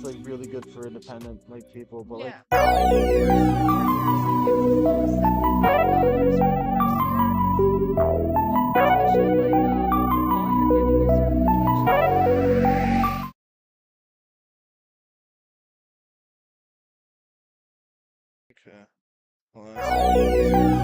that's like really good for independent like people, but like Okay. Well,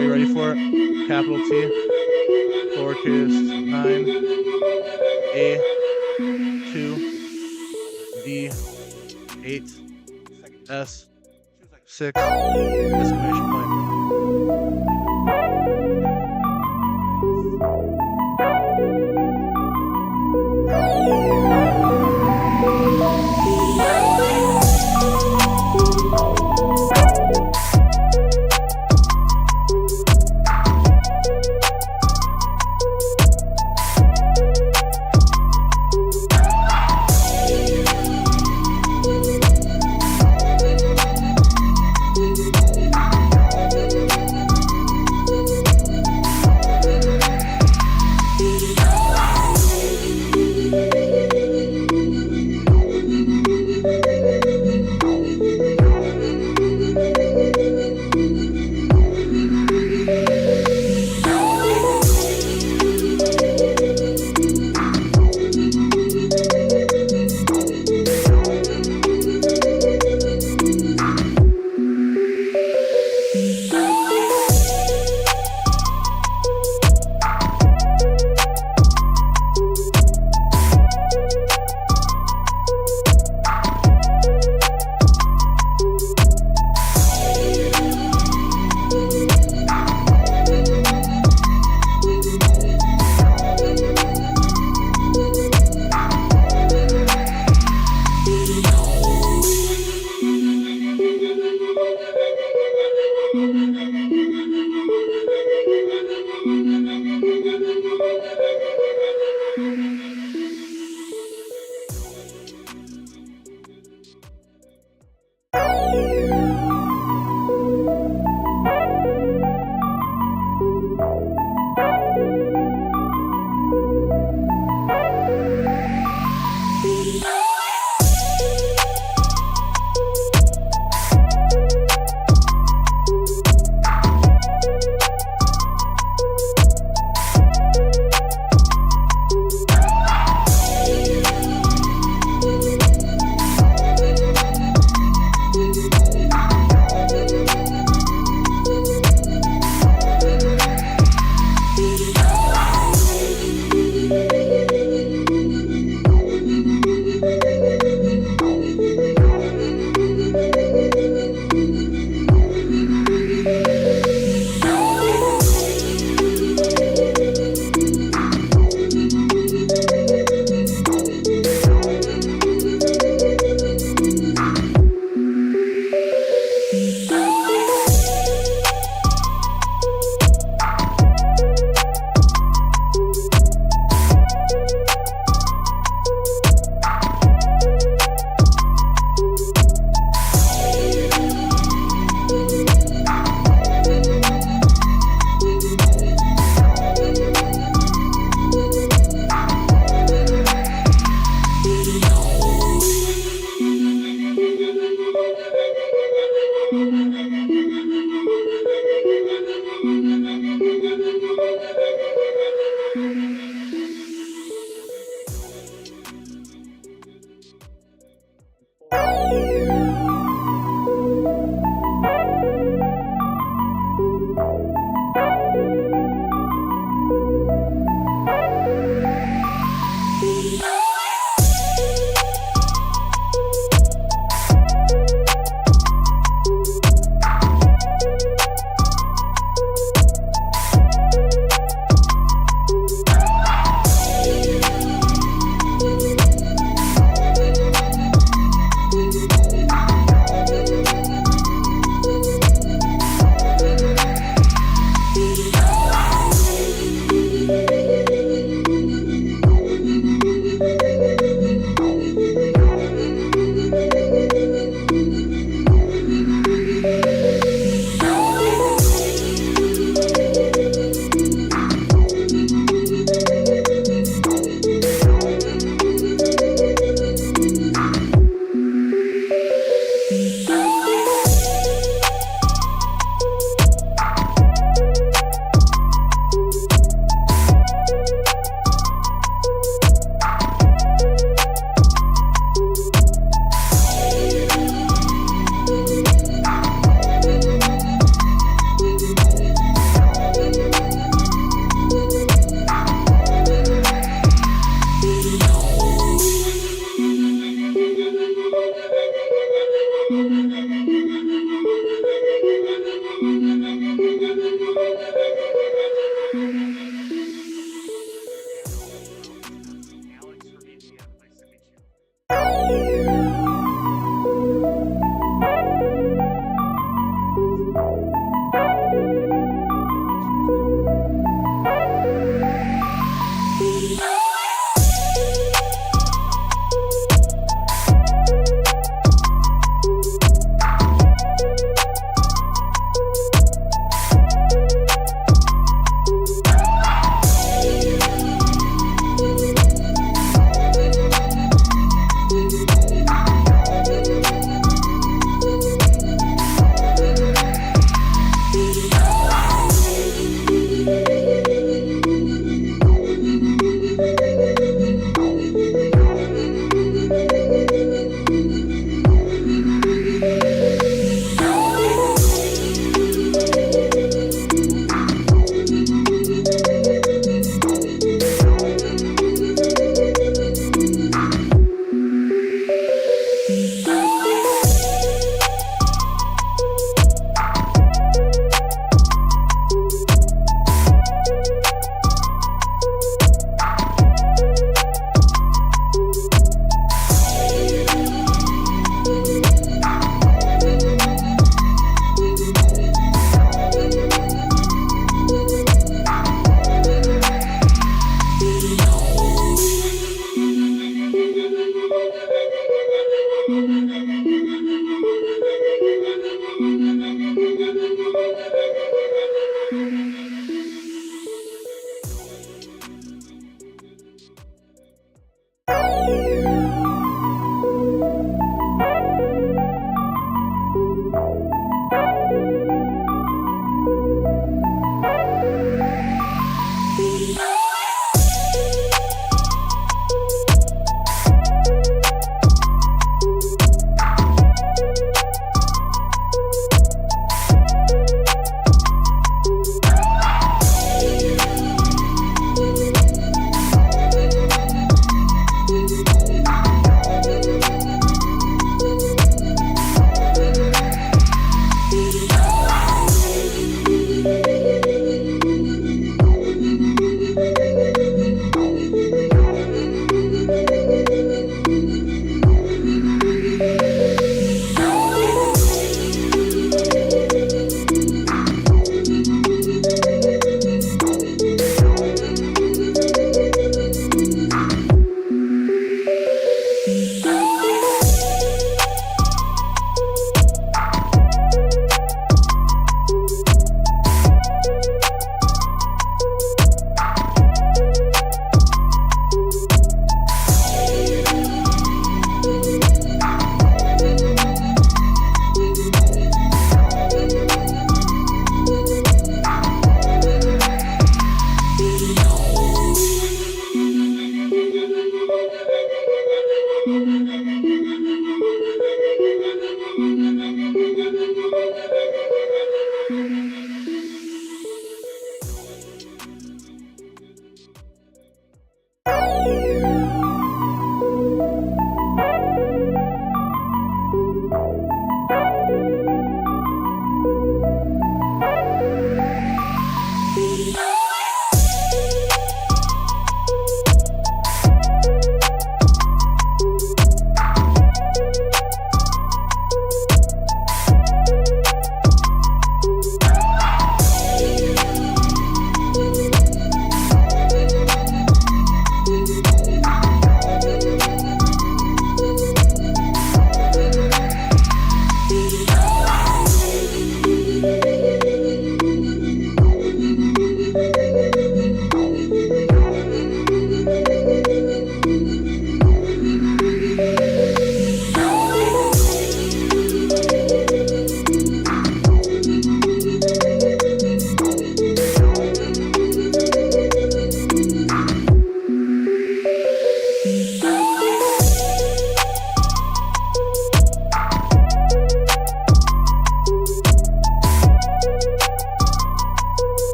Are you ready for it? Capital T, lowercase 9, A, 2, D, 8, S, 6, exclamation point.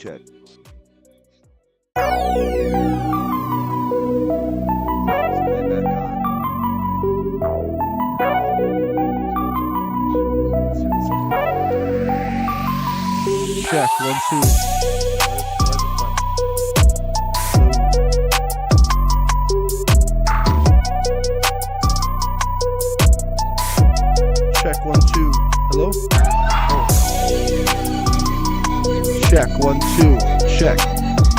check. Check, 1, 2. Check, 1, 2. Hello? Check, 1, 2. Check.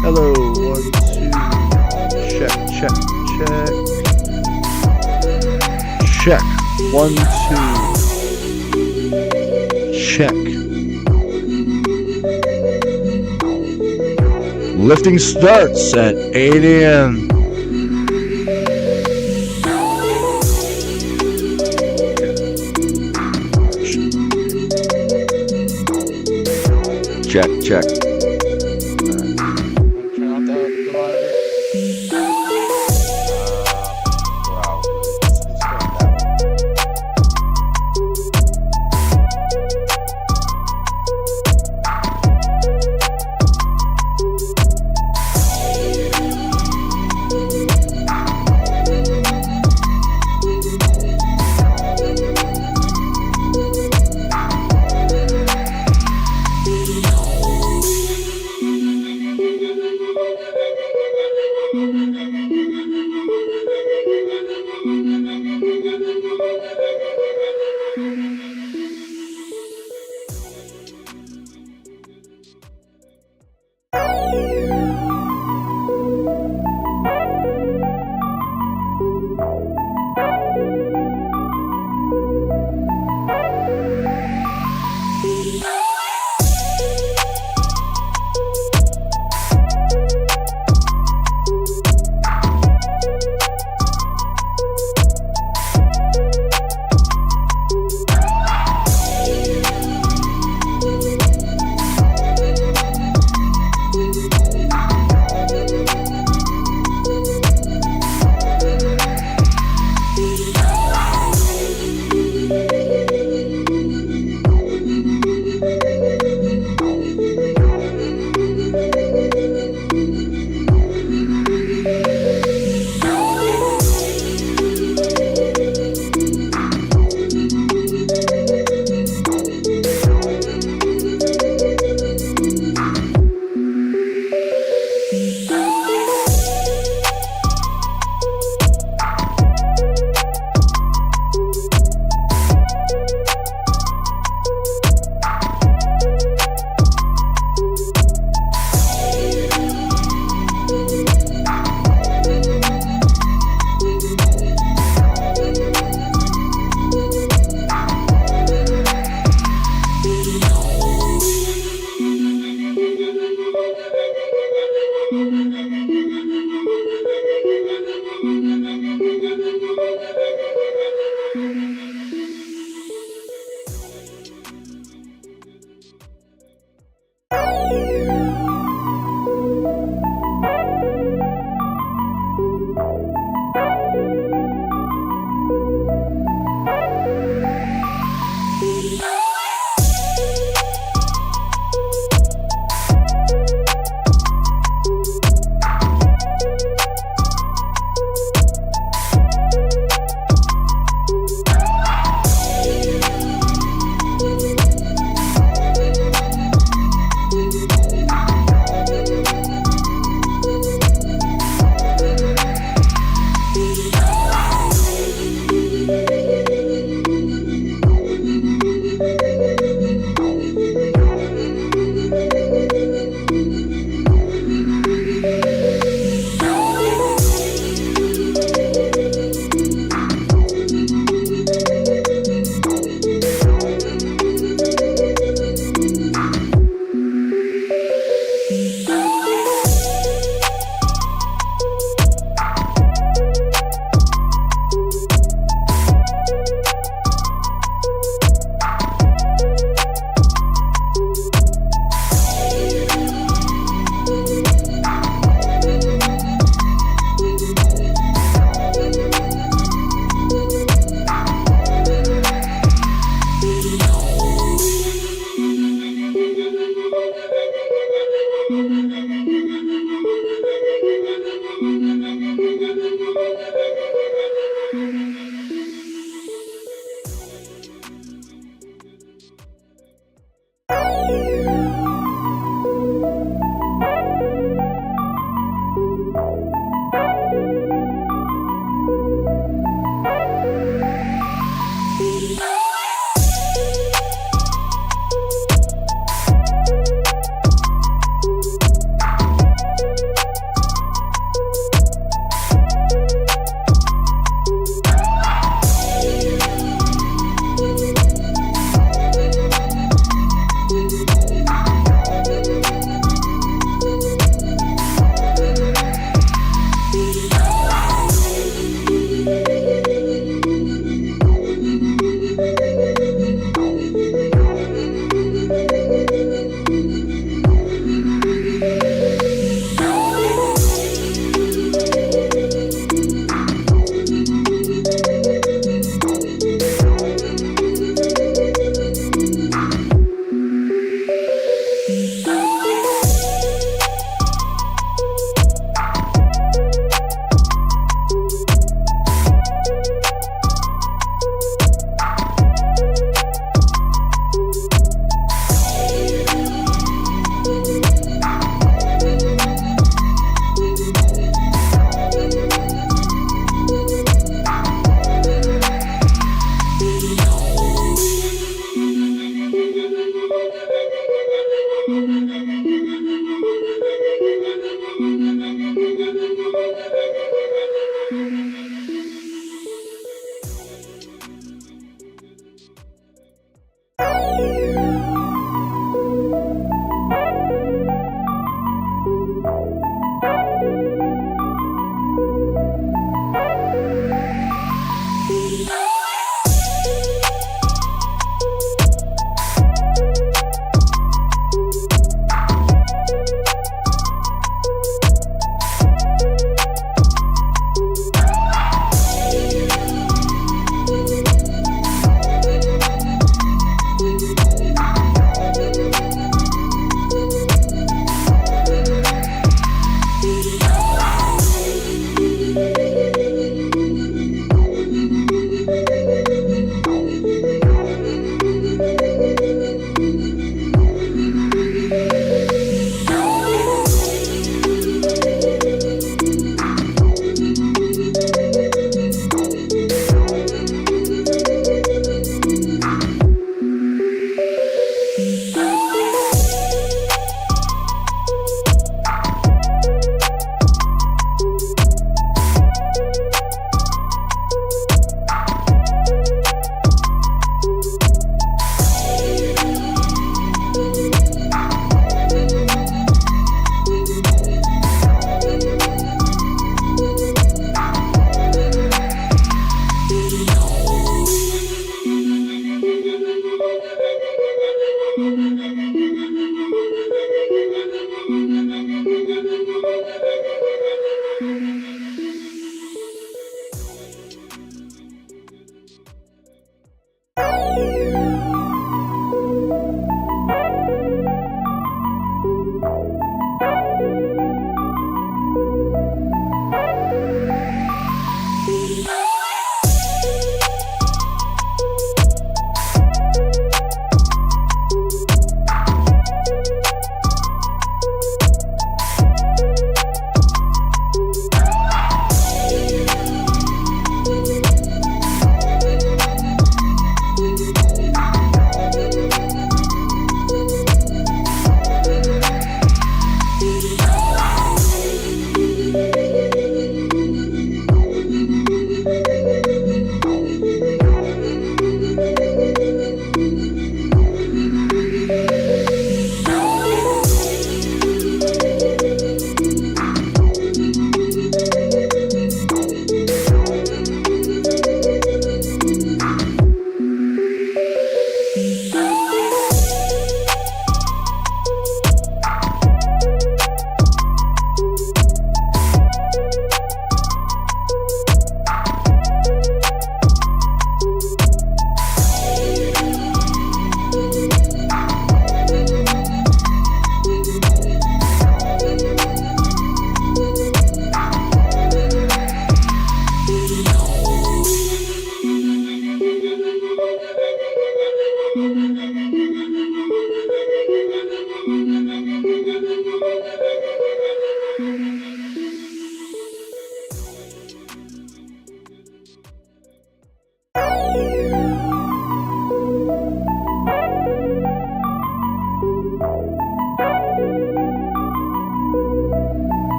Hello, 1, 2. Check, check, check. Check, 1, 2. Check. Lifting starts at 8 a.m. Check, check. Turn out the monitor. Wow.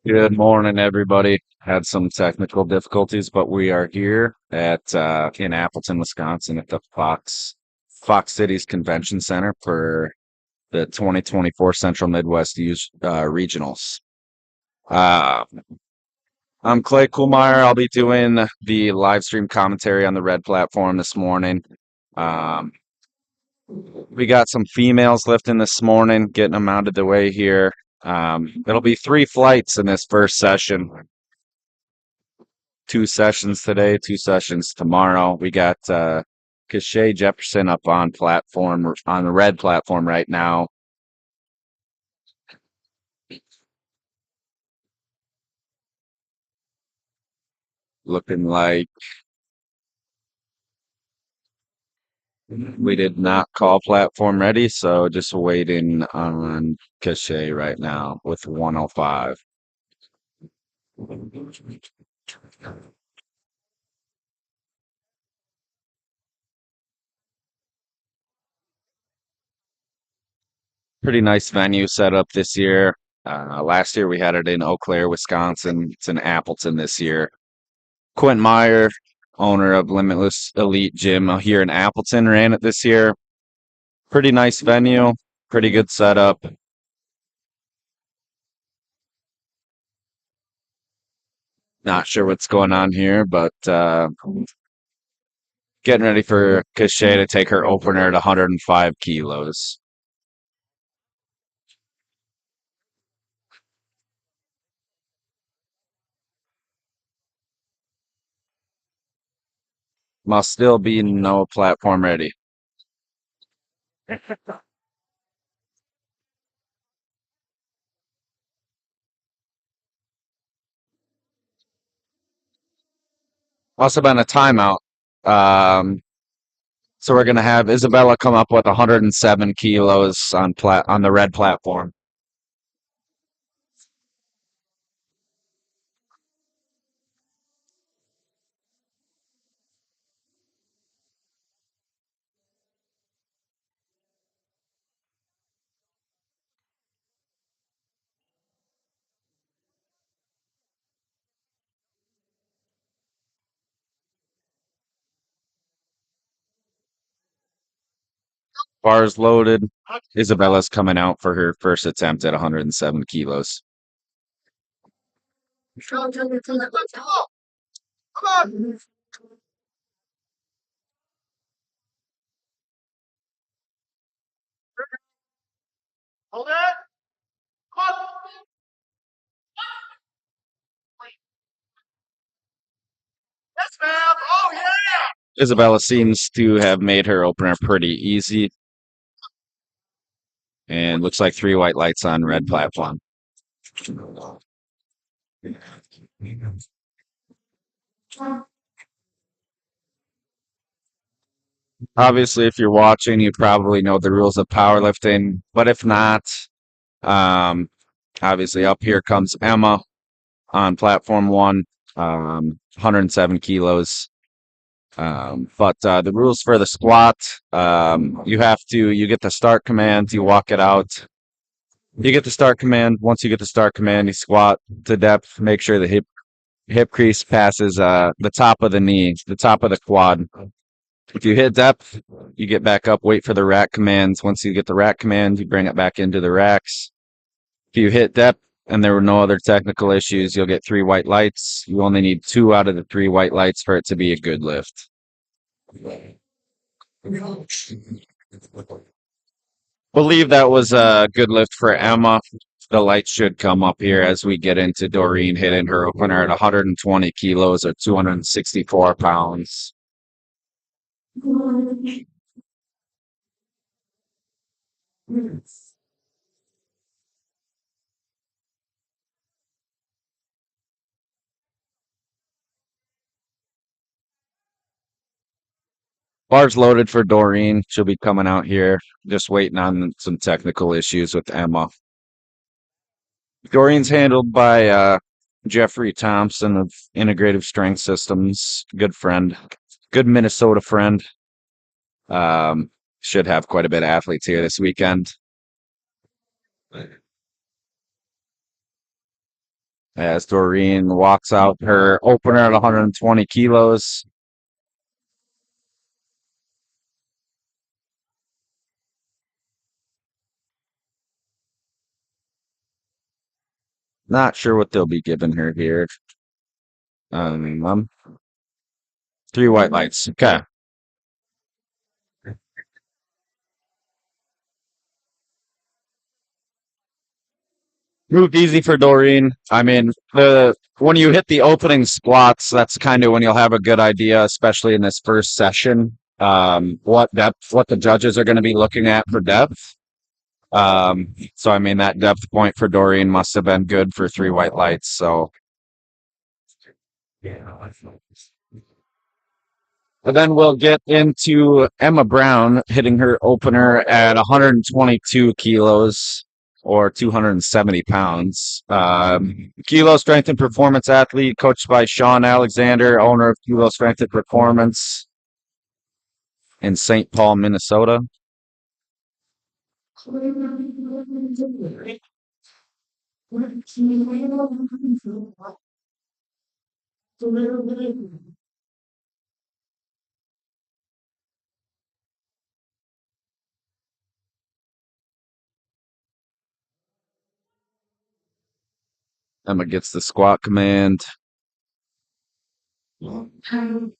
Good morning, everybody. Had some technical difficulties, but we are here at in Appleton, Wisconsin, at the Fox Cities Convention Center for the 2024 Central Midwest Youth Regionals. Uh, I'm Clay Kuhlmeyer. I'll be doing the live stream commentary on the Red platform this morning. Um, we got some females lifting this morning, getting them out of the way here. It'll be 3 flights in this first session. 2 sessions today, 2 sessions tomorrow. We got Kashay Jefferson up on the Red platform right now. Looking like we did not call platform ready, so just waiting on Kashay right now with 105. Pretty nice venue set up this year. Last year we had it in Eau Claire, Wisconsin. It's in Appleton this year. Quentin Meyer, owner of Limitless Elite Gym here in Appleton, ran it this year. Pretty nice venue, pretty good setup. Not sure what's going on here, but getting ready for Kashay to take her opener at 105 kilos. Must still be no platform ready. Must have been a timeout. So we're gonna have Isabella come up with 107 kilos on the red platform. Bars loaded. Isabella's coming out for her first attempt at 107 kilos. Hold it. Yes, ma'am. Oh, yeah. Isabella seems to have made her opener pretty easy. And looks like 3 white lights on red platform. Obviously, if you're watching, you probably know the rules of powerlifting. But if not, um, obviously up here comes Emma on platform 1, 107 kilos. But the rules for the squat, you get the start command, you walk it out. You get the start command. Once you get the start command, you squat to depth. Make sure the hip crease passes the top of the knee, the top of the quad. If you hit depth, you get back up, wait for the rack commands. Once you get the rack command, you bring it back into the racks. If you hit depth and there were no other technical issues, you'll get 3 white lights. You only need 2 out of the 3 white lights for it to be a good lift. Believe that was a good lift for Emma. The lights should come up here as we get into Doreen hitting her opener at 120 kilos or 264 pounds. Bars loaded for Doreen. She'll be coming out here. Just waiting on some technical issues with Emma. Doreen's handled by Jeffrey Thompson of Integrative Strength Systems. Good friend. Good Minnesota friend. Should have quite a bit of athletes here this weekend. As Doreen walks out her opener at 120 kilos. Not sure what they'll be giving her here. 3 white lights. Okay. Moved easy for Doreen. I mean, when you hit the opening squats, that's kind of when you'll have a good idea, especially in this first session, what the judges are going to be looking at for depth. So I mean, that depth point for Doreen must have been good for 3 white lights. So. And then we'll get into Emma Brown hitting her opener at 122 kilos or 270 pounds. Kilo Strength and Performance athlete, coached by Sean Alexander, owner of Kilo Strength and Performance in St. Paul, Minnesota. Emma gets the squat command.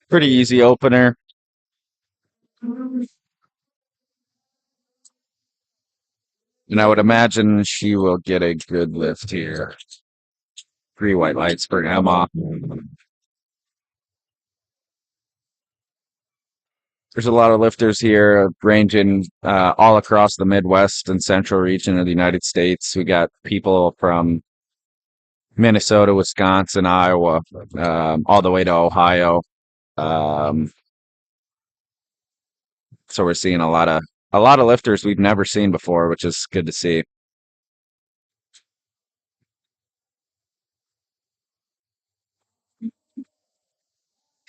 Pretty easy opener. And I would imagine she will get a good lift here. 3 white lights for Emma. There's a lot of lifters here ranging all across the Midwest and Central region of the United States. We got people from Minnesota, Wisconsin, Iowa, all the way to Ohio. Um, so we're seeing a lot of lifters we've never seen before, which is good to see.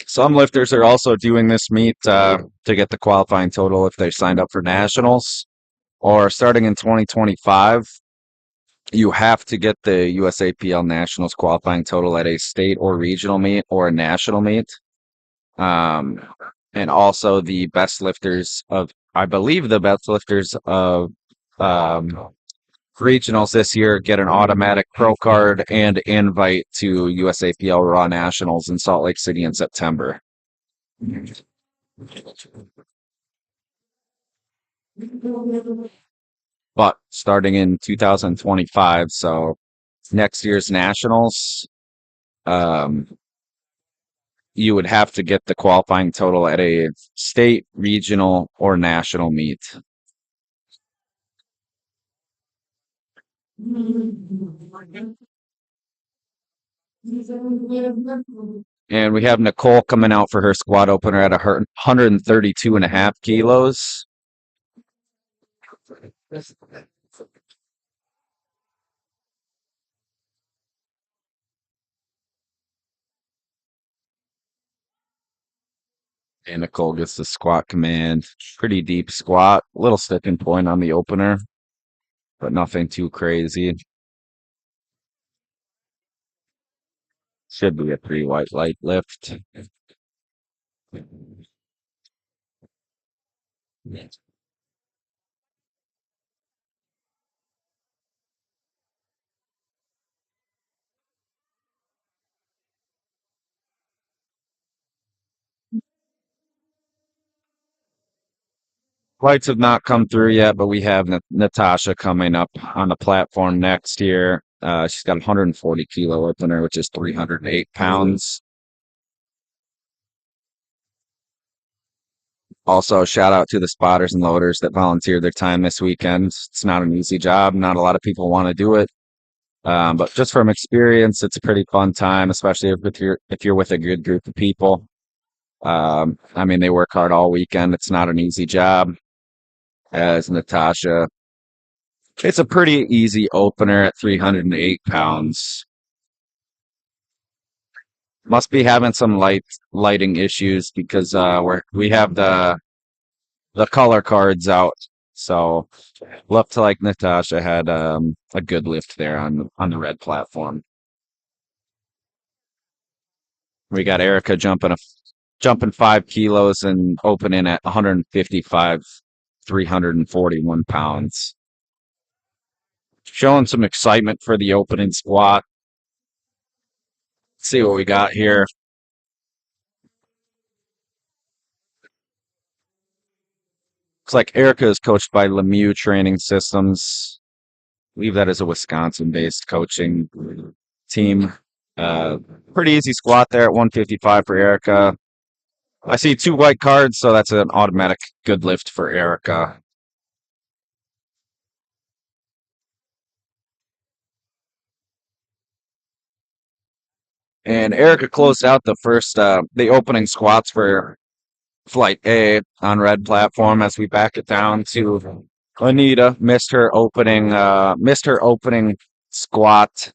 Some lifters are also doing this meet to get the qualifying total if they signed up for nationals, or starting in 2025, you have to get the USAPL nationals qualifying total at a state or regional meet or a national meet. Um, and also the best lifters of, I believe the best lifters of um, regionals this year get an automatic pro card and invite to USAPL Raw Nationals in Salt Lake City in September. But starting in 2025, so next year's nationals, um, you would have to get the qualifying total at a state, regional, or national meet. And we have Nicole coming out for her squat opener at 132.5 kilos. And Nicole gets the squat command. Pretty deep squat. Little sticking point on the opener, but nothing too crazy. Should be a pretty light lift. Flights have not come through yet, but we have Natasha coming up on the platform next year. She's got a 140 kilo opener, which is 308 pounds. Also, shout out to the spotters and loaders that volunteered their time this weekend. It's not an easy job. Not a lot of people want to do it. But just from experience, it's a pretty fun time, especially if you're with a good group of people. I mean, they work hard all weekend. It's not an easy job. As Natasha, it's a pretty easy opener at 308 pounds. Must be having some lighting issues because we have the color cards out. So looked like Natasha had a good lift there on the red platform. We got Erica jumping 5 kilos and opening at 155, 341 pounds. Showing some excitement for the opening squat. Let's see what we got here. Looks like Erica is coached by Lemieux Training Systems. I believe that is a Wisconsin-based coaching team. Pretty easy squat there at 155 for Erica. I see 2 white cards, so that's an automatic good lift for Erica. And Erica closed out the opening squats for Flight A on red platform as we back it down to Anita. Missed her opening squat.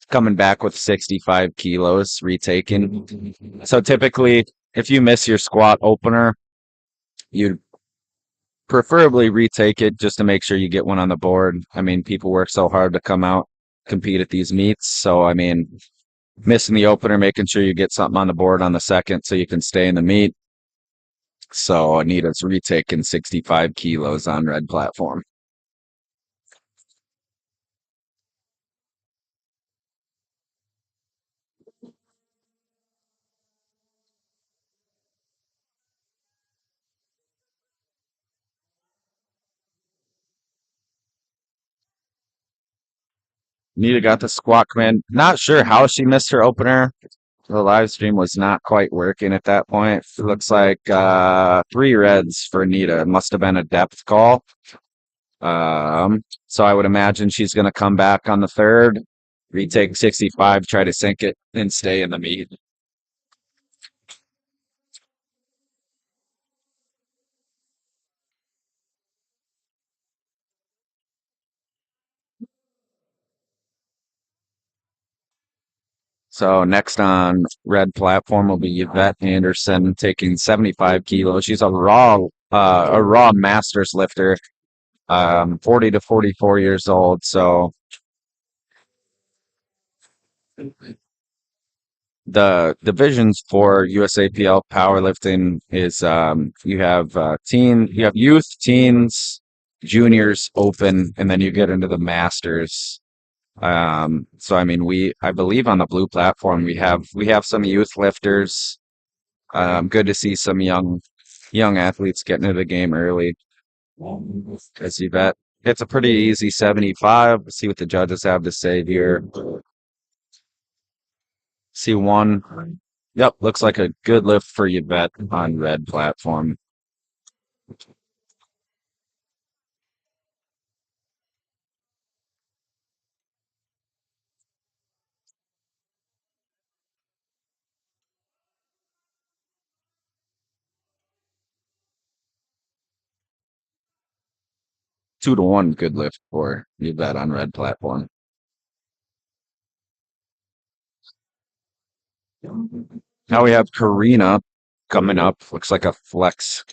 Coming back with 65 kilos retaken. So typically, if you miss your squat opener, you'd preferably retake it just to make sure you get one on the board. I mean, people work so hard to come out, compete at these meets. So, I mean, missing the opener, making sure you get something on the board on the second so you can stay in the meet. So Anita's retaking 65 kilos on red platform. Anita got the squat command. Not sure how she missed her opener. The live stream was not quite working at that point. It looks like 3 reds for Anita. It must have been a depth call. So I would imagine she's going to come back on the third, retake 65, try to sink it, and stay in the meet. So next on red platform will be Yvette Anderson taking 75 kilos. She's a raw masters lifter, 40 to 44 years old. So the divisions for USAPL powerlifting is you have youth, teens, juniors, open, and then you get into the masters. So I mean, I believe on the blue platform we have some youth lifters. Good to see some young athletes getting into the game early. As you bet, it's a pretty easy 75. Let's see what the judges have to say here. See one. Yep, looks like a good lift for Yvette on red platform. Two to one, good lift for Yvette on red platform. Now we have Karina coming up. Looks like a flex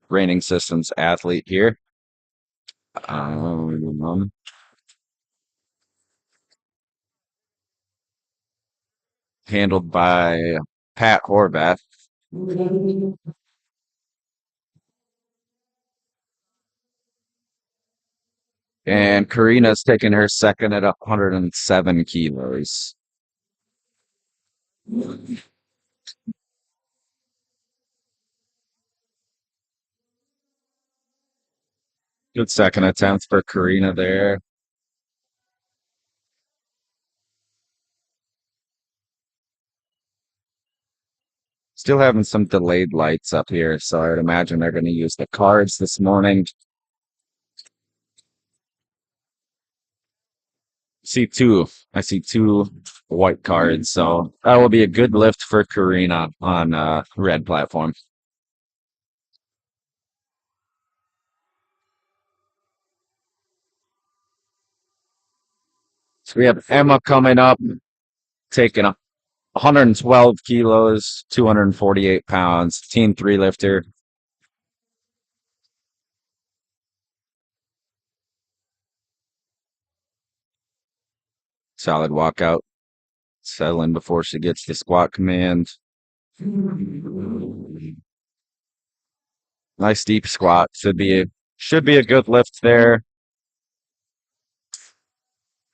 training systems athlete here. Handled by Pat Horvath. And Karina's taking her second at 107 kilos. Good second attempt for Karina there. Still having some delayed lights up here, so I would imagine they're going to use the cards this morning. I see two white cards, so that will be a good lift for Karina on red platform. So we have Emma coming up, taking 112 kilos, 248 pounds, teen 3 lifter. Solid walkout. Settling before she gets the squat command. Nice deep squat. Should be a good lift there.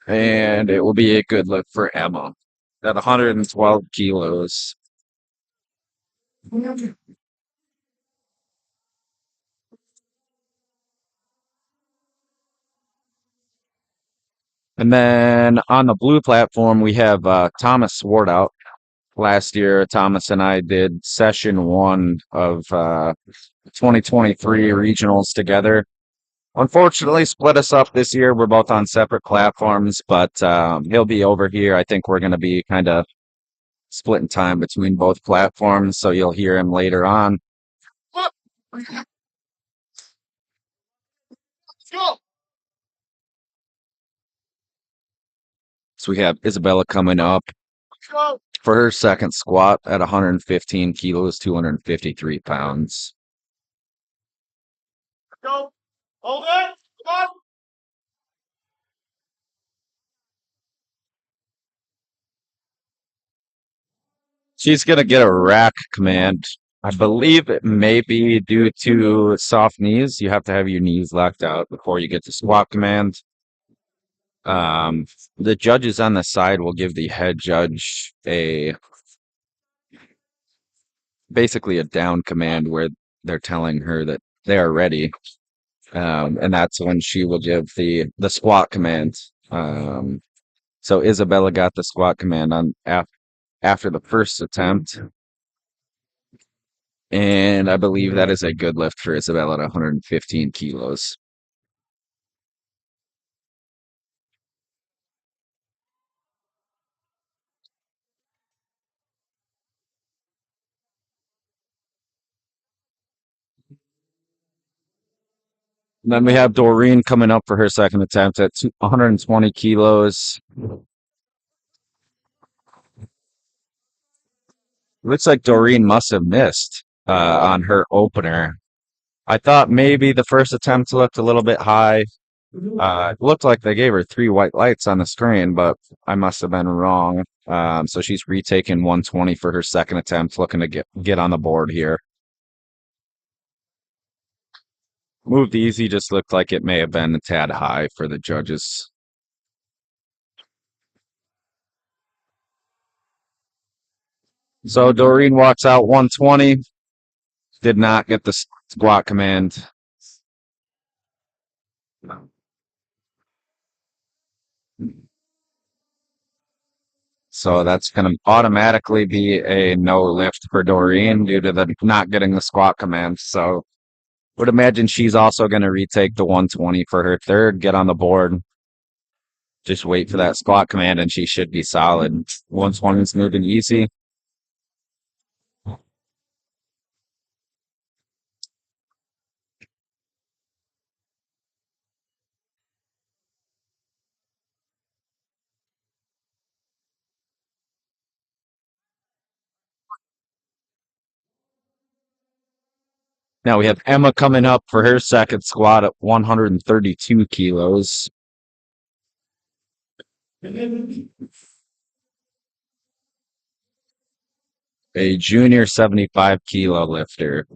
And it will be a good lift for Emma at 112 kilos. And then on the blue platform, we have Thomas Swart out. Last year, Thomas and I did session 1 of 2023 regionals together. Unfortunately, split us up this year. We're both on separate platforms, but he'll be over here. I think we're going to be kind of splitting time between both platforms, so you'll hear him later on. So we have Isabella coming up for her second squat at 115 kilos, 253 pounds. Go. Hold it. Come on. She's going to get a rack command. I believe it may be due to soft knees. You have to have your knees locked out before you get the squat command. The judges on the side will give the head judge basically a down command where they're telling her that they are ready. And that's when she will give the squat command. So Isabella got the squat command on after the first attempt. And I believe that is a good lift for Isabella at 115 kilos. And then we have Doreen coming up for her second attempt at 120 kilos. Looks like Doreen must have missed on her opener. I thought maybe the first attempt looked a little bit high. It looked like they gave her 3 white lights on the screen, but I must have been wrong. So she's retaking 120 for her second attempt, looking to get on the board here. Moved easy, just looked like it may have been a tad high for the judges. So Doreen walks out 120. Did not get the squat command. So that's going to automatically be a no lift for Doreen due to the not getting the squat command. So would imagine she's also going to retake the 120 for her third, get on the board. Just wait for that squat command and she should be solid. 120 is moving easy. Now we have Emma coming up for her second squat at 132 kilos. A junior 75 kilo lifter.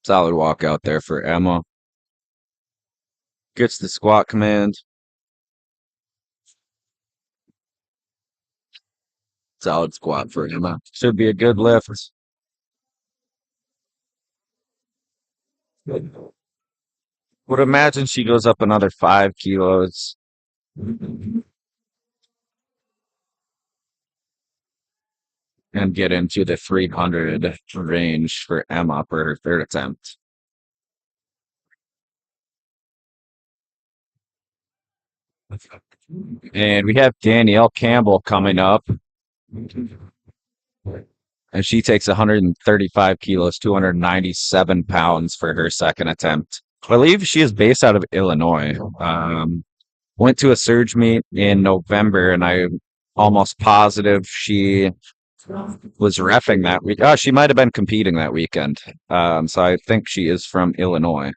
Solid walk out there for Emma. Gets the squat command. Solid squat for Emma. Should be a good lift. Would imagine she goes up another 5 kilos. And get into the 300 range for Emma for her third attempt. And we have Danielle Campbell coming up. And she takes 135 kilos, 297 pounds for her second attempt. I believe she is based out of Illinois. Went to a surge meet in November, and I'm almost positive she was reffing that week. Oh, she might have been competing that weekend. So I think she is from Illinois.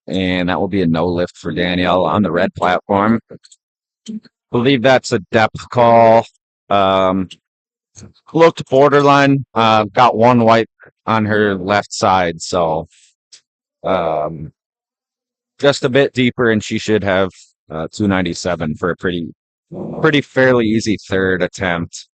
And that will be a no lift for Danielle on the red platform. Believe that's a depth call. Looked borderline. Got 1 white on her left side, so just a bit deeper, and she should have 297 for a pretty fairly easy third attempt.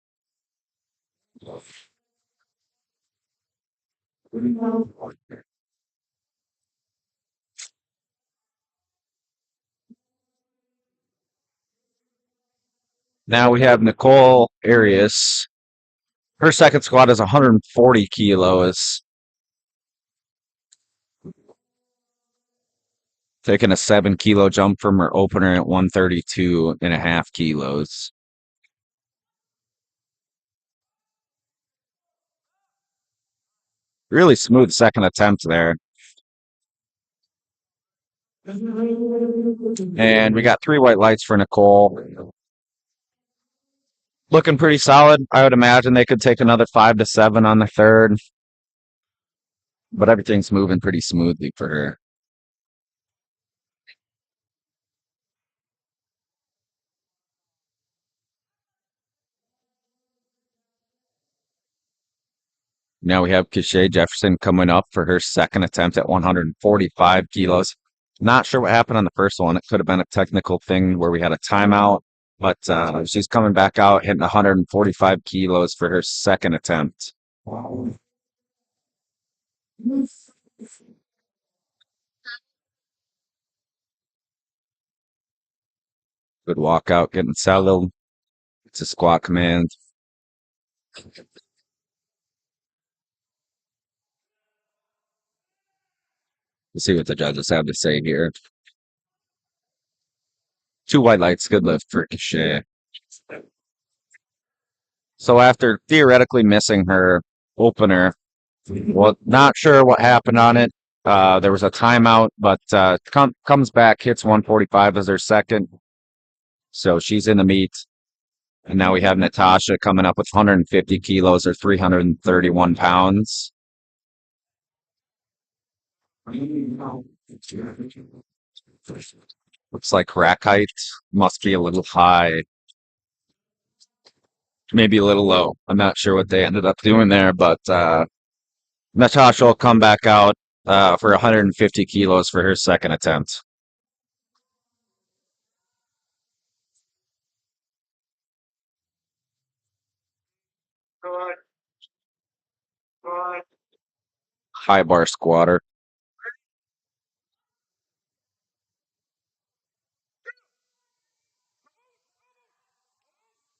Now we have Nicole Arias. Her second squat is 140 kilos. Taking a 7 kilo jump from her opener at 132.5 kilos. Really smooth second attempt there. And we got 3 white lights for Nicole. Looking pretty solid. I would imagine they could take another 5 to 7 on the third. But everything's moving pretty smoothly for her. Now we have Kishay Jefferson coming up for her second attempt at 145 kilos. Not sure what happened on the first one. It could have been a technical thing where we had a timeout, but she's coming back out hitting 145 kilos for her second attempt. Good walkout, getting settled. It's a squat command. Let's see what the judges have to say here. 2 white lights, good lift for Cachet. So after theoretically missing her opener, well, not sure what happened on it. There was a timeout, but comes back, hits 145 as her second. So she's in the meet. And now we have Natasha coming up with 150 kilos or 331 pounds. Looks like rack height must be a little high, maybe a little low. I'm not sure what they ended up doing there, but Natasha will come back out for 150 kilos for her second attempt. High bar squatter.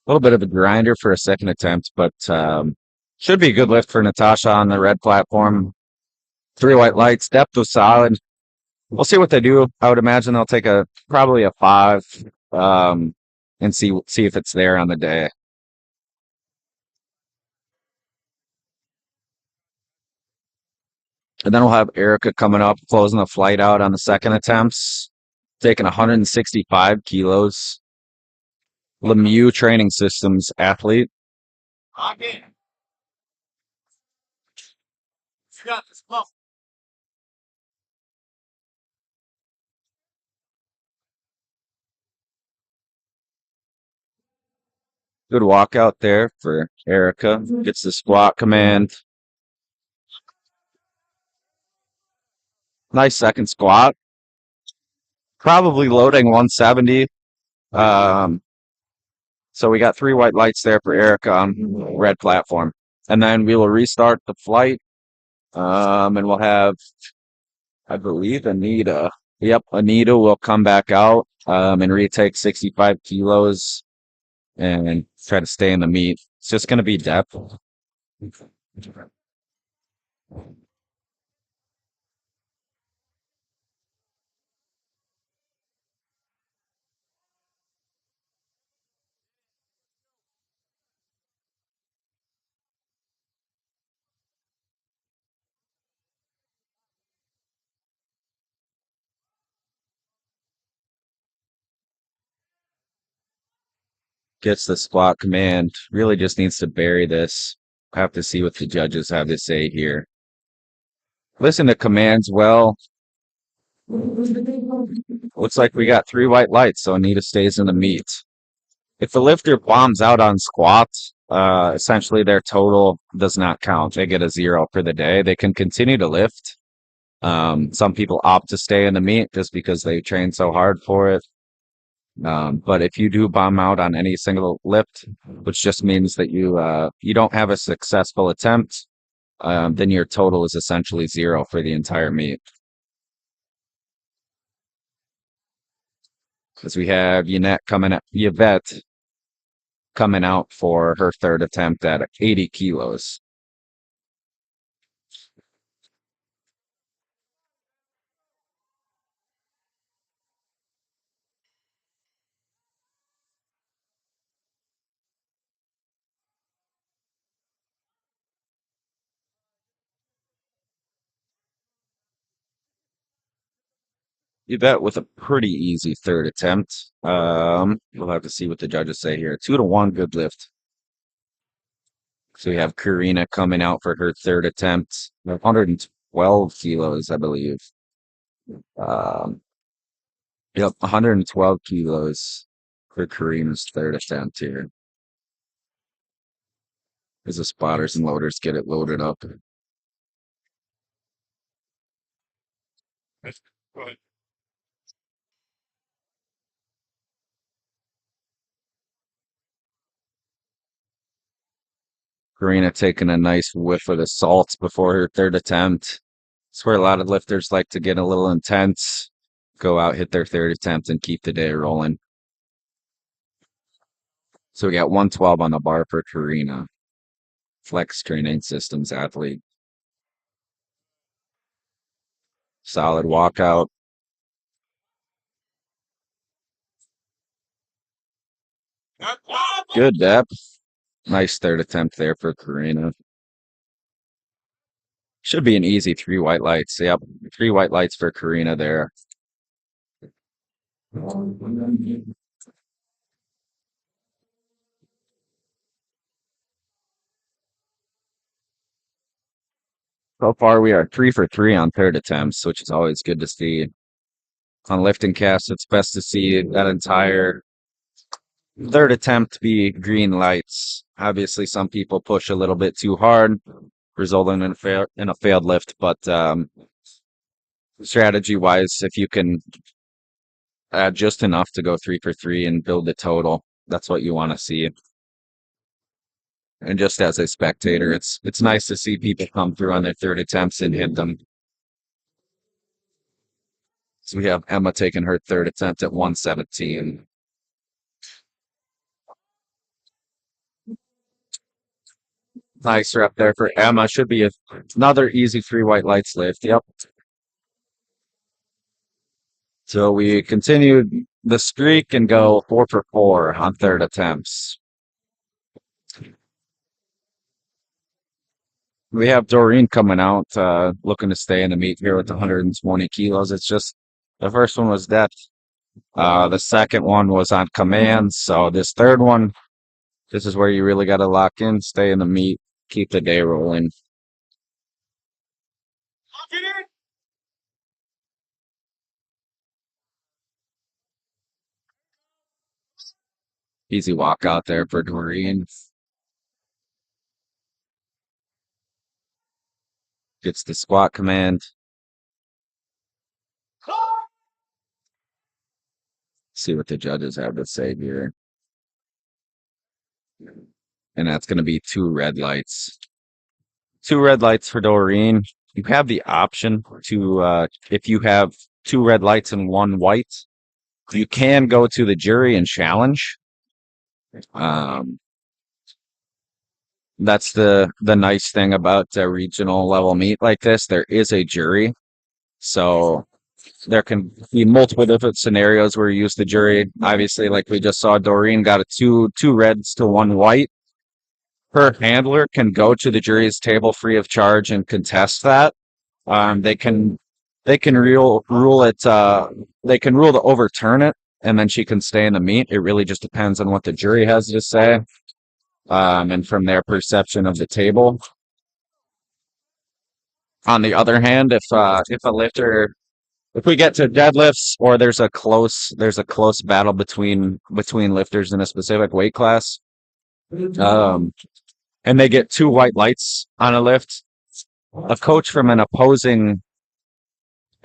A little bit of a grinder for a second attempt, but should be a good lift for Natasha on the red platform. 3 white lights, depth was solid. We'll see what they do. I would imagine they'll take probably a 5 and see if it's there on the day. And then we'll have Erica coming up, closing the flight out on the second attempts, taking 165 kilos. Lemieux Training Systems athlete. Good walkout there for Erica. Gets the squat command. Nice second squat. Probably loading 170. So we got 3 white lights there for Erica on red platform. And then we will restart the flight. And we'll have, I believe, Anita. Yep, Anita will come back out and retake 65 kilos and try to stay in the meet. It's just going to be depth. Gets the squat command. Really just needs to bury this. Have to see what the judges have to say here. Listen to commands well. Looks like we got 3 white lights, so Anita stays in the meet. If the lifter bombs out on squats, essentially their total does not count. They get a 0 for the day. They can continue to lift. Some people opt to stay in the meet just because they train so hard for it. But if you do bomb out on any single lift, which just means that you don't have a successful attempt, then your total is essentially 0 for the entire meet. Because we have Yvette coming out for her third attempt at 80 kilos. Yvette with a pretty easy third attempt. We'll have to see what the judges say here. 2-1, good lift. So we have Karina coming out for her third attempt. 112 kilos, I believe. Yep, 112 kilos for Karina's third attempt here. As the spotters and loaders get it loaded up. Karina taking a nice whiff of the salts before her third attempt. It's where a lot of lifters like to get a little intense, go out, hit their third attempt, and keep the day rolling. So we got 112 on the bar for Karina. Flex Training Systems athlete. Solid walkout. Good depth. Nice third attempt there for Karina. Should be an easy 3 white lights. Yep, 3 white lights for Karina there. So far, we are 3 for 3 on third attempts, which is always good to see. On lifting casts, it's best to see that entire third attempt be green lights. Obviously, some people push a little bit too hard, resulting in a failed lift. But strategy-wise, if you can add just enough to go 3 for 3 and build the total, that's what you want to see. And just as a spectator, it's nice to see people come through on their third attempts and hit them. So we have Emma taking her third attempt at 117. Nice rep there for Emma. Should be another easy 3 white lights lift. Yep. So we continued the streak and go 4 for 4 on third attempts. We have Doreen coming out, looking to stay in the meet here with 120 kilos. It's just the first one was depth. The second one was on command. So this third one, this is where you really got to lock in, stay in the meet, keep the day rolling. Easy walk out there for Doreen. Gets the squat command. See what the judges have to say here. And that's going to be 2 red lights. 2 red lights for Doreen. You have the option to, if you have 2 red lights and 1 white, you can go to the jury and challenge. That's the nice thing about a regional level meet like this. There is a jury. So there can be multiple different scenarios where you use the jury. Obviously, like we just saw, Doreen got a two reds to 1 white. Her handler can go to the jury's table free of charge and contest that. They can rule it. They can rule to overturn it, and then she can stay in the meet. It really just depends on what the jury has to say, and from their perception of the table. On the other hand, if a lifter, if we get to deadlifts or there's a close battle between lifters in a specific weight class, and they get 2 white lights on a lift, a coach from an opposing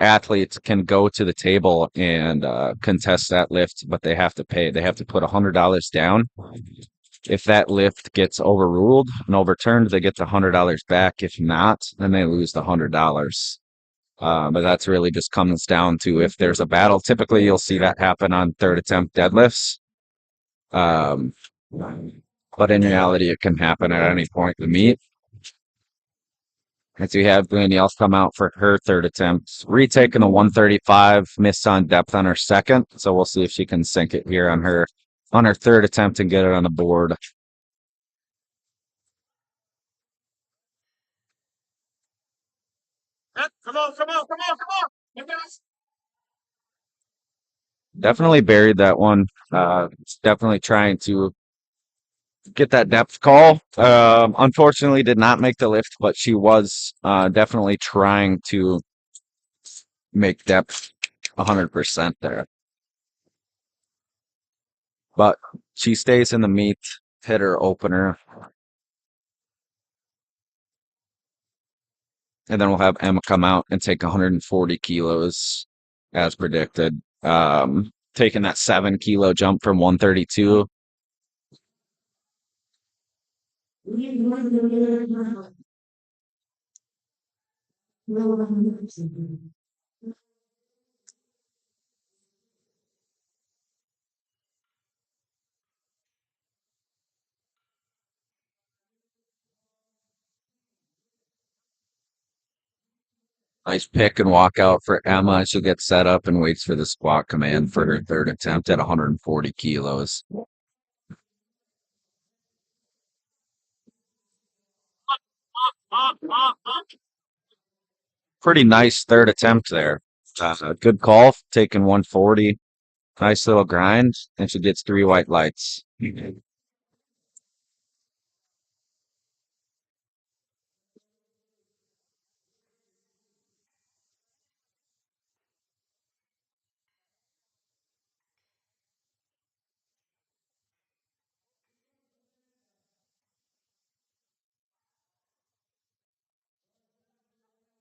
athlete can go to the table and contest that lift, but they have to pay. They have to put $100 down. If that lift gets overruled and overturned, they get the $100 back. If not, then they lose the $100. But that's really just comes down to if there's a battle. Typically, you'll see that happen on third attempt deadlifts. But in reality, it can happen at any point in the meet. As we have Danielle come out for her third attempt, retaking a 135, missed on depth on her second. So we'll see if she can sink it here on her third attempt and get it on the board. Come on. Definitely buried that one. Definitely trying to get that depth call. Unfortunately did not make the lift, but she was definitely trying to make depth 100% there. But she stays in the meet, hit her opener. And then we'll have Emma come out and take 140 kilos as predicted. Taking that 7 kilo jump from 132. Nice pick and walk out for Emma. She'll get set up and waits for the squat command for her third attempt at 140 kilos. Pretty nice third attempt there. Good call, taking 140. Nice little grind, and she gets 3 white lights.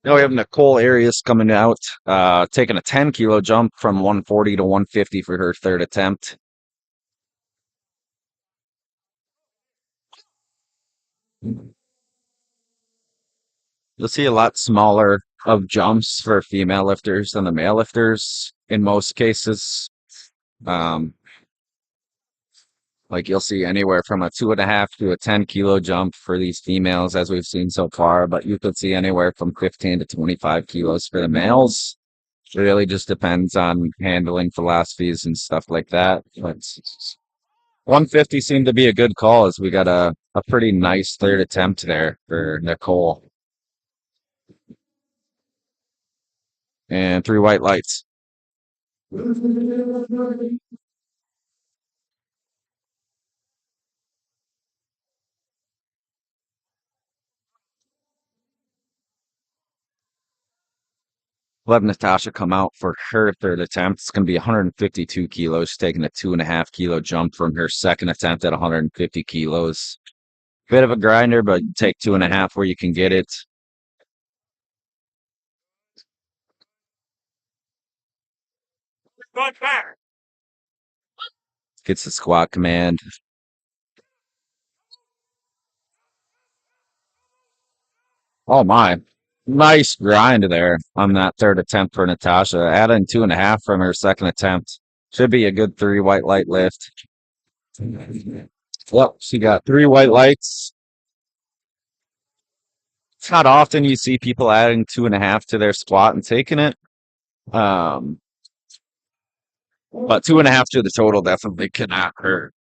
Now we have Nicole Arias coming out, taking a 10-kilo jump from 140 to 150 for her third attempt. You'll see a lot smaller of jumps for female lifters than the male lifters in most cases. Um, like you'll see anywhere from a 2.5 to a 10-kilo jump for these females, as we've seen so far, but you could see anywhere from 15 to 25 kilos for the males. It really just depends on handling philosophies and stuff like that. But 150 seemed to be a good call as we got a pretty nice third attempt there for Nicole. And 3 white lights. We'll have Natasha come out for her third attempt. It's going to be 152 kilos, taking a 2.5-kilo jump from her second attempt at 150 kilos. Bit of a grinder, but take 2.5 where you can get it. Gets the squat command. Oh my. Nice grind there on that third attempt for Natasha. Adding 2.5 from her second attempt. Should be a good 3 white light lift. Well, she got 3 white lights. It's not often you see people adding 2.5 to their squat and taking it. But 2.5 to the total definitely cannot hurt.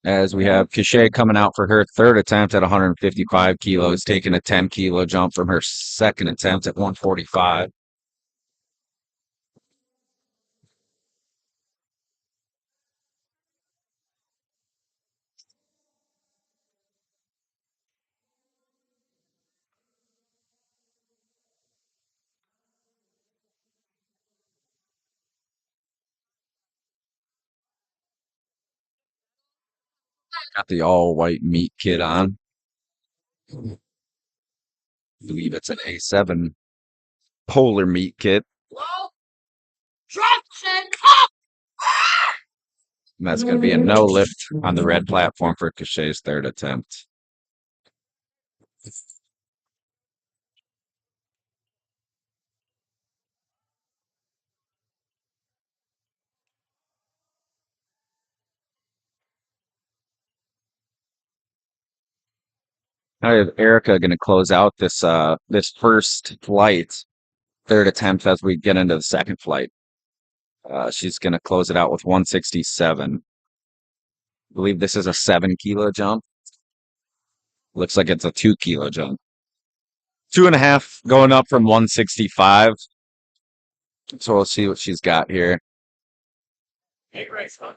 As we have Cachet coming out for her third attempt at 155 kilos, taking a 10-kilo jump from her second attempt at 145. Got the all-white meat kit on. I believe it's an A7 polar meat kit. And that's going to be a no lift on the red platform for Cachet's third attempt. I have Erica going to close out this first flight, third attempt as we get into the second flight. She's going to close it out with 167. I believe this is a 7-kilo jump. Looks like it's a 2-kilo jump. 2.5 going up from 165. So we'll see what she's got here. Hey, Grace, huh?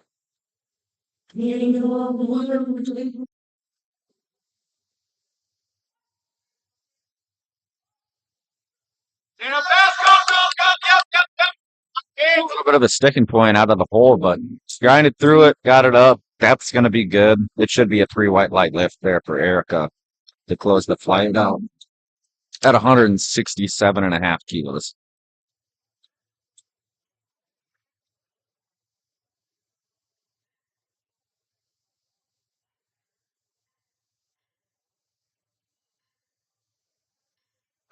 A little bit of a sticking point out of the hole, but grinded through it, got it up. That's going to be good. It should be a 3 white light lift there for Erica to close the flight down at 167.5 kilos.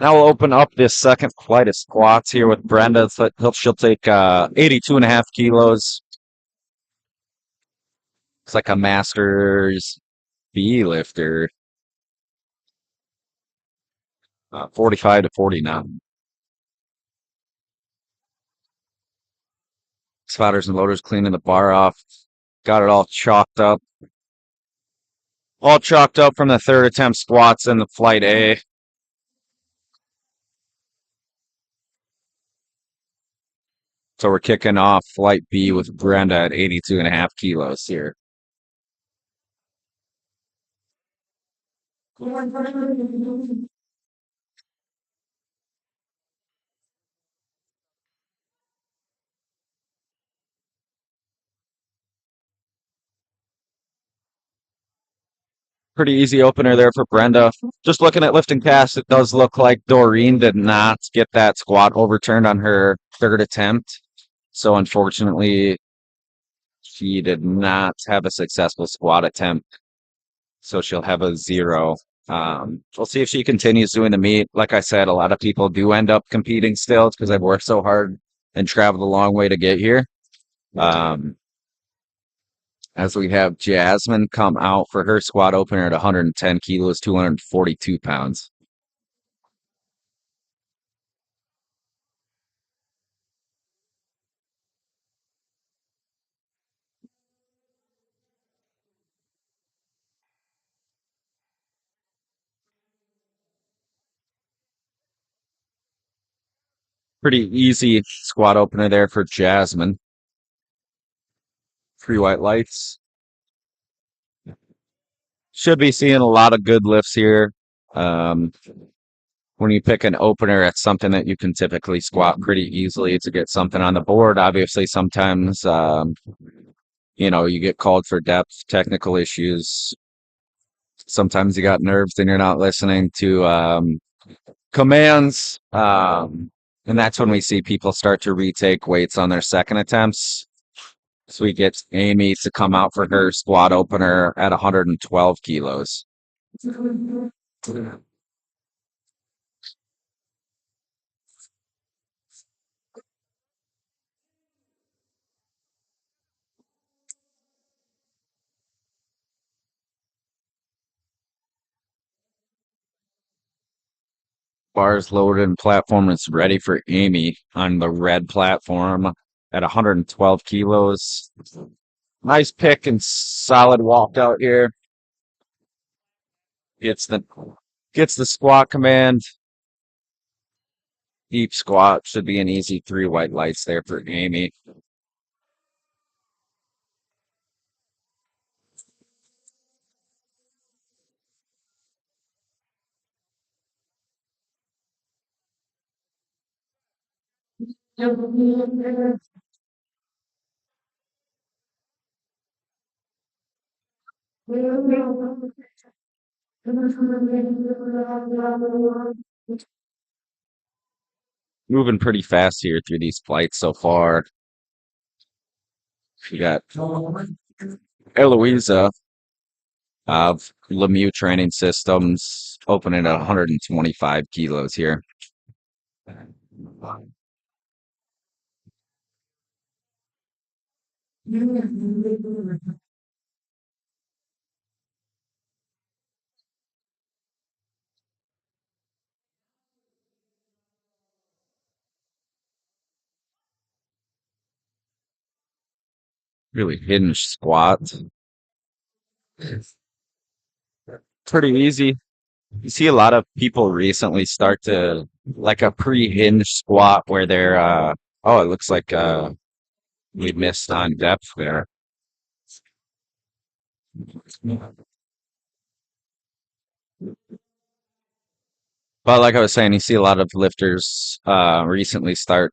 Now we'll open up this second flight of squats here with Brenda. So she'll take 82.5 kilos. It's like a master's B lifter. 45 to 49. Spotters and loaders cleaning the bar off. Got it all chalked up. All chalked up from the third attempt squats in the flight A. So we're kicking off flight B with Brenda at 82.5 kilos here. Pretty easy opener there for Brenda. Just looking at lifting cast, it does look like Doreen did not get that squat overturned on her third attempt. So unfortunately, she did not have a successful squat attempt. So she'll have a 0. We'll see if she continues doing the meet. Like I said, a lot of people do end up competing still because I've worked so hard and traveled a long way to get here. As we have Jasmine come out for her squat opener at 110 kilos, 242 pounds. Pretty easy squat opener there for Jasmine. 3 white lights. Should be seeing a lot of good lifts here. When you pick an opener, it's something that you can typically squat pretty easily to get something on the board. Obviously, sometimes, you get called for depth, technical issues. Sometimes you got nerves and you're not listening to commands. And that's when we see people start to retake weights on their second attempts. So we get Amy to come out for her squat opener at 112 kilos. Bars loaded and platform is ready for Amy on the red platform at 112 kilos. Nice pick and solid walk out here. Gets the squat command. Deep squat should be an easy 3 white lights there for Amy. Moving pretty fast here through these flights so far. We got Eloisa of Lemieux Training Systems opening at 125 kilos here. Really hinge squat. Pretty easy. You see a lot of people recently start to like a pre-hinge squat where they're it looks like we missed on depth there. But like I was saying, you see a lot of lifters recently start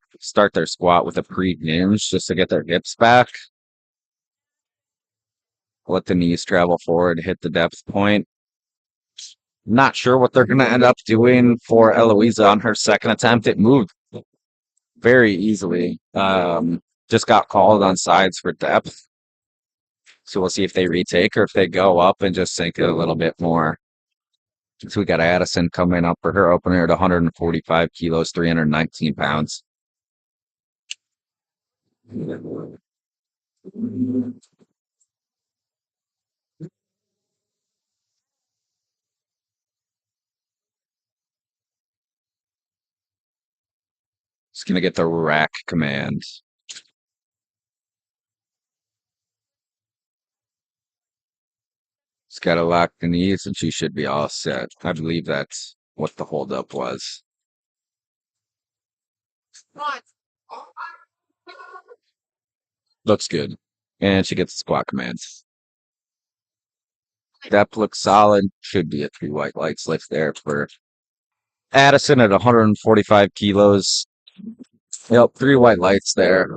their squat with a pre-hinge just to get their hips back. Let the knees travel forward, hit the depth point. Not sure what they're going to end up doing for Eloisa on her second attempt. It moved very easily. Just got called on sides for depth. So we'll see if they retake or if they go up and just sink it a little bit more. So we got Addison coming up for her opener at 145 kilos, 319 pounds. Just going to get the rack command. She's got to lock the knees and she should be all set. I believe that's what the holdup was. Looks good. And she gets the squat commands. Depth looks solid. Should be a 3 white lights lift there for Addison at 145 kilos. Yep, 3 white lights there.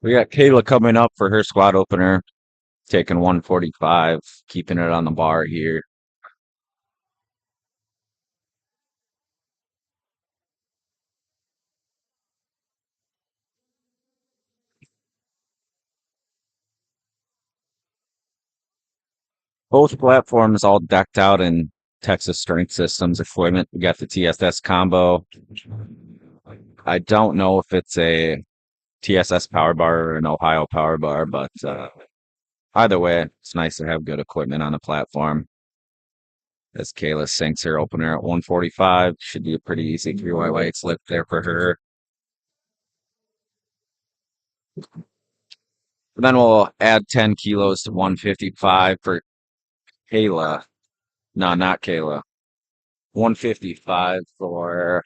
We got Kayla coming up for her squat opener, taking 145, keeping it on the bar here. Both platforms all decked out in Texas Strength Systems equipment. We got the TSS combo. I don't know if it's a TSS power bar or an Ohio power bar, but either way, it's nice to have good equipment on the platform. As Kayla sinks her opener at 145, should be a pretty easy 3 white lights lift there for her. And then we'll add 10 kilos to 155 for Kayla. No, not Kayla. 155 for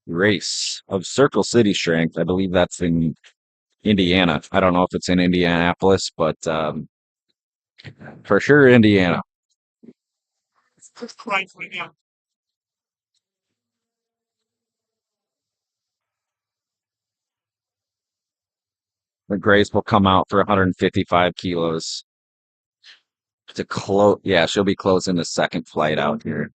Race of Circle City Strength. I believe that's in Indiana. I don't know if it's in Indianapolis, but for sure Indiana. The Grace will come out for 155 kilos to close. Yeah, she'll be closing the second flight out here.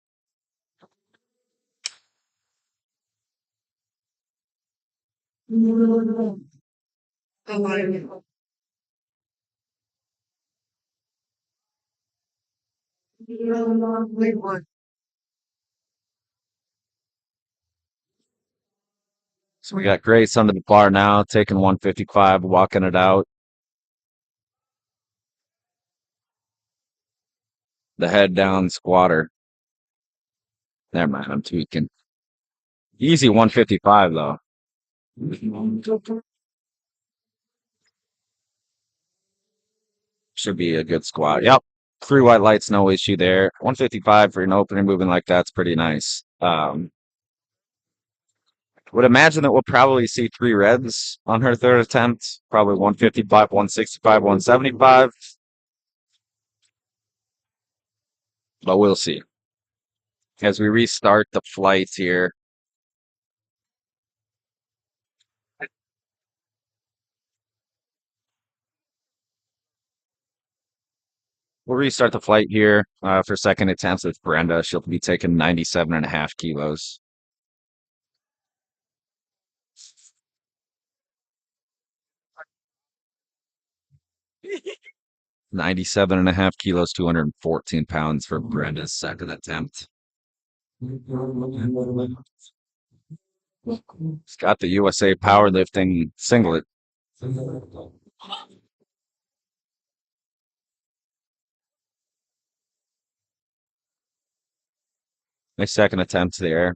So we got Grace under the bar now, taking 155, walking it out. The head down squatter. Never mind, I'm tweaking. Easy 155 though. Should be a good squat. Yep. 3 white lights, no issue there. 155 for an opening movement like that's pretty nice. Would imagine that we'll probably see 3 reds on her third attempt. Probably 155, 165, 175. But we'll see. As we restart the flights here. We'll restart the flight here for second attempts with Brenda. She'll be taking 97.5 kilos. 97.5 kilos, 214 pounds for Brenda's second attempt. She's got the USA Powerlifting singlet. Nice second attempt there.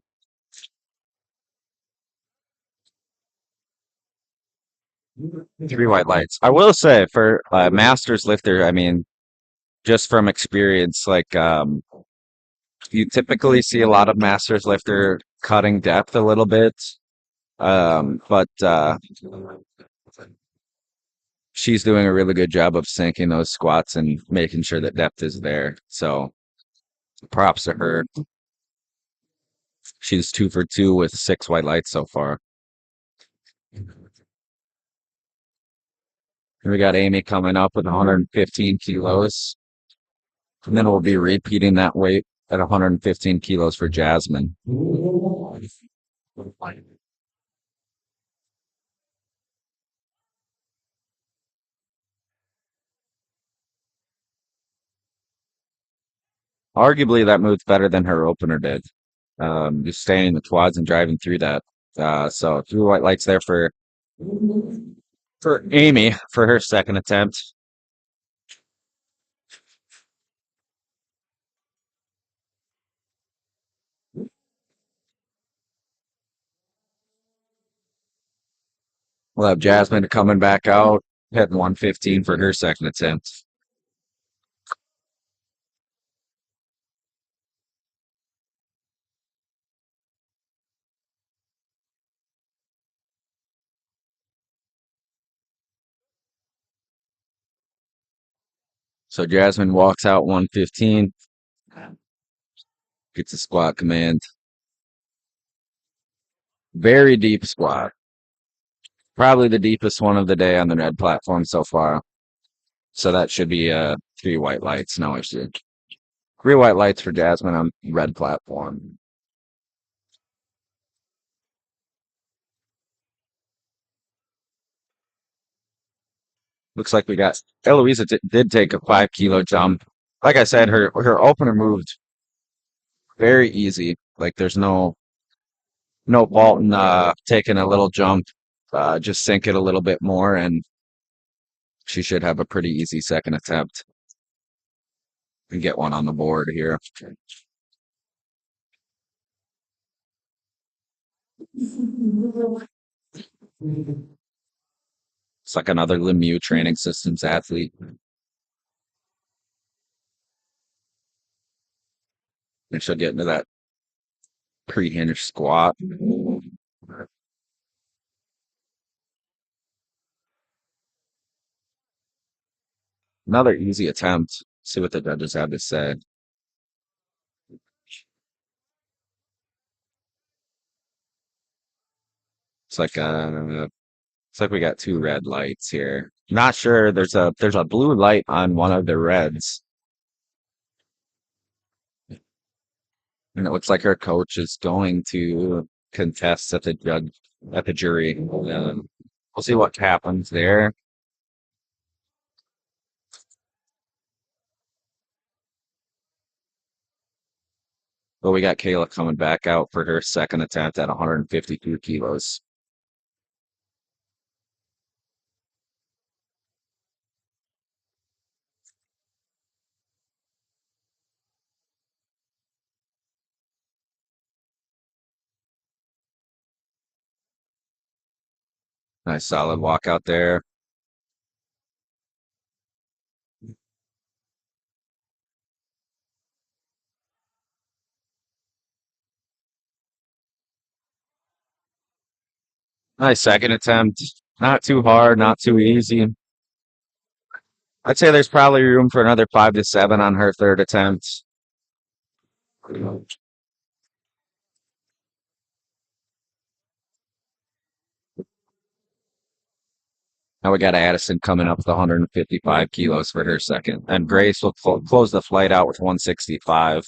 Three white lights. I will say for Masters lifter, I mean, just from experience, like you typically see a lot of Masters lifter cutting depth a little bit. But she's doing a really good job of sinking those squats and making sure that depth is there. So props to her. She's 2 for 2 with 6 white lights so far. And we got Amy coming up with 115 kilos. And then we'll be repeating that weight at 115 kilos for Jasmine. Arguably, that move's better than her opener did. Just staying in the quads and driving through that. So 3 white lights there for Amy for her second attempt. We'll have Jasmine coming back out, hitting 115 for her second attempt. So Jasmine walks out 115, gets a squat command. Very deep squat. Probably the deepest one of the day on the red platform so far. So that should be 3 white lights. No issue. 3 white lights for Jasmine on red platform. Looks like we got Eloisa did take a 5 kilo jump. Like I said, her opener moved very easy. Like there's no fault in taking a little jump. Just sink it a little bit more, and she should have a pretty easy second attempt and get one on the board here. It's like another Lemieux Training Systems athlete. And she'll get into that pre-hinge squat. Another easy attempt. See what the judges have to say. It's like we got 2 red lights here. Not sure. There's a blue light on one of the reds. And it looks like our coach is going to contest at the jury. We'll see what happens there. But we got Kayla coming back out for her second attempt at 152 kilos. Nice solid walk out there. Nice second attempt. Not too hard, not too easy. I'd say there's probably room for another 5 to 7 on her third attempt. Now we got Addison coming up with 155 kilos for her second. And Grace will close the flight out with 165.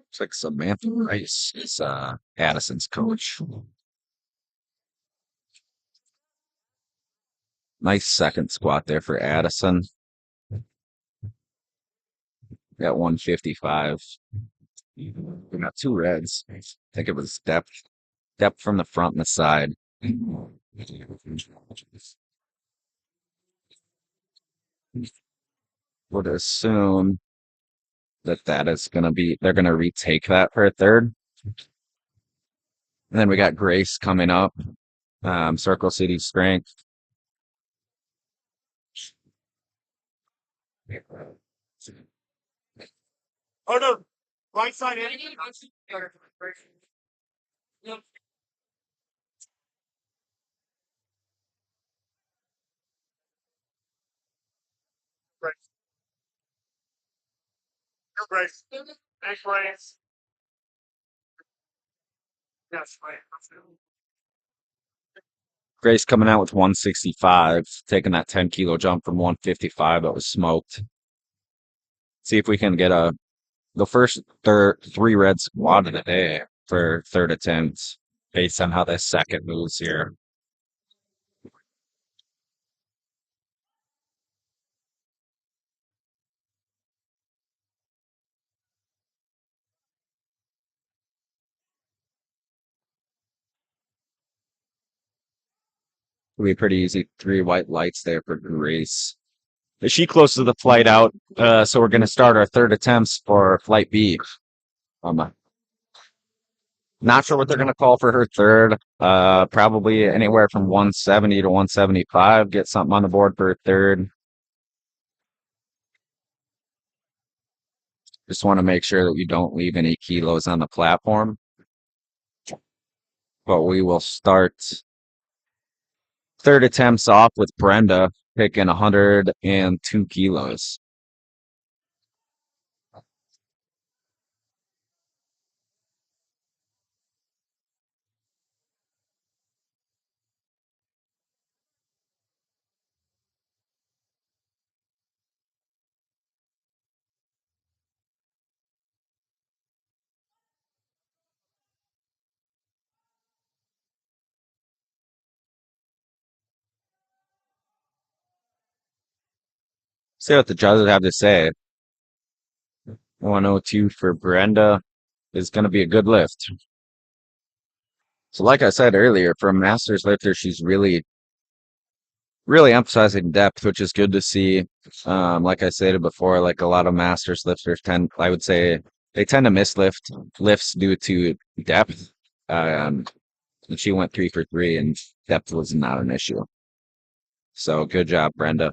It's like Samantha Rice is Addison's coach. Nice second squat there for Addison. Got 155. We got 2 reds. I think it was depth from the front and the side. Would assume that is going to be, they're going to retake that for a third. And then we got Grace coming up, Circle City Strength. Oh no, right side in. Right. Right. Thanks, Ryan. Yes, right. Grace coming out with 165, taking that 10-kilo jump from 155 that was smoked. See if we can get the first three red squat of the day for third attempts based on how this second moves here. It'll be pretty easy. 3 white lights there for Grace. Is she close to the flight out? So we're going to start our third attempts for flight B. Not sure what they're going to call for her third. Probably anywhere from 170 to 175. Get something on the board for her third. Just want to make sure that we don't leave any kilos on the platform. But we will start third attempts off with Brenda picking 102 kilos. See what the judges have to say. 102 for Brenda is going to be a good lift. So like I said earlier, for a master's lifter, she's really emphasizing depth, which is good to see. Like I stated before, like a lot of masters lifters I would say they tend to miss lifts due to depth. And she went 3 for 3 and depth was not an issue. So good job, Brenda.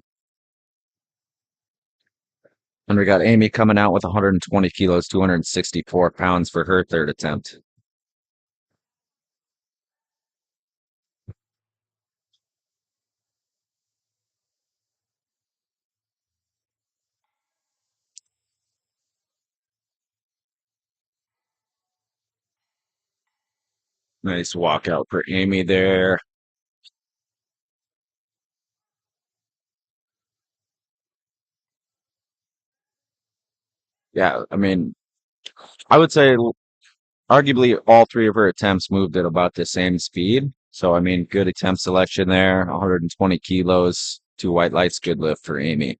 And we got Amy coming out with 120 kilos, 264 pounds for her third attempt. Nice walkout for Amy there. Yeah, I mean, I would say arguably all 3 of her attempts moved at about the same speed. So, I mean, good attempt selection there. 120 kilos, 2 white lights, good lift for Amy.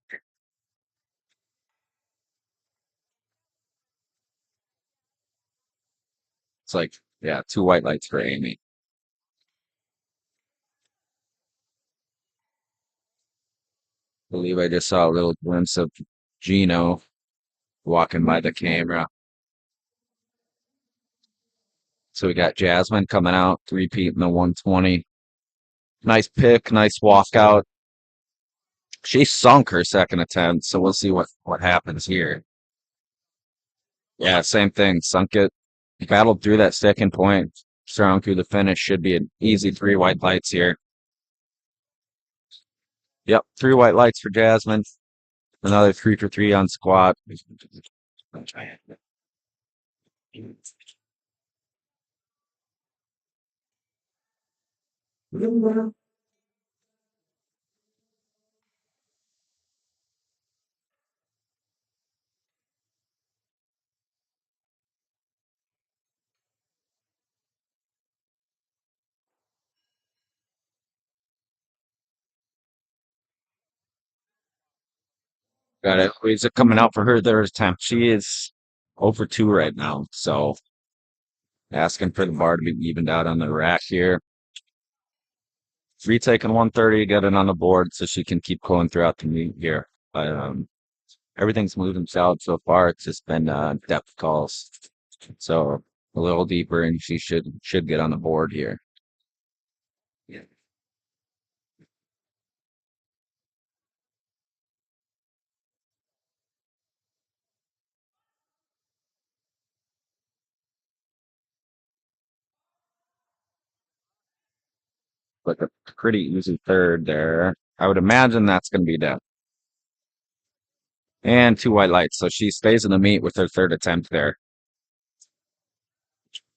It's like, yeah, 2 white lights for Amy. I believe I just saw a little glimpse of Gino walking by the camera. So we got Jasmine coming out, repeating the 120. Nice pick, nice walkout. She sunk her second attempt, so we'll see what happens here. Yeah, same thing. Sunk it, battled through that second point, strong through the finish. Should be an easy 3 white lights here. Yep, 3 white lights for Jasmine. Another 3 for 3 on squat. Got it. Louisa coming out for her third attempt. She is over 2 right now, so asking for the bar to be evened out on the rack here. Retaking 130, get it on the board so she can keep pulling throughout the meet here. Everything's moving south so far. It's just been depth calls, so a little deeper, and she should get on the board here. Yeah. But a pretty easy third there. I would imagine that's going to be depth. and 2 white lights. So she stays in the meet with her third attempt there.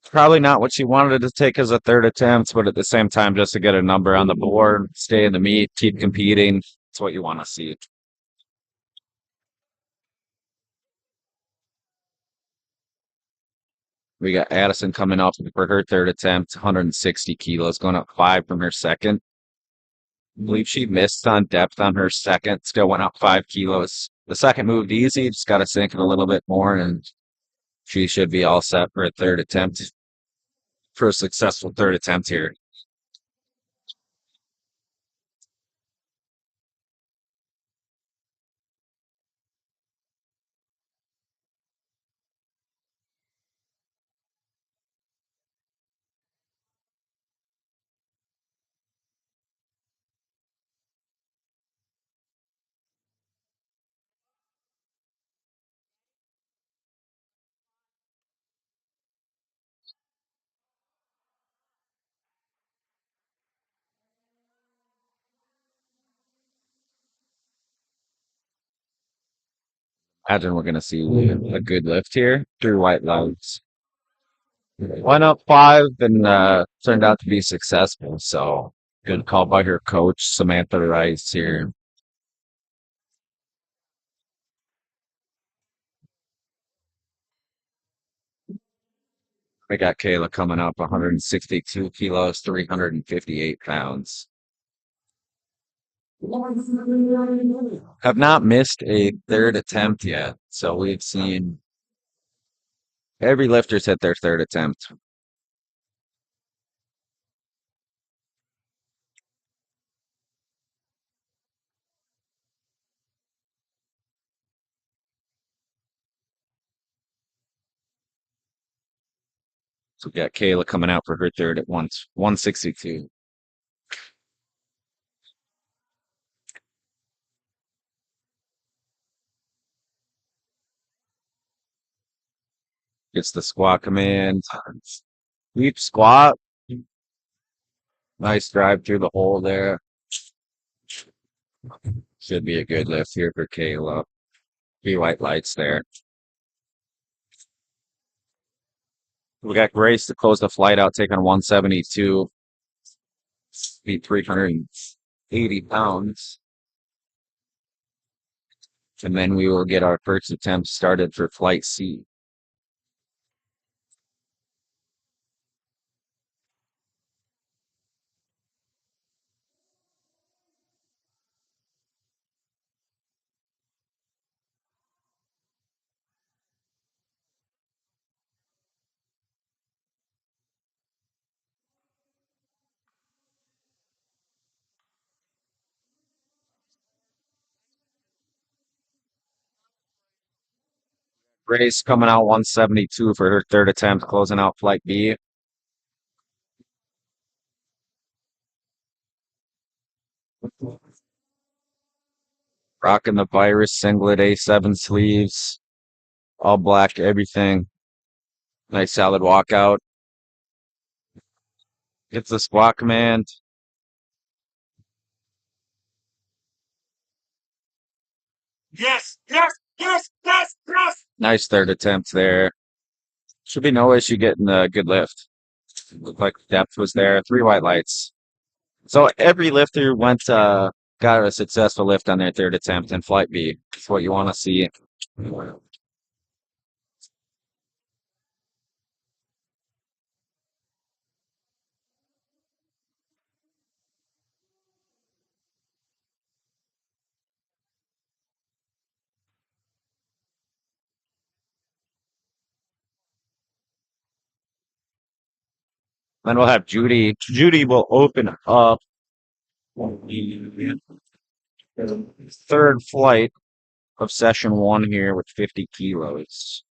Probably not what she wanted to take as a third attempt, but at the same time, just to get a number on the board, stay in the meet, keep competing. It's what you want to see. We got Addison coming up for her third attempt, 160 kilos, going up 5 from her second. I believe she missed on depth on her second, still went up 5 kilos. The second moved easy, just got to sink it a little bit more, and she should be all set for a third attempt, for a successful third attempt here. Imagine we're going to see a good lift here through white lights. Went up 5 and turned out to be successful. So good call by her coach, Samantha Rice here. We got Kayla coming up 162 kilos, 358 pounds. Have not missed a third attempt yet. So we've seen every lifter's hit their third attempt. So we got Kayla coming out for her third at 162. Gets the squat command. Deep squat. Nice drive through the hole there. Should be a good lift here for Kayla. 3 white lights there. We got Grace to close the flight out, taking 172. Beat 380 pounds. And then we will get our first attempt started for flight C. Grace coming out 172 for her third attempt, closing out flight B. Rocking the Virus singlet, A7 sleeves, all black, everything. Nice solid walkout. Gets the squat command. Yes, yes, yes, yes, yes. Nice third attempt there. Should be no issue getting a good lift. Looked like depth was there. 3 white lights. So every lifter got a successful lift on their third attempt in flight B. That's what you want to see. Then we'll have Judy. Judy will open up the third flight of session 1 here with 50 kilos.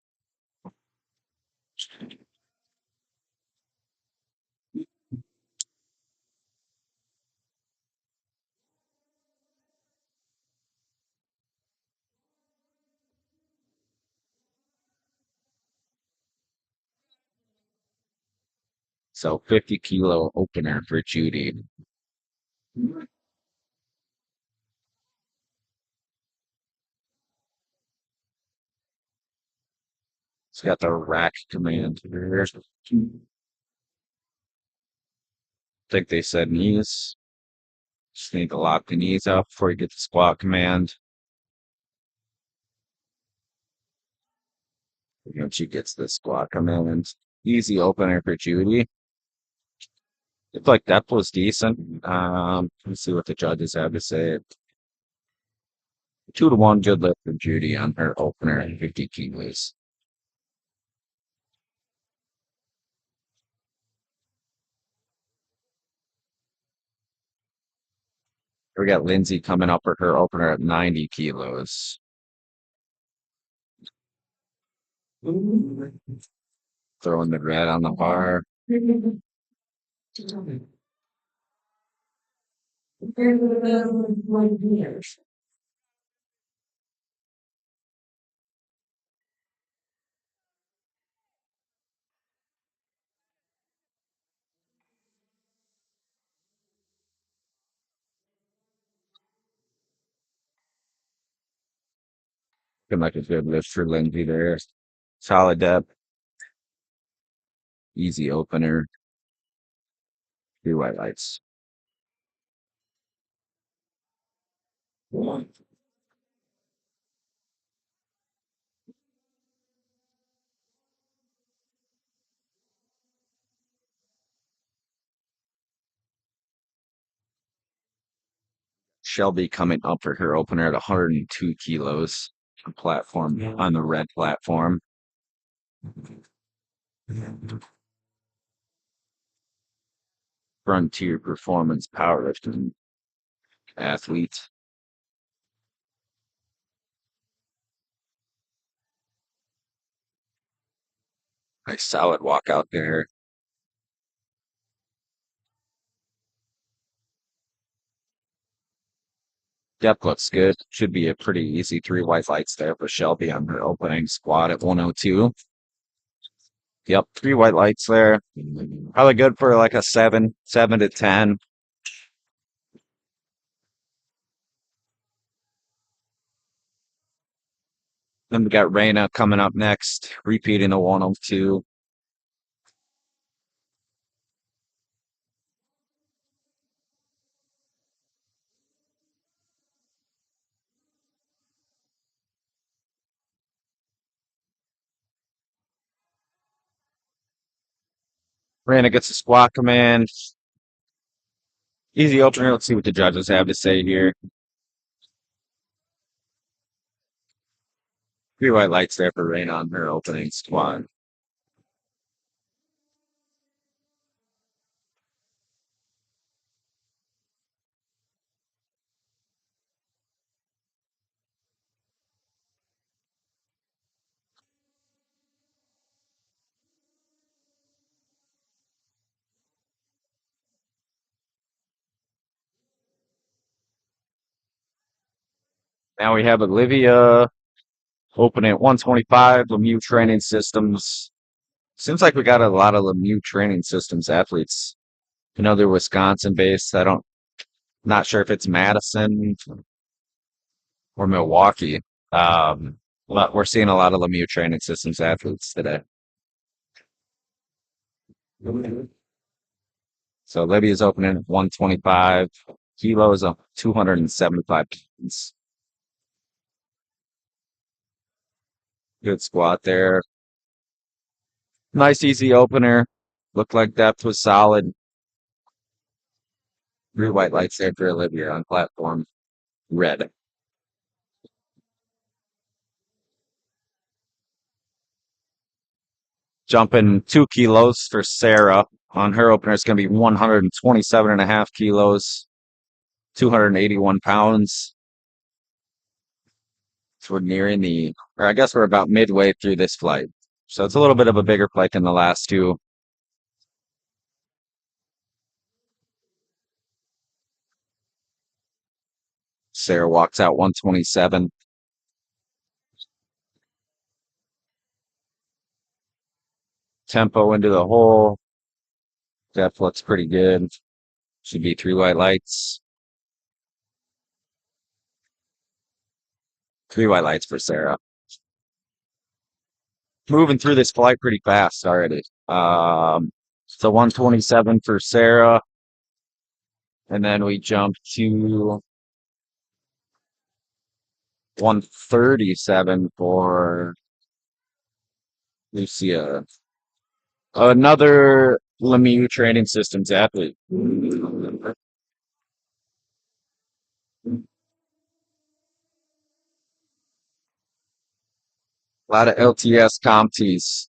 So 50 kilo opener for Judy. It's got the rack command here. I think they said knees. Just need to lock the knees up before you get the squat command. Once she gets the squat command, easy opener for Judy. Looked like depth was decent. Let's see what the judges have to say. 2-1 good lift for Judy on her opener at 50 kilos. We got Lindsay coming up for her opener at 90 kilos. Throwing the red on the bar. Looking like a good lift for Lindsay there. Solid depth. Easy opener. 3 white lights. Shelby coming up for her opener at 102 kilos on the red platform. Frontier Performance Powerlifting athlete. Nice solid walk out there. Depth looks good. Should be a pretty easy 3 white lights there for Shelby on her opening squat at 102. Yep, 3 white lights there. Probably good for like a 7 to 10. Then we got Raina coming up next, repeating the 102. Raina gets a squat command. Easy opener. Let's see what the judges have to say here. 3 white lights there for Raina on her opening squat. Now we have Olivia opening at 125, Lemieux Training Systems. Seems like we got a lot of Lemieux Training Systems athletes. You know, they're Wisconsin based. Not sure if it's Madison or Milwaukee. But we're seeing a lot of Lemieux Training Systems athletes today. So Libya's opening at 125 kilos of 275 pounds. Good squat there. Nice easy opener. Looked like depth was solid. 3 white lights there for Olivia on platform red. Jumping 2 kilos for Sarah. On her opener, it's going to be 127.5 kilos, 281 pounds. So we're nearing I guess we're about midway through this flight. So it's a little bit of a bigger flight than the last 2. Sarah walks out 127. Tempo into the hole. Depth looks pretty good. Should be 3 white lights. 3 white lights for Sarah. moving through this flight pretty fast already. So 127 for Sarah, and then we jump to 137 for Lucia. Another Lemieux Training Systems athlete. A lot of LTS CompTs.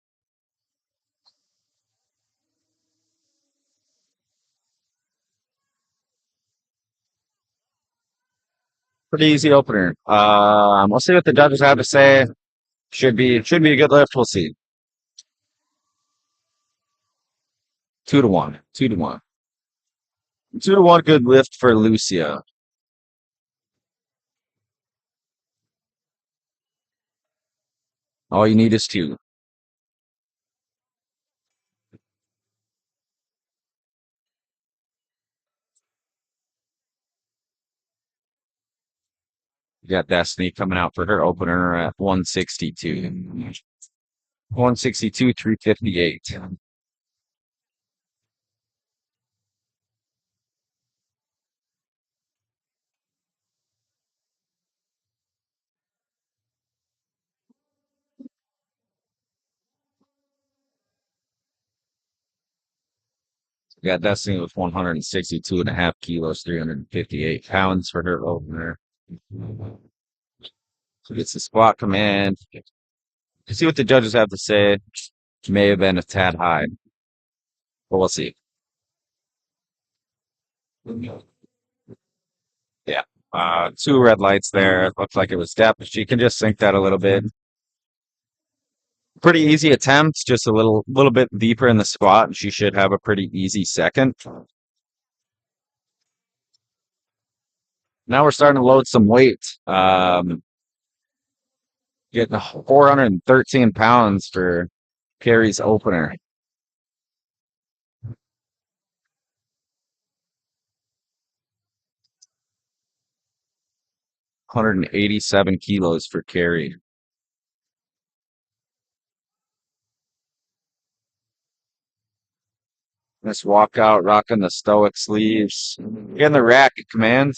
Pretty easy opener. We'll see what the judges have to say. Should be a good lift. We'll see. 2-1. 2-1. 2-1 good lift for Lucia. All you need is 2. You got Destiny coming out for her opener at 162. 162, 358. We got Destiny with 162.5 kilos, 358 pounds for her opener. So gets the squat command. See what the judges have to say. May have been a tad high, but we'll see. Yeah. 2 red lights there. Looks like it was depth. She can just sink that a little bit. Pretty easy attempt, just a little bit deeper in the squat, and she should have a pretty easy second. Now we're starting to load some weight. Getting 413 pounds for Carrie's opener. $187 for Carrie. Let's walk out rocking the stoic sleeves. Getting the rack at command.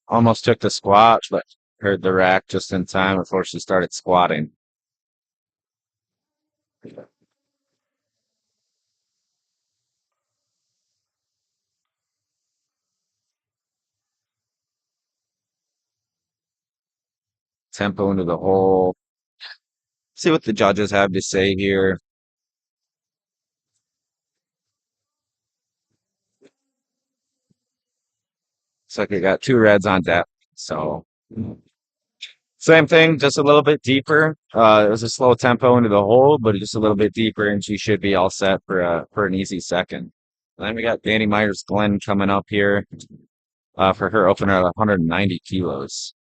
Almost took the squat, but heard the rack just in time before she started squatting. Tempo into the hole. See what the judges have to say here. Looks like we got 2 reds on depth. So same thing, just a little bit deeper. It was a slow tempo into the hole, but just a little bit deeper, and she should be all set for an easy second. And then we got Danny Myers Glenn coming up here for her opener at 190 kilos.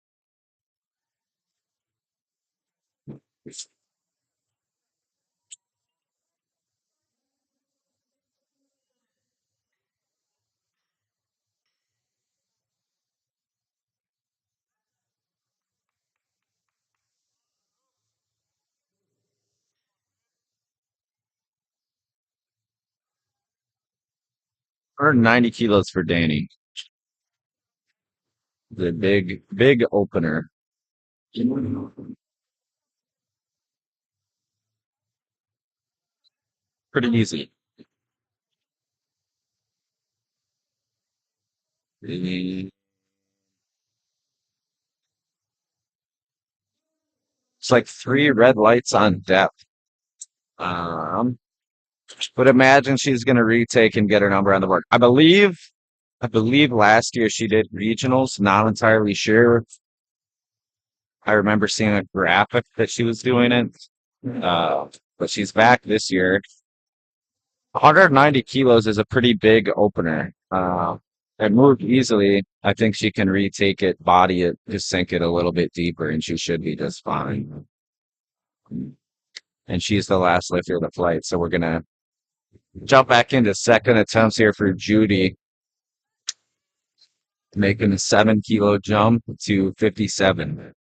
Or 90 kilos for Danny. The big opener. Pretty easy. It's like 3 red lights on depth. But imagine she's going to retake and get her number on the board. I believe last year she did regionals. Not entirely sure. I remember seeing a graphic that she was doing it. But she's back this year. 190 kilos is a pretty big opener. It moved easily. I think she can retake it, body it, just sink it a little bit deeper, and she should be just fine. And she's the last lifter of the flight, so we're gonna jump back into second attempts here for Judy, making a 7-kilo jump to 57.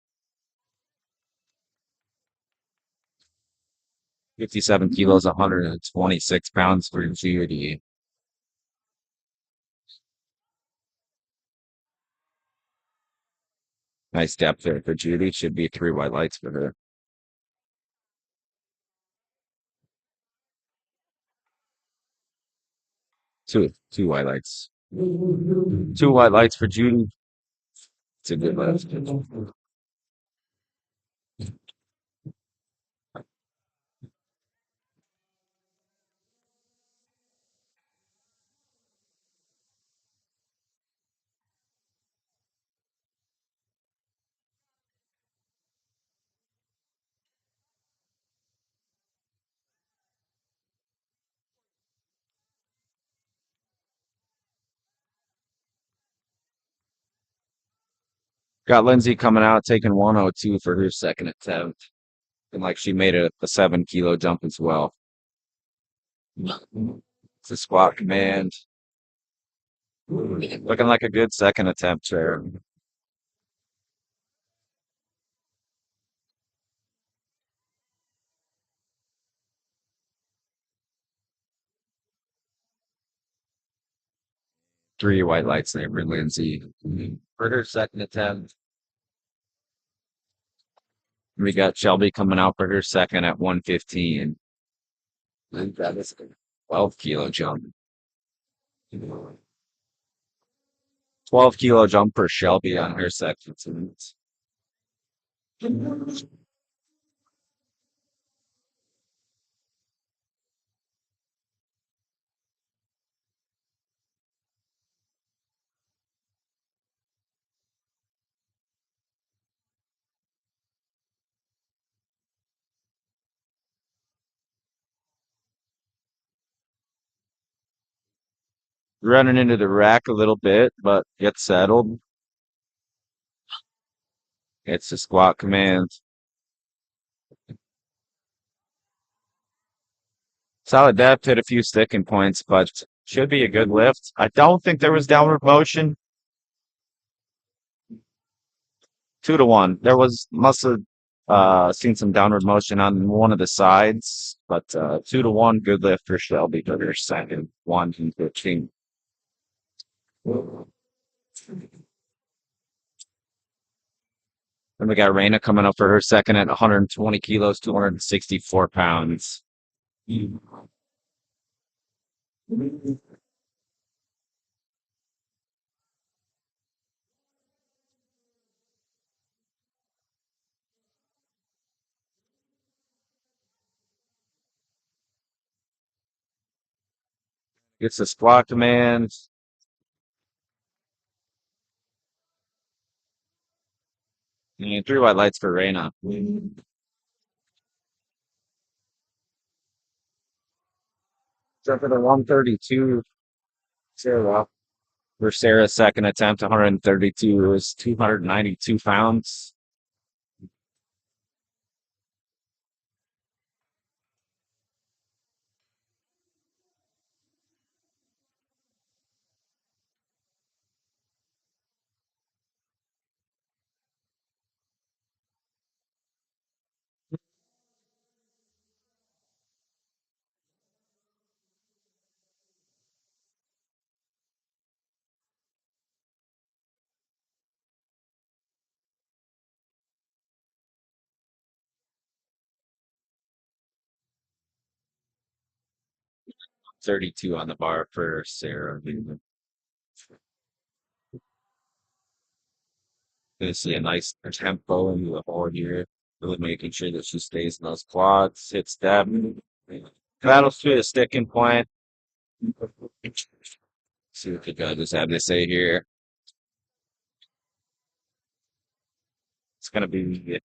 57 kilos, 126 pounds for Judy. Nice depth there for Judy. Should be 3 white lights for her. Two white lights. 2 white lights for Judy. It's a good lift. Got Lindsay coming out, taking 102 for her second attempt. And like she made a 7 kilo jump as well. It's a squat command. Looking like a good second attempt there. Three white lights there for Lindsay. For her second attempt. We got Shelby coming out for her second at 115. And that is a 12 kilo jump. 12 kilo jump for Shelby on her second attempt. Running into the rack a little bit, but gets settled. It's a squat command. Solid depth, hit a few sticking points, but should be a good lift. I don't think there was downward motion. 2-1. There must have seen some downward motion on one of the sides, but 2-1, good lift for Shelby for her second 115. Then we got Raina coming up for her second at 120 kilos, 264 pounds. Gets the squat command. And 3 white lights for Raina. So for the 132, Sarah. For Sarah's second attempt, 132 was 292 pounds. Thirty-two on the bar for Sarah. Gonna see a nice tempo in the whole here. Really making sure that she stays in those quads, hits that. Paddles through the sticking point. See what the judges have to say here. It's gonna be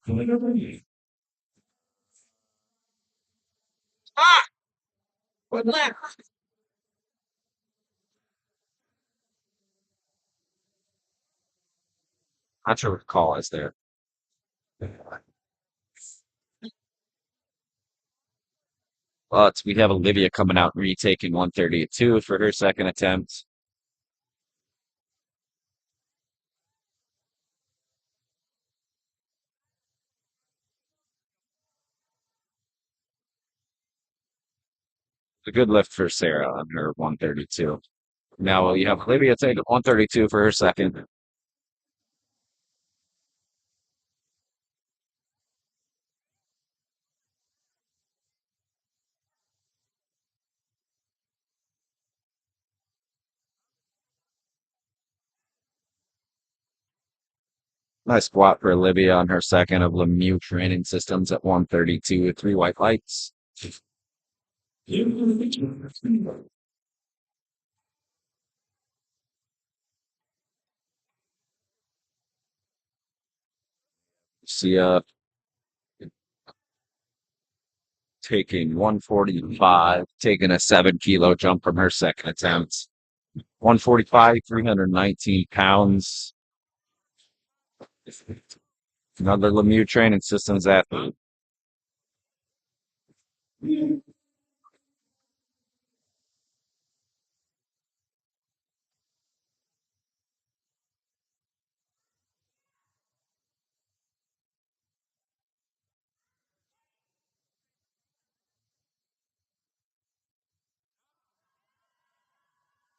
What left? not sure what the call is there. But we have Olivia coming out retaking 132 for her second attempt. a good lift for Sarah on her 132. Now you have Olivia take 132 for her second. Nice squat for Olivia on her second of Lemieux training systems at 132 with 3 white lights. See, taking 145, taking a 7 kilo jump from her second attempt. 145, 319 pounds. Another Lemieux training systems athlete.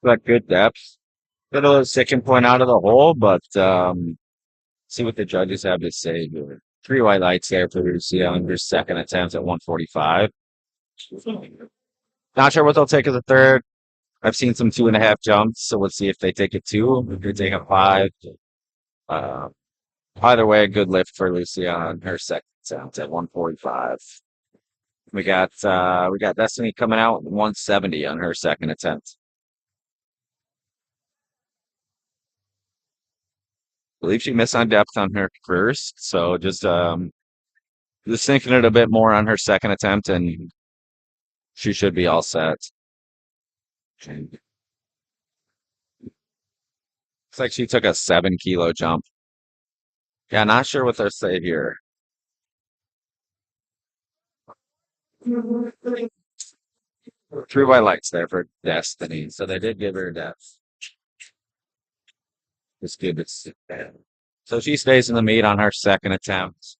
Got good depth. Little second point out of the hole, but see what the judges have to say here. 3 white lights there for Lucia on her second attempt at 145. Not sure what they'll take as a third. I've seen some 2.5 jumps, so let's see if they take a 2, if they take a 5. Uh, Either way, a good lift for Lucia on her second attempt at 145. We got Destiny coming out 170 on her second attempt. I believe she missed on depth on her first, so just thinking it a bit more on her second attempt, and she should be all set. Looks like she took a 7 kilo jump. Yeah, not sure what they'll say here. 3 white lights there for Destiny, so they did give her depth. It's good. So she stays in the meet on her second attempt.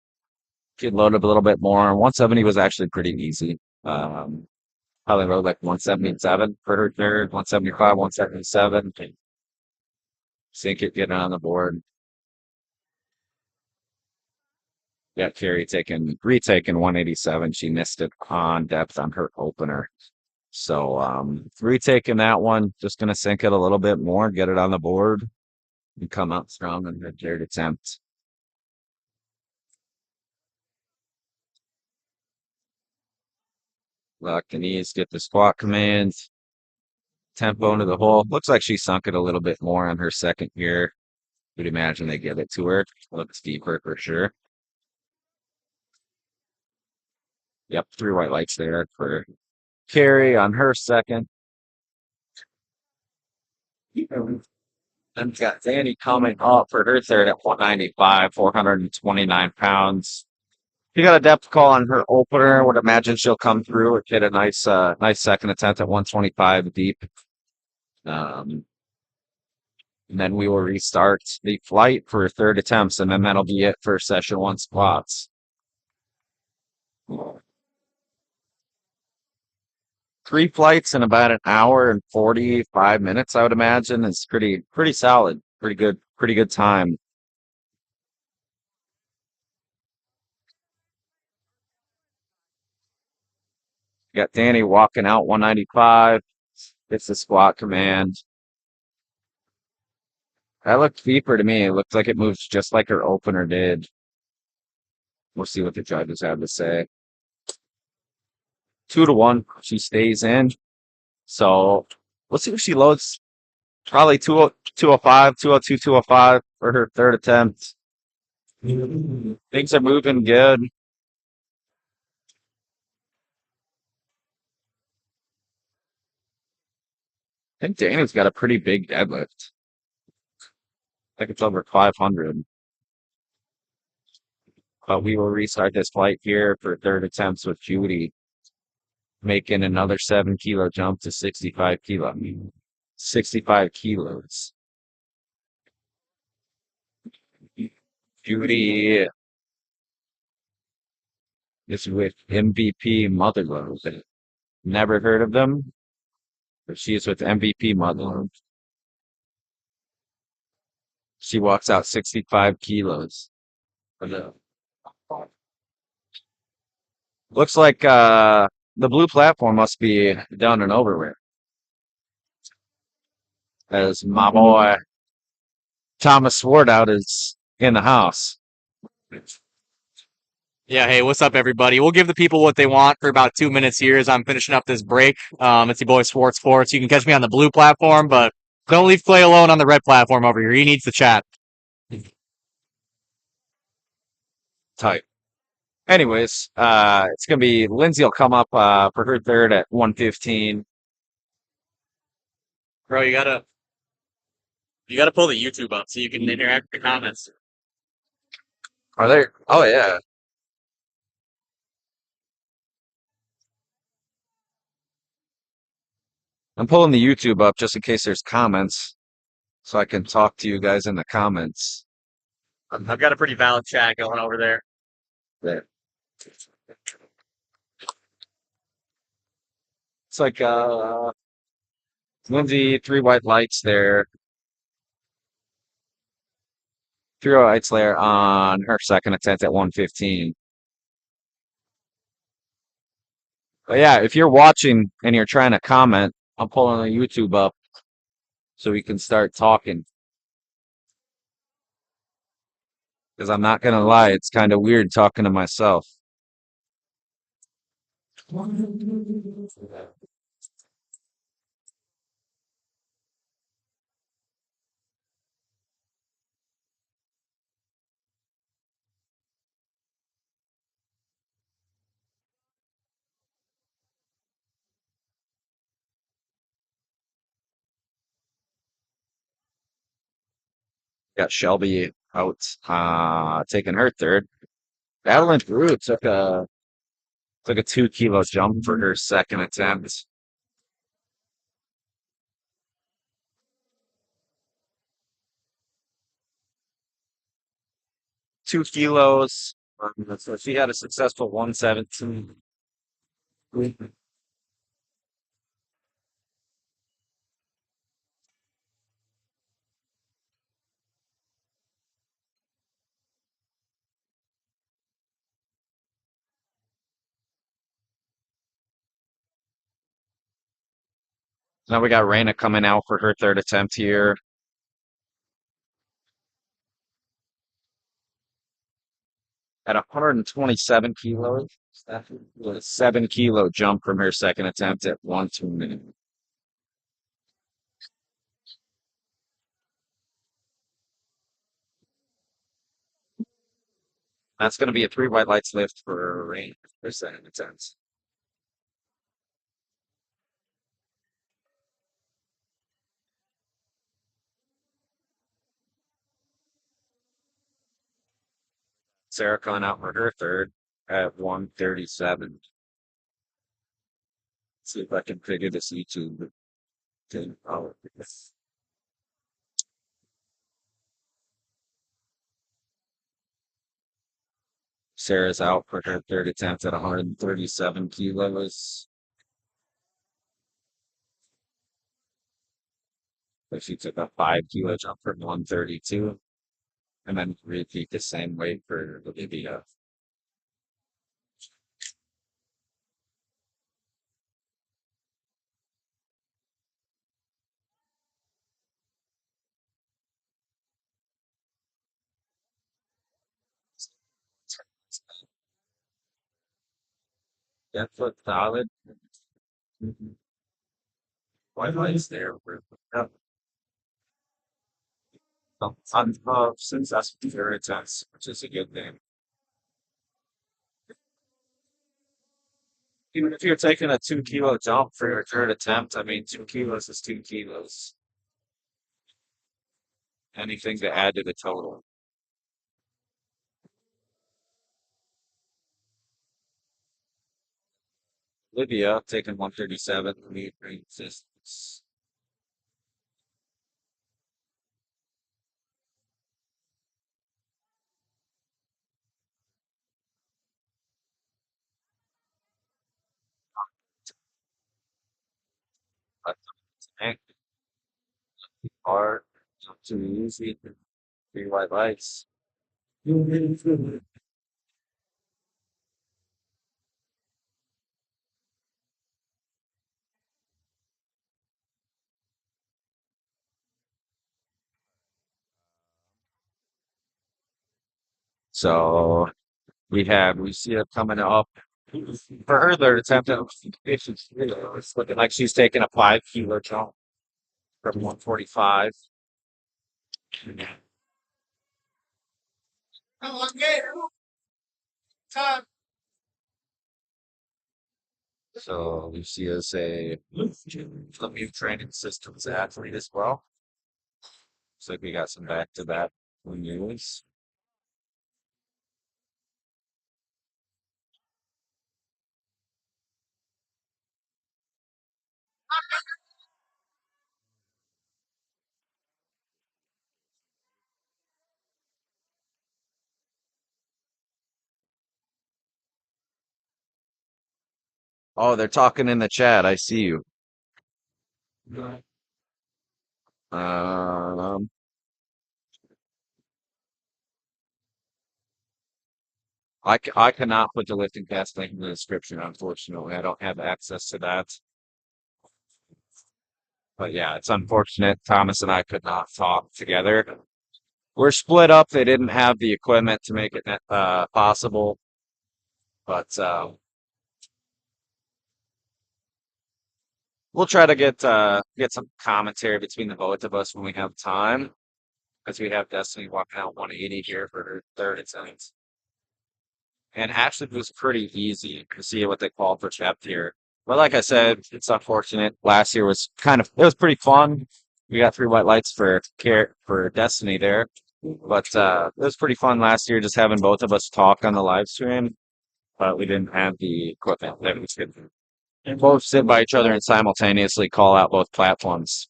She loaded up a little bit more. 170 was actually pretty easy. Probably rode like 177 for her third, 175, 177. Sink it, get it on the board. Yeah, Carrie retaking 187. She missed it on depth on her opener. So retaking that one, just gonna sink it a little bit more, get it on the board, and come out strong on her third attempt. Lock the knees, get the squat command, tempo into the hole. Looks like she sunk it a little bit more on her second here. Would imagine they give it to her. Looks deeper for sure. Yep, 3 white lights there for Carrie on her second. Then got Danny coming up for her third at 195, 429 pounds. She got a depth call on her opener. Would imagine she'll come through and hit a nice second attempt at 125 deep. And then we will restart the flight for third attempts, and then that'll be it for session 1 squats. 3 flights in about an hour and 45 minutes, I would imagine. It's pretty solid. Pretty good time. Got Danny walking out 195. Gets the squat command. That looked deeper to me. It looked like it moves just like her opener did. We'll see what the judges have to say. 2-1. She stays in. So let's see if she loads. Probably 205, 202, 205 for her third attempt. Things are moving good. I think Danny's got a pretty big deadlift. I think it's over 500. But we will restart this flight here for third attempts with Judy, making another 7 kilo jump to 65 kilo. 65 kilos. Judy is with MVP Motherload. Never heard of them, but she is with MVP Muscle. She walks out 65 kilos. Looks like the blue platform must be done and over with. As my boy Thomas Swartout is in the house. Yeah, hey, what's up, everybody? We'll give the people what they want for about 2 minutes here as I'm finishing up this break. It's your boy Swartz Sports. You can catch me on the blue platform, but don't leave Clay alone on the red platform over here. He needs to chat. Tight. Anyways, it's gonna be Lindsay will come up for her third at 115. Bro, you gotta pull the YouTube up so you can interact with the comments. Are there? Oh yeah. I'm pulling the YouTube up just in case there's comments, so I can talk to you guys in the comments. I've got a pretty valid chat going over there. There. It's like Lindsay, 3 white lights there. 3 white lights there on her second attempt at 115. But yeah, if you're watching and you're trying to comment, I'm pulling the YouTube up so we can start talking. Because I'm not gonna lie, it's kind of weird talking to myself. Got Shelby out, taking her third. Madeline Brew took a 2 kilo jump for her second attempt. $2 kilos. So she had a successful 117. Now we got Raina coming out for her third attempt here. At 127 kilos. That was a 7 kilo jump from her second attempt at 1 2 minute. That's going to be a 3 white lights lift for Rain for second attempt. Sarah coming out for her third at 137. See if I can figure this YouTube thing out. Sarah's out for her third attempt at 137 kilos. But she took a 5 kilo jump from 132. And then repeat the same weight for Olivia. That foot solid. White lights there. Since that's very intense, which is a good thing. Even if you're taking a 2 kilo jump for your third attempt, I mean, 2 kilos is 2 kilos. Anything to add to the total. Olivia taking 137 lead resistance. hard, not too easy. 3 white lights. So we see her coming up. For her third attempt, it's looking like she's taking a 5 kilo jump from 145. Okay. Time. So we see as a Limitless training systems athlete as well. Looks like we got some back-to-back news. Oh, they're talking in the chat. I see you. Um, I cannot put the lifting cast link in the description, unfortunately. I don't have access to that. But yeah, it's unfortunate. Thomas and I could not talk together. We're split up. They didn't have the equipment to make it possible. But we'll try to get some commentary between the both of us when we have time, because we have Destiny walking out 180 here for her third attempt. And actually, it was pretty easy to see what they call for depth here. But like I said, it's unfortunate. Last year was it was pretty fun. We got 3 white lights for Destiny there. But it was pretty fun last year just having both of us talk on the live stream. But we didn't have the equipment that we could both sit by each other and simultaneously call out both platforms.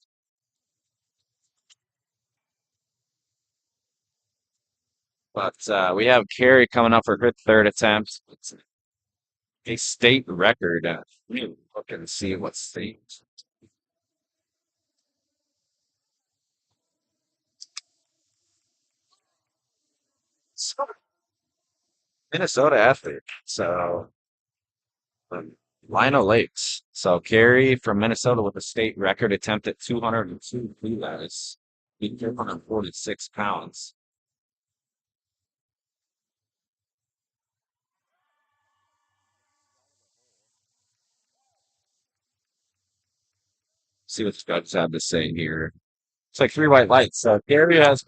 But we have Carrie coming up for her third attempt. It's a state record. Let me look and see what state. Minnesota athlete. So Lino Lakes. So Carrie from Minnesota with a state record attempt at 202 kilos, 246 pounds. See what the judges have to say here. It's like 3 white lights. So Carrie has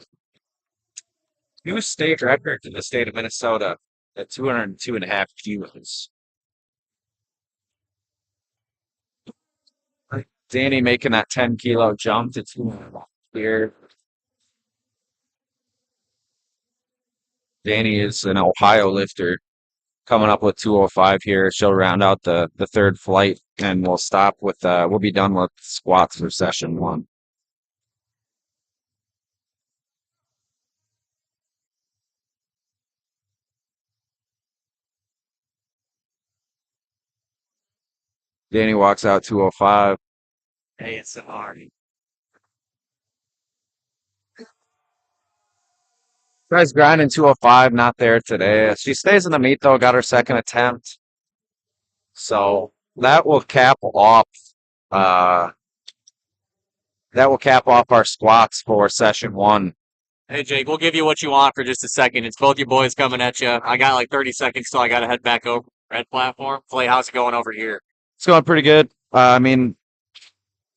2 state records in the state of Minnesota at 202.5 kilos. Danny making that 10-kilo jump to 200 here. Danny is an Ohio lifter coming up with 205 here. She'll round out the third flight, and we'll stop with we'll be done with squats for session 1. Danny walks out 205. ASMR. Tries grinding 205, not there today. She stays in the meet though, got her second attempt. So that will cap off our squats for session 1. Hey, Jake, we'll give you what you want for just a second. It's both your boys coming at you. I got like 30 seconds till I got to head back over red platform. Clay, how's it going over here? It's going pretty good. I mean,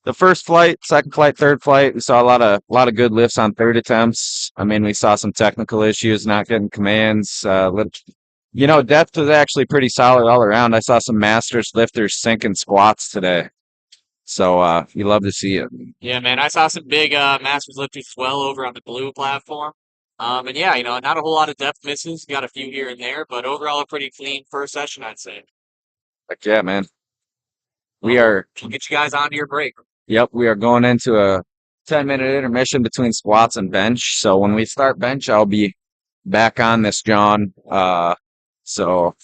the first flight, second flight, third flight, we saw a lot of good lifts on third attempts. I mean, we saw some technical issues, not getting commands. Depth was actually pretty solid all around. I saw some masters lifters sinking squats today. So you love to see it. Yeah, man, I saw some big masters lifters as well over on the blue platform. And yeah, not a whole lot of depth misses. Got a few here and there, but overall a pretty clean first session, I'd say. Heck yeah, man. We'll get you guys onto your break. Yep, we are going into a 10-minute intermission between squats and bench. So when we start bench, I'll be back on this, John. So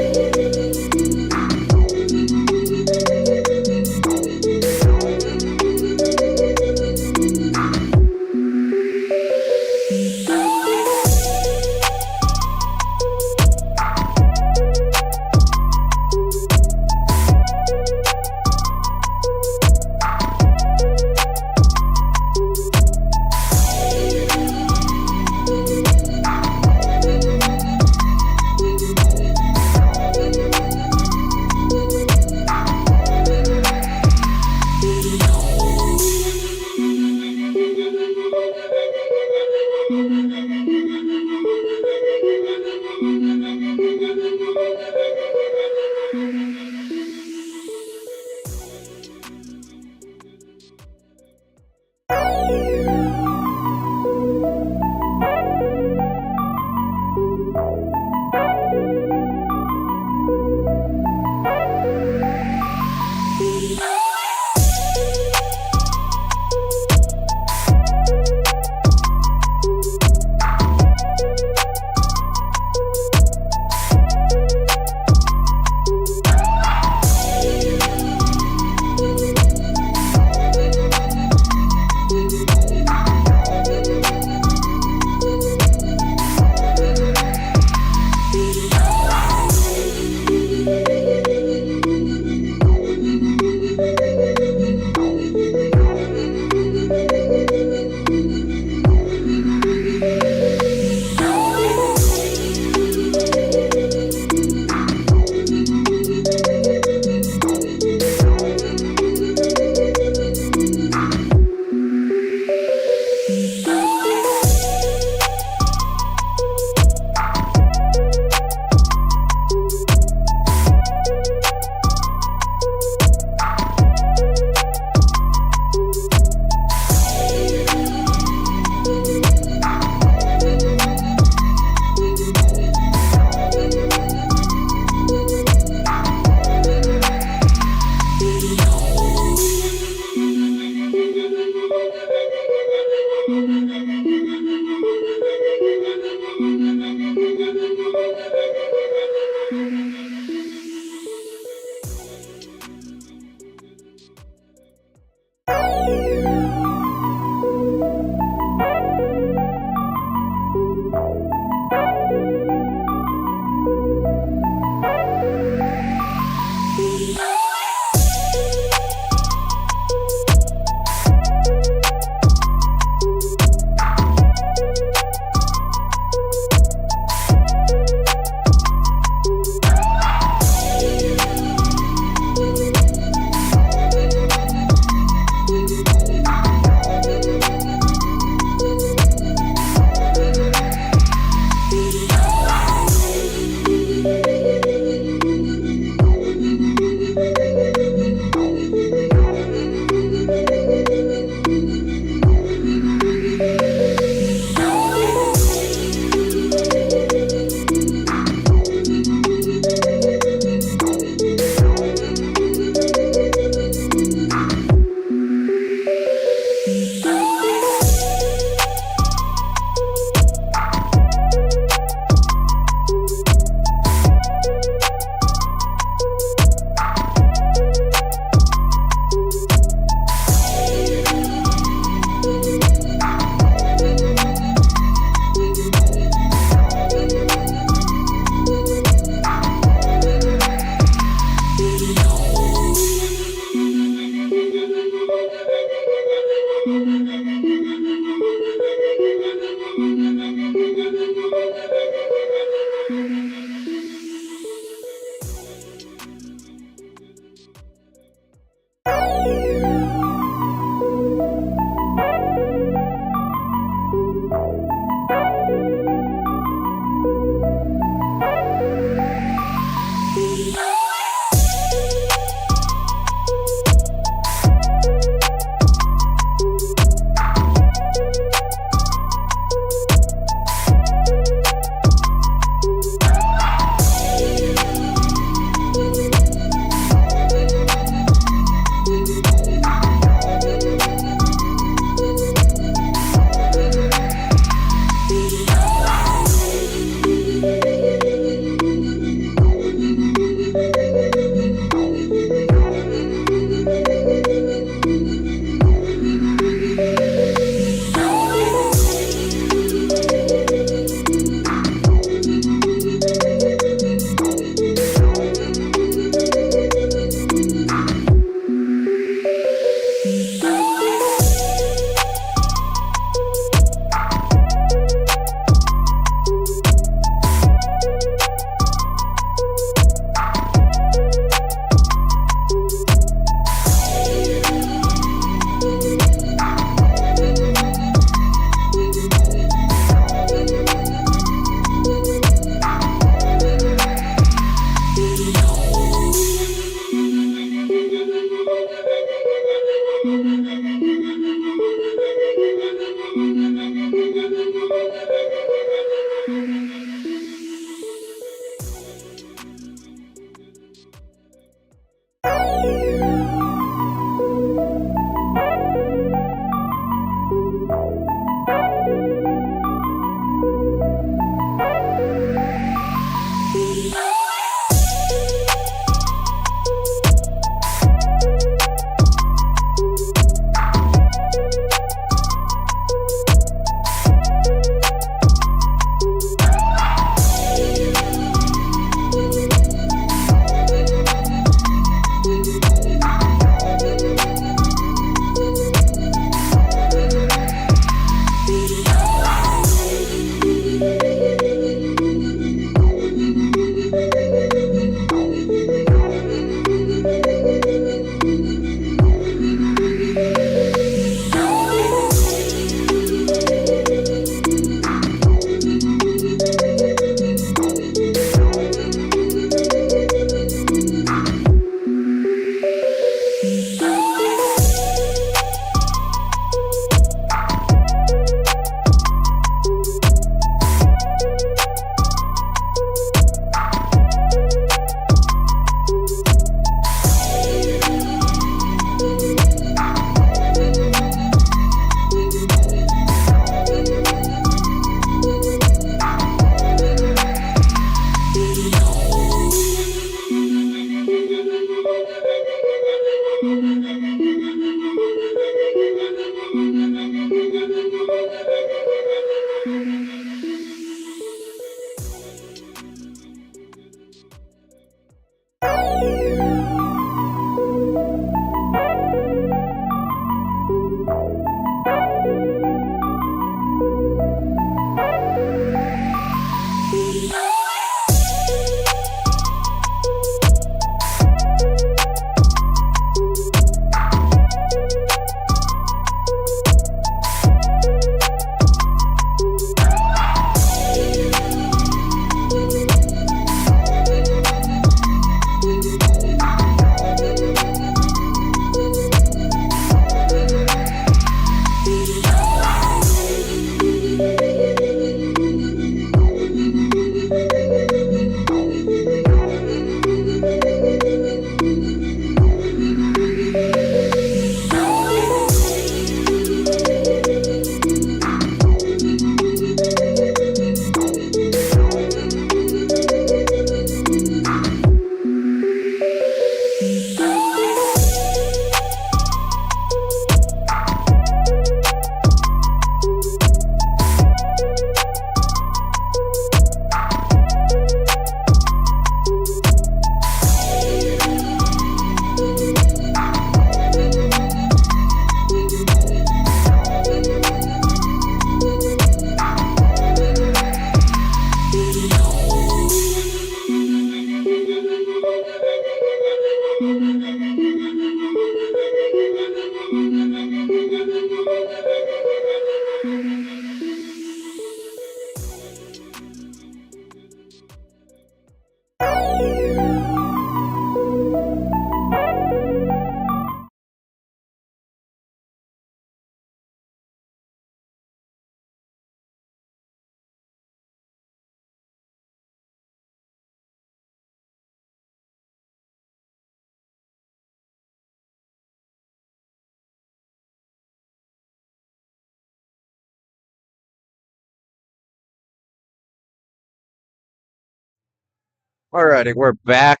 Alrighty, we're back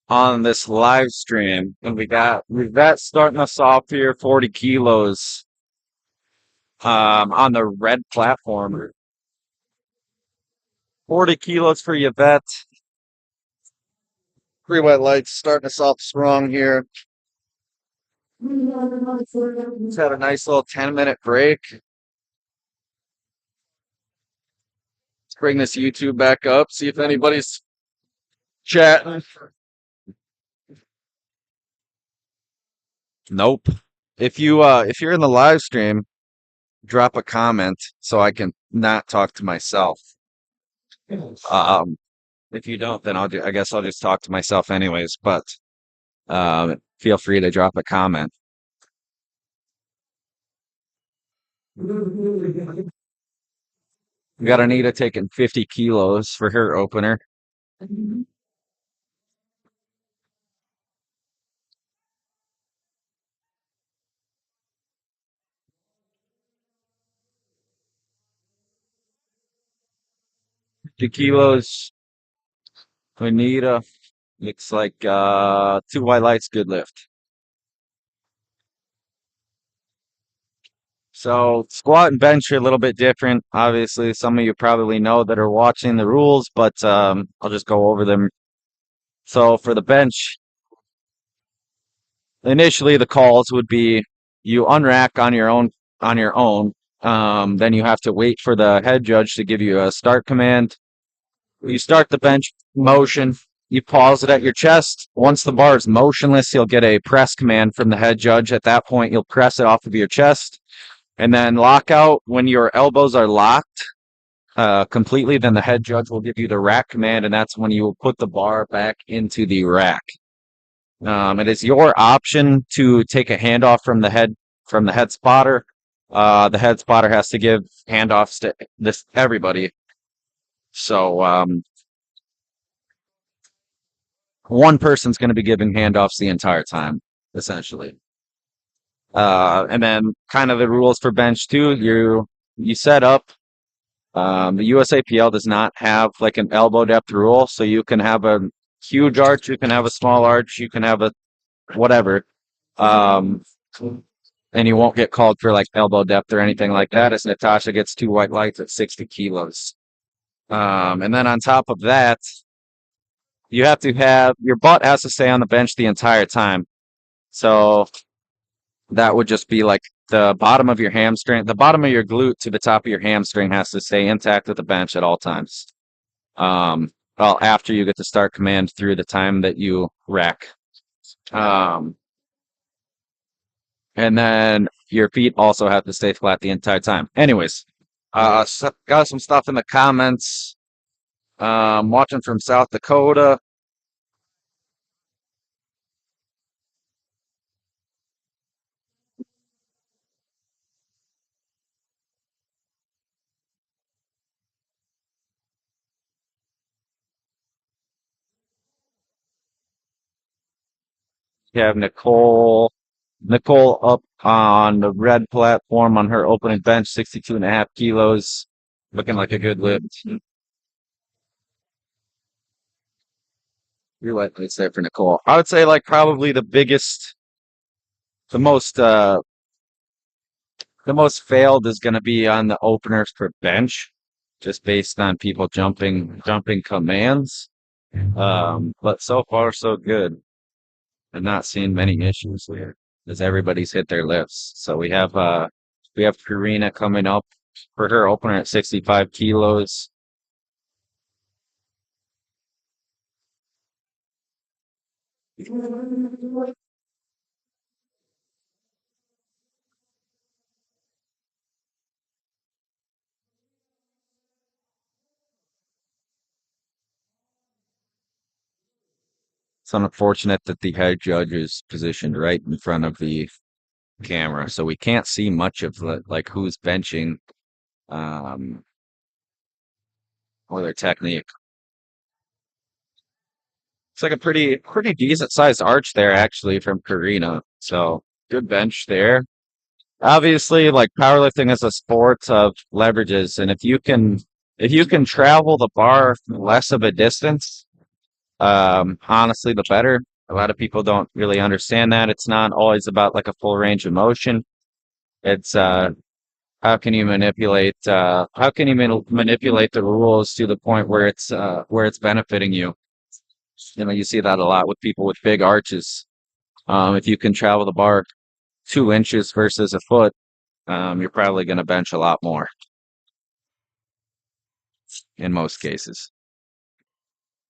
on this live stream, and we've got starting us off here, 40 kilos, on the red platform. 40 kilos for Yvette. Three white lights starting us off strong here. Just had a nice little 10-minute break. Let's bring this YouTube back up, see if anybody's chatting. Nope. If you're in the live stream, drop a comment so I can not talk to myself. If you don't, then I guess I'll just talk to myself anyways, but feel free to drop a comment. We got Anita taking 50 kilos for her opener. 50 kilos. Anita. Looks like 2 white lights, good lift. So squat and bench are a little bit different. Obviously, some of you probably know that are watching the rules, but I'll just go over them. So for the bench, initially the calls would be you unrack on your own. Then you have to wait for the head judge to give you a start command. You start the bench motion. You pause it at your chest. Once the bar is motionless, you'll get a press command from the head judge. At that point, you'll press it off of your chest. And then lockout, when your elbows are locked completely, then the head judge will give you the rack command, and that's when you will put the bar back into the rack. It is your option to take a handoff from the head spotter. The head spotter has to give handoffs to everybody. So one person's going to be giving handoffs the entire time, essentially. And then kind of the rules for bench too. You set up. The USAPL does not have like an elbow depth rule, so you can have a huge arch, you can have a small arch, you can have a whatever. And you won't get called for like elbow depth or anything like that, as Natasha gets 2 white lights at 60 kilos. And then on top of that, you have to have your butt has to stay on the bench the entire time. So that would just be like the bottom of your hamstring, the bottom of your glute to the top of your hamstring has to stay intact at the bench at all times. Well, after you get the start command through the time that you rack. And then your feet also have to stay flat the entire time. Anyways, got some stuff in the comments. Watching from South Dakota. You have Nicole up on the red platform on her opening bench, 62.5 kilos, looking like a good lift. You're like, it's there for Nicole. I would say like probably the most failed is going to be on the openers for bench, just based on people jumping commands. But so far so good. I'm not seeing many issues here, as everybody's hit their lifts. So we have Karina coming up for her opener at 65 kilos. It's unfortunate that the head judge is positioned right in front of the camera, so we can't see much of like who's benching or their technique. It's like a pretty decent sized arch there actually from Karina. So good bench there. Obviously, like powerlifting is a sport of leverages, and if you can travel the bar less of a distance, Honestly, the better. A lot of people don't really understand that. It's not always about like a full range of motion. It's how can you manipulate the rules to the point where it's benefiting you? You know, you see that a lot with people with big arches. If you can travel the bar 2 inches versus a foot, you're probably going to bench a lot more in most cases.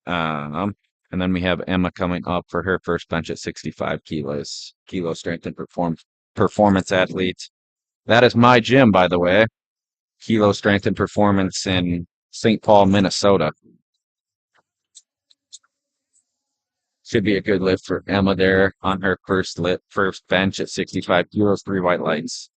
Um, and then we have Emma coming up for her first bench at 65 kilos. Kilo strength and performance athlete. That is my gym, by the way. Kilo strength and performance in St. Paul, Minnesota. Should be a good lift for Emma there on her first bench at 65 kilos, 3 white lights.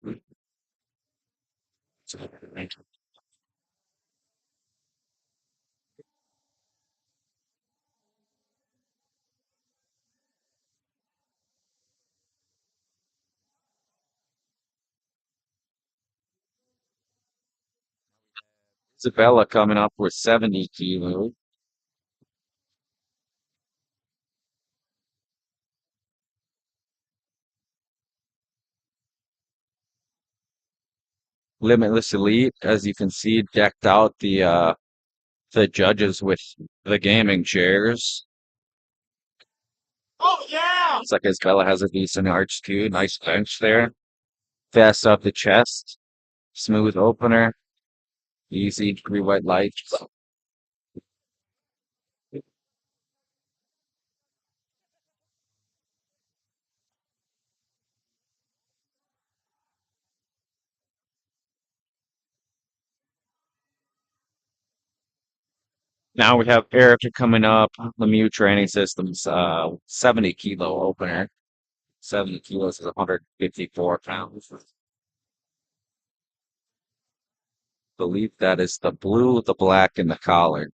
Isabella coming up with 70 kilos. Limitless Elite, as you can see, decked out the judges with the gaming chairs. Oh yeah! Looks like Isabella has a decent arch too. Nice bench there. Fast off the chest. Smooth opener. Easy. 3 white lights. Now we have Erica coming up. Lemieux Training Systems, 70 kilo opener. 70 kilos is 154 pounds. Believe that is the blue, the black, and the collar.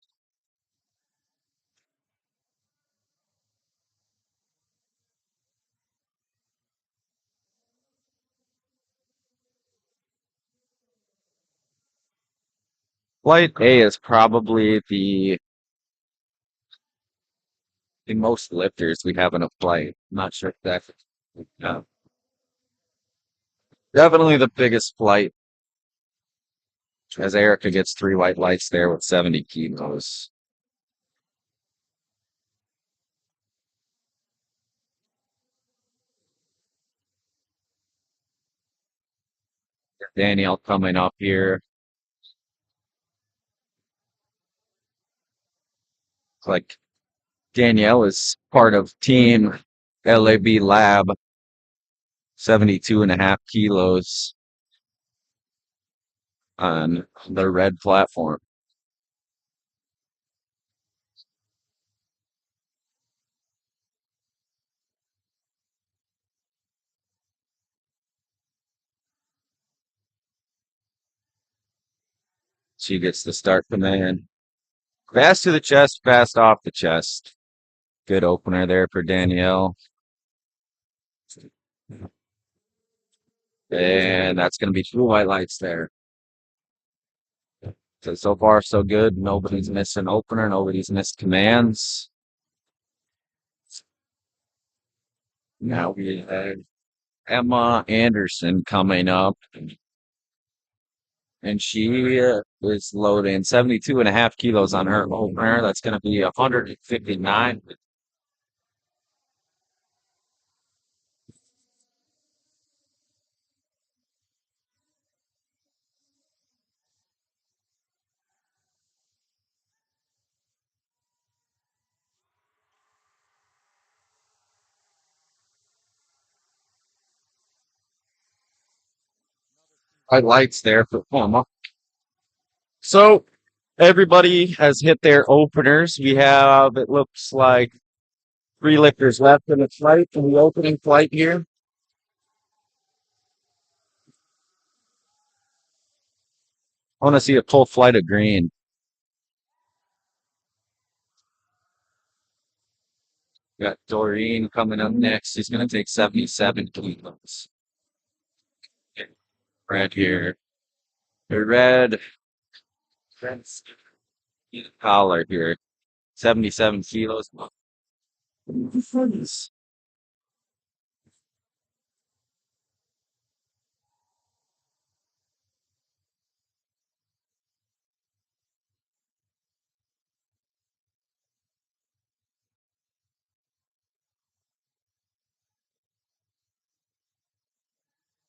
Flight A is probably the most lifters we have in a flight. I'm not sure exactly. Uh, Definitely the biggest flight, as Erica gets 3 white lights there with 70 kilos. Danielle coming up here. It's like Danielle is part of Team LAB Lab, 72.5 kilos on the red platform. She gets the start command. Fast to the chest, fast off the chest. Good opener there for Danielle. And that's going to be 2 white lights there. So far, so good. Nobody's missed an opener. Nobody's missed commands. Now we have Emma Anderson coming up. And she is loading 72.5 kilos on her opener. That's going to be 159. White lights there for Emma. So everybody has hit their openers. We have, it looks like, 3 lifters left in the flight, in the opening flight here. I want to see a full flight of green. Got Doreen coming up next. She's going to take 77 kilos. Red here. The red collar here. 77 kilos.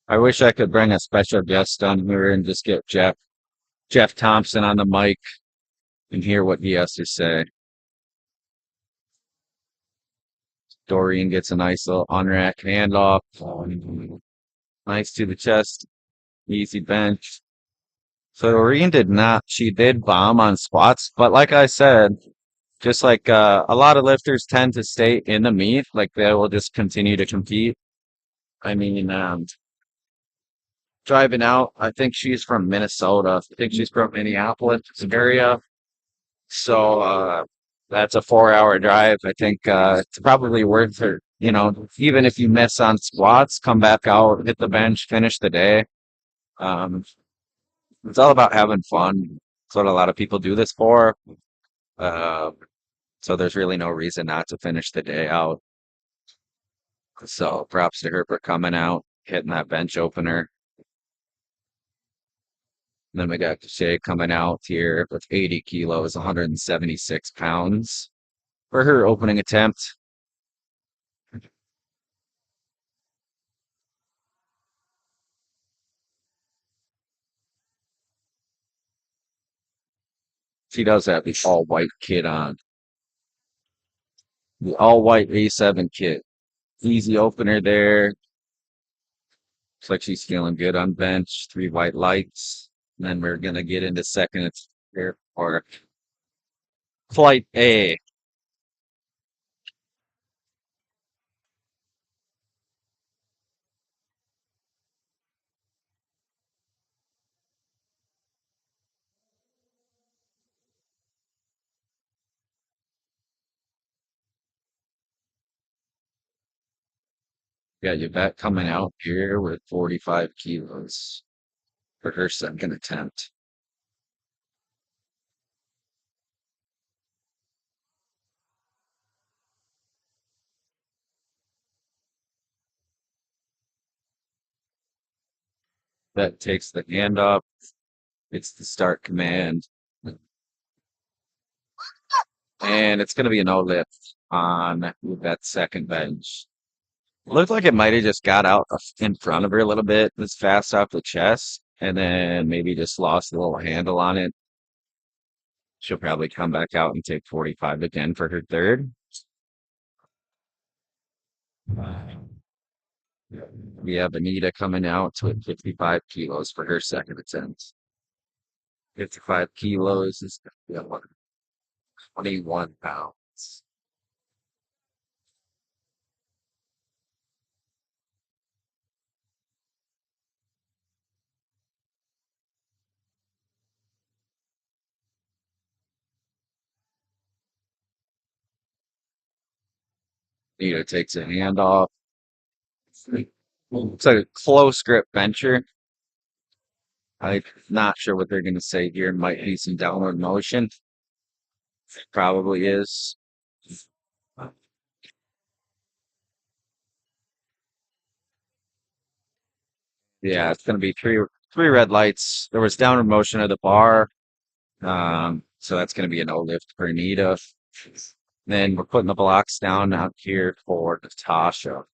I wish I could bring a special guest on here and just get Jeff Thompson on the mic and hear what he has to say. Doreen gets a nice little unrack handoff. Nice to the chest. Easy bench. So Doreen she did bomb on squats, but like I said, just like a lot of lifters tend to stay in the meet, like they will just continue to compete. I mean, driving out, I think she's from Minnesota. I think she's from Minneapolis area. So that's a 4 hour drive. I think it's probably worth her, even if you miss on squats, come back out, hit the bench, finish the day. Um, it's all about having fun. That's what a lot of people do this for. Uh, so there's really no reason not to finish the day out. So props to her for coming out, hitting that bench opener. And then we got Shay coming out here with 80 kilos, 176 pounds for her opening attempt. She does have the all white kit on. The all white A7 kit. Easy opener there. Looks like she's feeling good on bench. 3 white lights. And then we're going to get into second here for flight A. Got Yvette coming out here with 45 kilos for her second attempt. That takes the hand up. It's the start command. And it's going to be a no lift on that second bench. Looked like it might have just got out in front of her a little bit, was fast off the chest, and then maybe just lost a little handle on it. She'll probably come back out and take 45 again for her third. We have Anita coming out with 55 kilos for her second attempt. 55 kilos is 21 pounds. Anita takes a hand off. It's like a close grip bencher. I'm not sure what they're going to say here. Might be some downward motion. Probably is. Yeah, it's going to be three red lights. There was downward motion of the bar. So that's going to be a no lift for Anita. Then we're putting the blocks down out here for Natasha.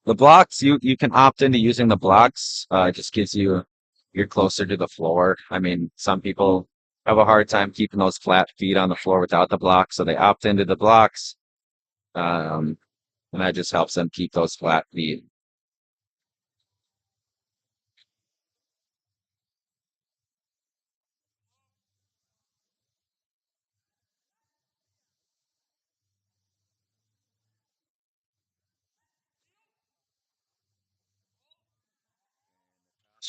The blocks, you can opt into using the blocks. It just gives you're closer to the floor. I mean, some people have a hard time keeping those flat feet on the floor without the blocks, so they opt into the blocks. And that just helps them keep those flat feet.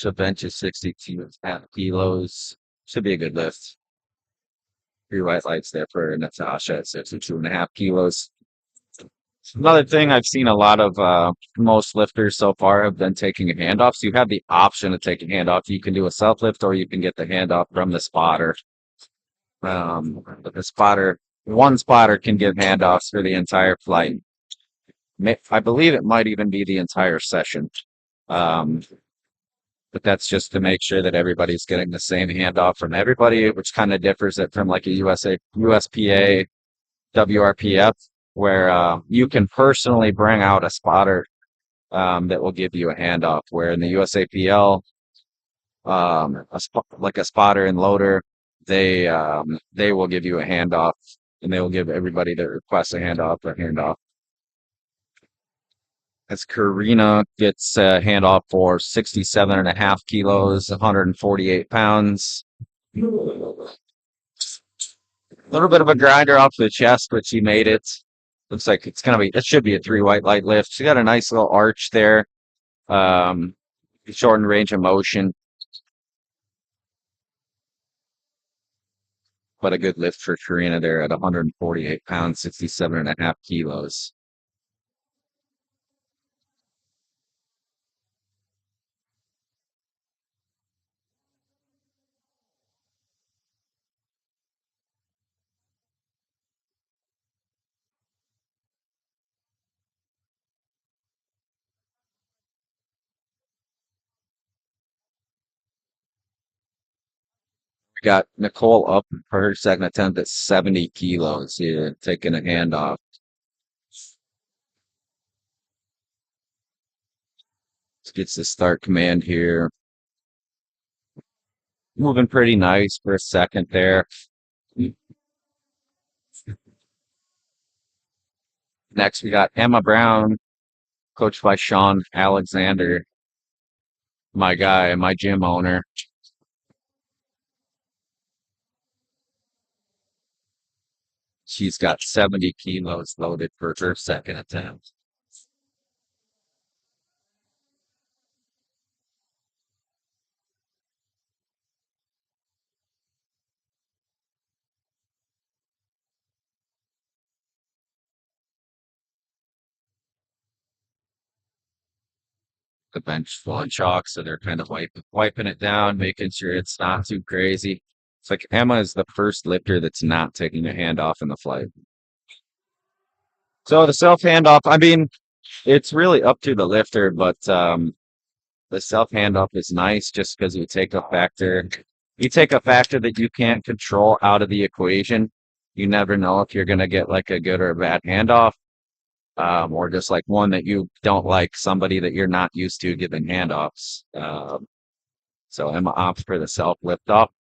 So bench is 62.5 kilos. Should be a good lift. 3 white lights there for Natasha at 62.5 kilos. Another thing I've seen a lot of most lifters so far have been taking a handoff. So you have the option of taking a handoff. You can do a self lift or you can get the handoff from the spotter. But one spotter can give handoffs for the entire flight. I believe it might even be the entire session. But that's just to make sure that everybody's getting the same handoff from everybody, which kind of differs it from like a USPA, WRPF, where you can personally bring out a spotter that will give you a handoff. Where in the USAPL, like a spotter and loader, they will give you a handoff, and they will give everybody that requests a handoff. As Karina gets a handoff for 67.5 kilos, 148 pounds. A little bit of a grinder off the chest, but she made it. Looks like it should be a 3 white light lift. She got a nice little arch there. Shortened range of motion. But a good lift for Karina there at 148 pounds, 67.5 kilos. Got Nicole up for her second attempt at 70 kilos here, taking a handoff. Gets the start command here. Moving pretty nice for a second there. Next, we got Emma Brown, coached by Sean Alexander, my guy, my gym owner. She's got 70 kilos loaded for her second attempt. The bench full of chalk, so they're kind of wiping it down, making sure it's not too crazy. It's like Emma is the first lifter that's not taking a handoff in the flight. So the self handoff, I mean, it's really up to the lifter, but the self handoff is nice just because you take a factor that you can't control out of the equation. You never know if you're gonna get like a good or a bad handoff. Or just like one that you don't like, somebody that you're not used to giving handoffs. So Emma opts for the self lift up.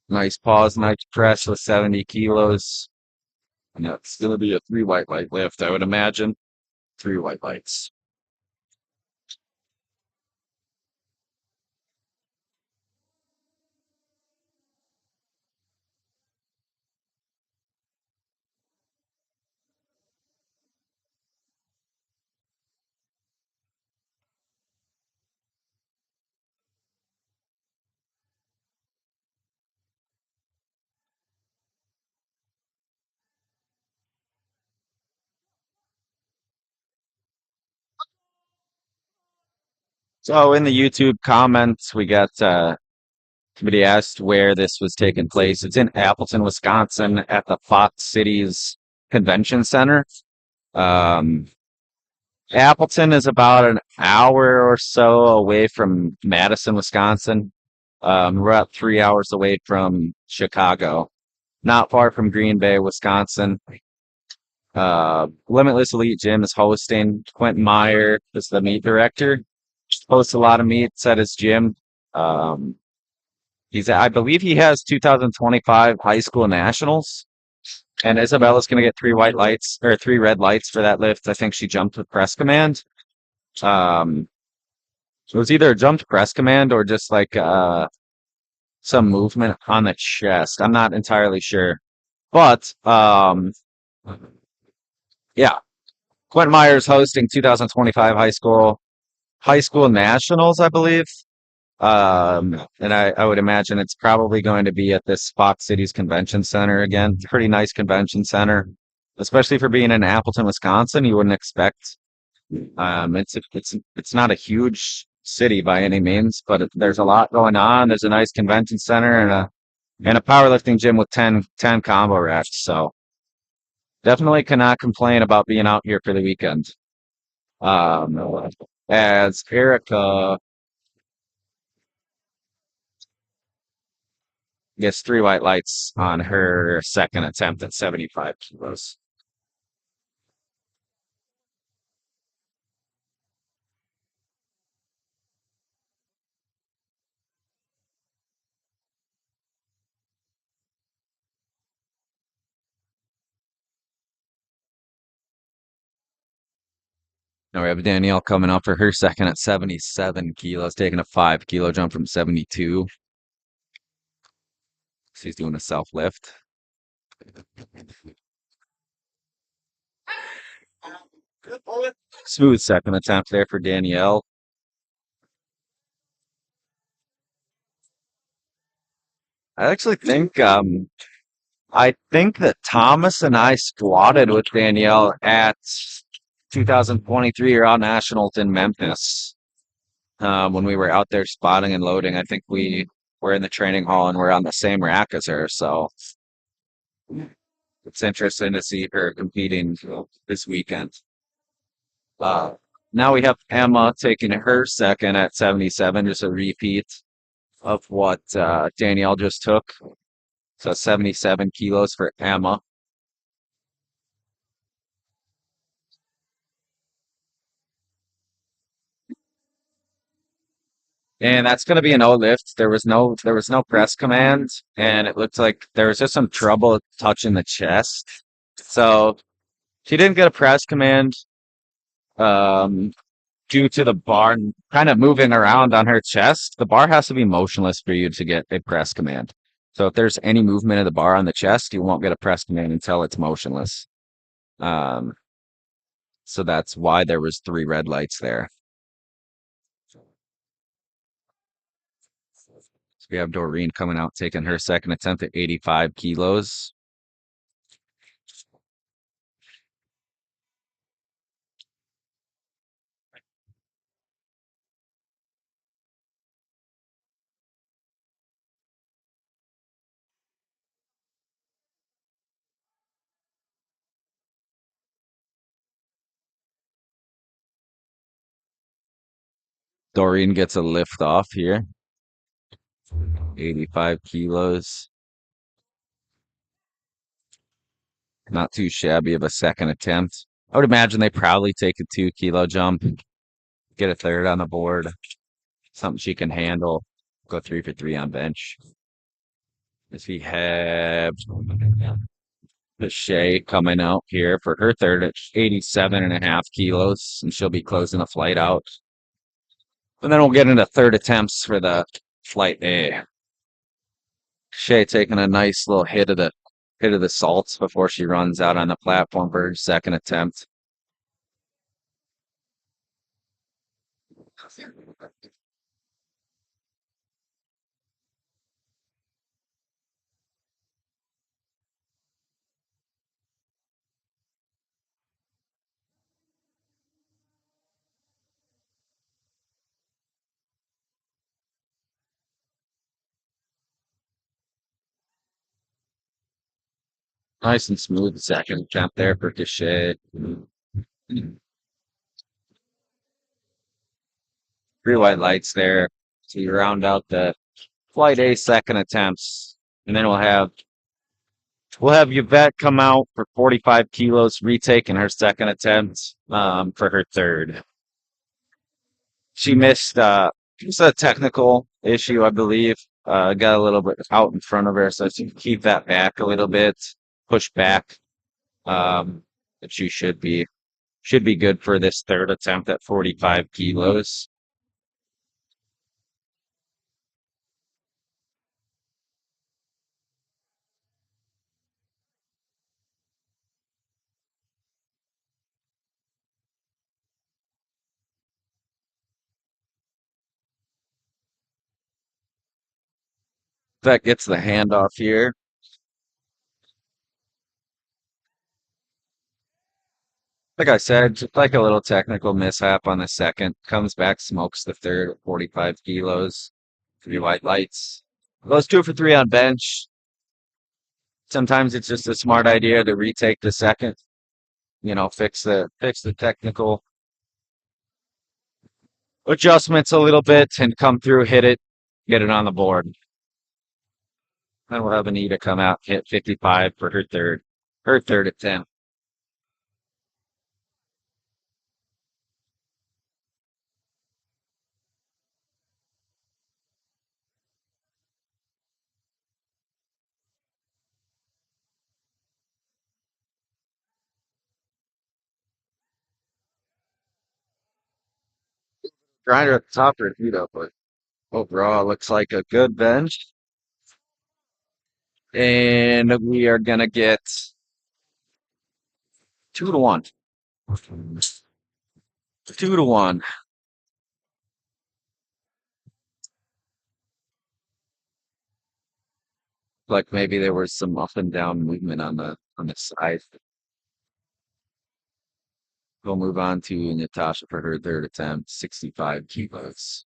Nice pause, nice press with 70 kilos. And it's going to be a 3 white light lift, I would imagine. 3 white lights. So in the YouTube comments, we got somebody asked where this was taking place. It's in Appleton, Wisconsin, at the Fox Cities Convention Center. Appleton is about an hour or so away from Madison, Wisconsin. We're about 3 hours away from Chicago, not far from Green Bay, Wisconsin. Limitless Elite Gym is hosting. Quentin Meyer is the meet director. Hosts a lot of meets at his gym. I believe he has 2025 high school nationals. And Isabella's going to get 3 white lights or 3 red lights for that lift. I think she jumped with press command. So it was either a jumped press command or just like some movement on the chest. I'm not entirely sure. But yeah, Quentin Meyer's hosting 2025 high school nationals, I believe. And I would imagine it's probably going to be at this Fox Cities Convention Center again. It's a pretty nice convention center, especially for being in Appleton, Wisconsin. You wouldn't expect. It's not a huge city by any means, but there's a lot going on. There's a nice convention center and and a powerlifting gym with 10 combo racks. So definitely cannot complain about being out here for the weekend. As Erica gets 3 white lights on her second attempt at 75 kilos. Now we have Danielle coming up for her second at 77 kilos, taking a 5 kilo jump from 72. She's doing a self lift. Smooth second attempt there for Danielle. I actually think that Thomas and I squatted with Danielle at 2023 Raw Nationals in Memphis. When we were out there spotting and loading, I think we were in the training hall and we're on the same rack as her. So it's interesting to see her competing this weekend. Now we have Emma taking her second at 77, just a repeat of what Danielle just took. So 77 kilos for Emma. And that's going to be an O lift. There was no press command, and it looked like there was just some trouble touching the chest. So she didn't get a press command due to the bar kind of moving around on her chest. The bar has to be motionless for you to get a press command. So if there's any movement of the bar on the chest, you won't get a press command until it's motionless. So that's why there was 3 red lights there. So we have Doreen coming out, taking her second attempt at 85 kilos. Doreen gets a lift off here. 85 kilos. Not too shabby of a second attempt. I would imagine they probably take a 2 kilo jump, get a third on the board, something she can handle, go 3 for 3 on bench. As we have the Shay coming out here for her third at 87.5 kilos, and she'll be closing the flight out. And then we'll get into third attempts for the flight A. Shay taking a nice little hit of the salts before she runs out on the platform for her second attempt. Nice and smooth second attempt there for Deshay. 3 white lights there to round out the flight A second attempts. And then we'll have Yvette come out for 45 kilos, retaking her second attempt for her third. She missed just a technical issue, I believe. Got a little bit out in front of her, so she can keep that back a little bit, push back. But she should be good for this third attempt at 45 kilos. That gets the handoff here. Like I said, just like a little technical mishap on the second. Comes back, smokes the third at 45 kilos. 3 white lights. Let's 2 for 3 on bench. Sometimes it's just a smart idea to retake the second, fix the technical adjustments a little bit and come through, hit it, get it on the board. Then we'll have Anita come out, hit 55 for her third attempt. Grinder at the top for Anita, but overall looks like a good bench. And we are gonna get 2 to 1. 2 to 1. Like maybe there was some up and down movement on the side. We'll move on to Natasha for her third attempt, 65 kilos.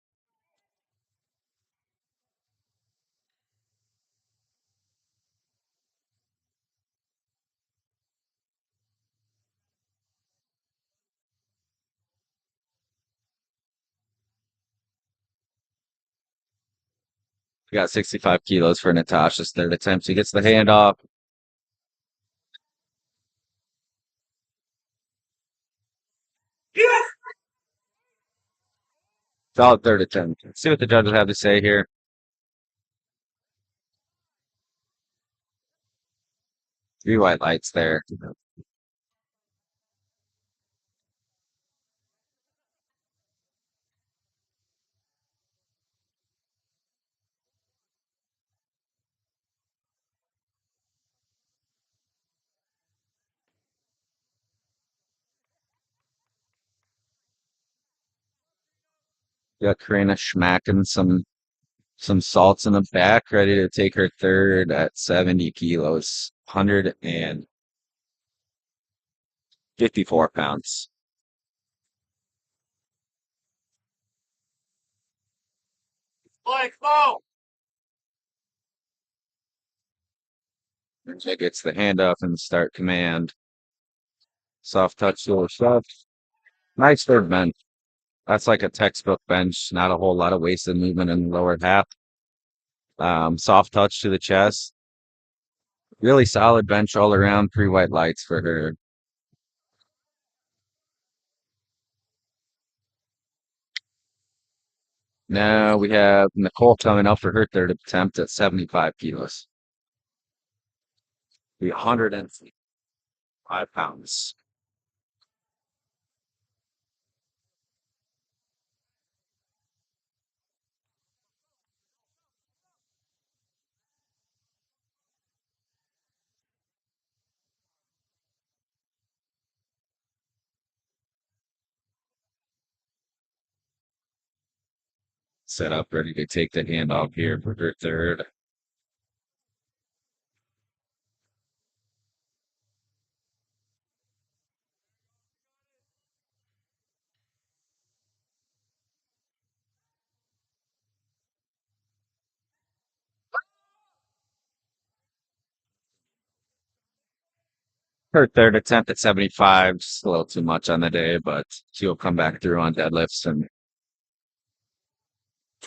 We got 65 kilos for Natasha's third attempt. She gets the handoff. Solid third attempt. Let's see what the judges have to say here. Three white lights there. We got Karina smacking some salts in the back, ready to take her third at 70 kilos, 154 pounds. Like, oh! She gets the handoff and start command. Soft touch to her shove. Nice third bench. That's like a textbook bench. Not a whole lot of wasted movement in the lower half. Soft touch to the chest. Really solid bench all around. 3 white lights for her. Now we have Nicole coming up for her third attempt at 75 kilos. Be 105 pounds. Set up, ready to take the handoff here for her third. Her third attempt at 75, just a little too much on the day, but she'll come back through on deadlifts and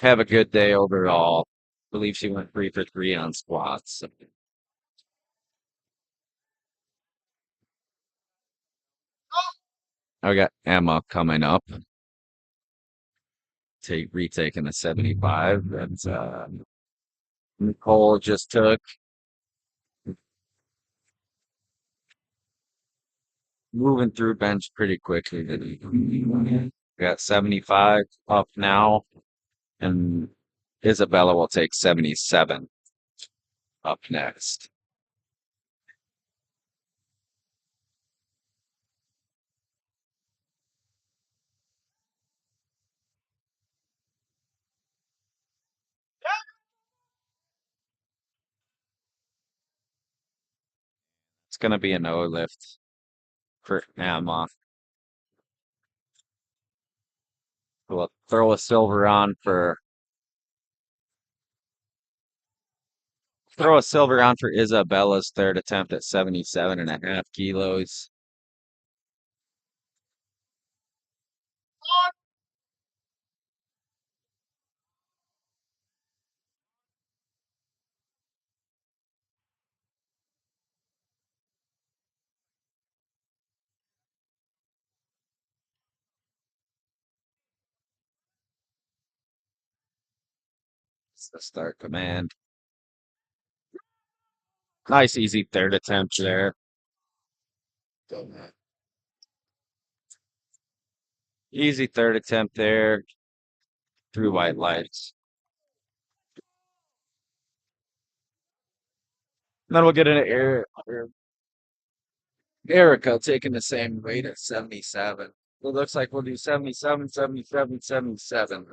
have a good day overall. I believe she went 3 for 3 on squats. I got Emma coming up. Retaking the 75. That's Nicole just took. Moving through bench pretty quickly. We got 75 up now, and Isabella will take 77 up next. It's going to be a no lift for Emma. We'll throw a silver on for Throw a silver on for Isabella's third attempt at 77.5 kilos. It's the start command. Nice, easy third attempt there. Easy third attempt there through white lights. Then we'll get into Erica taking the same weight at 77. It looks like we'll do 77, 77, 77.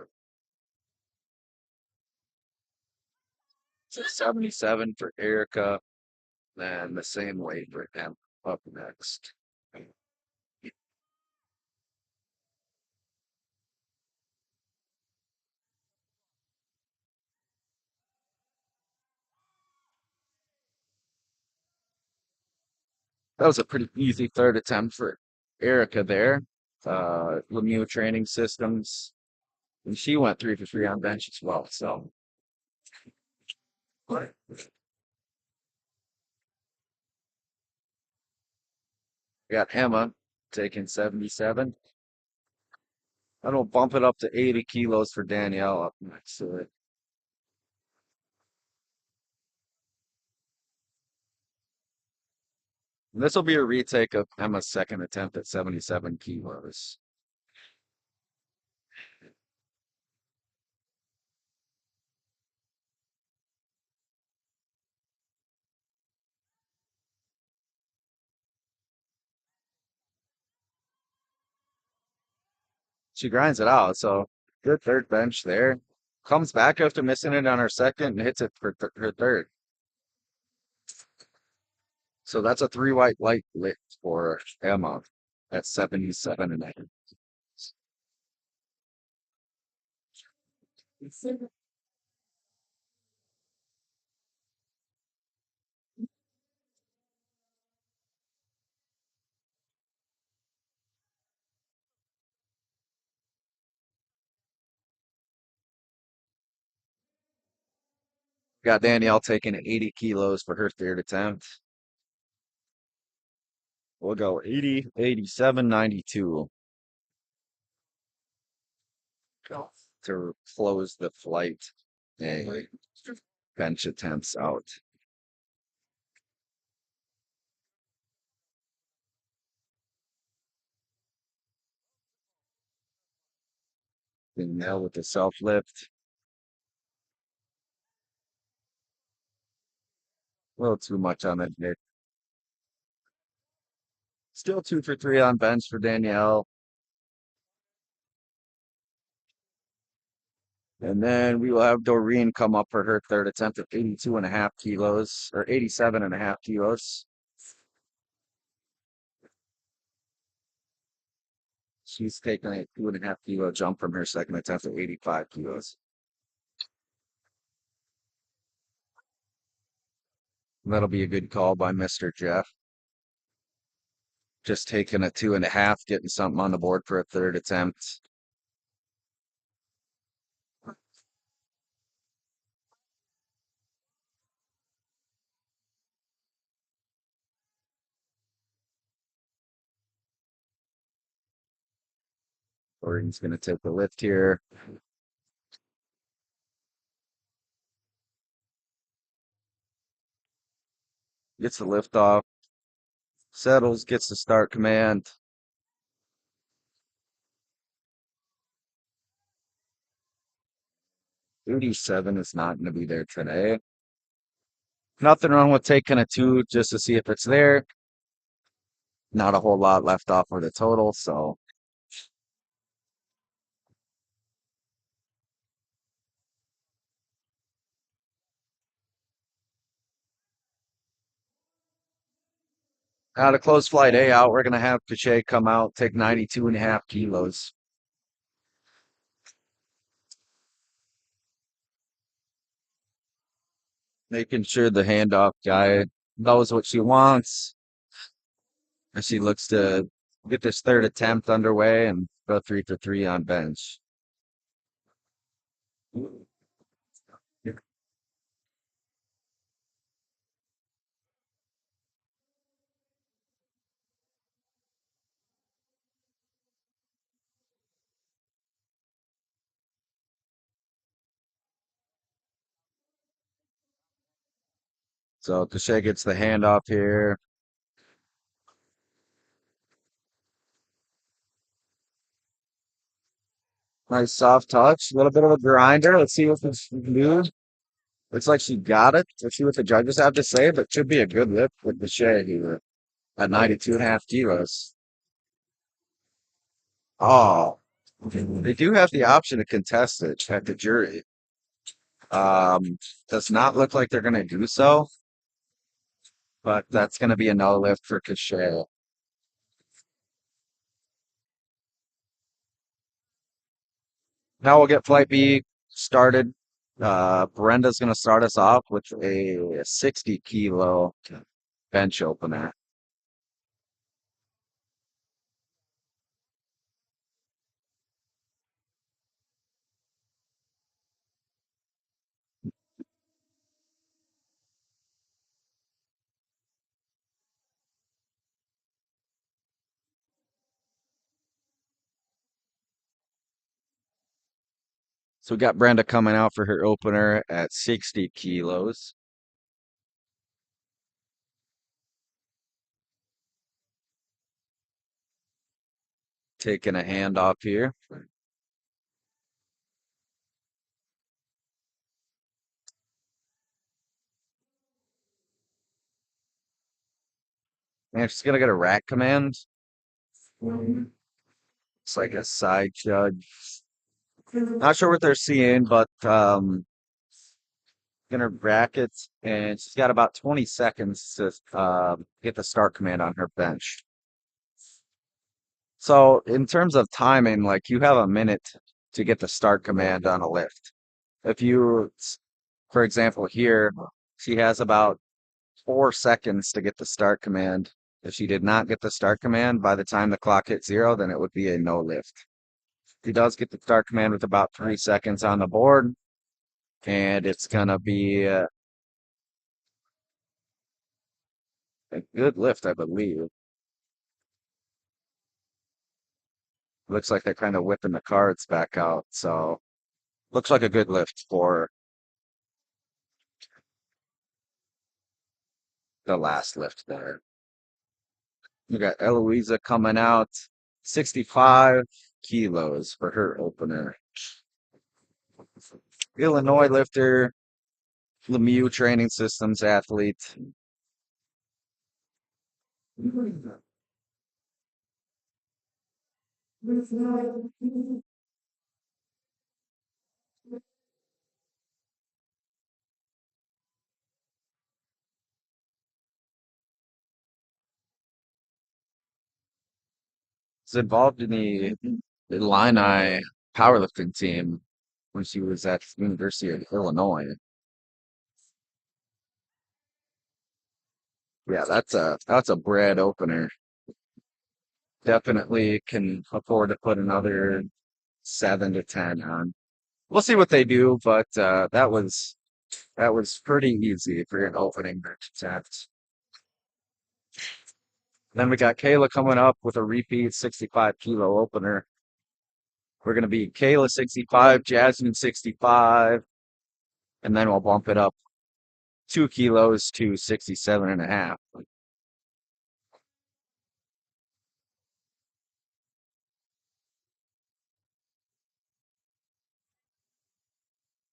So 77 for Erica, then the same weight for him up next. That was a pretty easy third attempt for Erica there. Lemieux Training Systems. And she went 3 for 3 on bench as well. So we got Emma taking 77. And we'll bump it up to 80 kilos for Danielle up next to it. And this will be a retake of Emma's second attempt at 77 kilos. She grinds it out, so good third bench there. Comes back after missing it on her second and hits it for her third. So that's a 3 white light lit for Emma at 77 and a half. Got Danielle taking 80 kilos for her third attempt. We'll go 80, 87, 92 to close the flight and bench attempts out. And now with the self lift. A little too much on it, Nick. Still 2 for 3 on bench for Danielle. And then we will have Doreen come up for her third attempt at 82.5 kilos, or 87.5 kilos. She's taking a 2.5 kilo jump from her second attempt at 85 kilos. And that'll be a good call by Mr. Jeff. Just taking a 2.5, getting something on the board for a third attempt. Doreen's going to take the lift here. Gets the lift off. Settles, gets the start command. $87 is not going to be there today. Nothing wrong with taking a 2 just to see if it's there. Not a whole lot left off for the total, so. Now to close flight A out, we're going to have Cachet come out, take 92.5 kilos. Making sure the handoff guy knows what she wants. As she looks to get this third attempt underway and go 3 for 3 on bench. So Cachet gets the handoff here. Nice soft touch, a little bit of a grinder. Let's see what this can do. Looks like she got it. Let's see what the judges have to say, but should be a good lift with Cachet here at 92.5 kilos. Oh, they do have the option to contest it at the jury. Does not look like they're going to do so, but that's going to be a no lift for Cachet. Now we'll get flight B started. Brenda's going to start us off with a 60 kilo bench opener. So we got Brenda coming out for her opener at 60 kilos. Taking a hand off here. And she's going to get a rack command. It's like a side judge. Not sure what they're seeing, but gonna rack it, and she's got about 20 seconds to get the start command on her bench. So in terms of timing, like you have a minute to get the start command on a lift. If you, for example, here, she has about 4 seconds to get the start command. If she did not get the start command by the time the clock hit 0, then it would be a no lift. She does get the start command with about 3 seconds on the board, and it's gonna be a good lift, I believe. Looks like they're kind of whipping the cards back out, so looks like a good lift for the last lift there. We got Eloisa coming out, 65 kilos for her opener. Illinois lifter, Lemieux Training Systems athlete. Was involved in the Illini powerlifting team when she was at the University of Illinois. Yeah, that's a bread opener. Definitely can afford to put another 7 to 10 on. We'll see what they do, but that was pretty easy for an opening attempt. Then we got Kayla coming up with a repeat 65 kilo opener. We're gonna be Kayla 65, Jasmine 65, and then we'll bump it up 2 kilos to 67.5.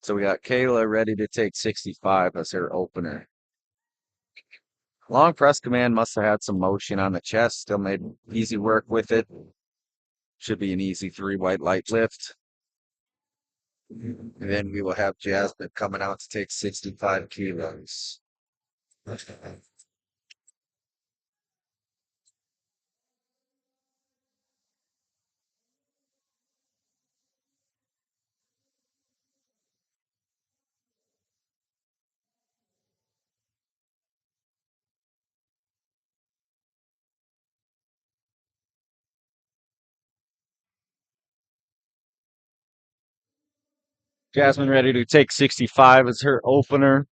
So we got Kayla ready to take 65 as her opener. Long press command must have had some motion on the chest, still made easy work with it. Should be an easy 3 white light lift. And then we will have Jasmine coming out to take 65 kilos. Jasmine ready to take 65 as her opener.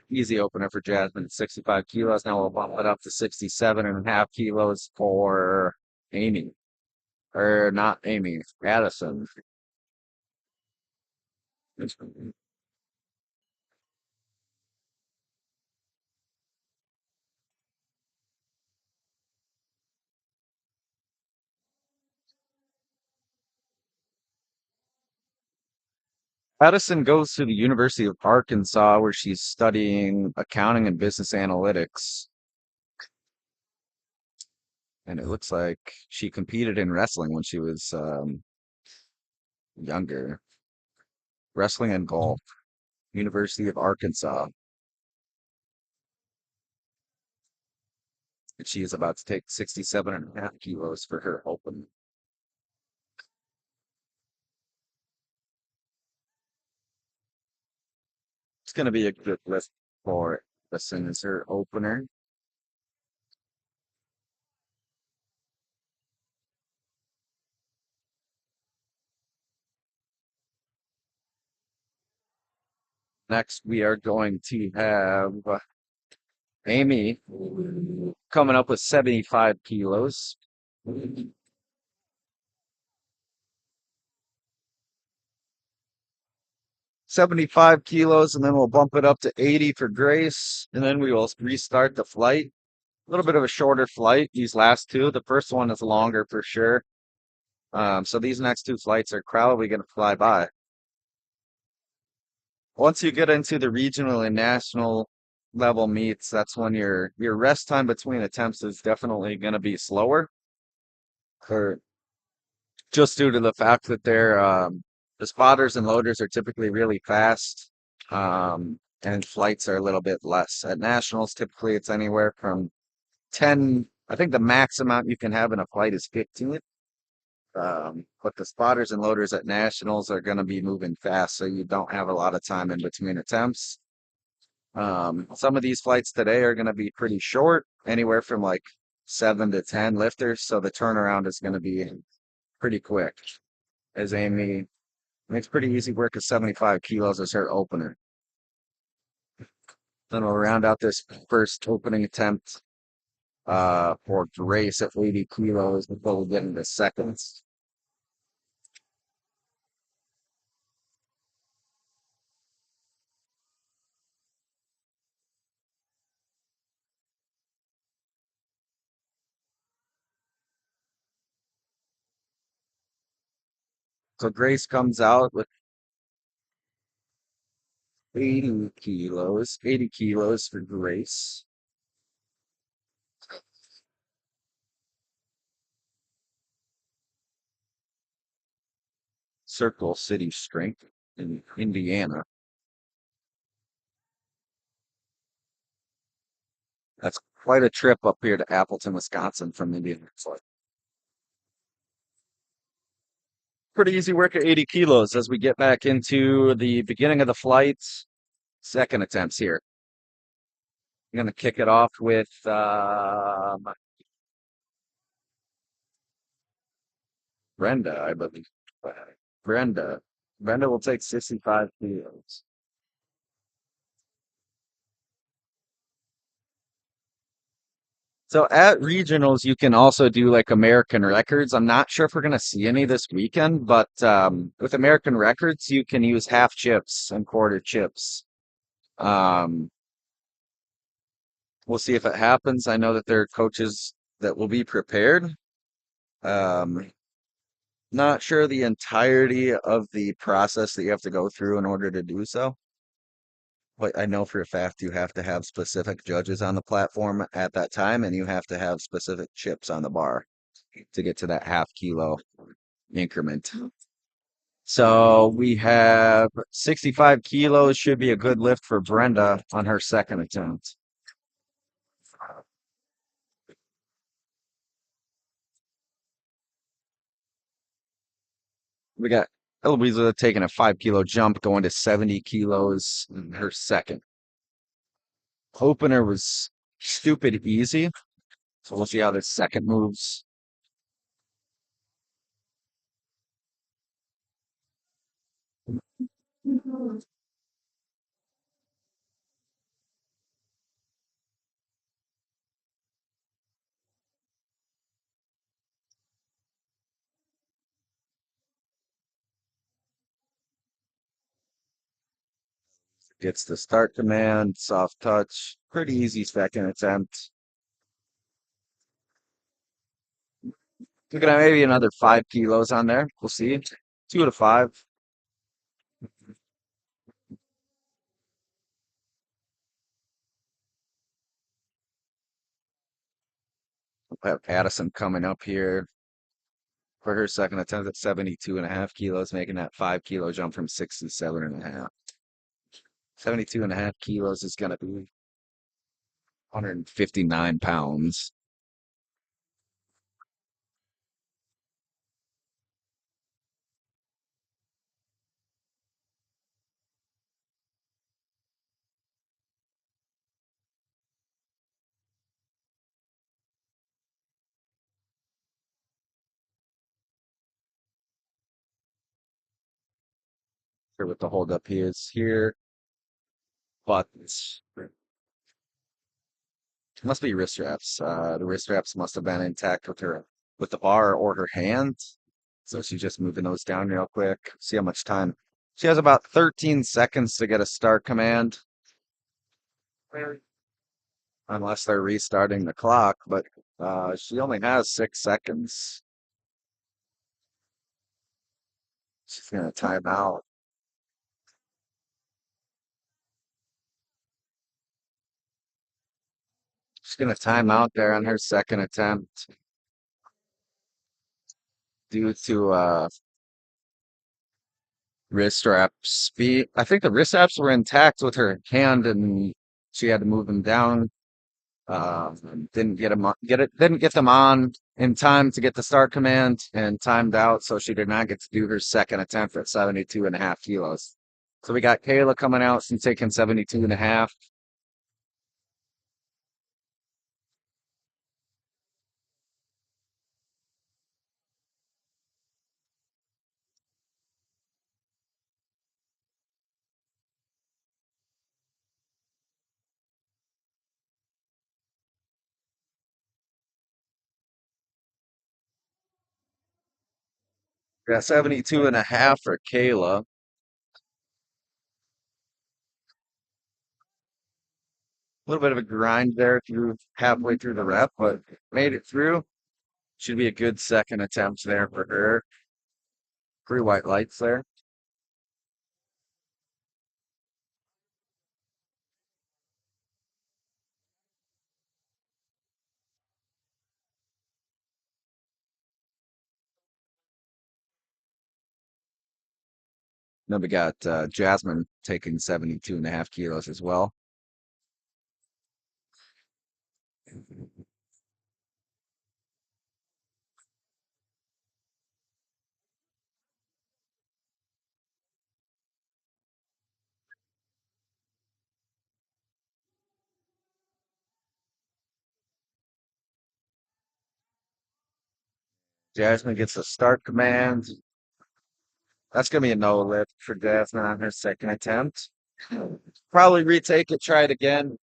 Easy opener for Jasmine at 65 kilos. Now we'll bump it up to 67.5 kilos for Amy. Or not Amy, Addison. Addison goes to the University of Arkansas where she's studying accounting and business analytics. And it looks like she competed in wrestling when she was younger. Wrestling and golf. University of Arkansas. And she is about to take 67.5 kilos for her open. It's going to be a good lift for Addison as her opener. Next, we are going to have Amy coming up with 75 kilos. 75 kilos, and then we'll bump it up to 80 for Grace, and then we will restart the flight. A little bit of a shorter flight, these last two. The first one is longer for sure. So these next two flights are probably going to fly by. Once you get into the regional and national level meets, that's when your rest time between attempts is definitely going to be slower. Just due to the fact that the spotters and loaders are typically really fast, and flights are a little bit less. At nationals, typically it's anywhere from 10. I think the max amount you can have in a flight is 15. But the spotters and loaders at nationals are going to be moving fast, so you don't have a lot of time in between attempts. Some of these flights today are going to be pretty short, anywhere from like 7 to 10 lifters, so the turnaround is going to be pretty quick. As Amy makes pretty easy work of 75 kilos as her opener. Then we'll round out this first opening attempt for Grace at 80 kilos before we get into seconds. So Grace comes out with 80 kilos for Grace. Circle City Strength in Indiana. That's quite a trip up here to Appleton, Wisconsin from Indiana. So pretty easy work at 80 kilos as we get back into the beginning of the flight. Second attempts here. I'm going to kick it off with Brenda, I believe. Brenda will take 65 kilos. So at regionals, you can also do like American records. I'm not sure if we're going to see any this weekend, but with American records, you can use half chips and quarter chips. We'll see if it happens. I know that there are coaches that will be prepared. Not sure the entirety of the process that you have to go through in order to do so. But I know for a fact you have to have specific judges on the platform at that time, and you have to have specific chips on the bar to get to that half kilo increment. So we have 65 kilos should be a good lift for Brenda on her second attempt. We got Eloisa taking a 5 kilo jump, going to 70 kilos in her second. Opener was stupid easy. So we'll see how this second moves. Gets the start command, soft touch, pretty easy second attempt. Looking at maybe another 5 kilos on there. We'll see. 2 to 5. We'll have Addison coming up here for her second attempt at 72.5 kilos, making that 5 kilo jump from 67.5. 72.5 kilos is going to be 159 pounds. Sure what the holdup is here, but it must be wrist wraps. The wrist wraps must have been intact with the bar or her hand. So she's just moving those down real quick. See how much time. She has about 13 seconds to get a start command. Unless they're restarting the clock, but she only has 6 seconds. She's gonna time out. She's gonna time out there on her second attempt due to wrist wrap speed. I think the wrist wraps were intact with her hand, and she had to move them down. Didn't get them on in time to get the start command, and timed out, so she did not get to do her second attempt at 72.5 kilos. So we got Kayla coming out and taking 72.5. Got 72.5 for Kayla. A little bit of a grind there through halfway through the rep, but made it through. Should be a good second attempt there for her. 3 white lights there. Then we got Jasmine taking 72.5 kilos as well. Jasmine gets a start command. That's going to be a no lift for Jasmine on her second attempt. Probably retake it, try it again.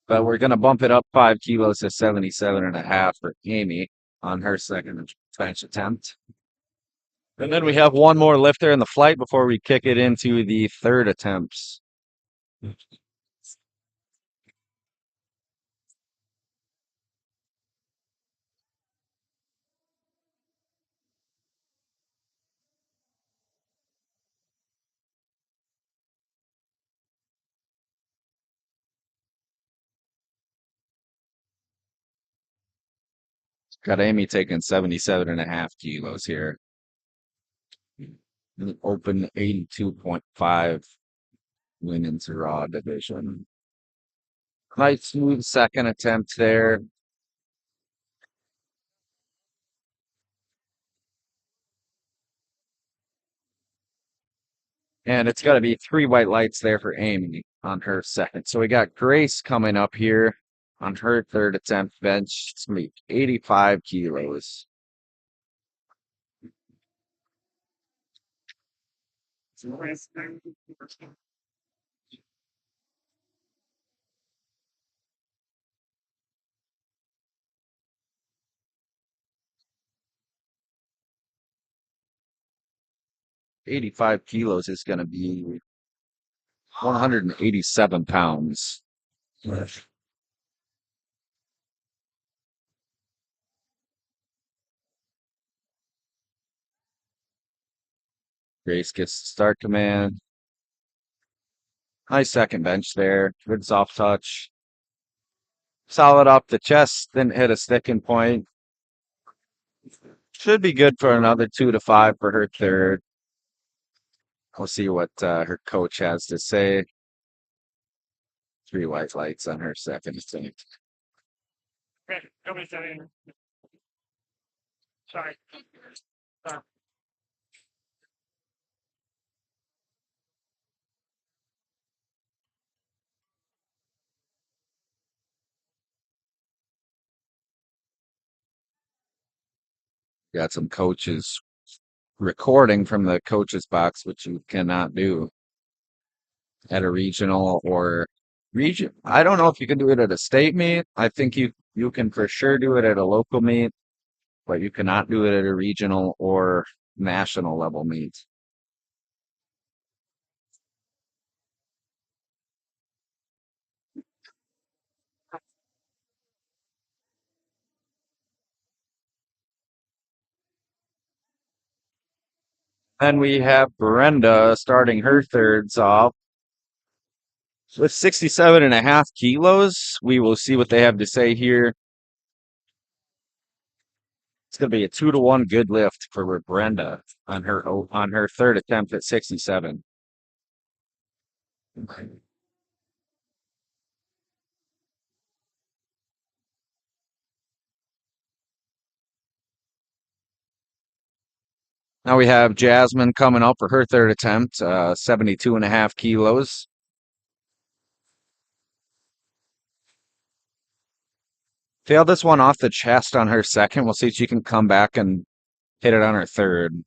But we're going to bump it up 5 kilos to 77.5 for Amy on her second bench attempt. And then we have one more lifter in the flight before we kick it into the third attempts. Got Amy taking 77.5 kilos here. Open 82.5 women's raw division. Nice smooth second attempt there. And it's got to be 3 white lights there for Amy on her second. So we got Grace coming up here on her third attempt bench. It's going to be 85 kilos. $85 kilos is going to be 187 pounds. Grace gets the start command. Nice second bench there. Good soft touch. Solid up the chest. Didn't hit a sticking point. Should be good for another 2 to 5 for her third. We'll see what her coach has to say. 3 white lights on her second attempt. Sorry. Got some coaches recording from the coaches box, which you cannot do at a regional or region. I don't know if you can do it at a state meet. I think you can for sure do it at a local meet, but you cannot do it at a regional or national level meet. Then we have Brenda starting her thirds off with 67.5 kilos. We will see what they have to say here. It's going to be a 2-to-1 good lift for Brenda on her third attempt at 67. Now we have Jasmine coming up for her third attempt, 72.5 kilos. Failed this one off the chest on her second. We'll see if she can come back and hit it on her third.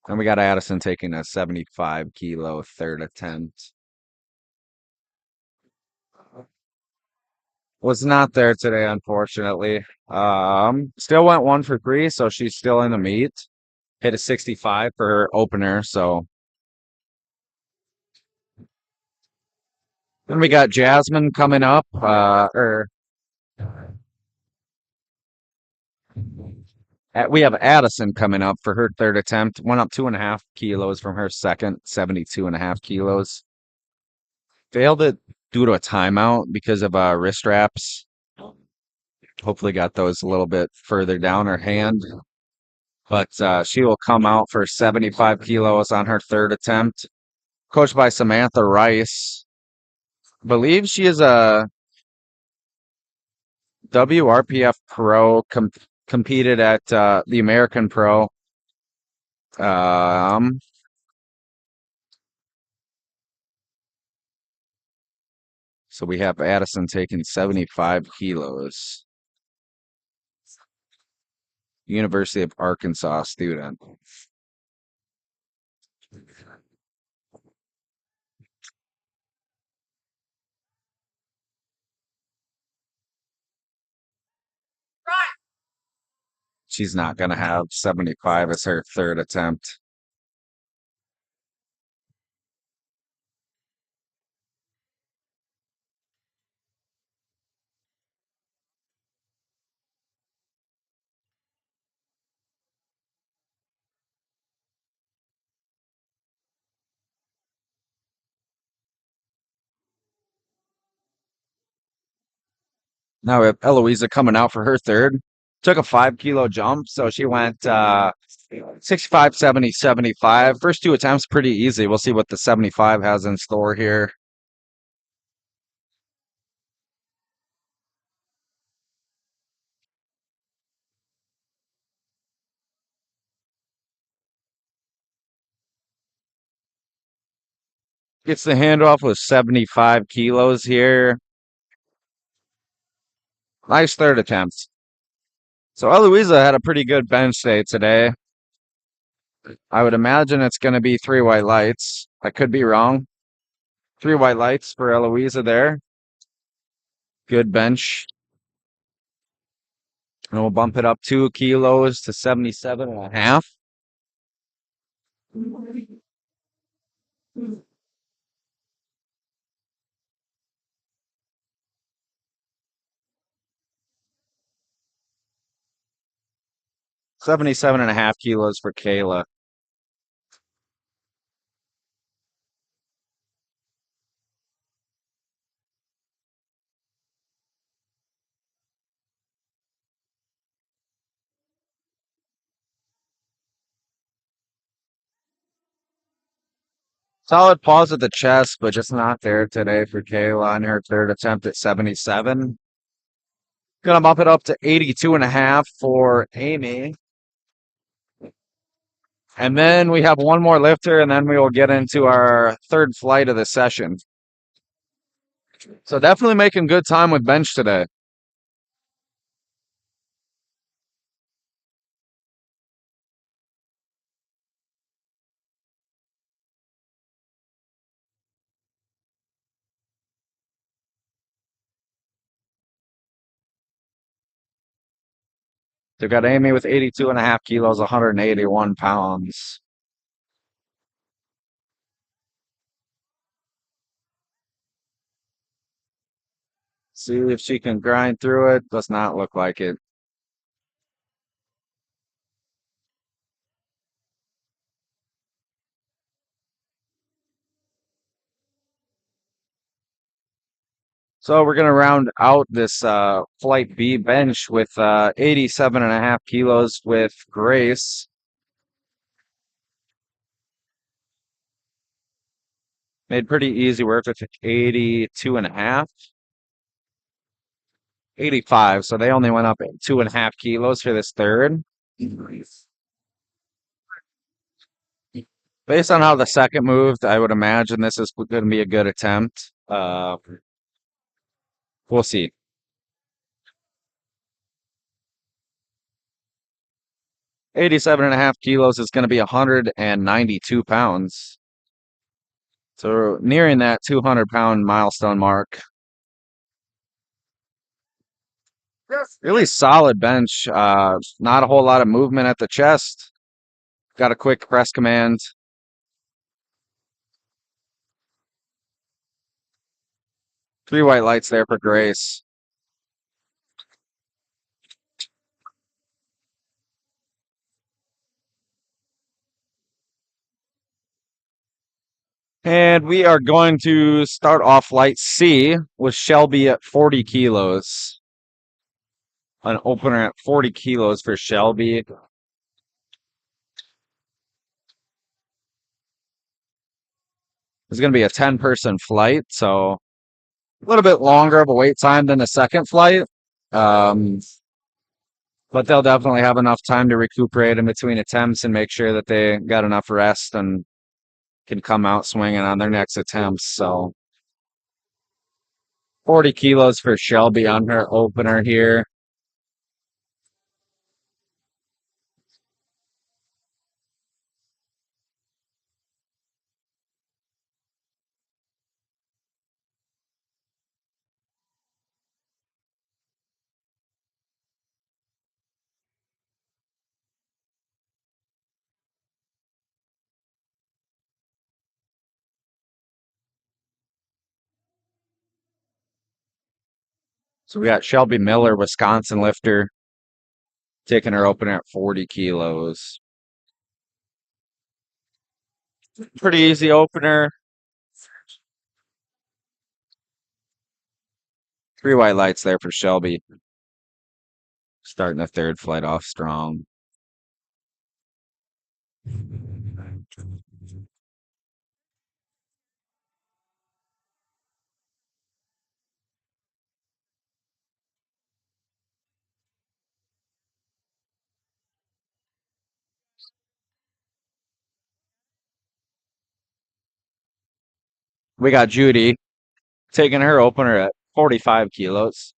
And we got Addison taking a 75 kilo third attempt. Was not there today, unfortunately. Still went 1 for 3, so she's still in the meet. Hit a 65 for her opener, so. Then we got Jasmine coming up, we have Addison coming up for her third attempt. Went up 2.5 kilos from her second, 72.5 kilos. Failed it due to a timeout because of wrist wraps. Hopefully got those a little bit further down her hand. But she will come out for 75 kilos on her third attempt. Coached by Samantha Rice. Believe she is a WRPF pro, competed at the American Pro. So we have Addison taking 75 kilos. University of Arkansas student. She's not going to have 75 as her third attempt. Now we have Eloisa coming out for her third. Took a 5-kilo jump, so she went 65, 70, 75. First 2 attempts pretty easy. We'll see what the 75 has in store here. Gets the handoff with 75 kilos here. Nice third attempt. So Eloisa had a pretty good bench day today. I would imagine it's going to be 3 white lights. I could be wrong. 3 white lights for Eloisa there. Good bench. And we'll bump it up 2 kilos to 77.5. $77.5 kilos for Kayla. Solid pause at the chest, but just not there today for Kayla on her third attempt at 77. Gonna bump it up to 82.5 for Amy. And then we have one more lifter, and then we will get into our third flight of the session. So definitely making good time with bench today. They've got Amy with 82.5 kilos, 181 pounds. See if she can grind through it. Does not look like it. So we're going to round out this Flight B bench with 87.5 kilos with Grace. Made pretty easy work with 82.5. 85, so they only went up 2.5 kilos for this third. Based on how the second moved, I would imagine this is going to be a good attempt. We'll see. 87.5 kilos is going to be 192 pounds. So nearing that 200-pound milestone mark. Really solid bench. Not a whole lot of movement at the chest. Got a quick press command. Three white lights there for Grace. And we are going to start off light C with Shelby at 40 kilos. An opener at 40 kilos for Shelby. It's going to be a 10-person flight, so a little bit longer of a wait time than the second flight. But they'll definitely have enough time to recuperate in between attempts and make sure that they got enough rest and can come out swinging on their next attempts. So 40 kilos for Shelby on her opener here. So we got Shelby Miller, Wisconsin lifter, taking her opener at 40 kilos. Pretty easy opener. 3 white lights there for Shelby. Starting the third flight off strong. We got Judy taking her opener at 45 kilos.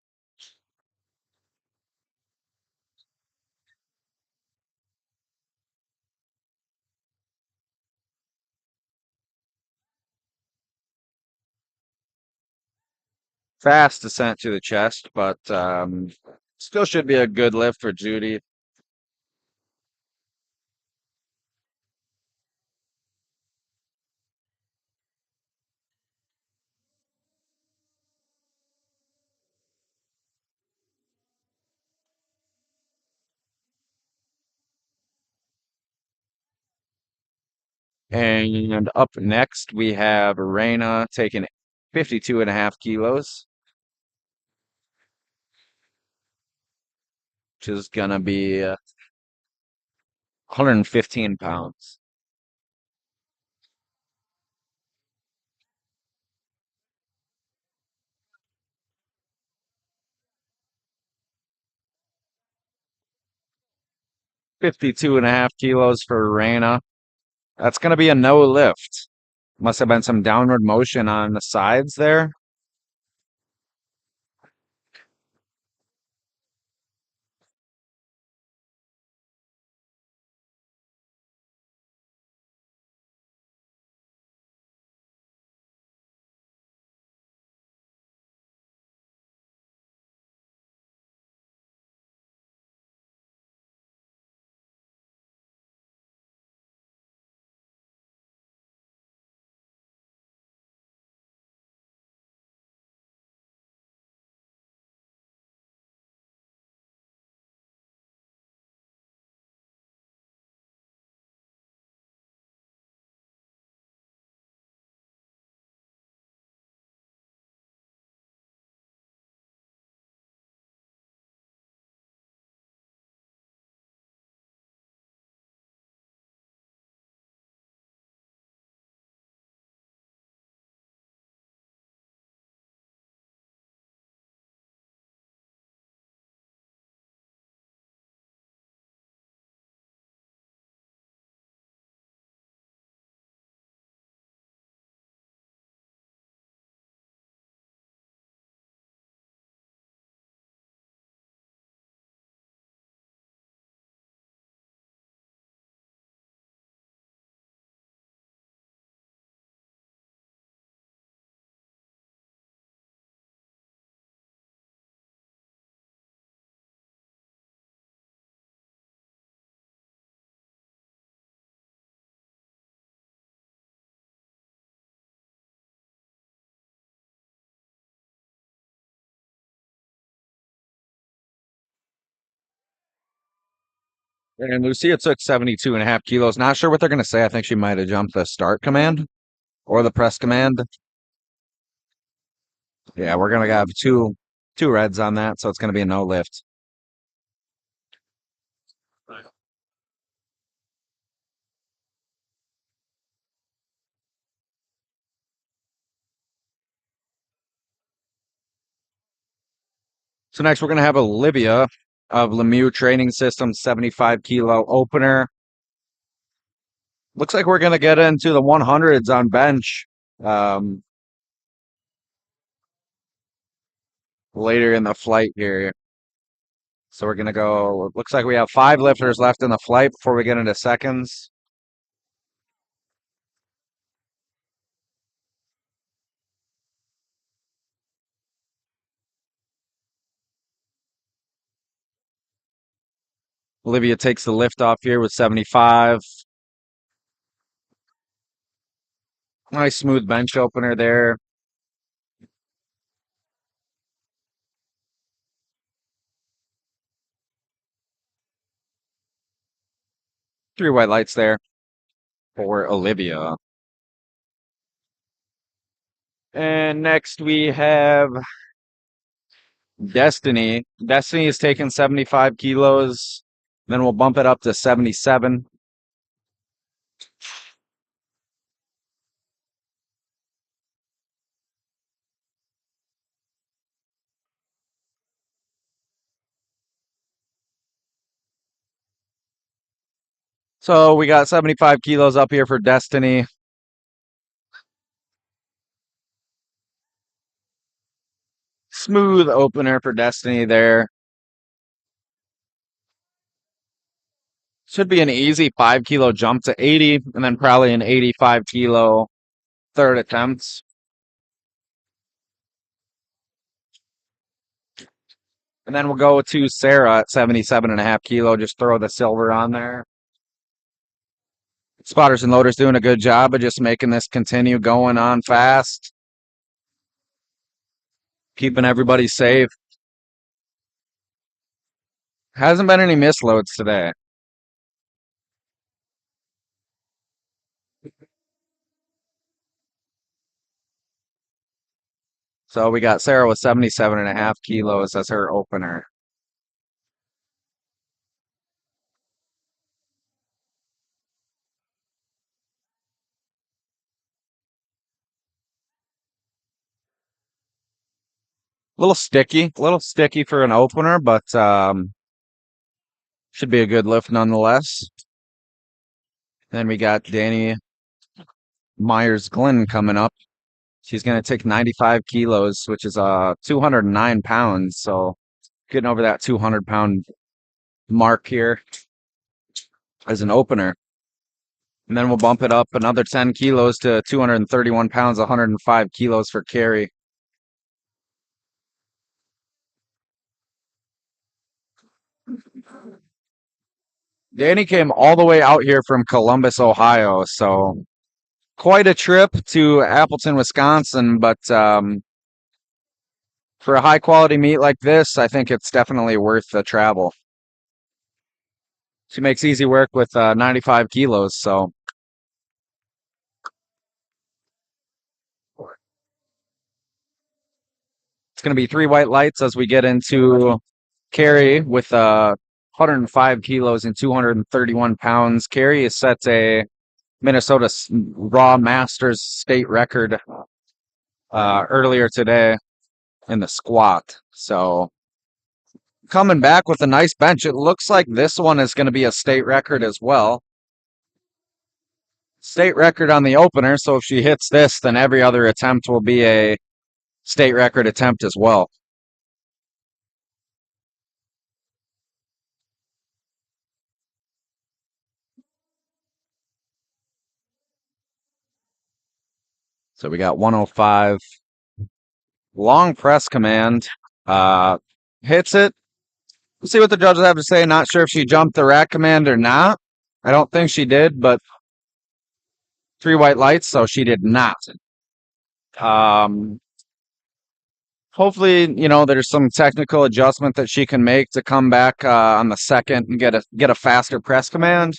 fast descent to the chest, but still should be a good lift for Judy. And up next, we have Reina taking 52.5 kilos, which is going to be 115 pounds. Fifty-two and a half kilos for Reina. That's going to be a no lift. Must have been some downward motion on the sides there. And Lucia took 72.5 kilos. Not sure what they're going to say. I think she might have jumped the start command or the press command. Yeah, we're going to have two reds on that, so it's going to be a no lift. So next we're going to have Olivia of Lemieux Training System, 75 kilo opener. Looks like we're going to get into the 100s on bench later in the flight here. So we're going to go, looks like we have 5 lifters left in the flight before we get into seconds. Olivia takes the lift off here with 75. Nice smooth bench opener there. Three white lights there for Olivia. And next we have Destiny. Destiny is taking 75 kilos. Then we'll bump it up to 77. So we got 75 kilos up here for Destiny. Smooth opener for Destiny there. Should be an easy 5 kilo jump to 80, and then probably an 85 kilo third attempt. And then we'll go to Sarah at 77.5 kilo. Just throw the silver on there. Spotters and loaders doing a good job of just making this continue going on fast. Keeping everybody safe. Hasn't been any misloads today. So we got Sarah with 77.5 kilos as her opener. A little sticky for an opener, but should be a good lift nonetheless. Then we got Danny Myers-Glynn coming up. She's going to take 95 kilos, which is 209 pounds. So getting over that 200-pound mark here as an opener. And then we'll bump it up another 10 kilos to 231 pounds, 105 kilos for Carrie. Danny came all the way out here from Columbus, Ohio. So quite a trip to Appleton, Wisconsin. But for a high quality meet like this, I think it's definitely worth the travel. She makes easy work with 95 kilos. So it's going to be 3 white lights as we get into Carrie with 105 kilos and 231 pounds. Carrie has set a Minnesota Raw Masters state record earlier today in the squat. So coming back with a nice bench. It looks like this one is going to be a state record as well. State record on the opener. So if she hits this, then every other attempt will be a state record attempt as well. So we got 105. Long press command. Hits it. We'll see what the judges have to say. Not sure if she jumped the rack command or not. I don't think she did, but 3 white lights, so she did not. Hopefully, there's some technical adjustment that she can make to come back on the second and get a faster press command.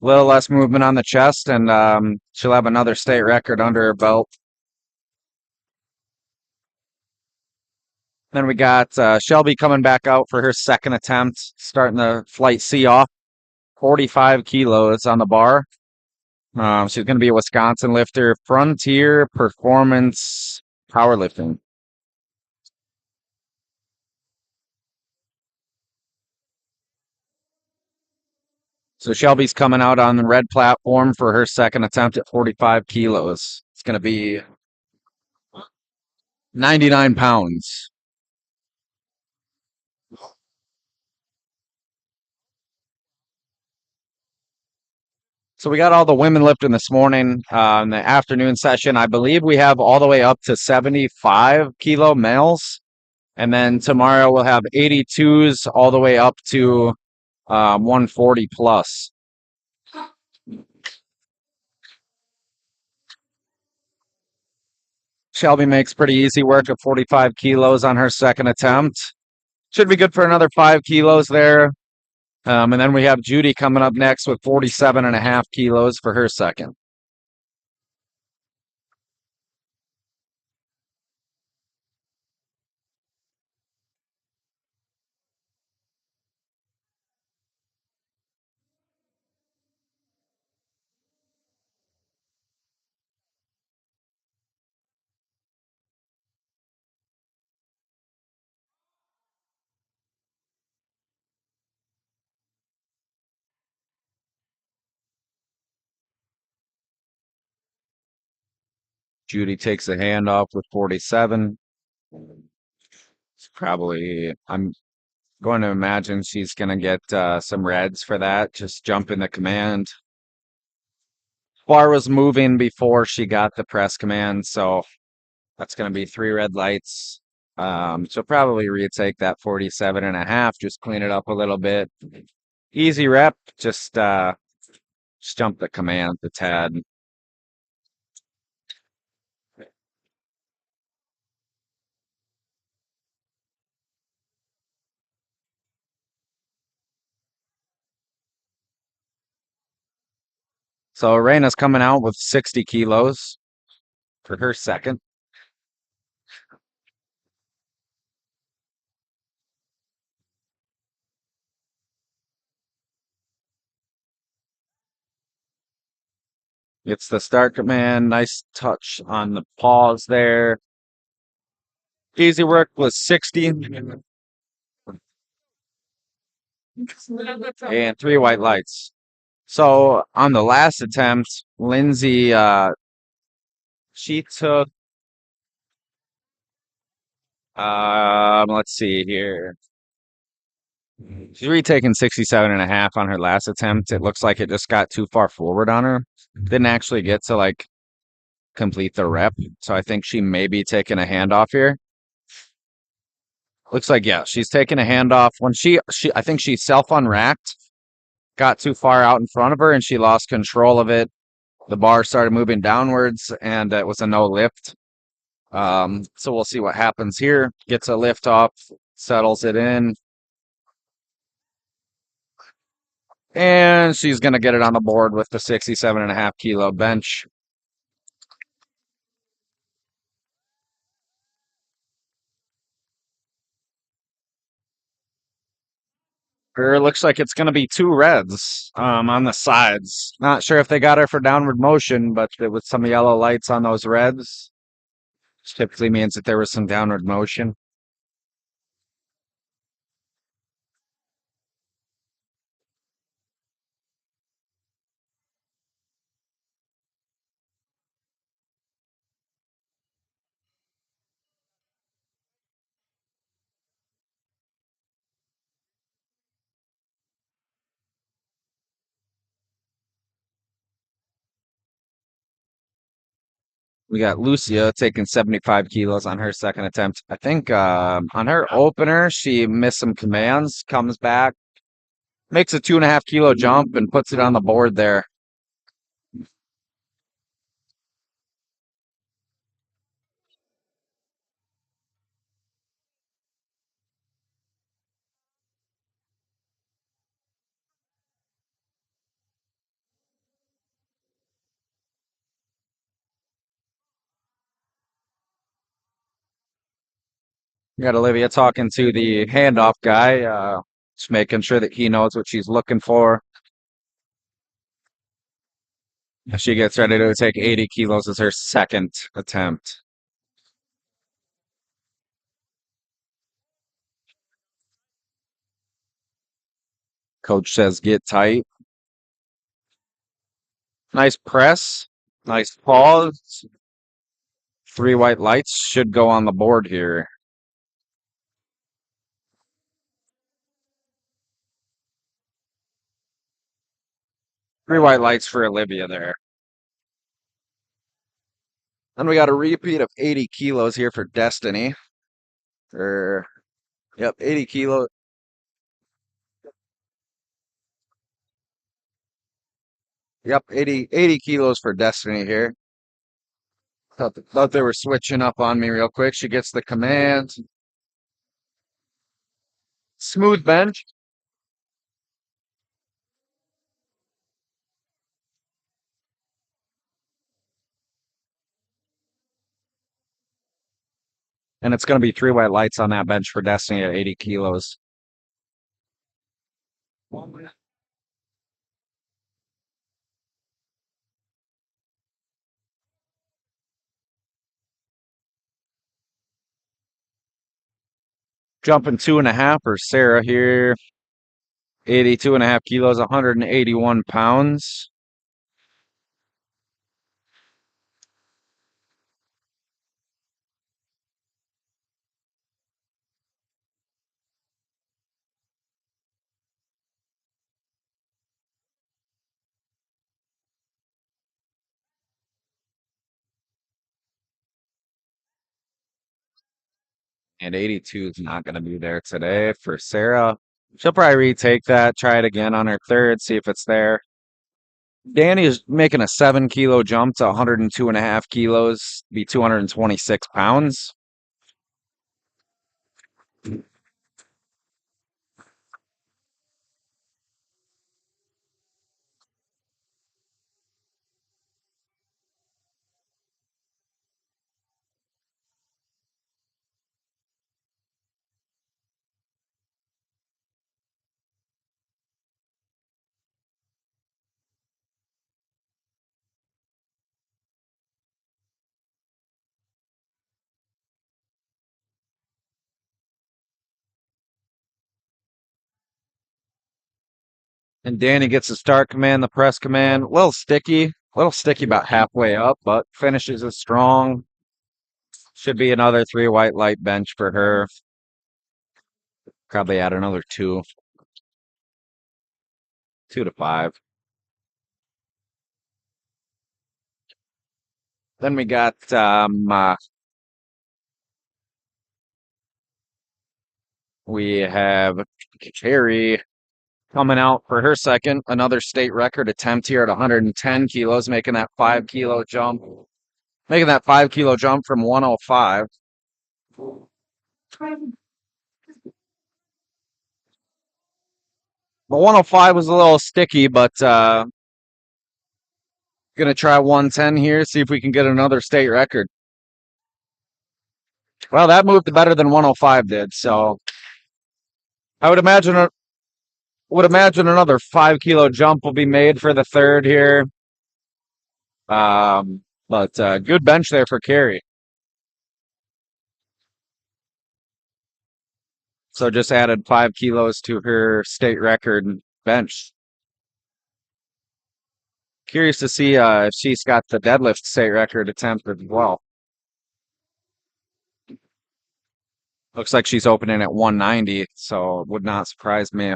A little less movement on the chest, and she'll have another state record under her belt. Then we got Shelby coming back out for her second attempt, starting the flight C off. 45 kilos on the bar. She's going to be a Wisconsin lifter, Frontier Performance Powerlifting. So Shelby's coming out on the red platform for her second attempt at 45 kilos. It's going to be 99 pounds. So we got all the women lifting this morning in the afternoon session. I believe we have all the way up to 75 kilo males. And then tomorrow we'll have 82s all the way up to 140 plus. Shelby makes pretty easy work of 45 kilos on her second attempt. Should be good for another 5 kilos there. And then we have Judy coming up next with 47.5 kilos for her second. Judy takes a handoff with 47. I'm going to imagine she's going to get some reds for that. Just jump in the command. Bar was moving before she got the press command, so that's going to be 3 red lights. She'll probably retake that 47.5, just clean it up a little bit. Easy rep, just jump the command a tad. So Reina's coming out with 60 kilos for her second. It's the start command. Nice touch on the pause there. Easy work was 60. And 3 white lights. So on the last attempt, Lindsay, she took, let's see here. She's retaking 67.5 on her last attempt. It looks like it just got too far forward on her. Didn't actually get to like complete the rep. So I think she may be taking a handoff here. Looks like, yeah, she's taking a handoff. When I think she self-unracked, got too far out in front of her, and she lost control of it. The bar started moving downwards, and it was a no lift. So we'll see what happens here. Gets a lift off, settles it in. And she's going to get it on the board with the 67.5 kilo bench. Her looks like it's going to be 2 reds on the sides. Not sure if they got her for downward motion, but with some yellow lights on those reds, which typically means that there was some downward motion. We got Lucia taking 75 kilos on her second attempt. I think on her opener, she missed some commands, comes back, makes a 2.5 kilo jump, and puts it on the board there. We got Olivia talking to the handoff guy, just making sure that he knows what she's looking for. She gets ready to take 80 kilos as her second attempt. Coach says get tight. Nice press. Nice pause. 3 white lights should go on the board here. 3 white lights for Olivia there. Then we got a repeat of 80 kilos here for Destiny. Yep, 80 kilos. Yep, 80 kilos for Destiny here. Thought they were switching up on me real quick. She gets the command. Smooth bench. And it's going to be 3 white lights on that bench for Destiny at 80 kilos. Jumping 2.5 for Sarah here. 82.5 kilos, 181 pounds. And 82 is not going to be there today for Sarah. She'll probably retake that, try it again on her third, see if it's there. Danny is making a 7 kilo jump to 102.5 kilos, be 226 pounds. And Danny gets the start command, the press command. A little sticky about halfway up, but finishes it strong. Should be another 3 white light bench for her. Probably add another 2. 2 to 5. Then we got we have Carrie coming out for her second, another state record attempt here at 110 kilos, making that 5 kilo jump. Making that 5 kilo jump from 105. But 105 was a little sticky, but gonna try 110 here, see if we can get another state record. Well, that moved better than 105 did, so I would imagine another 5 kilo jump will be made for the third here. But good bench there for Carrie. So just added 5 kilos to her state record bench. Curious to see if she's got the deadlift state record attempt as well. Looks like she's opening at 190, so it would not surprise me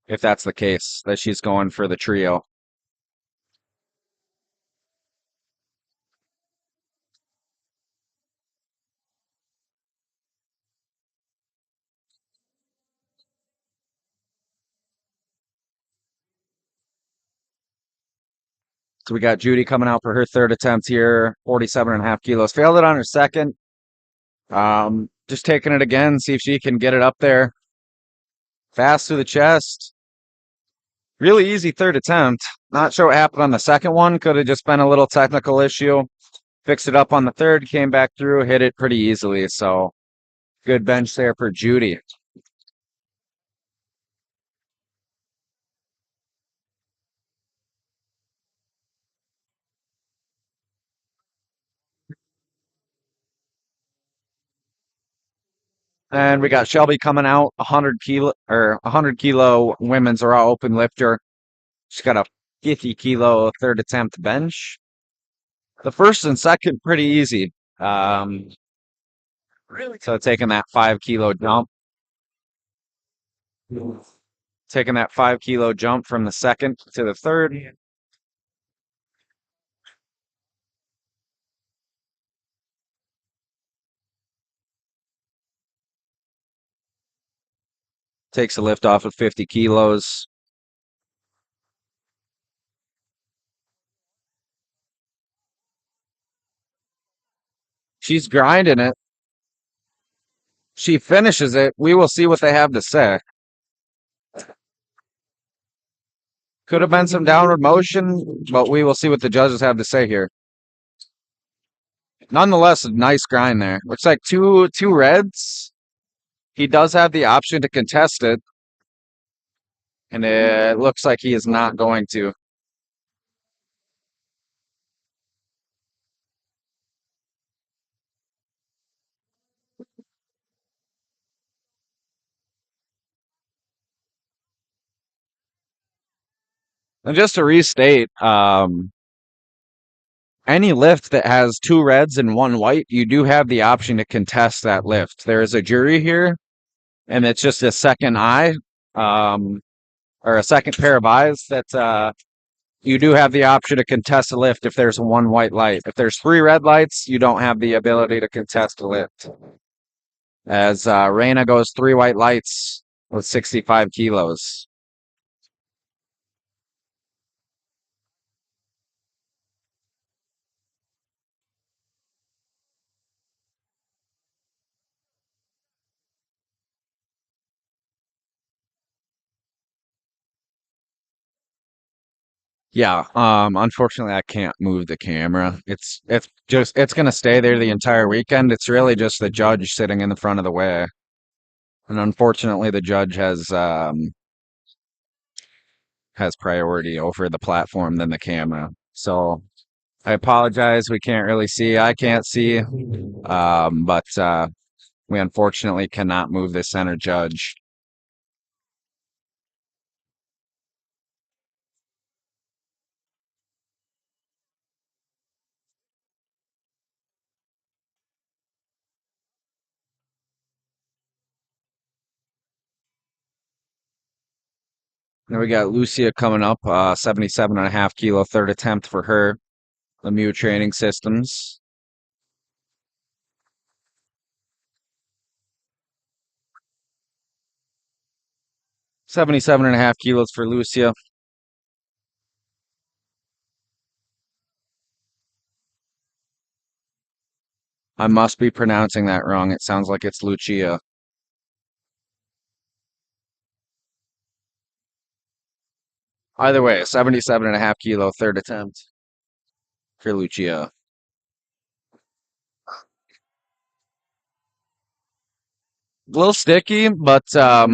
if that's the case, that she's going for the trio. So we got Judy coming out for her third attempt here, 47.5 kilos. Failed it on her second. Just taking it again, see if she can get it up there. Fast through the chest. Really easy third attempt. Not sure what happened on the second one. Could have just been a little technical issue. Fixed it up on the third, came back through, hit it pretty easily. So good bench there for Judy. And we got Shelby coming out, 100 kilo women's raw open lifter. She's got a 50 kilo third attempt bench. The first and second pretty easy. So taking that 5 kilo jump. Taking that 5 kilo jump from the second to the third. Takes a lift off of 50 kilos. She's grinding it. She finishes it. We will see what they have to say. Could have been some downward motion, but we will see what the judges have to say here. Nonetheless, a nice grind there. Looks like two reds. He does have the option to contest it. And it looks like he is not going to. And just to restate, any lift that has 2 reds and 1 white, you do have the option to contest that lift. There is a jury here, and it's just a second eye, or a second pair of eyes that you do have the option to contest a lift if there's 1 white light. If there's 3 red lights, you don't have the ability to contest a lift. as Reina goes 3 white lights with 65 kilos. Yeah, unfortunately I can't move the camera. It's gonna stay there the entire weekend. It's really just the judge sitting in the front of the way. And unfortunately the judge has priority over the platform than the camera. So I apologize. We can't really see. I can't see. But we unfortunately cannot move the center judge. Then we got Lucia coming up, 77.5 kilo, third attempt for her. Lemieux Training Systems. 77.5 kilos for Lucia. I must be pronouncing that wrong. It sounds like it's Lucia. Either way, 77.5 kilo, third attempt for Lucia. A little sticky, but I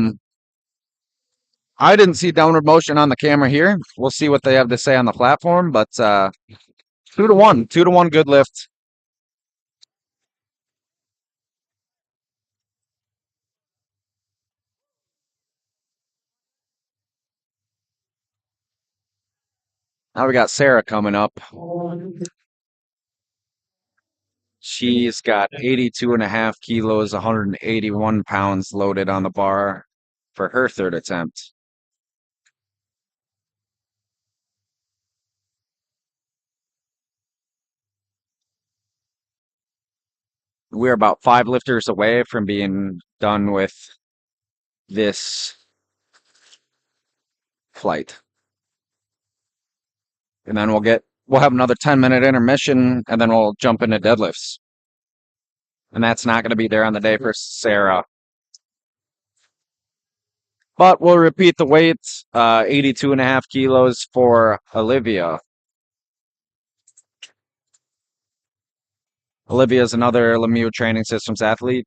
didn't see downward motion on the camera here. We'll see what they have to say on the platform, but 2-1, 2-1 good lift. Now we got Sarah coming up. She's got 82.5 kilos, 181 pounds loaded on the bar for her third attempt. We're about 5 lifters away from being done with this flight. And then we'll have another 10-minute intermission, and then we'll jump into deadlifts. And that's not going to be there on the day for Sarah. But we'll repeat the weights, 82.5 kilos for Olivia. Olivia is another Lemieux Training Systems athlete.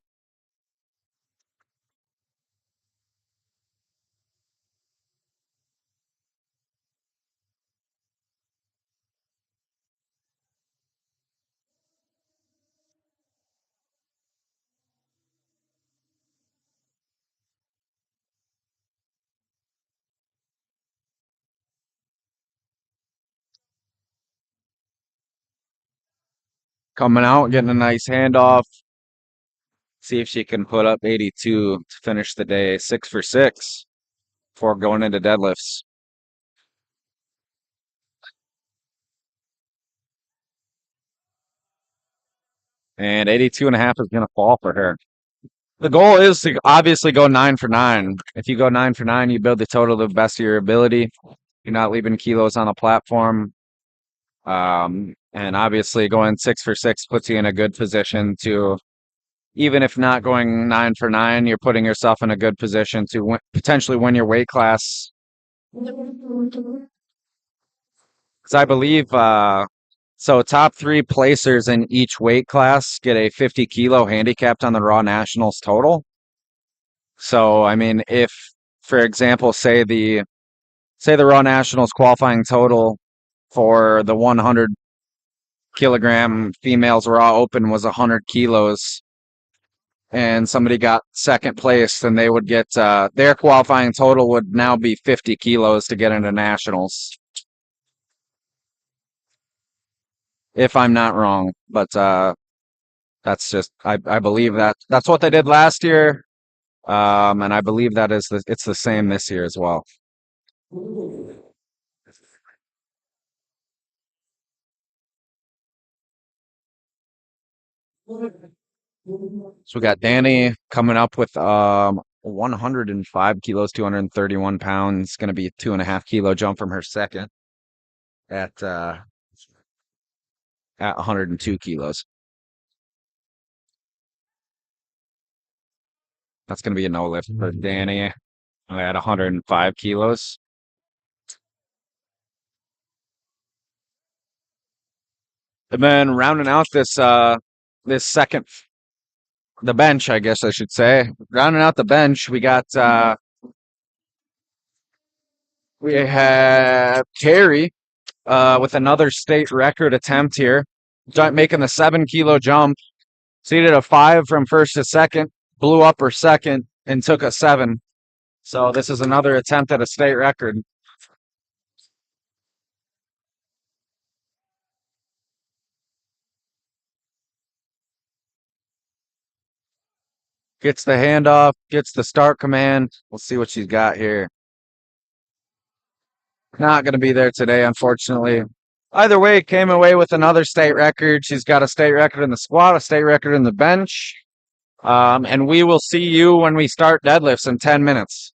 Coming out, getting a nice handoff. See if she can put up 82 to finish the day 6 for 6 before going into deadlifts. And 82.5 is going to fall for her. The goal is to obviously go 9 for 9. If you go 9 for 9, you build the total to the best of your ability. You're not leaving kilos on the platform. And obviously going 6 for 6 puts you in a good position to, even if not going 9 for 9, you're putting yourself in a good position to potentially win your weight class. Because I believe, so top 3 placers in each weight class get a 50-kilo handicapped on the Raw Nationals total. So, I mean, if, for example, say the Raw Nationals qualifying total for the 100-kilogram females Raw Open was 100 kilos, and somebody got second place, then they would get their qualifying total would now be 50 kilos to get into nationals. If I'm not wrong, but that's just I believe that's what they did last year, and I believe that it's the same this year as well. So we got Danny coming up with 105 kilos, 231 pounds. Going to be a 2.5 kilo jump from her second at 102 kilos. That's going to be a no lift for Danny at 105 kilos. And then rounding out this second, the bench, I guess I should say. Rounding out the bench, we got we have Carrie with another state record attempt here, making the 7 kilo jump. Seated a 5 from first to second, blew up her second, and took a 7. So this is another attempt at a state record. Gets the handoff, gets the start command. We'll see what she's got here. Not going to be there today, unfortunately. Either way, came away with another state record. She's got a state record in the squat, a state record in the bench. And we will see you when we start deadlifts in 10 minutes.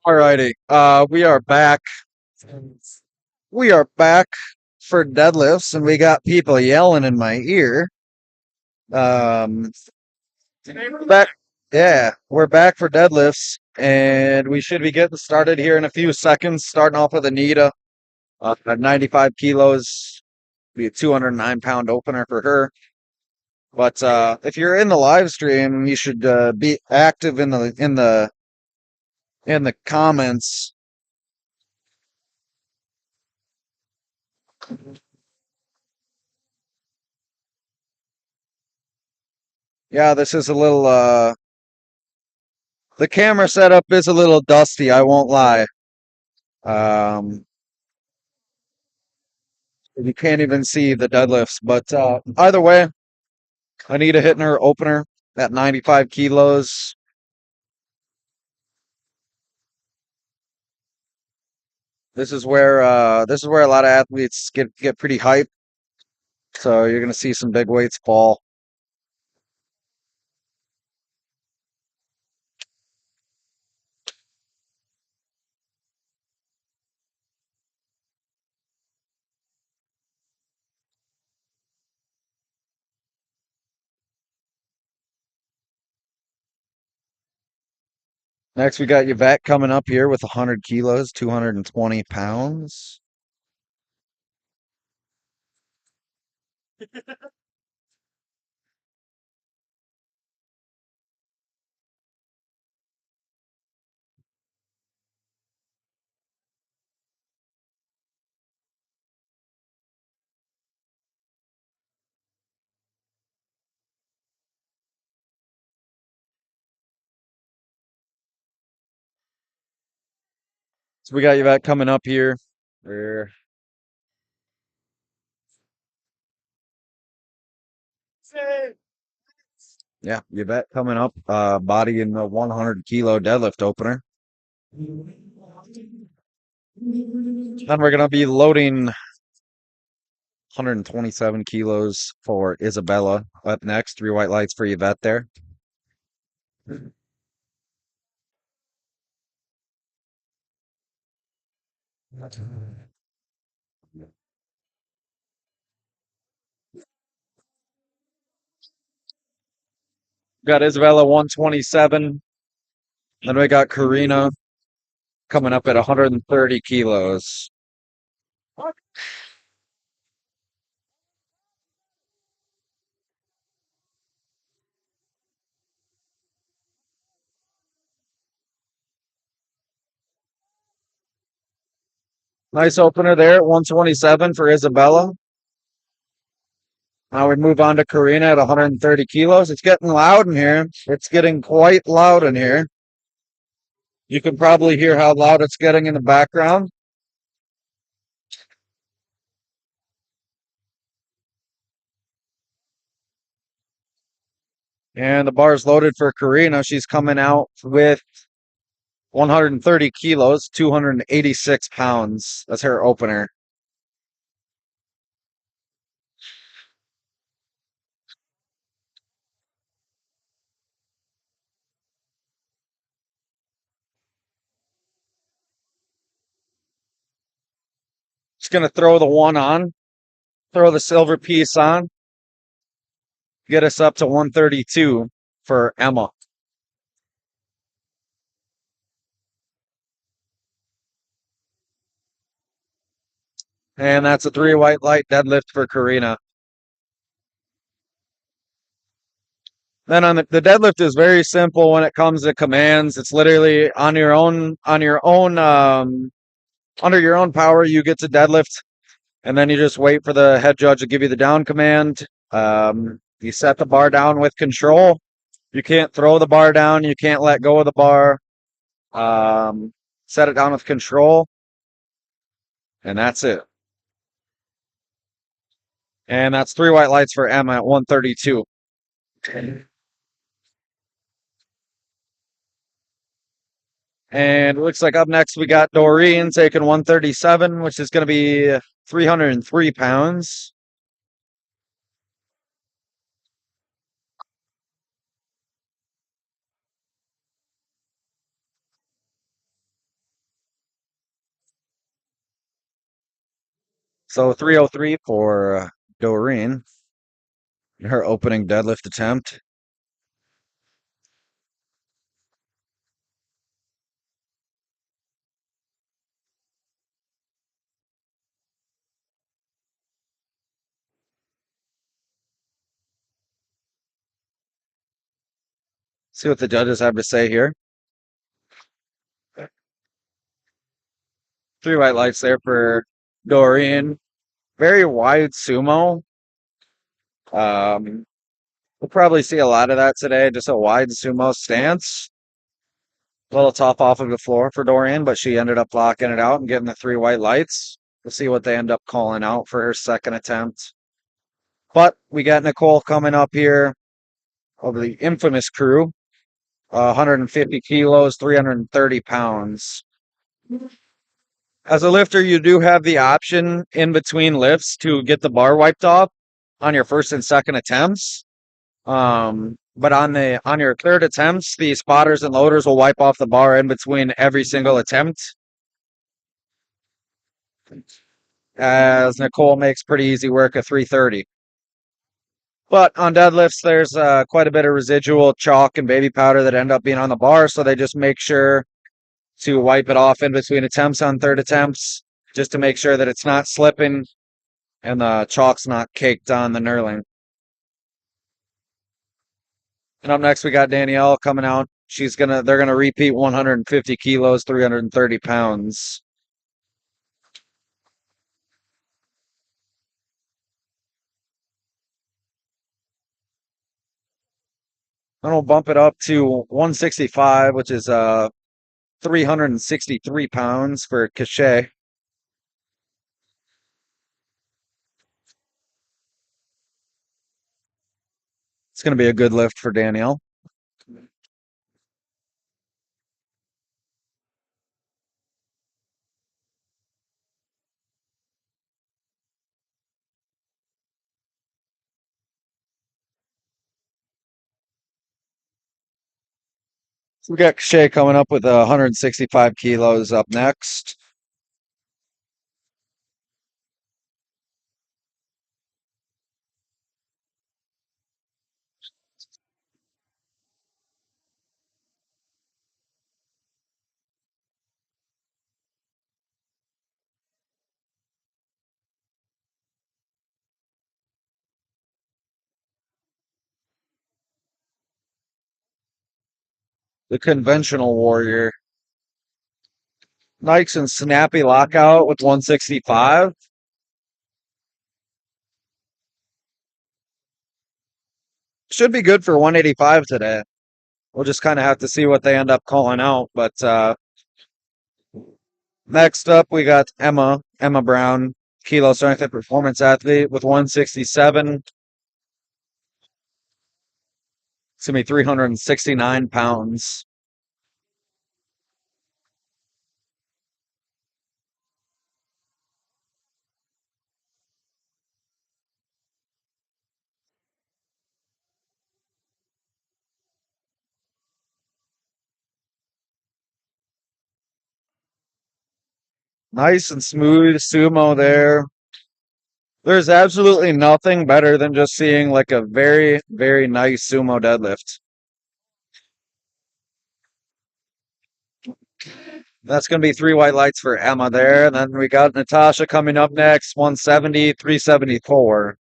Alrighty. We are back. We are back for deadlifts, and we got people yelling in my ear. Um, back. Yeah, we're back for deadlifts, and we should be getting started here in a few seconds. Starting off with Anita, at 95 kilos, be a 209-pound opener for her. But if you're in the live stream, you should be active in the comments. Yeah, this is a little the camera setup is a little dusty, I won't lie. Um you can't even see the deadlifts, but either way, Anita hitting her opener at 95 kilos. This is where a lot of athletes get pretty hyped. So you're gonna see some big weights fall. Next, we got Yvette coming up here with 100 kilos, 220 pounds. So we got Yvette coming up here. We're Yeah, Yvette coming up, body in the 100 kilo deadlift opener. Then we're gonna be loading 127 kilos for Isabella up next. 3 white lights for Yvette there. Got Isabella 127. Then we got Karina coming up at 130 kilos. Nice opener there at 127 for Isabella. Now we move on to Karina at 130 kilos. It's getting loud in here. It's getting quite loud in here. You can probably hear how loud it's getting in the background. And the bar is loaded for Karina. She's coming out with 130 kilos, 286 pounds. That's her opener. Just going to throw the one on, throw the silver piece on, get us up to 132 for Emma. And that's a 3 white light deadlift for Karina. Then on the deadlift is very simple when it comes to commands. It's literally under your own power, you get to deadlift, and then you just wait for the head judge to give you the down command. You set the bar down with control. You can't throw the bar down. You can't let go of the bar. Set it down with control, and that's it. And that's 3 white lights for Emma at 132. And it looks like up next we got Doreen taking 137, which is going to be 303 pounds. So 303 for Doreen, her opening deadlift attempt. See what the judges have to say here. 3 white lights there for Doreen. Very wide sumo. We'll probably see a lot of that today. Just a wide sumo stance. A little tough off of the floor for Doreen, but she ended up locking it out and getting the 3 white lights. We'll see what they end up calling out for her second attempt. But we got Nicole coming up here of the infamous crew. 150 kilos, 330 pounds. As a lifter, you do have the option in between lifts to get the bar wiped off on your first and second attempts. But on your third attempts, the spotters and loaders will wipe off the bar in between every single attempt. As Nicole makes pretty easy work of 330. But on deadlifts, there's quite a bit of residual chalk and baby powder that end up being on the bar, so they just make sure to wipe it off in between attempts on third attempts, just to make sure that it's not slipping and the chalk's not caked on the knurling. And up next, we got Danielle coming out. They're gonna repeat 150 kilos, 330 pounds. Then we'll bump it up to 165, which is 363 pounds for Cachet. It's going to be a good lift for Danielle. So we got Cachet coming up with 165 kilos up next. The conventional warrior. Nice and snappy lockout with 165. Should be good for 185 today. We'll just kind of have to see what they end up calling out. But next up, we got Emma Brown, kilo strength and performance athlete with 167. It's going to be 369 pounds. Nice and smooth sumo there. There's absolutely nothing better than just seeing like a very, very nice sumo deadlift. That's going to be 3 white lights for Emma there. And then we got Natasha coming up next, 170, 374.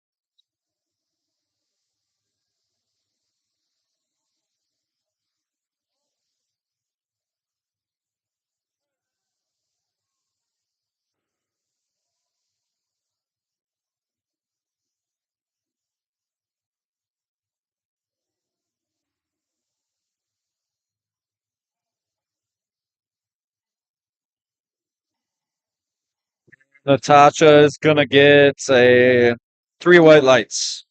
Natasha is going to get a 3 white lights.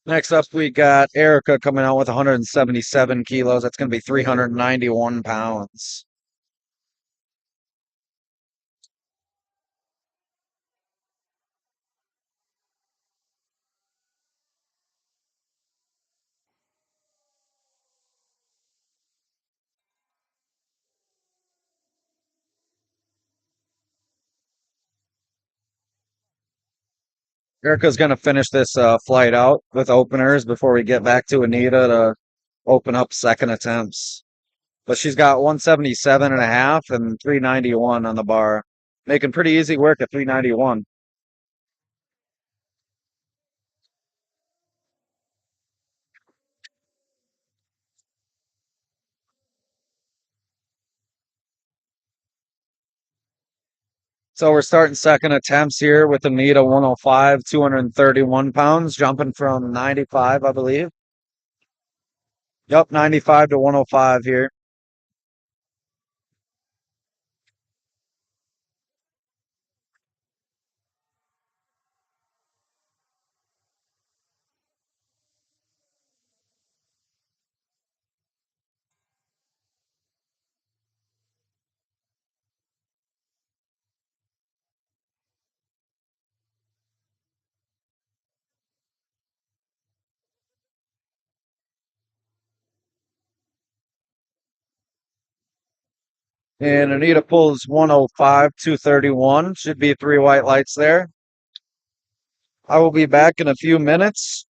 Next up, we got Erica coming out with 177 kilos. That's going to be 391 pounds. Erica's going to finish this flight out with openers before we get back to Anita to open up second attempts. But she's got 177 and a half and 391 on the bar, making pretty easy work at 391. So we're starting second attempts here with Anita 105, 231 pounds, jumping from 95, I believe. Yep, 95 to 105 here. And Anita pulls 105, 231. Should be 3 white lights there. I will be back in a few minutes.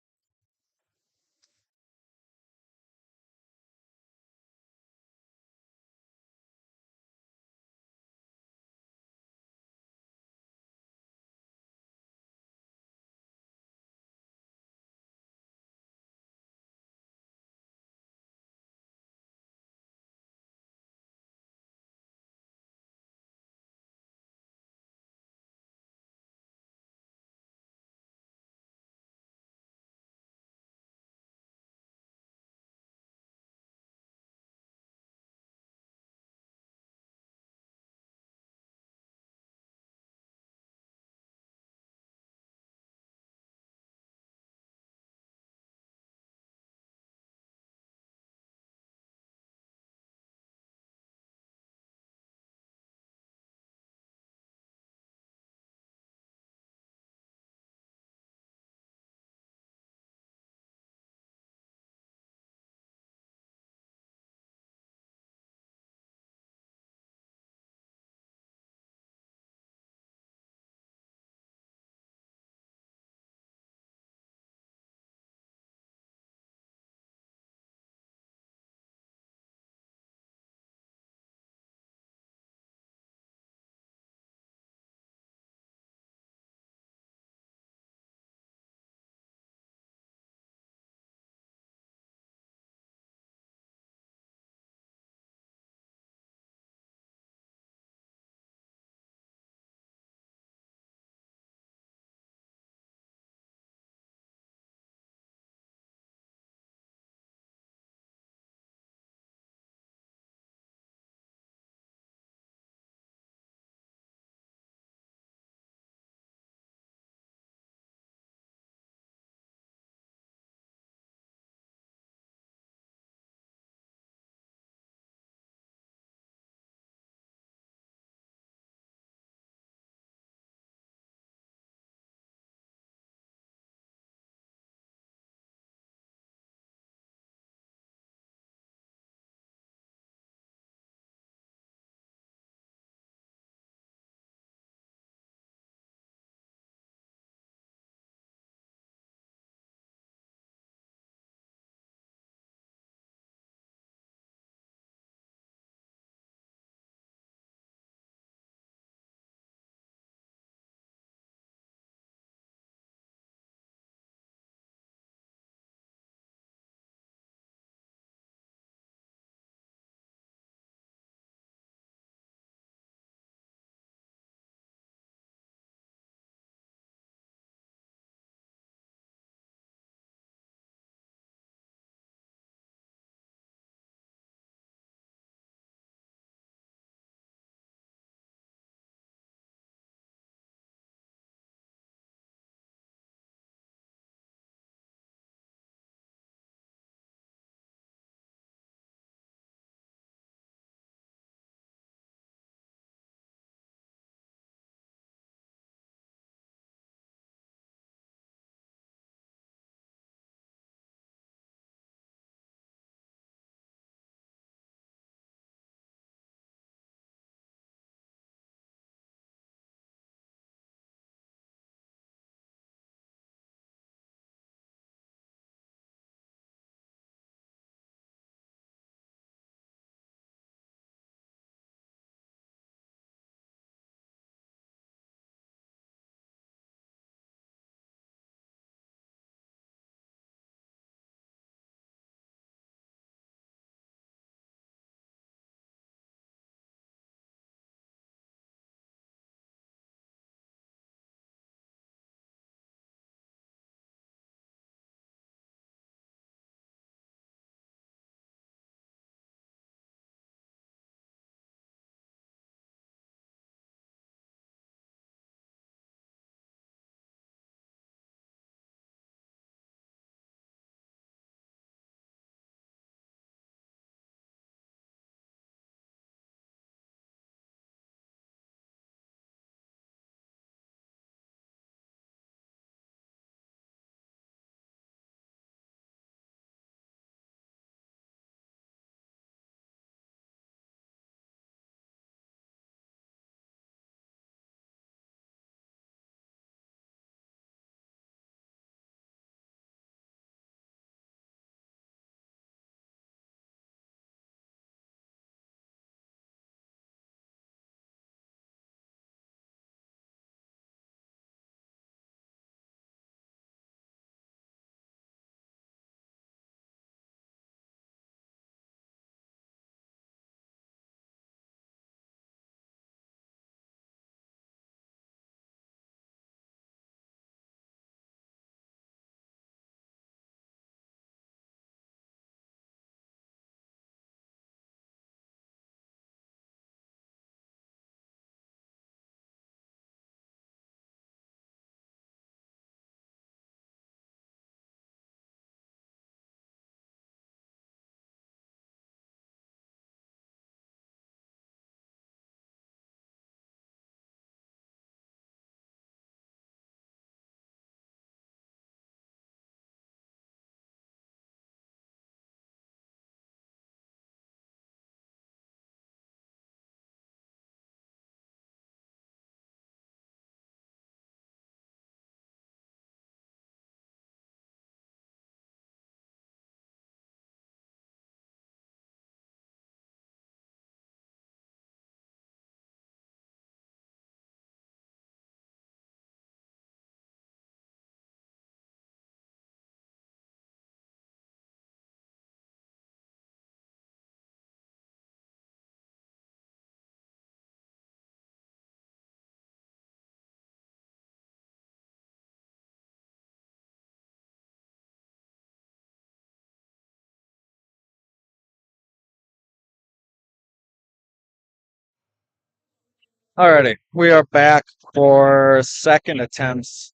Alrighty, we are back for second attempts.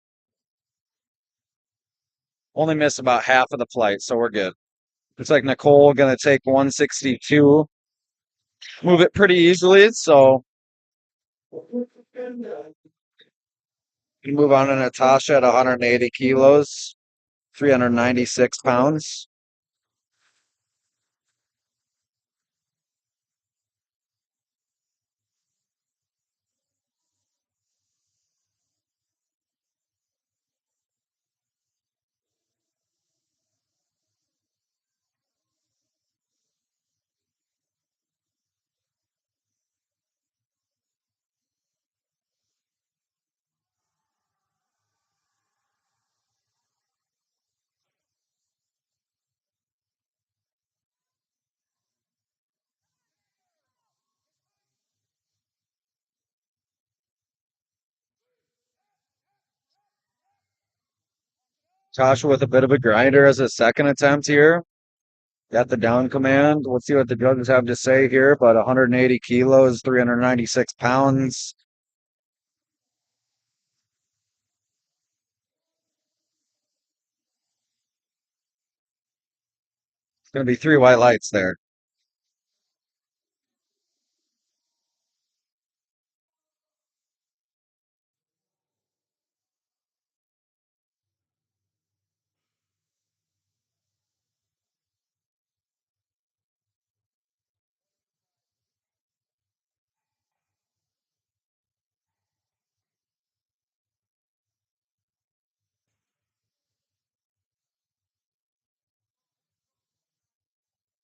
Only missed about half of the flight, so we're good. Looks like Nicole gonna take 162, move it pretty easily, so we move on to Natasha at 180 kilos, 396 pounds. Tasha with a bit of a grinder as a second attempt here. Got the down command. Let's see what the judges have to say here. About 180 kilos, 396 pounds. It's going to be 3 white lights there.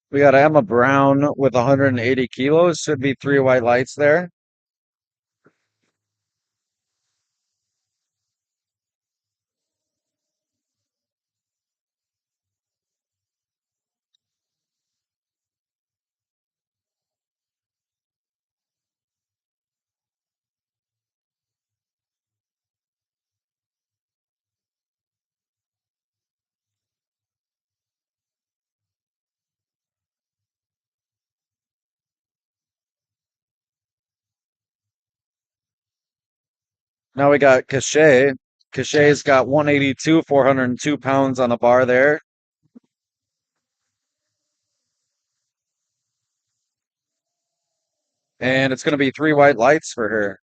We got Emma Brown with 180 kilos. Should be 3 white lights there. Now we got Cachet. Cachet's got 182, 402 pounds on the bar there. And it's going to be 3 white lights for her.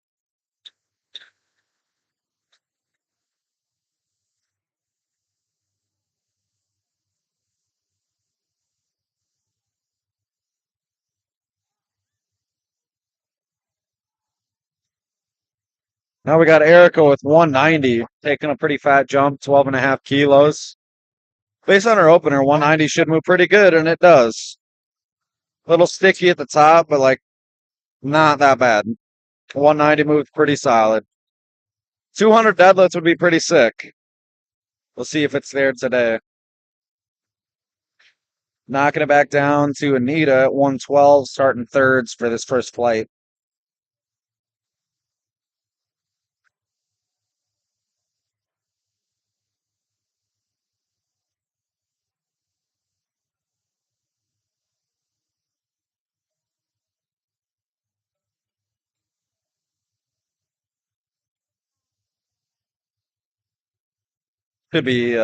Now we got Erica with 190, taking a pretty fat jump, 12.5 kilos. Based on her opener, 190 should move pretty good, and it does. A little sticky at the top, but like not that bad. 190 moves pretty solid. 200 deadlifts would be pretty sick. We'll see if it's there today. Knocking it back down to Anita at 112, starting thirds for this first flight. Could be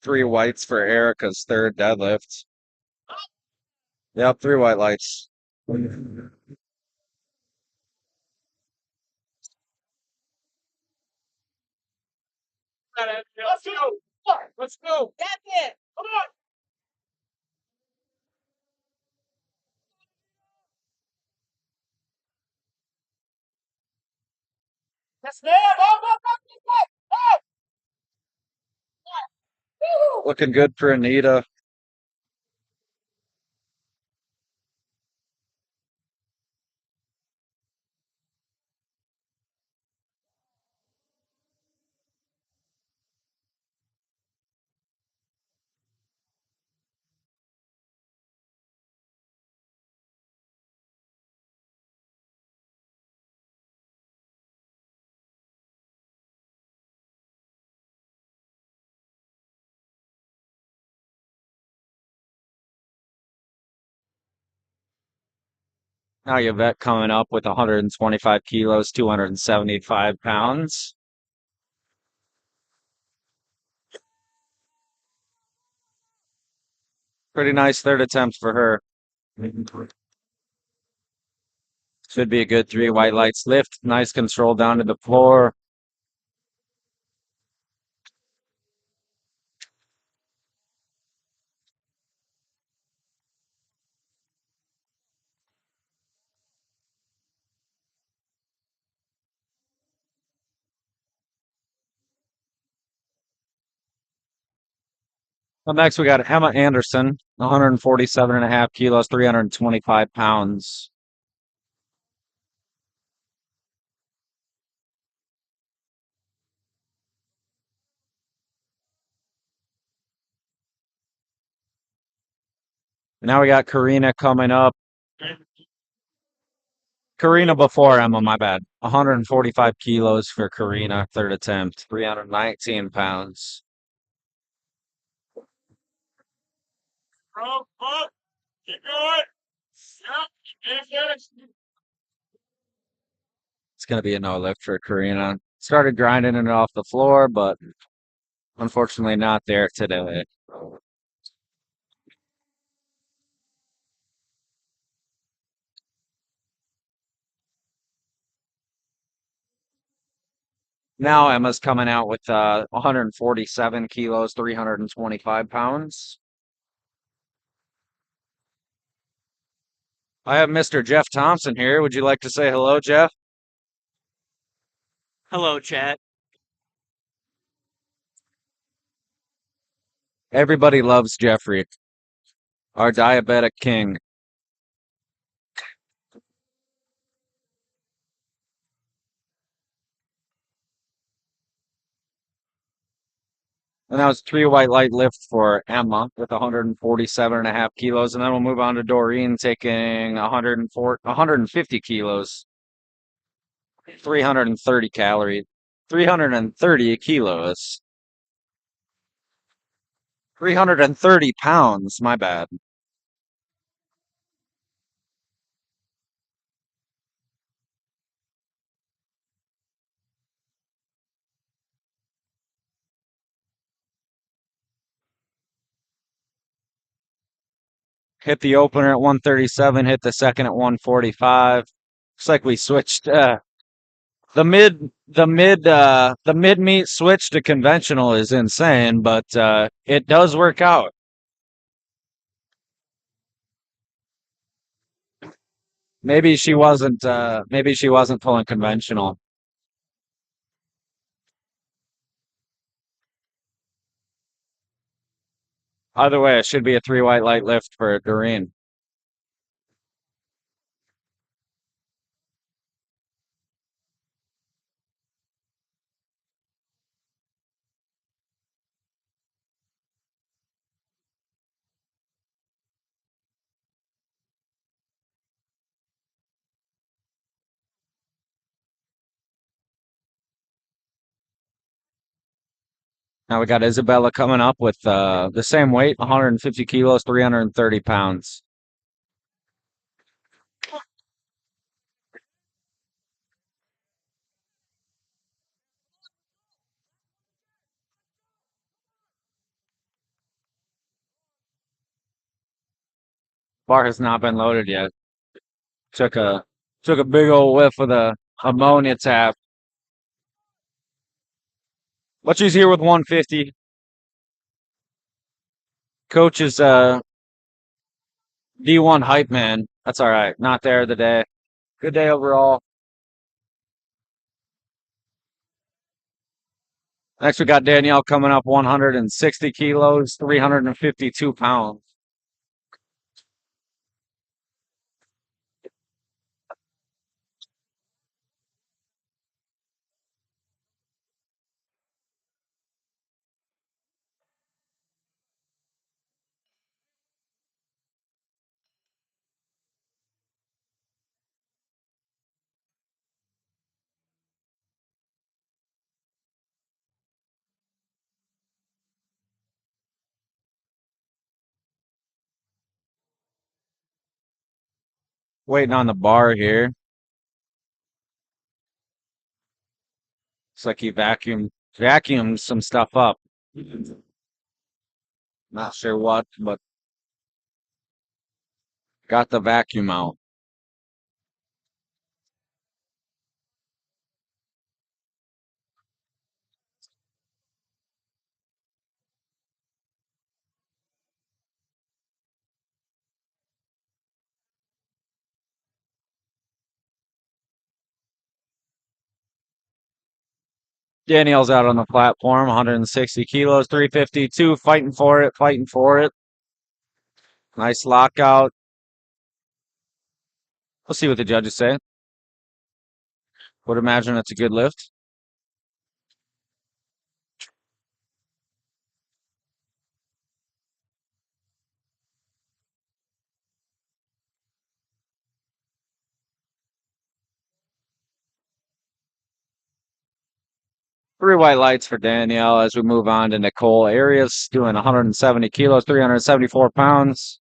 3 whites for Erica's third deadlift. Yep, 3 white lights. Let's go. Let's go. That's it. Come on. Yes, ma'am. Looking good for Anita. Now Yvette coming up with 125 kilos, 275 pounds. Pretty nice third attempt for her. Should be a good 3 white lights lift. Nice control down to the floor. Up next, we got Emma Anderson, 147.5 kilos, 325 pounds. Now we got Karina coming up. Karina before Emma, my bad. 145 kilos for Karina, third attempt, 319 pounds. Up. Keep going. Yep. It's going to be a no lift for Karina. Started grinding it off the floor, but unfortunately not there today. Now Emma's coming out with 147 kilos, 325 pounds. I have Mr. Jeff Thompson here. Would you like to say hello, Jeff? Hello, chat. Everybody loves Jeffrey, our diabetic king. And that was 3 white light lift for Emma with 147.5 kilos. And then we'll move on to Doreen taking 150 kilos, 330 calories, 330 kilos, 330 pounds. My bad. Hit the opener at 137, hit the second at 145. Looks like we switched the mid meet switch to conventional is insane, but it does work out. Maybe she wasn't pulling conventional. Either way, it should be a 3 white light lift for Doreen. Now we got Isabella coming up with the same weight, 150 kilos, 330 pounds. Bar has not been loaded yet. Took a big old whiff of the ammonia tap. But she's here with 150. Coach is D1 hype man. That's all right. Not there today. Good day overall. Next, we got Danielle coming up 160 kilos, 352 pounds. Waiting on the bar here. Looks like he vacuumed some stuff up. Not sure what, but got the vacuum out. Danielle's out on the platform, 160 kilos, 352, fighting for it, fighting for it. Nice lockout. We'll see what the judges say. Would imagine it's a good lift. Three white lights for Danielle as we move on to Nicole Arias, doing 170 kilos, 374 pounds.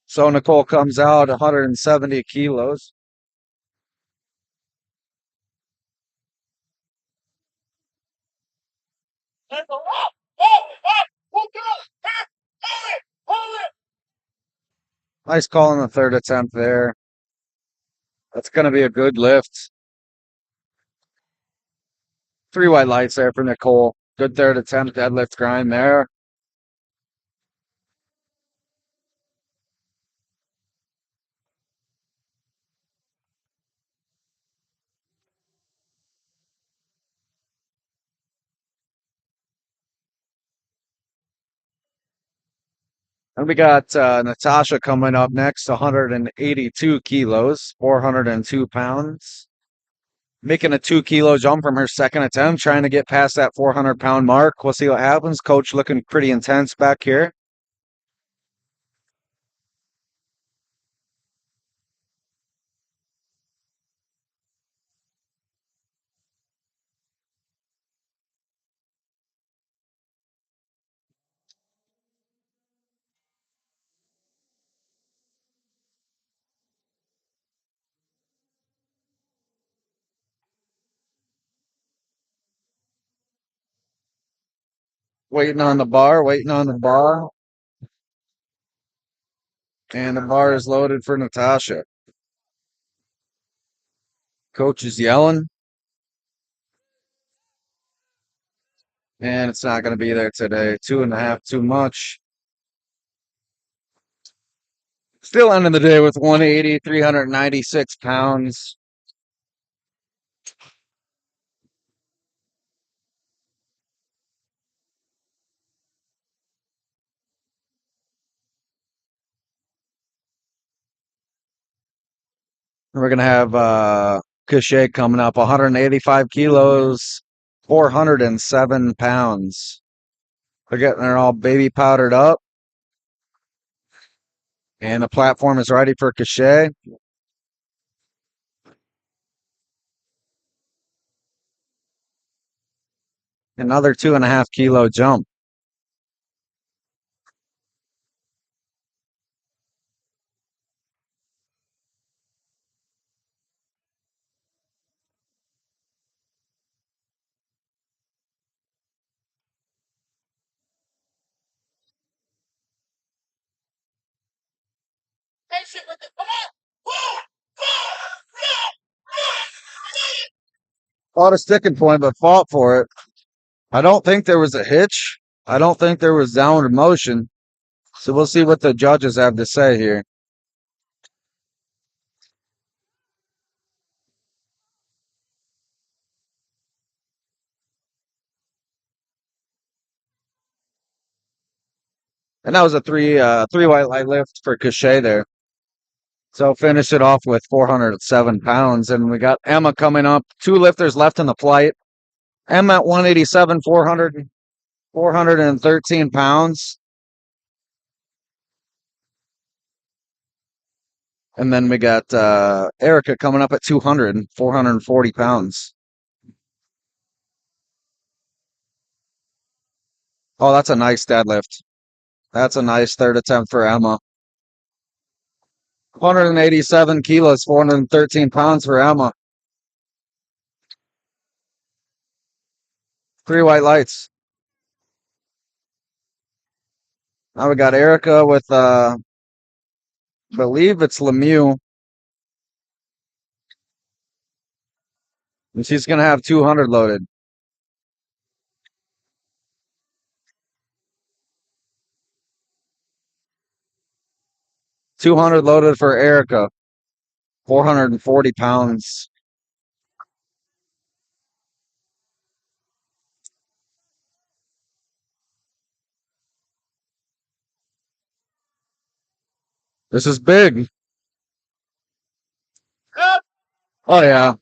So Nicole comes out 170 kilos. That's a lot. Hold it. Hold it. Hold it. Nice call on the third attempt there. That's going to be a good lift. Three white lights there for Nicole. Good third attempt, deadlift grind there. And we got Natasha coming up next, 182 kilos, 402 pounds. Making a 2 kilo jump from her second attempt, trying to get past that 400-pound mark. We'll see what happens. Coach looking pretty intense back here. Waiting on the bar, waiting on the bar. And the bar is loaded for Natasha. Coach is yelling. And it's not going to be there today. 2.5 too much. Still ending the day with 180, 396 pounds. We're going to have Cachet coming up, 185 kilos, 407 pounds. They're getting her all baby powdered up. And the platform is ready for Cachet. Another 2.5 kilo jump. Patient with it. Come on. Fought a sticking point, but fought for it. I don't think there was a hitch. I don't think there was downward motion. So we'll see what the judges have to say here. And that was a three white light lift for Cachet there. So finish it off with 407 pounds. And we got Emma coming up. 2 lifters left in the flight. Emma at 187, 413 pounds. And then we got Erica coming up at 200, 440 pounds. Oh, that's a nice deadlift. That's a nice third attempt for Emma. 187 kilos, 413 pounds for Emma. 3 white lights. Now we got Erica with, I believe it's Lemieux. And she's going to have 200 loaded. 200 loaded for Erica. 440 pounds. This is big. Oh, yeah.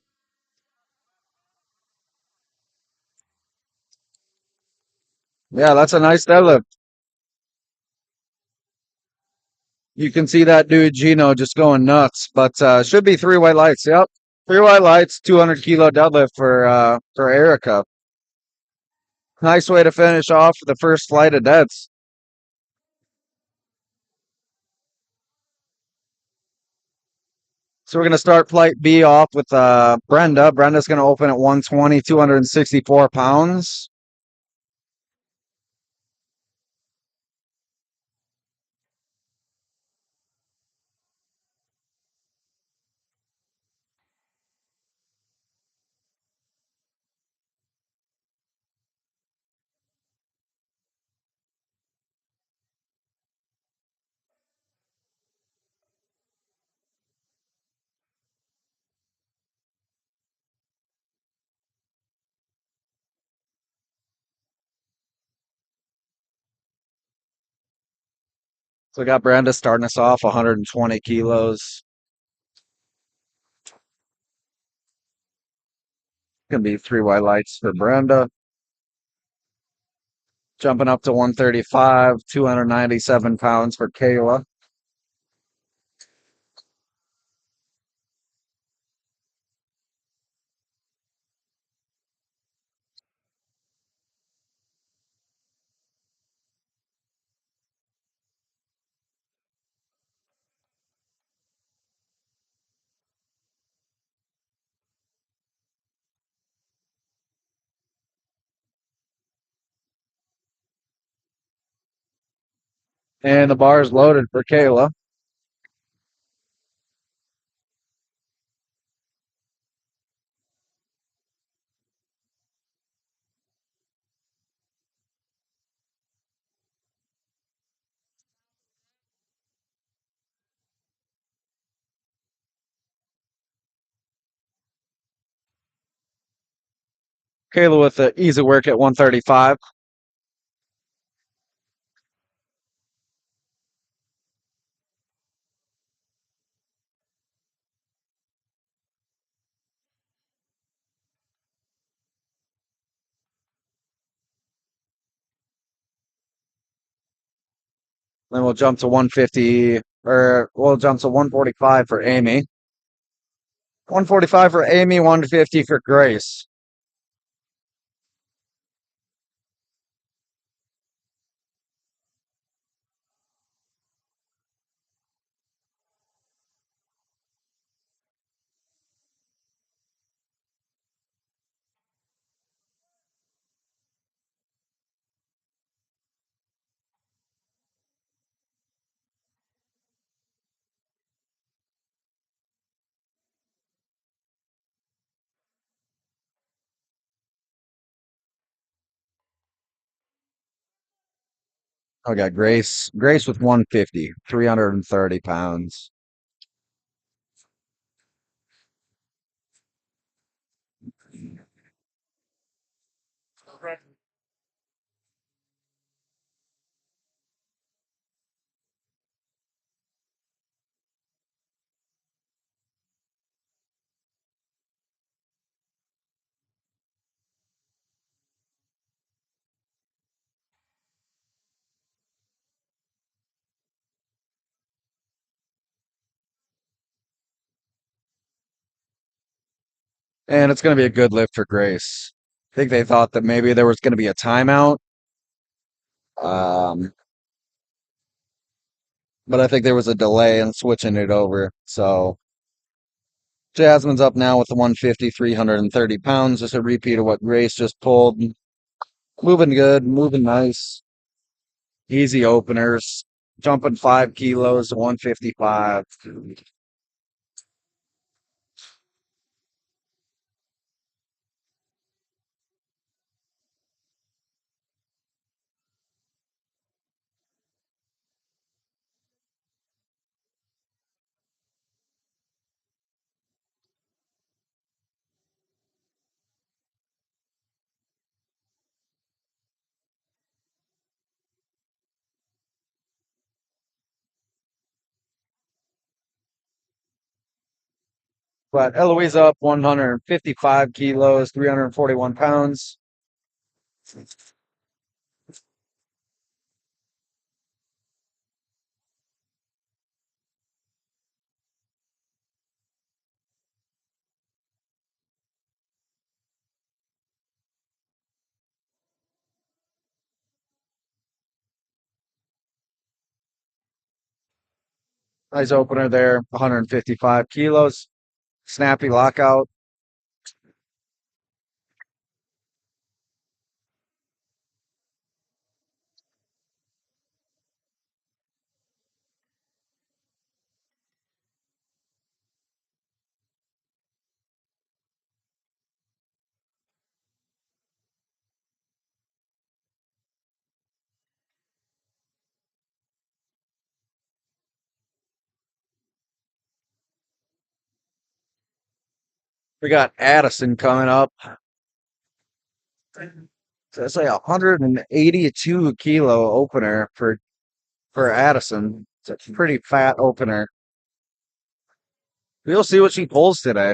Yeah, that's a nice deadlift. You can see that dude Gino just going nuts, but should be 3 white lights. Yep, 3 white lights, 200 kilo deadlift for Erica. Nice way to finish off the first flight of deads. So we're gonna start flight B off with Brenda. Brenda's gonna open at 120, 264 pounds. So we got Brenda starting us off 120 kilos. Gonna be 3 white lights for Brenda. Jumping up to 135, 297 pounds for Kayla. And the bar is loaded for Kayla. Kayla with the easy work at 135. Then we'll jump to 150, or we'll jump to 145 for Amy. 145 for Amy, 150 for Grace. I got Grace. Grace with 150, 330 pounds. And it's going to be a good lift for Grace. I think they thought that maybe there was going to be a timeout. Um, but I think there was a delay in switching it over. So Jasmine's up now with the 150, 330 pounds. Just a repeat of what Grace just pulled. Moving good, moving nice. Easy openers. Jumping 5 kilos to 155. But Eloise up 155 kilos, 341 pounds. Nice opener there, 155 kilos. Snappy lockout. We got Addison coming up. So that's like 182 kilo opener for Addison. It's a pretty fat opener. We'll see what she pulls today.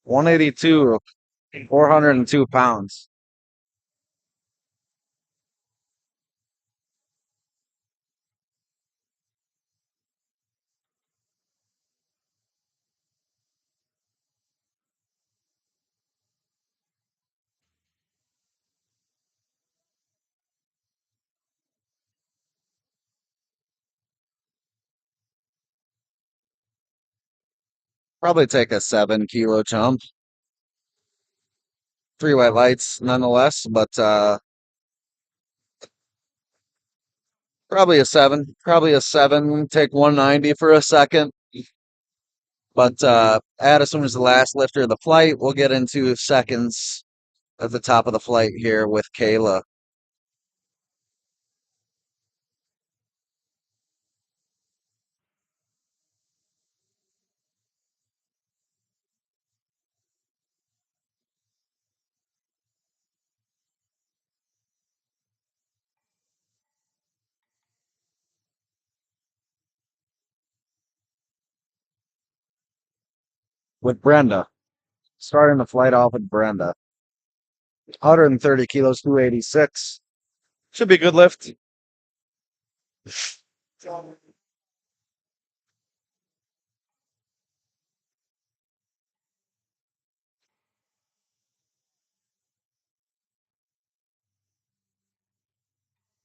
182, 402 pounds. Probably take a 7 kilo jump. 3 white lights nonetheless, but probably a 7. Probably a 7. Take 190 for a second. But Addison was the last lifter of the flight. We'll get into seconds at the top of the flight here with Kayla. With Brenda. Starting the flight off with Brenda. 130 kilos, 286. Should be a good lift.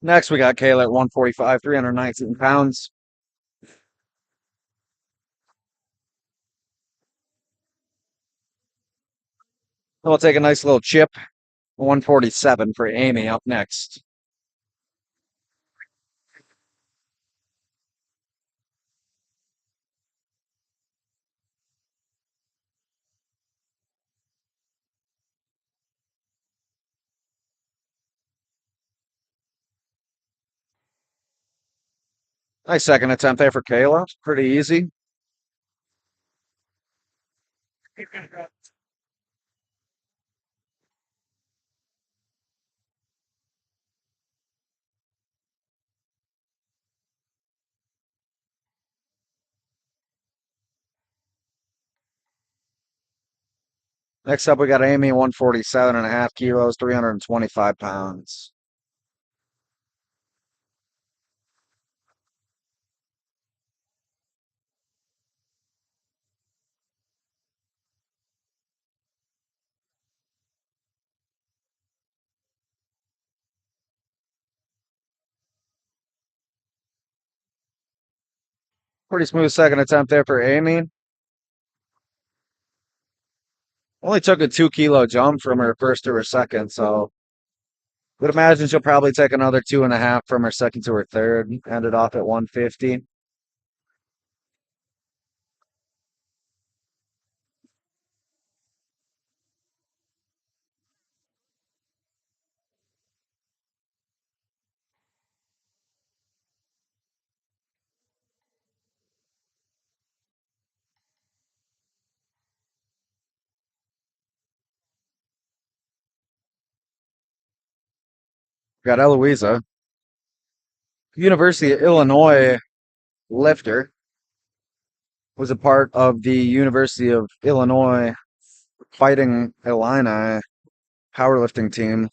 Next, we got Kayla at 145, 319 pounds. We'll take a nice little chip. 147 for Amy up next. Nice second attempt there for Kayla. Pretty easy. Next up, we got Amy, 147.5 kilos, 325 pounds. Pretty smooth second attempt there for Amy. Only took a 2 kilo jump from her first to her second, so would imagine she'll probably take another 2.5 from her second to her third. Ended off at 150. Got Eloisa, University of Illinois lifter, was a part of the University of Illinois Fighting Illini powerlifting team.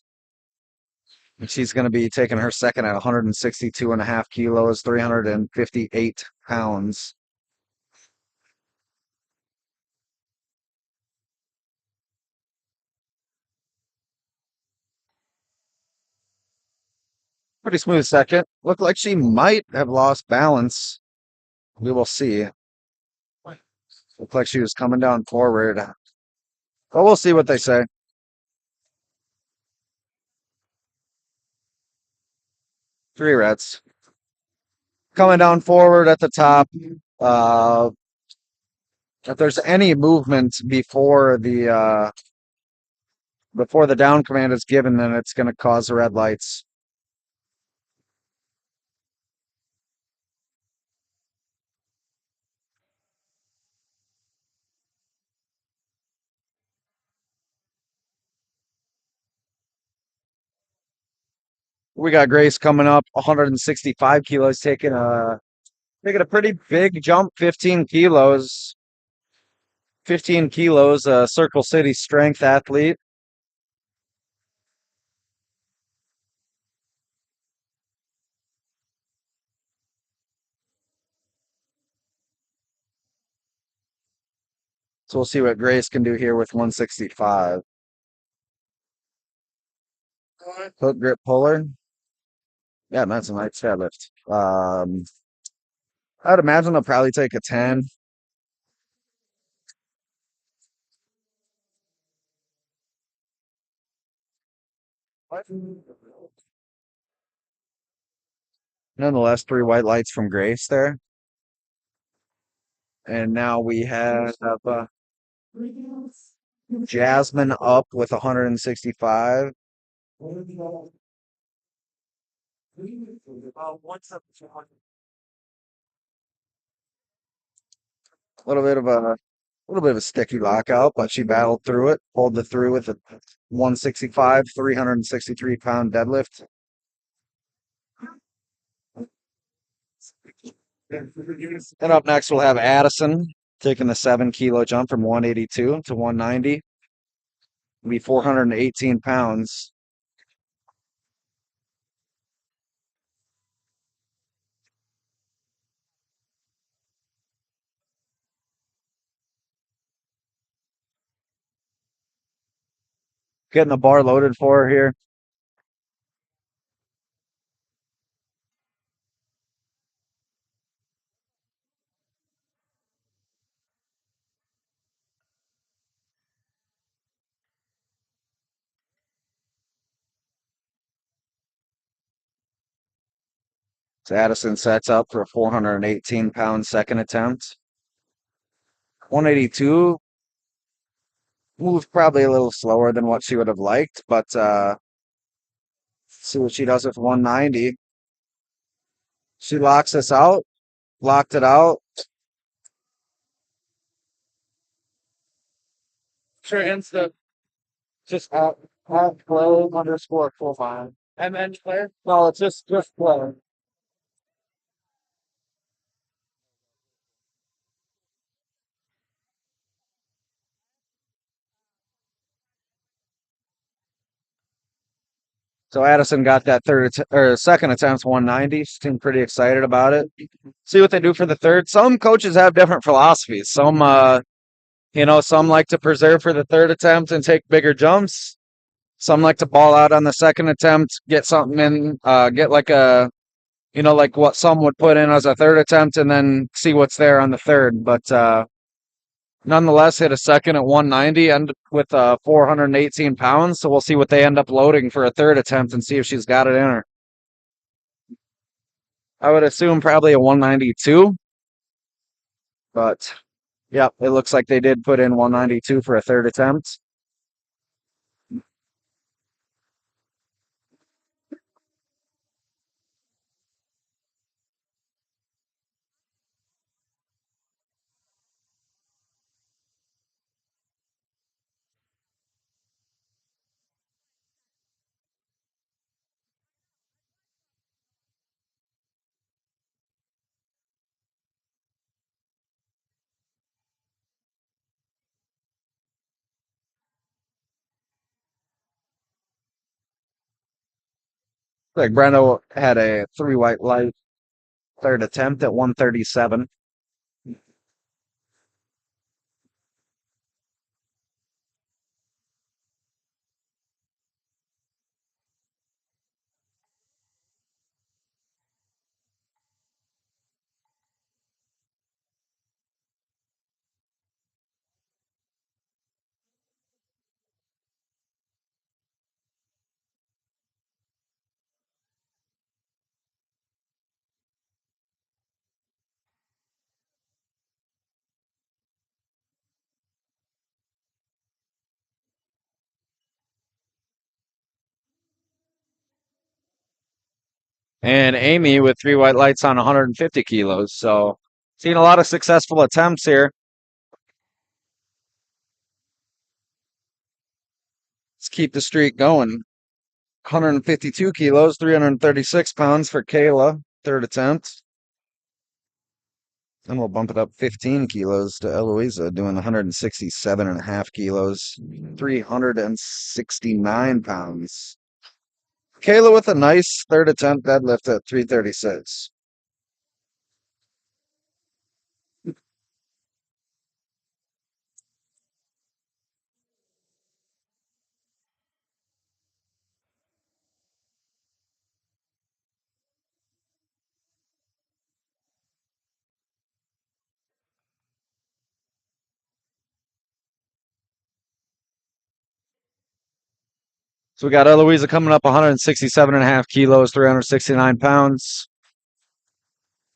And she's going to be taking her second at 162.5 kilos, 358 pounds. Pretty smooth second. Looked like she might have lost balance. We will see. Looked like she was coming down forward. But we'll see what they say. Three reds. Coming down forward at the top. If there's any movement before the down command is given, then it's going to cause the red lights. We got Grace coming up, 165 kilos, taking a pretty big jump, 15 kilos. 15 kilos, Circle City strength athlete. So we'll see what Grace can do here with 165. Hook grip puller. Yeah, that's a nice deadlift. I'd imagine they'll probably take a 10. Nonetheless, 3 white lights from Grace there. And now we have Jasmine up with 165. A little bit of a sticky lockout, but she battled through it, pulled the through with a 165, 363-pound deadlift. And up next, we'll have Addison taking the 7-kilo jump from 182 to 190. It'll be 418 pounds. Getting the bar loaded for her here. So Addison sets up for a 418-pound second attempt. 182 moved probably a little slower than what she would have liked, but see what she does with 190. She locks us out, locked it out. Sure, Insta. Just at play underscore full fine. And then Claire? No, it's just play. So Addison got that second attempt, 190. She seemed pretty excited about it. See what they do for the third. Some coaches have different philosophies. Some, some like to preserve for the third attempt and take bigger jumps. Some like to ball out on the second attempt, get something in, get like a you know, like what some would put in as a third attempt and then see what's there on the third. But nonetheless, hit a second at 190 and with 418 pounds. So we'll see what they end up loading for a third attempt and see if she's got it in her. I would assume probably a 192. But yeah, it looks like they did put in 192 for a third attempt. Like Brenda had a 3 white light third attempt at 137. And Amy with 3 white lights on 150 kilos. So seeing a lot of successful attempts here. Let's keep the streak going. 152 kilos, 336 pounds for Kayla, third attempt. Then we'll bump it up 15 kilos to Eloisa, doing 167.5 kilos, 369 pounds. Kayla with a nice third attempt deadlift at 336. So we got Eloisa coming up 167.5 kilos, 369 pounds.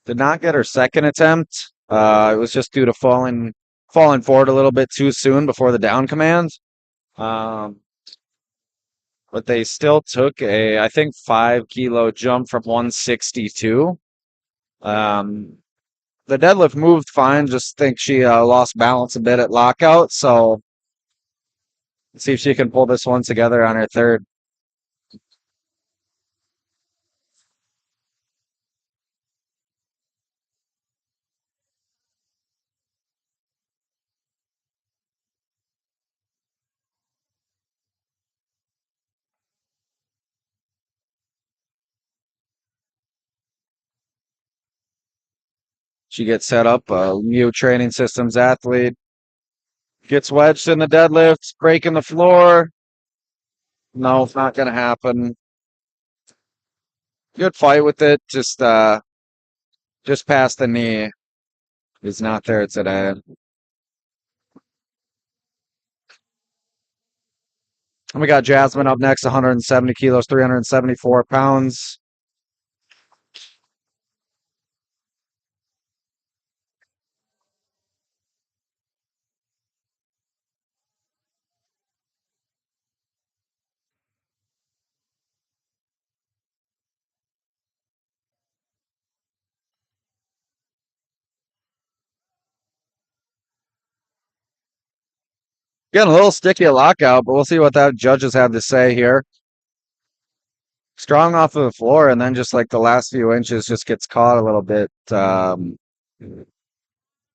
Did not get her second attempt. It was just due to falling forward a little bit too soon before the down command. But they still took a, I think, 5 kilo jump from 162. The deadlift moved fine. Just think she lost balance a bit at lockout. So let's see if she can pull this one together on her third. She gets set up, new training systems athlete. Gets wedged in the deadlift, breaking the floor. No, it's not going to happen. Good fight with it. Just past the knee is not there today. And we got Jasmine up next, 170 kilos, 374 pounds. Getting a little sticky at lockout, but we'll see what that judges have to say here. Strong off of the floor, and then just like the last few inches just gets caught a little bit. But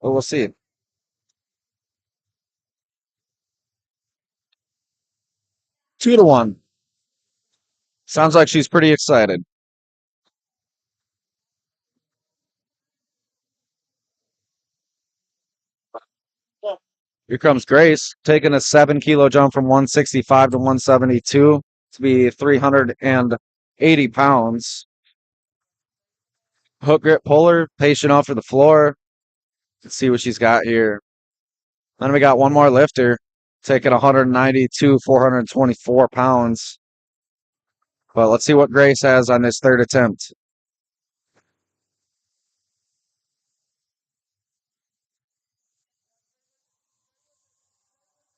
we'll see. Two to one. Sounds like she's pretty excited. Here comes Grace, taking a 7 kilo jump from 165 to 172 to be 380 pounds. Hook grip puller, patient off for the floor. Let's see what she's got here. Then we got one more lifter, taking 192, 424 pounds. But let's see what Grace has on this third attempt.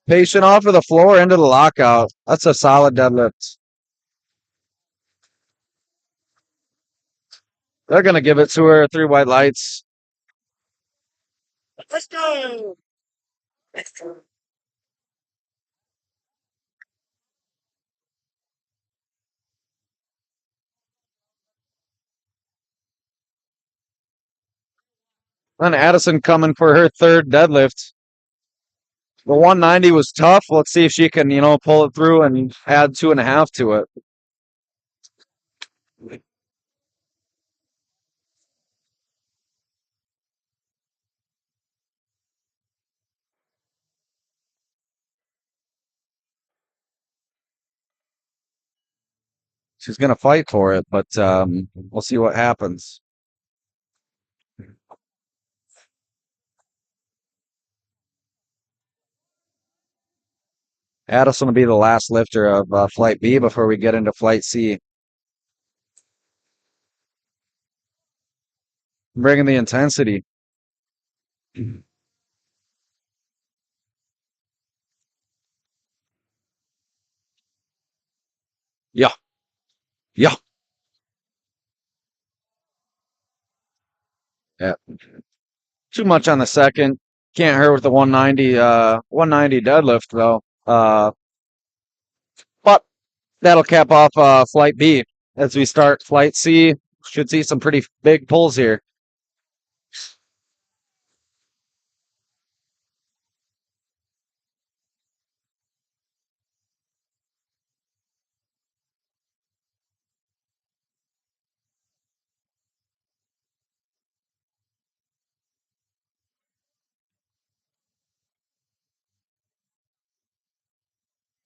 Patient off of the floor into the lockout. That's a solid deadlift. They're going to give it to her. 3 white lights. Let's go. Then Addison coming for her third deadlift. The 190 was tough. Let's see if she can, pull it through and add 2.5 to it. She's going to fight for it, but we'll see what happens. Addison will be the last lifter of Flight B before we get into Flight C. Bringing the intensity. Yeah. Yeah. Yeah. Too much on the second. Can't hurt with the 190 deadlift though. But that'll cap off Flight B as we start Flight C. Should see some pretty big pulls here.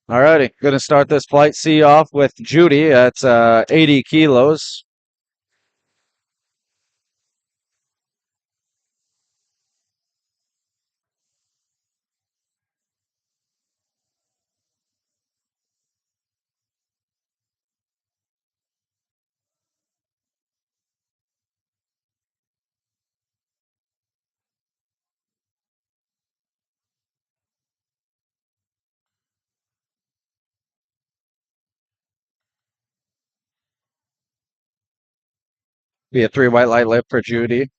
Alrighty, gonna start this Flight C off with Judy at 80 kilos. Be a 3 white light lift for Judy.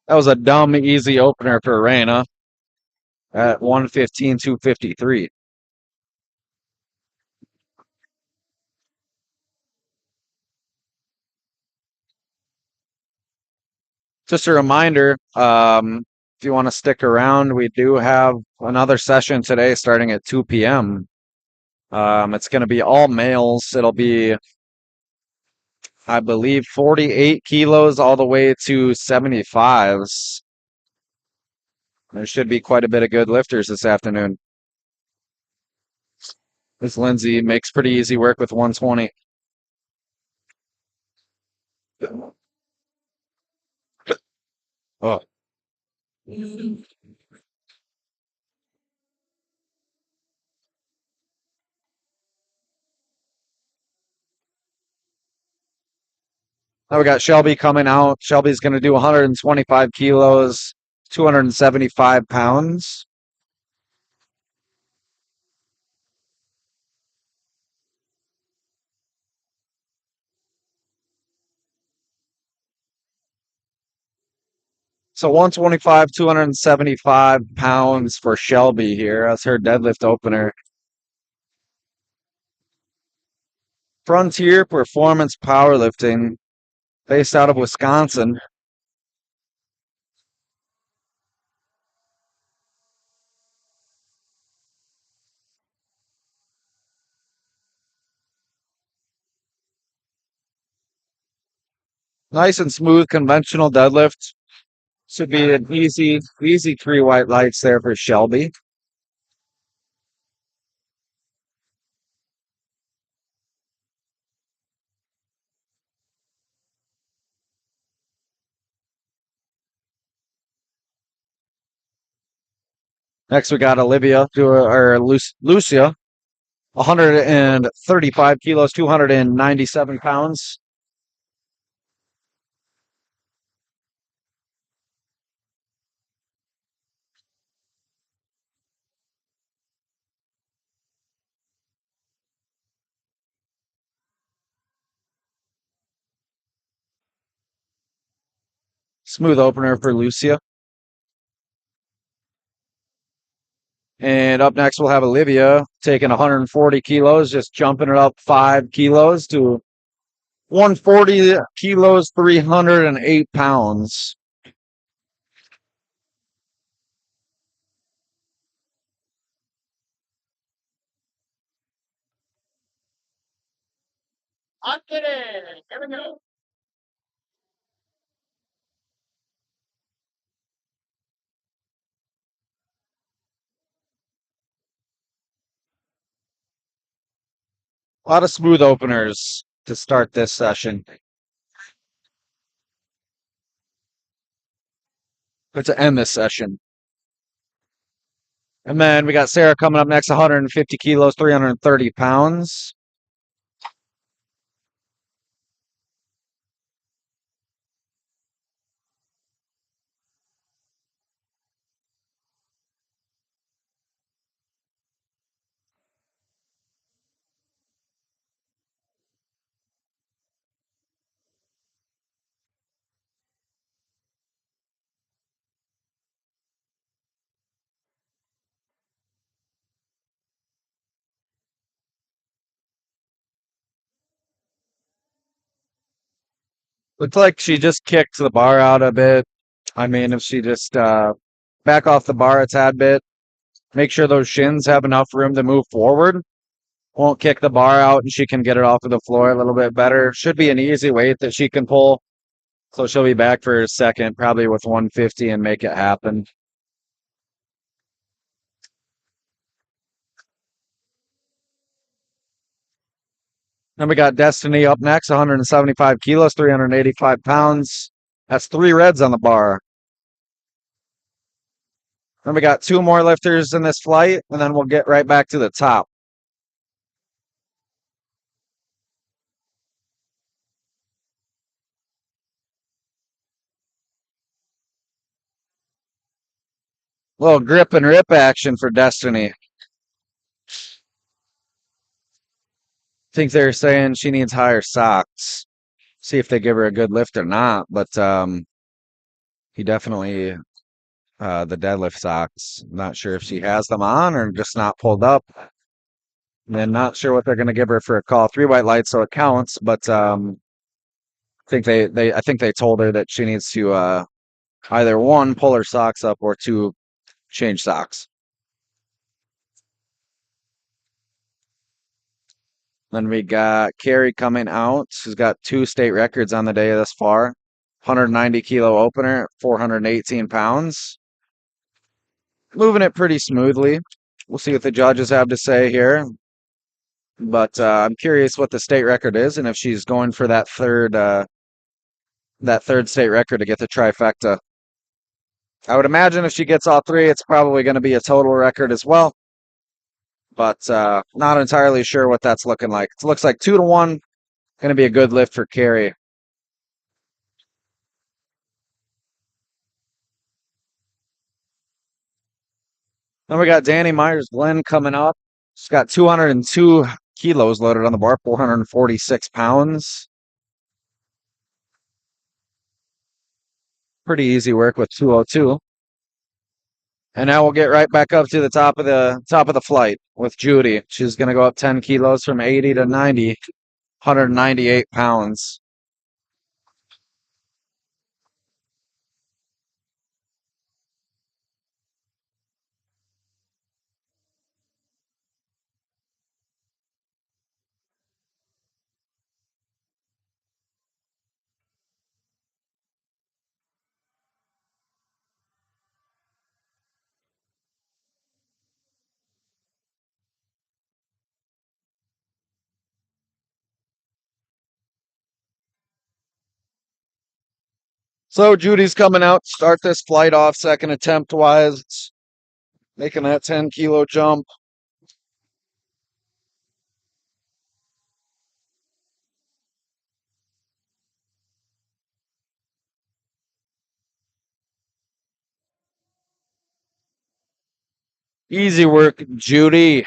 That was a dumb easy opener for Reina at 115, 253. Just a reminder, if you want to stick around, we do have another session today starting at 2 p.m. It's going to be all males. It'll be, I believe, 48 kilos all the way to 75s. There should be quite a bit of good lifters this afternoon. This Lindsay makes pretty easy work with 120. Oh. Now we got Shelby coming out. Shelby's going to do 125 kilos, 275 pounds. So 125, 275 pounds for Shelby here. That's her deadlift opener. Frontier Performance Powerlifting, based out of Wisconsin. Nice and smooth conventional deadlift. Should be an easy 3 white lights there for Shelby. Next, we got Olivia or Lucia, 135 kilos, 297 pounds. Smooth opener for Lucia. And up next, we'll have Olivia taking 140 kilos, just jumping it up 5 kilos to 140 kilos, 308 pounds. I'm kidding. Here we go. A lot of smooth openers to start this session. But to end this session. And then we got Sarah coming up next, 150 kilos, 330 pounds. Looks like she just kicked the bar out a bit. I mean, if she just back off the bar a tad bit, make sure those shins have enough room to move forward. Won't kick the bar out and she can get it off of the floor a little bit better. Should be an easy weight that she can pull. So she'll be back for a second, probably with 150 and make it happen. Then we got Destiny up next, 175 kilos, 385 pounds. That's 3 reds on the bar. Then we got 2 more lifters in this flight, and then we'll get right back to the top. Little grip and rip action for Destiny. Think they're saying she needs higher socks. See if they give her a good lift or not. But he definitely the deadlift socks. Not sure if she has them on or just not pulled up. And then not sure what they're going to give her for a call. 3 white lights, so it counts. But I think they told her that she needs to either 1 pull her socks up or 2 change socks. Then we got Carrie coming out. She's got 2 state records on the day thus far. 190 kilo opener, 418 pounds. Moving it pretty smoothly. We'll see what the judges have to say here. But I'm curious what the state record is and if she's going for that third state record to get the trifecta. I would imagine if she gets all 3, it's probably going to be a total record as well. But not entirely sure what that's looking like. It looks like 2-1. Going to be a good lift for Carrie. Then we got Danny Myers-Glenn coming up. She's got 202 kilos loaded on the bar, 446 pounds. Pretty easy work with 202. And now we'll get right back up to the top of the flight with Judy. She's going to go up 10 kilos from 80 to 90, 198 pounds. So Judy's coming out to start this flight off, second attempt wise, making that 10-kilo jump. Easy work, Judy.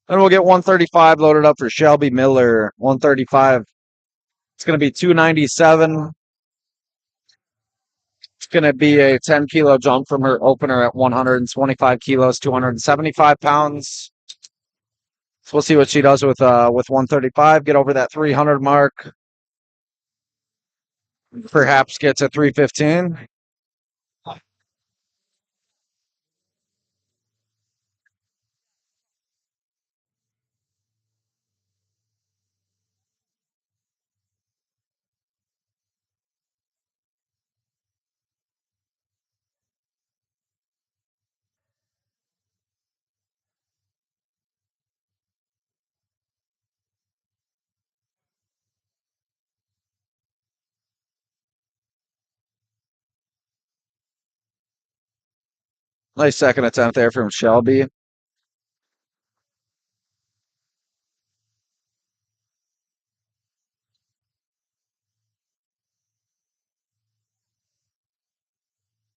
And we'll get 135 loaded up for Shelby Miller. 135. It's going to be 297. It's going to be a 10-kilo jump from her opener at 125 kilos, 275 pounds. So we'll see what she does with 135. Get over that 300 mark. Perhaps get to 315. Nice second attempt there from Shelby.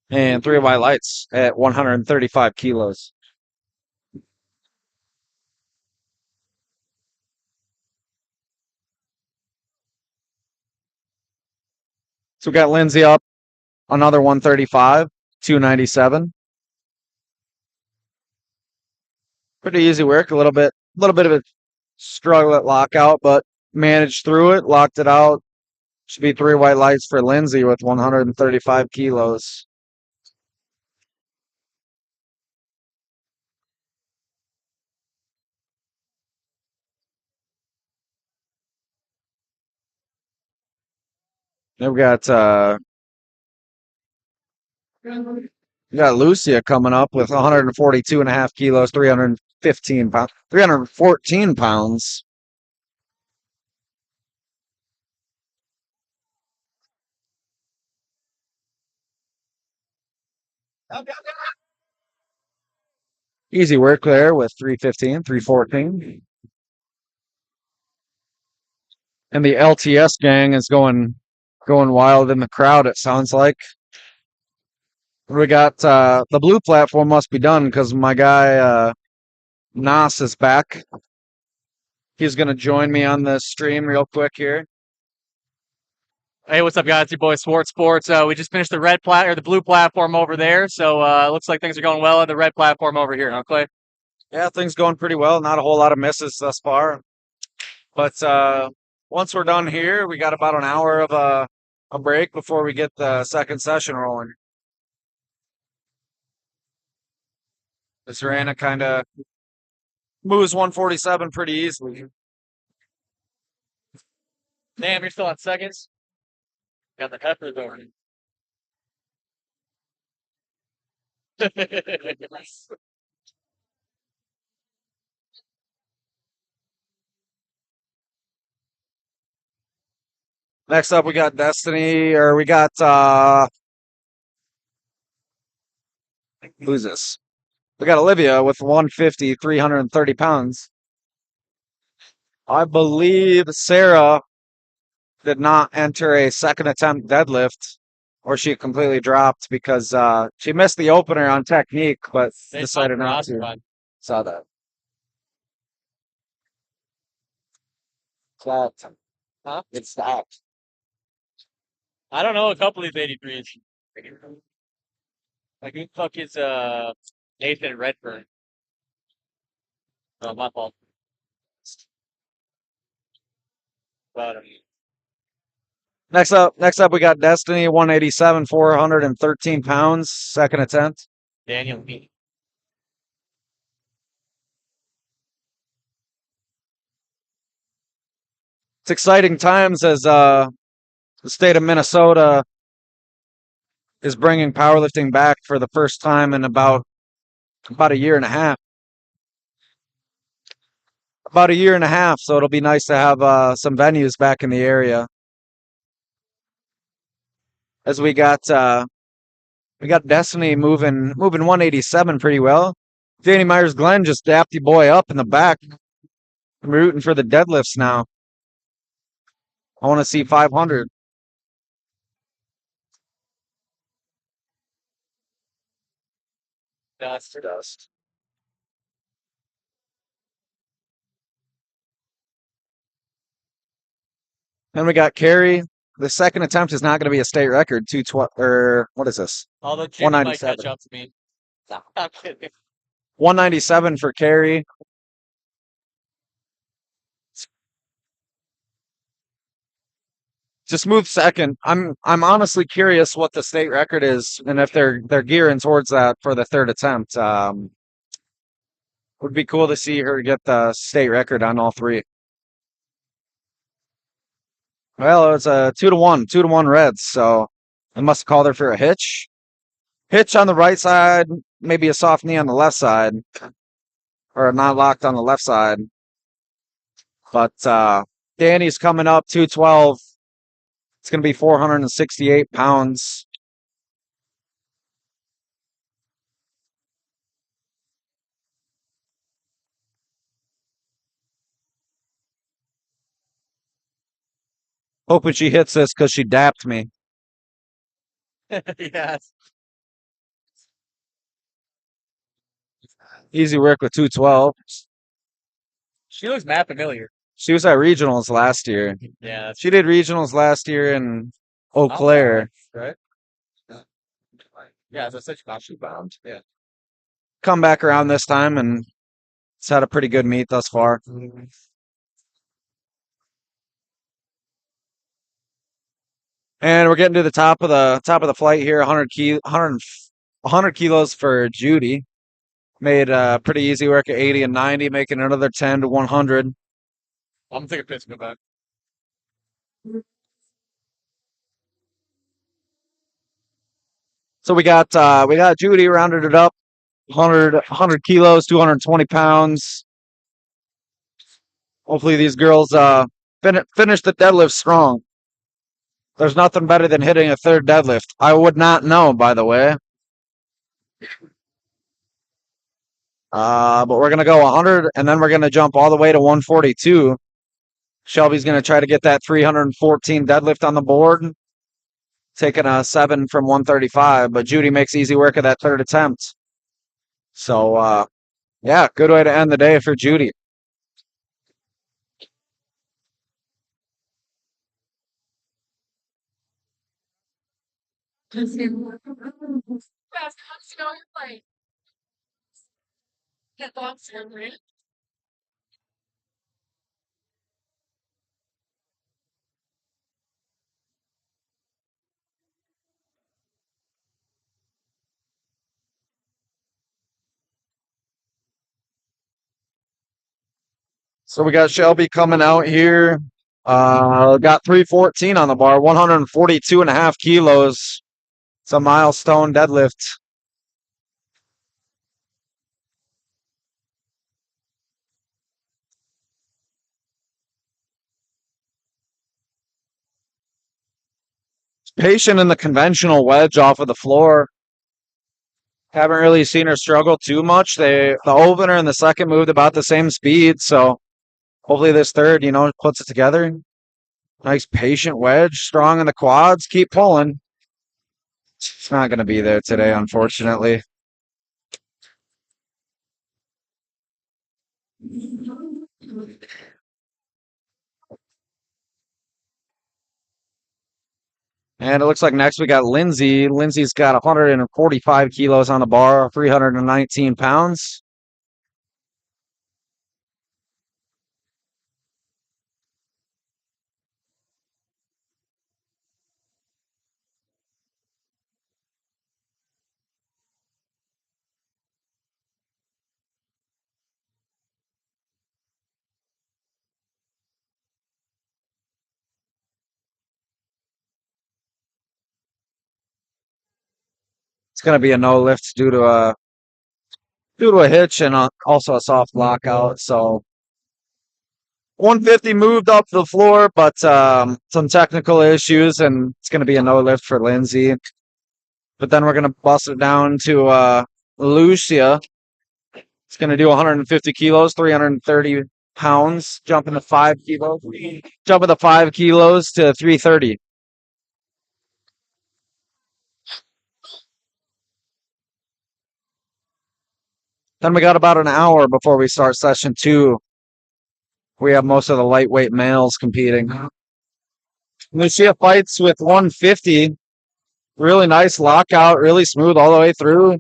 And 3 white lights at 135 kilos. So we got Lindsay up, another 135, 297. Pretty easy work. A little bit of a struggle at lockout, but managed through it, locked it out. Should be 3 white lights for Lindsay with 135 kilos. Then we got Lucia coming up with 142 and a half kilos, 315 pounds, 314 pounds. Easy work there with 315, 314. And the LTS gang is going wild in the crowd, it sounds like. We got the blue platform must be done because my guy Nas is back. He's going to join me on the stream real quick here. Hey, what's up, guys? It's your boy Sports. We just finished the blue platform over there, so it looks like things are going well on the red platform over here, huh, Clay? Yeah, things going pretty well. Not a whole lot of misses thus far. But once we're done here, we got about an hour of a break before we get the second session rolling. This Serena kind of moves 147 pretty easily. Damn, you're still on seconds? Got the peppers over. Next up, we got Destiny, or we got who's this? We got Olivia with 150, 330 pounds. I believe Sarah did not enter a second attempt deadlift, or she completely dropped because she missed the opener on technique, but decided not to. Saw that. Stopped. Huh? It stopped. I don't know a couple of these 83s. Like, who the fuck is Nathan Redfern? Oh, my fault. But, Next up, we got Destiny, 187, 413 pounds, second attempt. Daniel Meade. It's exciting times as the state of Minnesota is bringing powerlifting back for the first time in about a year and a half. about a year and a half, so it'll be nice to have some venues back in the area. As we got Destiny moving 187 pretty well. Danny Myers Glenn just dapped the boy up in the back. I'm rooting for the deadlifts now. I want to see 500. Dust. Then we got Carey. The second attempt is not going to be a state record. 212 or what is this? Although Jimmy might 197. catch up to me. I'm kidding. 197 for Carey. Just move second. I'm honestly curious what the state record is and if they're gearing towards that for the third attempt. Would be cool to see her get the state record on all three. Well, it was a 2-1 Reds, so I must have called her for a hitch. Hitch on the right side, maybe a soft knee on the left side, or not locked on the left side. But Danny's coming up 212. It's going to be 468 pounds. Hoping she hits this because she dapped me. Yes. Easy work with 212. She looks mad familiar. She was at regionals last year. Yeah. She did regionals last year in Eau Claire. Right? Yeah, as I said, she bound. Yeah. Come back around this time and it's had a pretty good meet thus far. And we're getting to the top of the flight here. 100 kilos for Judy. Made pretty easy work at 80 and 90, making another 10 to 100. I'm gonna take a piss and go back. So we got Judy rounded it up. 100 kilos, 220 pounds. Hopefully these girls finish the deadlift strong. There's nothing better than hitting a third deadlift. I would not know, by the way. But we're going to go 100, and then we're going to jump all the way to 142. Shelby's going to try to get that 314 deadlift on the board, taking a 7 from 135, but Judy makes easy work of that third attempt. So, yeah, good way to end the day for Judy. So we got Shelby coming out here. Got 314 on the bar, 142 and a half kilos. It's a milestone deadlift. Patient in the conventional wedge off of the floor. Haven't really seen her struggle too much. The opener and the second moved about the same speed, so hopefully this third, puts it together. Nice patient wedge, strong in the quads. Keep pulling. It's not going to be there today, unfortunately. And it looks like next we got Lindsay. Lindsay's got 145 kilos on the bar, 319 pounds. It's going to be a no lift due to a hitch and also a soft lockout. So 150 moved up the floor, but some technical issues, and it's going to be a no lift for Lindsay. But then we're going to bust it down to Lucia. It's going to do 150 kilos, 330 pounds, jumping to 5 kilos, jumping to 5 kilos to 330. Then we got about an hour before we start session 2. We have most of the lightweight males competing. Lucia fights with 150. Really nice lockout, really smooth all the way through.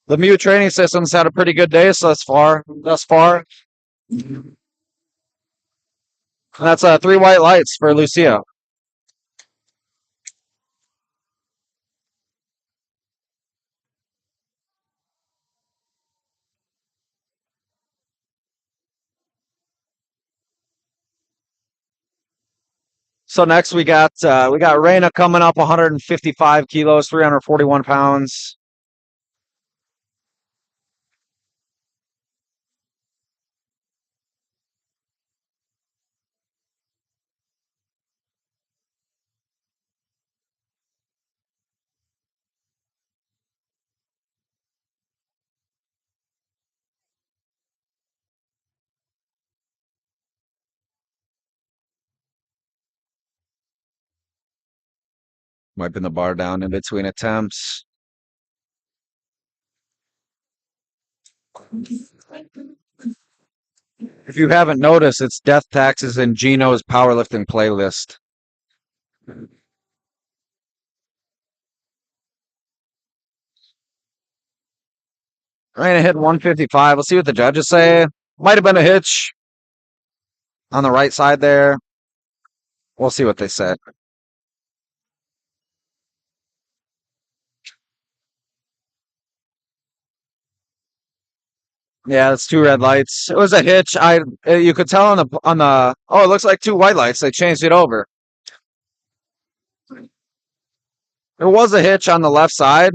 The Mew training system's had a pretty good day thus far. And that's 3 white lights for Lucia. So next we got Reina coming up 155 kilos, 341 pounds. Wiping the bar down in between attempts. If you haven't noticed, it's Death Taxes in Gino's Powerlifting playlist. Reina hit 155. We'll see what the judges say. Might have been a hitch on the right side there. We'll see what they say. Yeah, it's 2 red lights. It was a hitch. You could tell on the oh, it looks like 2 white lights. They changed it over. There was a hitch on the left side,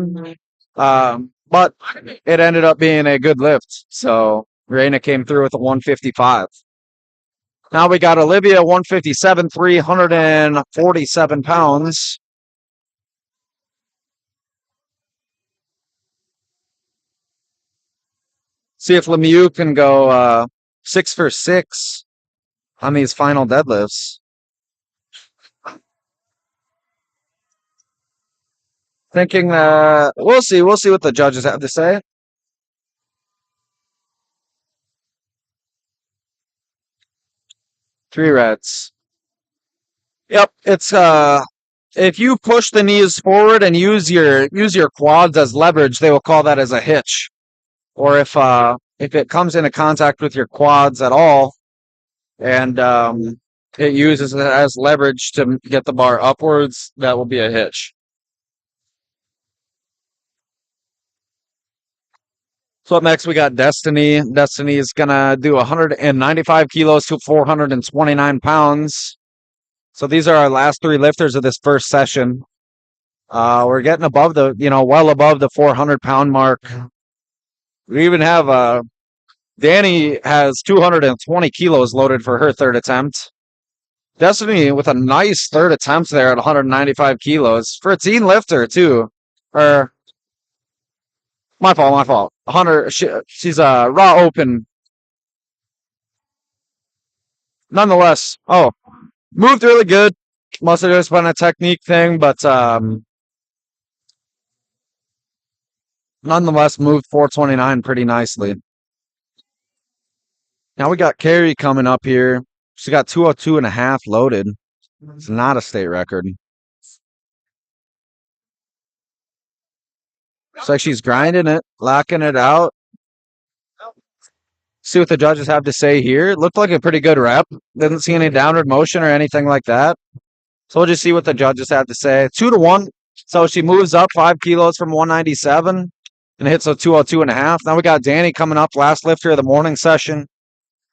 but it ended up being a good lift. So Reina came through with a 155. Now we got Olivia 157, 347 pounds. See if Lemieux can go 6 for 6 on these final deadlifts. Thinking we'll see what the judges have to say. Three reds. Yep, it's if you push the knees forward and use your quads as leverage, they will call that as a hitch. Or if it comes into contact with your quads at all, and it uses it as leverage to get the bar upwards, that will be a hitch. So up next we got Destiny. Destiny is gonna do 195 kilos to 429 pounds. So these are our last 3 lifters of this first session. We're getting above the, well above the 400-pound mark. We even have Danny has 220 kilos loaded for her 3rd attempt. Destiny with a nice 3rd attempt there at 195 kilos for a teen lifter too. Or my fault. 100. She's a raw open. Nonetheless, moved really good. Must have just been a technique thing, but nonetheless moved 429 pretty nicely. Now we got Carrie coming up here. She got 202 and a half loaded. It's not a state record. Looks like she's grinding it, locking it out. See what the judges have to say here. It looked like a pretty good rep. Didn't see any downward motion or anything like that. So we'll just see what the judges have to say. 2-1. So she moves up 5 kilos from 197 and hits a 202 and a half. Now we got Danny coming up, last lifter of the morning session.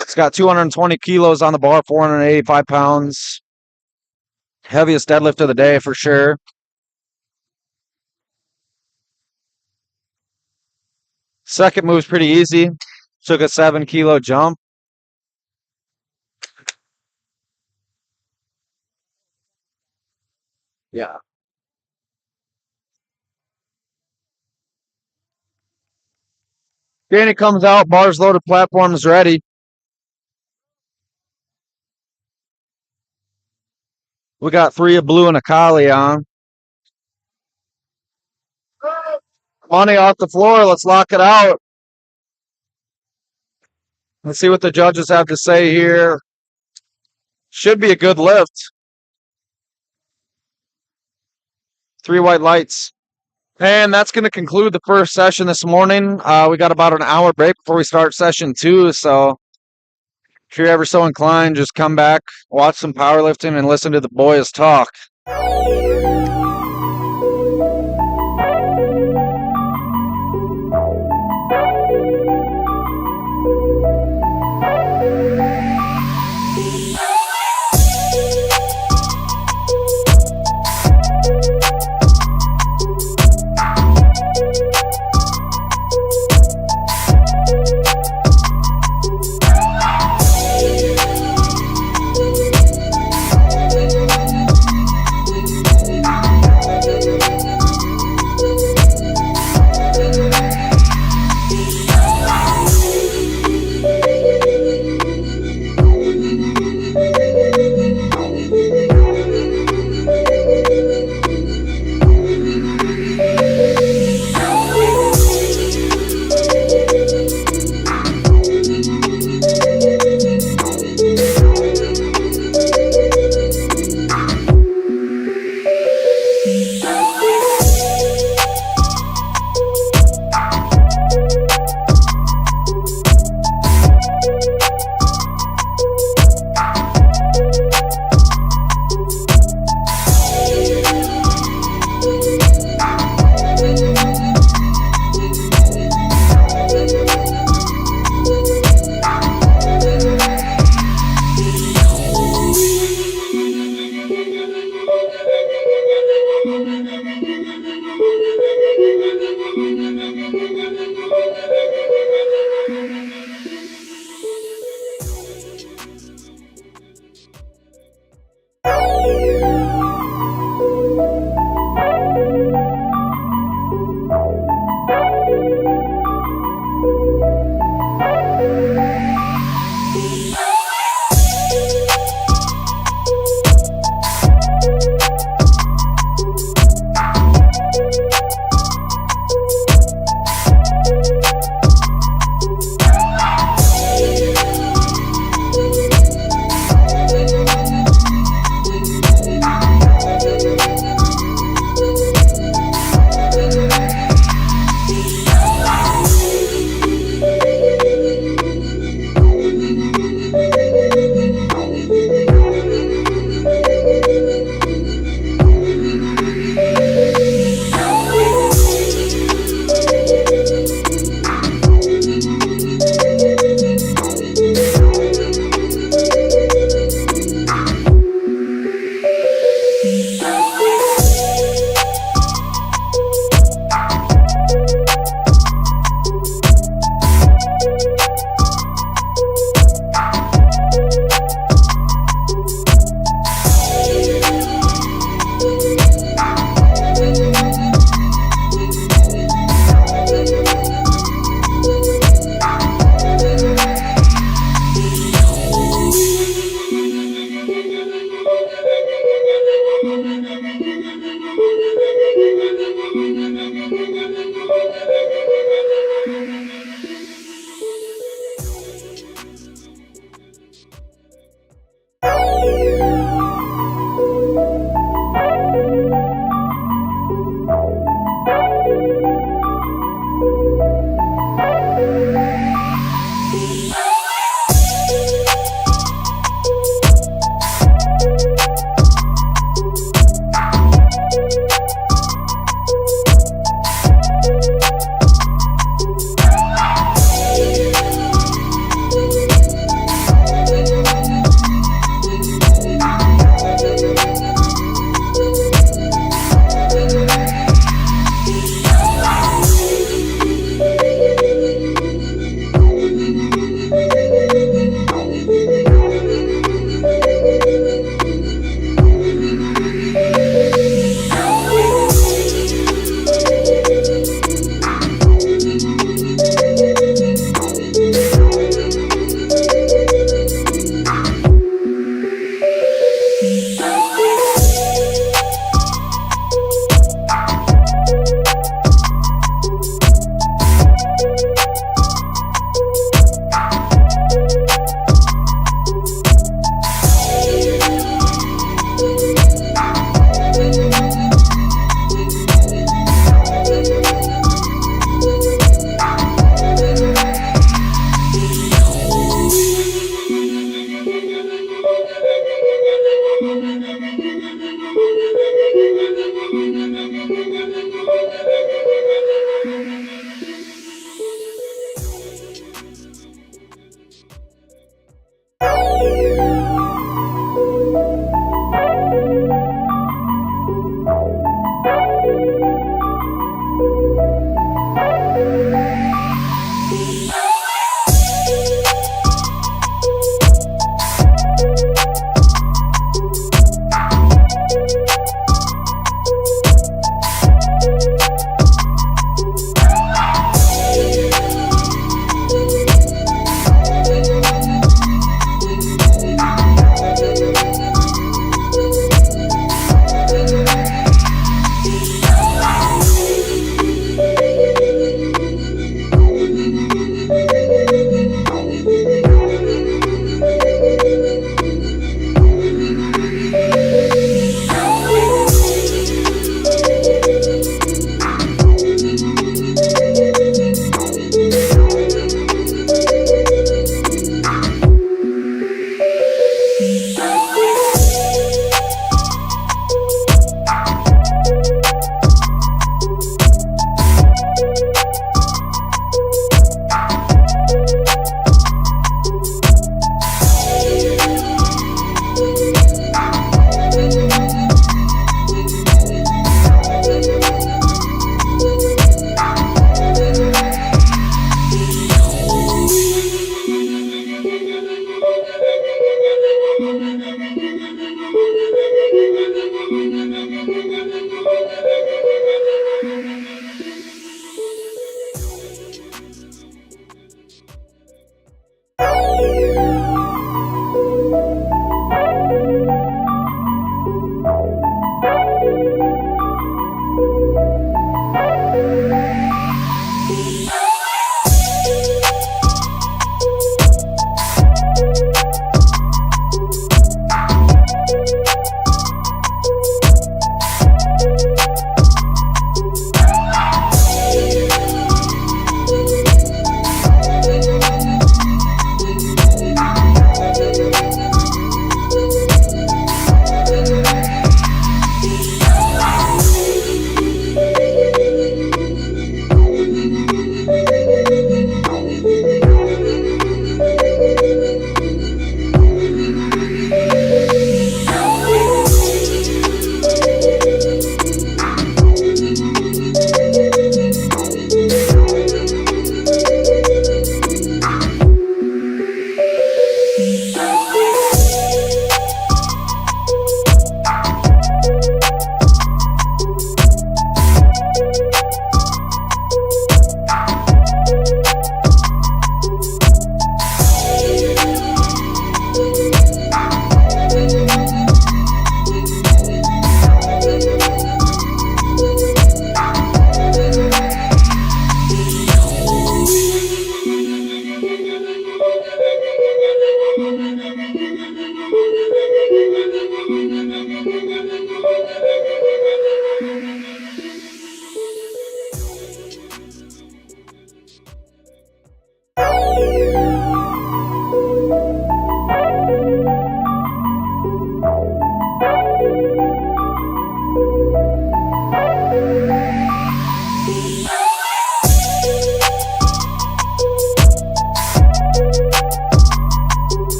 She's got 220 kilos on the bar, 485 pounds. Heaviest deadlift of the day for sure. Second move's pretty easy. Took a 7-kilo jump. Yeah. Danny comes out, bars loaded, platform is ready. We got 3 of blue and a collie on. Money off the floor. Let's lock it out. Let's see what the judges have to say here. Should be a good lift. 3 white lights. And that's going to conclude the first session this morning. We got about an hour break before we start session 2. So if you're ever so inclined, just come back, watch some powerlifting, and listen to the boys talk.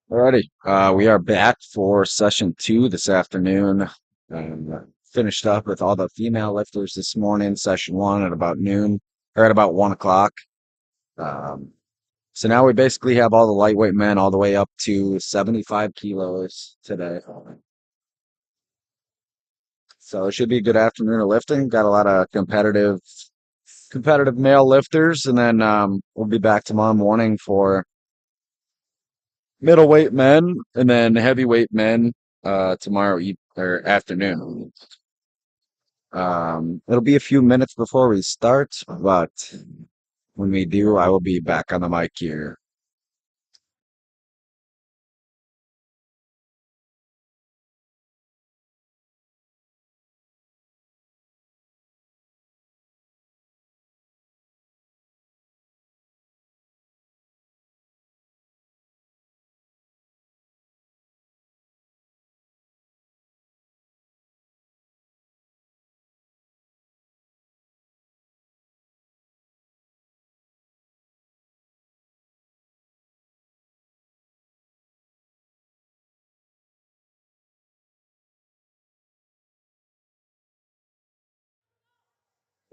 Alrighty, we are back for session 2 this afternoon. Finished up with all the female lifters this morning. Session 1 at about noon, or at about 1 o'clock. So now we basically have all the lightweight men all the way up to 75 kilos today. So it should be a good afternoon of lifting. Got a lot of competitive male lifters, and then we'll be back tomorrow morning for middleweight men, and then heavyweight men tomorrow or afternoon. It'll be a few minutes before we start, but when we do, I will be back on the mic here.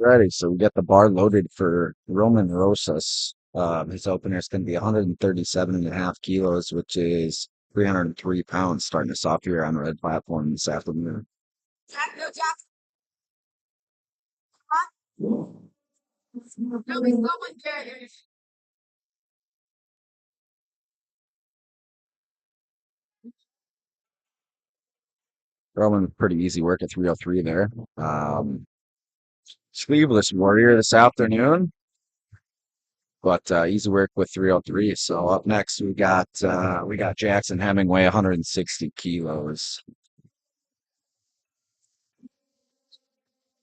Ready. So we got the bar loaded for Roman Rosas. His opener is going to be 137.5 kilos, which is 303 pounds, starting us off here on the red platform this afternoon. Roman, pretty easy work at 303 there. Sleeveless Warrior this afternoon, but easy work with 303. So up next we got Jackson Hemingway, 160 kilos.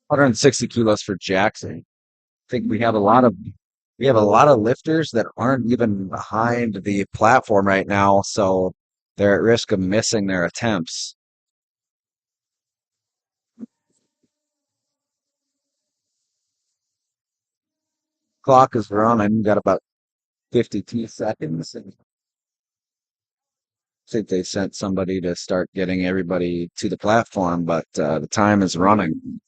160 kilos for Jackson. I think we have a lot of lifters that aren't even behind the platform right now, so they're at risk of missing their attempts. Clock is running. Got about 52 seconds. I think they sent somebody to start getting everybody to the platform, but the time is running.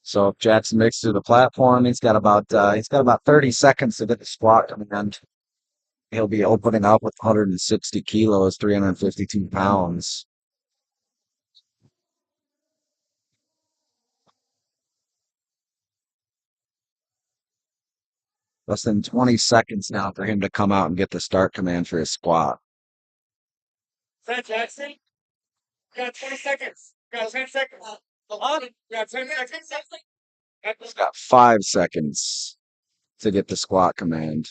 So if Jackson makes it to the platform, he's got about 30 seconds to get the squat coming in. He'll be opening up with 160 kilos, 352 pounds. Less than 20 seconds now for him to come out and get the start command for his squat. Set, Jackson. You got 20 seconds. You got 10 seconds. You got 10 seconds. He's got 5 seconds to get the squat command.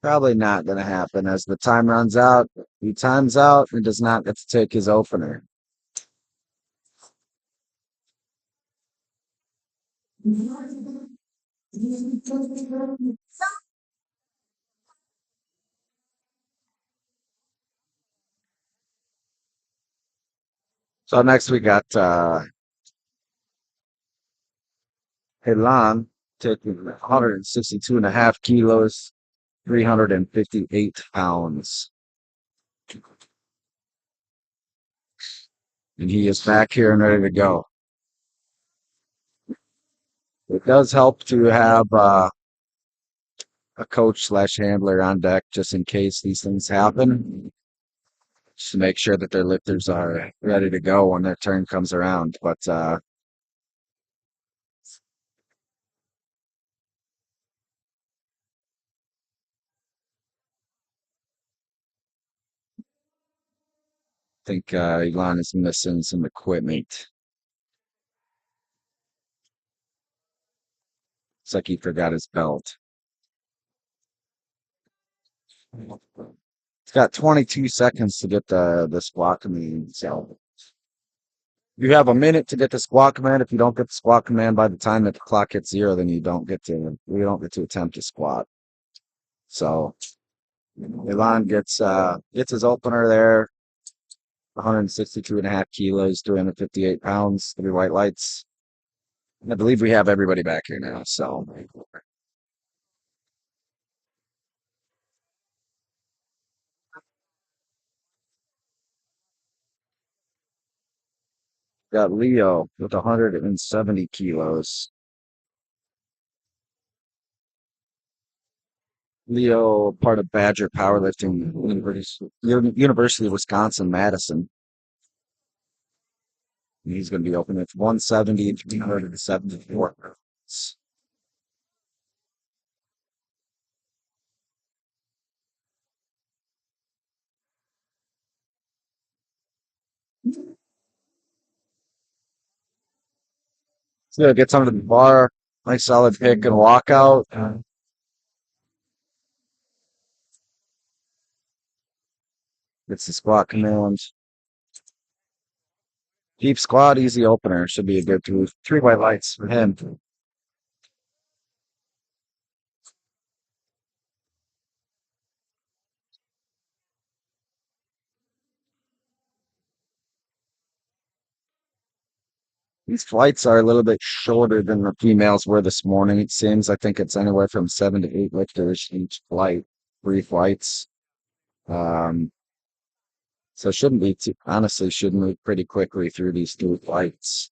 Probably not going to happen. As the time runs out, he times out and does not get to take his opener. So next we got Helan taking 162.5 kilos, 358 pounds. And he is back here and ready to go. It does help to have a coach / handler on deck just in case these things happen, just to make sure that their lifters are ready to go when their turn comes around. But I think Elon is missing some equipment. It's like he forgot his belt. It's got 22 seconds to get the squat command. So you have a minute to get the squat command. If you don't get the squat command by the time that the clock hits 0, then you don't get to attempt to squat. So Elon gets his opener there. 162.5 kilos, 358 pounds, 3 white lights. I believe we have everybody back here now. So got Leo with 170 kilos. Leo, part of Badger Powerlifting, University of Wisconsin, Madison. And he's going to be open at 170 and 374 pounds. So gets under the bar, nice solid pick and walk out. Gets the squat command. Deep squat, easy opener. Should be a good 3 white lights for him. These flights are a little bit shorter than the females were this morning. It seems. I think it's anywhere from 7 to 8 lifters each flight. 3 flights. So it shouldn't be too, honestly, should move pretty quickly through these 2 flights.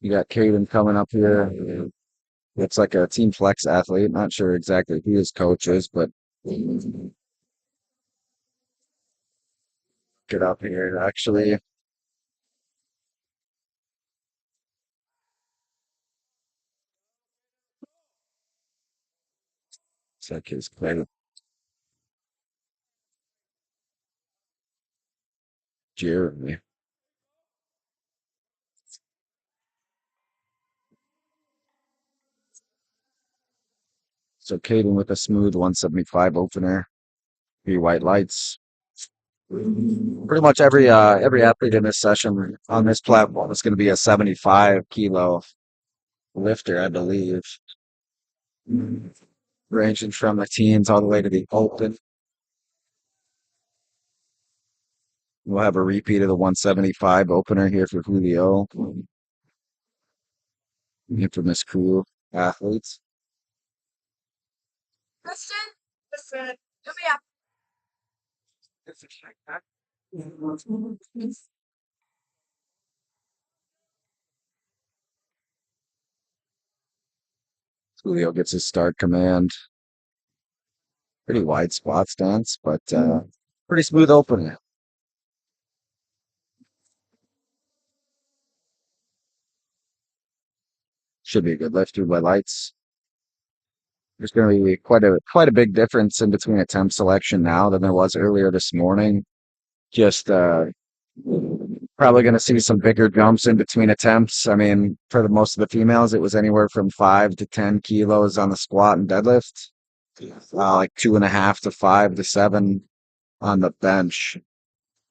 You got Caden coming up here. Looks like a Team Flex athlete. Not sure exactly who his coach is, but get up here. Actually, it's like his play. Jeremy. So Caden with a smooth 175 opener. 3 white lights. Pretty much every athlete in this session on this platform is going to be a 75 kilo lifter, I believe, ranging from the teens all the way to the open. We'll have a repeat of the 175 opener here for Julio. Infamous crew athletes. Listen, come here. Julio gets his start command. Pretty wide squat stance, but pretty smooth opener. Should be a good lift through by lights. There's going to be quite a big difference in between attempt selection now than there was earlier this morning. Just probably going to see some bigger jumps in between attempts. I mean, for the most of the females, it was anywhere from 5 to 10 kilos on the squat and deadlift, like 2.5 to 5 to 7 on the bench.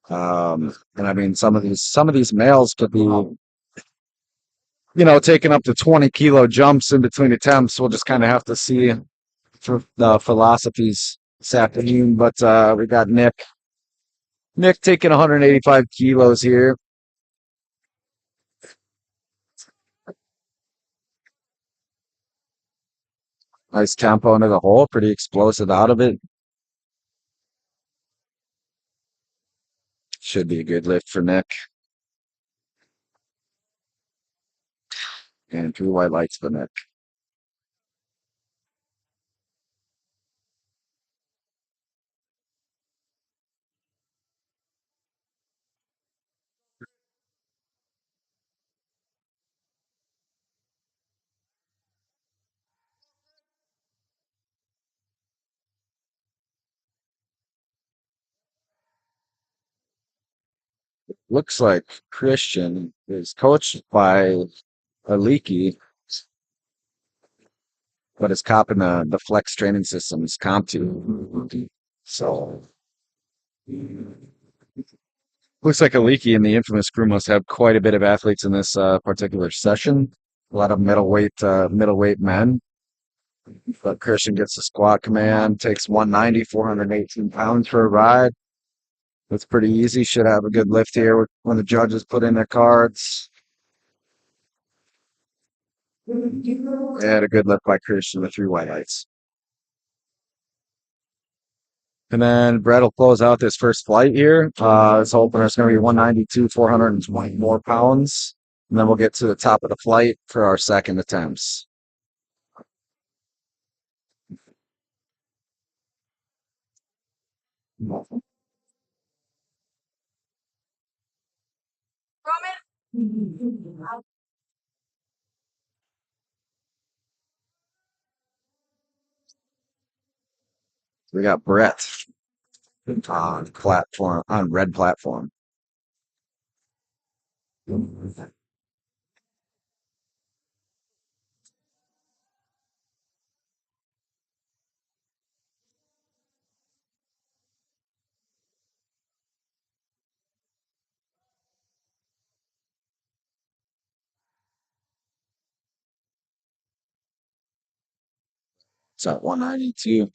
And I mean, some of these males could be, taking up to 20 kilo jumps in between attempts. We'll just kind of have to see for the philosophies this afternoon. But we got Nick taking 185 kilos here. Nice tempo into the hole, pretty explosive out of it. Should be a good lift for Nick. And 2 white lights for Nick. Looks like Christian is coached by a leaky, but is copping the flex training systems comp to. So looks like a leaky and the infamous crew must have quite a bit of athletes in this particular session. A lot of middleweight men. But Christian gets the squat command, takes 190, 418 pounds for a ride. That's pretty easy. Should have a good lift here when the judges put in their cards. And a good lift by Christian with 3 white lights. And then Brett will close out this first flight here. This opener is going to be 192, 424 pounds. And then we'll get to the top of the flight for our second attempts. We got Brett on red platform. It's at 192.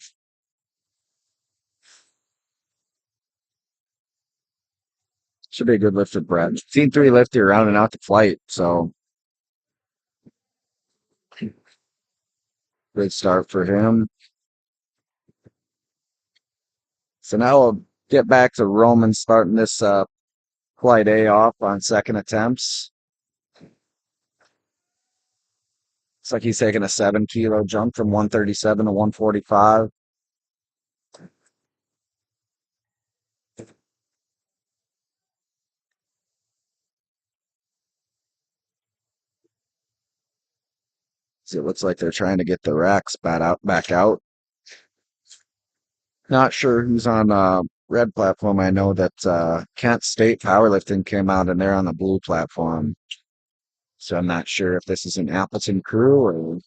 Should be a good lift for Brett. Team 3 lifter rounding out the flight, so great start for him. So now we'll get back to Roman starting this flight A off on second attempts. Looks like he's taking a 7 kilo jump from 137 to 145. So it looks like they're trying to get the racks back out. Not sure who's on red platform. I know that Kent State Powerlifting came out and they're on the blue platform. So I'm not sure if this is an Appleton crew or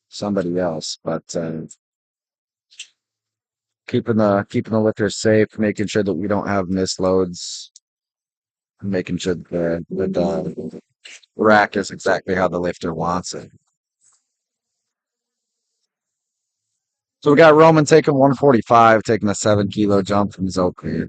somebody else, but keeping the lifters safe, making sure that we don't have misloads, making sure that the rack is exactly how the lifter wants it. So we got Roman taking 145, taking a 7 kilo jump from his oak clear.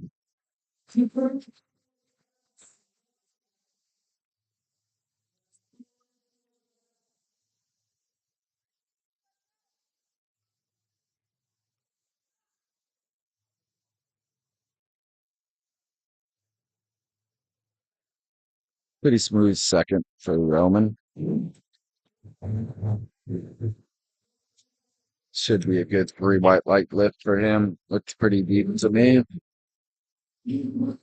Pretty smooth second for Roman. Should be a good 3 white light lift for him. Looks pretty deep to me. Then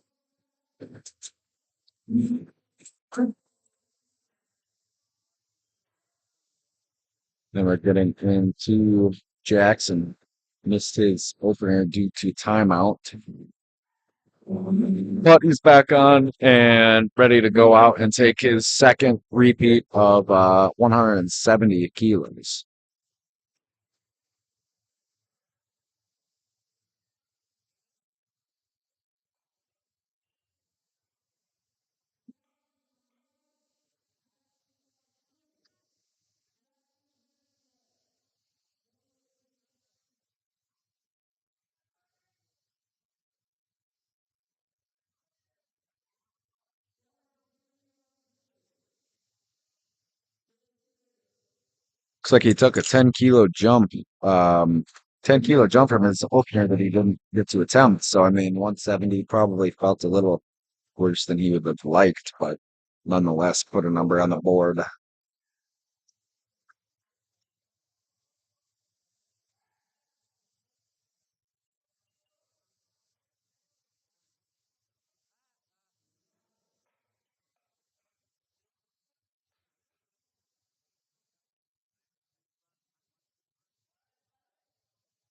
we're getting into Jackson. Missed his opener due to timeout. But he's back on and ready to go out and take his second repeat of 170 kilos. Looks like he took a 10 kilo jump. 10 kilo jump from his opener that he didn't get to attempt. So I mean 170 probably felt a little worse than he would have liked, but nonetheless put a number on the board.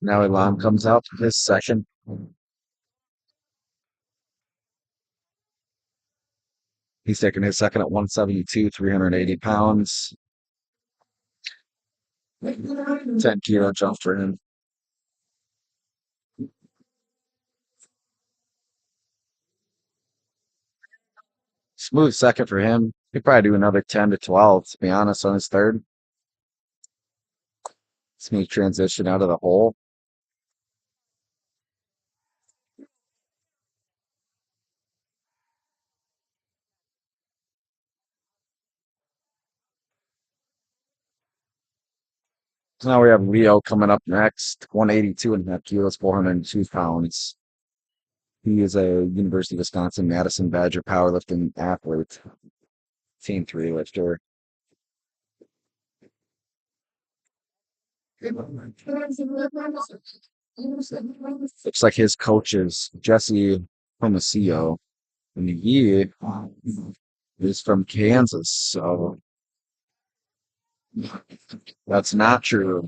Now Elam comes out for his second. He's taking his second at 172, 380 pounds. 10 kilo jump for him. Smooth second for him. He'd probably do another 10 to 12, to be honest, on his third. Smooth transition out of the hole. So now we have Leo coming up next, 182.5 kilos, 402 pounds. He is a University of Wisconsin Madison Badger powerlifting athlete, Team 3 lifter. Looks like his coach is Jesse Promasio, and he is from Kansas, so that's not true.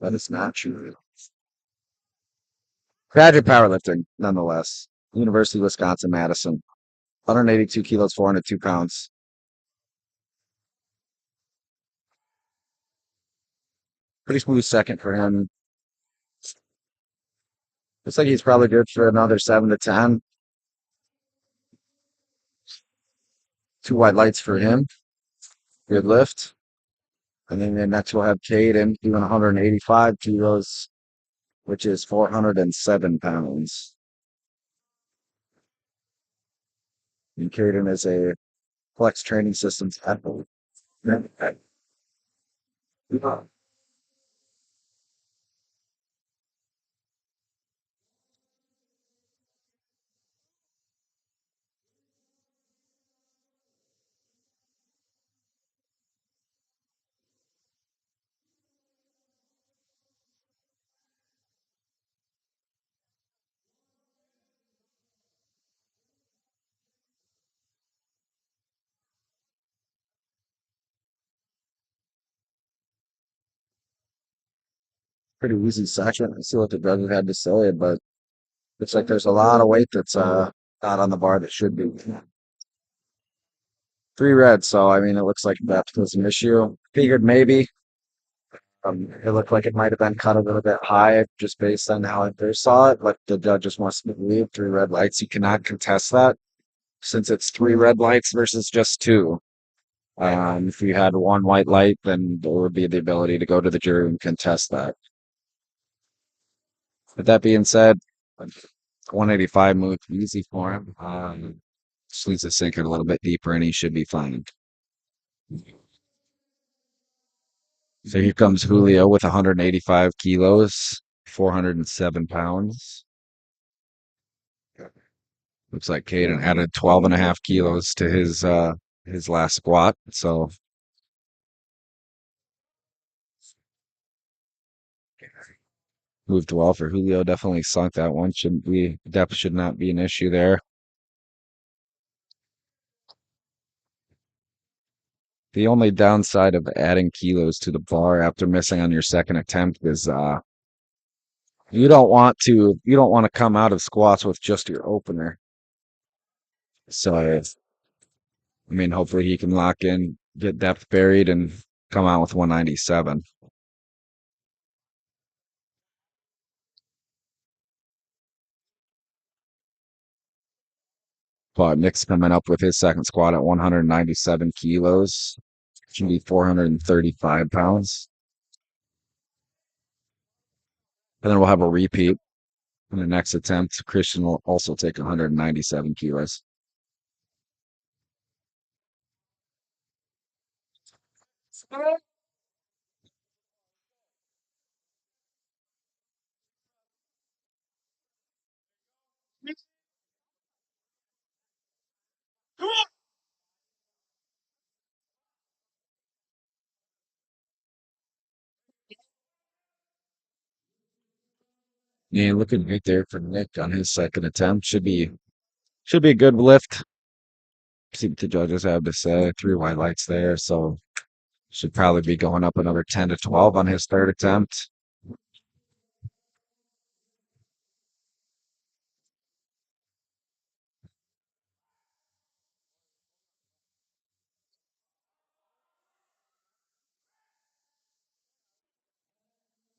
That is not true. Badger powerlifting, nonetheless. University of Wisconsin Madison, 182 kilos, 402 pounds. Pretty smooth second for him. Looks like he's probably good for another 7 to 10. 2 white lights for him. Good lift. And then next we'll have Caden doing 185 kilos, which is 407 pounds. And Caden is a Flex Training Systems athlete. pretty easy section. I see what the judges had to say, but looks like there's a lot of weight that's not on the bar that should be. 3 red, so I mean, it looks like that was an issue. Figured maybe. It looked like it might have been cut a little bit high just based on how I first saw it, but the judge just wants to believe 3 red lights. You cannot contest that since it's 3 red lights versus just 2. If you had 1 white light, then there would be the ability to go to the jury and contest that. With that being said, 185 moved easy for him. Just needs to sink it a little bit deeper, and he should be fine. So here comes Julio with 185 kilos, 407 pounds. Looks like Caden added 12 and a half kilos to his last squat. So moved well for Julio. Definitely sunk that one. Depth should not be an issue there. The only downside of adding kilos to the bar after missing on your second attempt is you don't want to come out of squats with just your opener. So I mean, hopefully he can lock in, get depth buried, and come out with 197. But Nick's coming up with his second squat at 197 kilos. Should be 435 pounds. And then we'll have a repeat in the next attempt. Christian will also take 197 kilos. Yeah, looking right there for Nick on his second attempt. Should be a good lift. See what the judges have to say. 3 white lights there, so should probably be going up another 10 to 12 on his third attempt.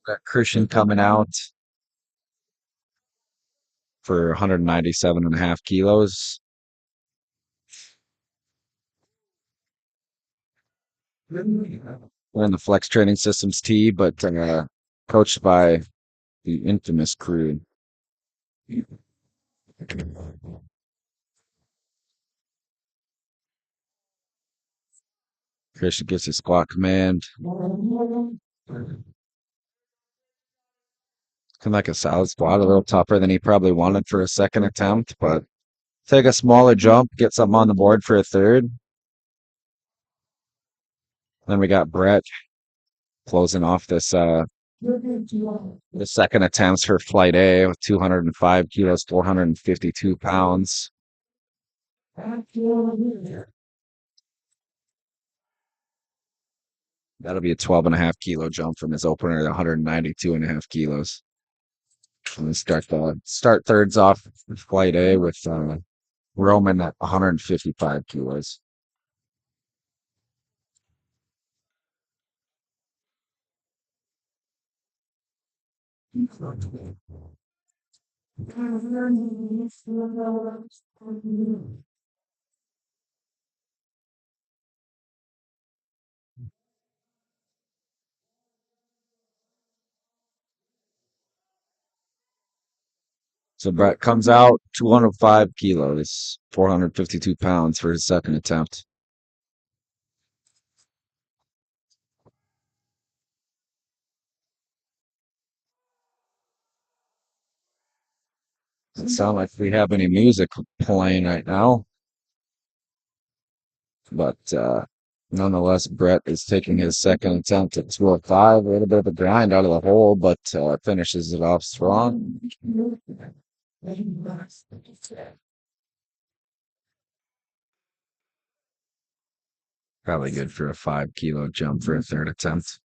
Got Christian coming out for 197 and a half kilos. We're in the Flex Training Systems T, but coached by the infamous crew. Christian gets his squat command. Looking like a solid squat, a little tougher than he probably wanted for a second attempt, but take a smaller jump, get something on the board for a third. Then we got Brett closing off this the second attempts for flight A with 205 kilos, 452 pounds. That'll be a 12 and a half kilo jump from his opener to 192 and a half kilos. And start thirds off with flight A with Roman at 155 kilos. So Brett comes out 205 kilos, 452 pounds for his second attempt. Doesn't sound like we have any music playing right now. But nonetheless, Brett is taking his second attempt at 205. A little bit of a grind out of the hole, but finishes it off strong. Probably good for a 5 kilo jump for a third attempt.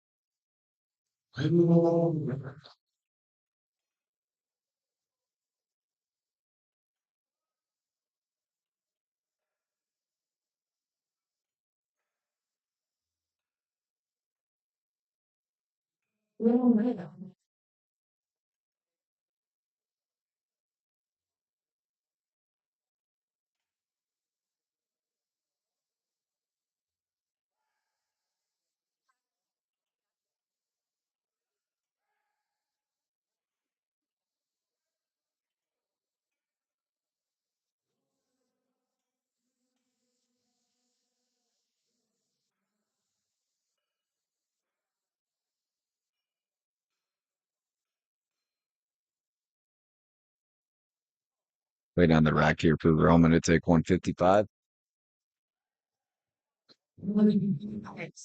Way down the rack here for Roman to take 155.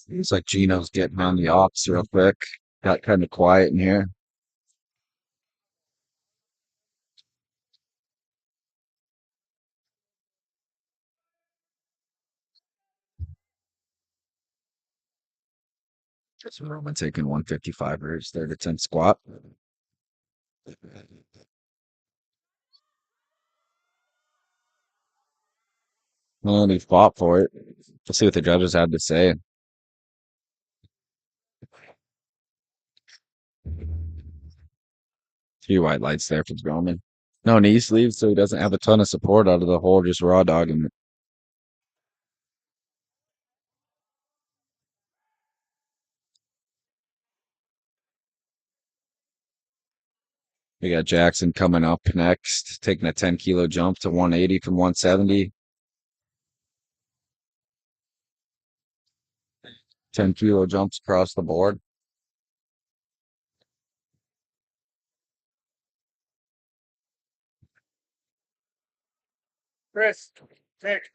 It's like Gino's getting on the ops real quick. Got kind of quiet in here. Just Roman taking 155 for his third attempt squat. And he fought for it. Let's see what the judges had to say. Few white lights there for Roman. No knee sleeves, so he doesn't have a ton of support out of the hole, just raw dogging it. We got Jackson coming up next, taking a 10-kilo jump to 180 from 170. 10-kilo jumps across the board. Chris, next.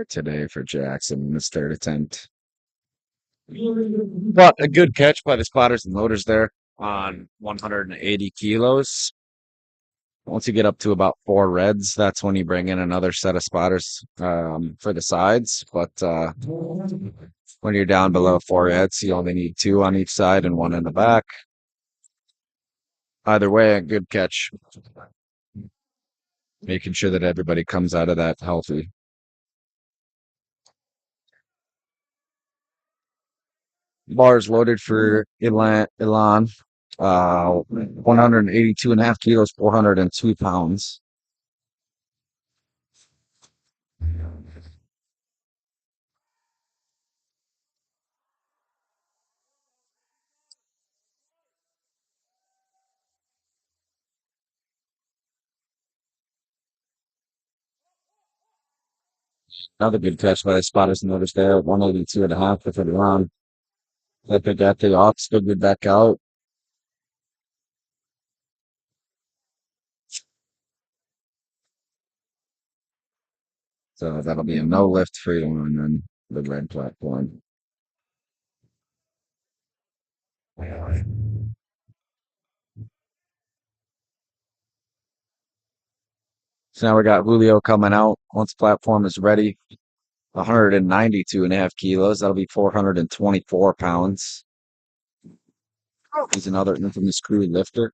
Today for Jackson in his third attempt. But a good catch by the spotters and loaders there on 180 kilos. Once you get up to about 4 reds, that's when you bring in another set of spotters for the sides. But when you're down below 4 reds, you only need 2 on each side and 1 in the back. Either way, a good catch. Making sure that everybody comes out of that healthy. Bars loaded for Ilan. 182 and a half kilos, 402 pounds. Another good catch by the spotters noticed there, 182 and a half with it around. Let it at the off, still good back out. So that'll be a no lift free one and then the red platform. So now we got Julio coming out. Once platform is ready, 192 and a half kilos. That'll be 424 pounds. He's another infamous crew lifter.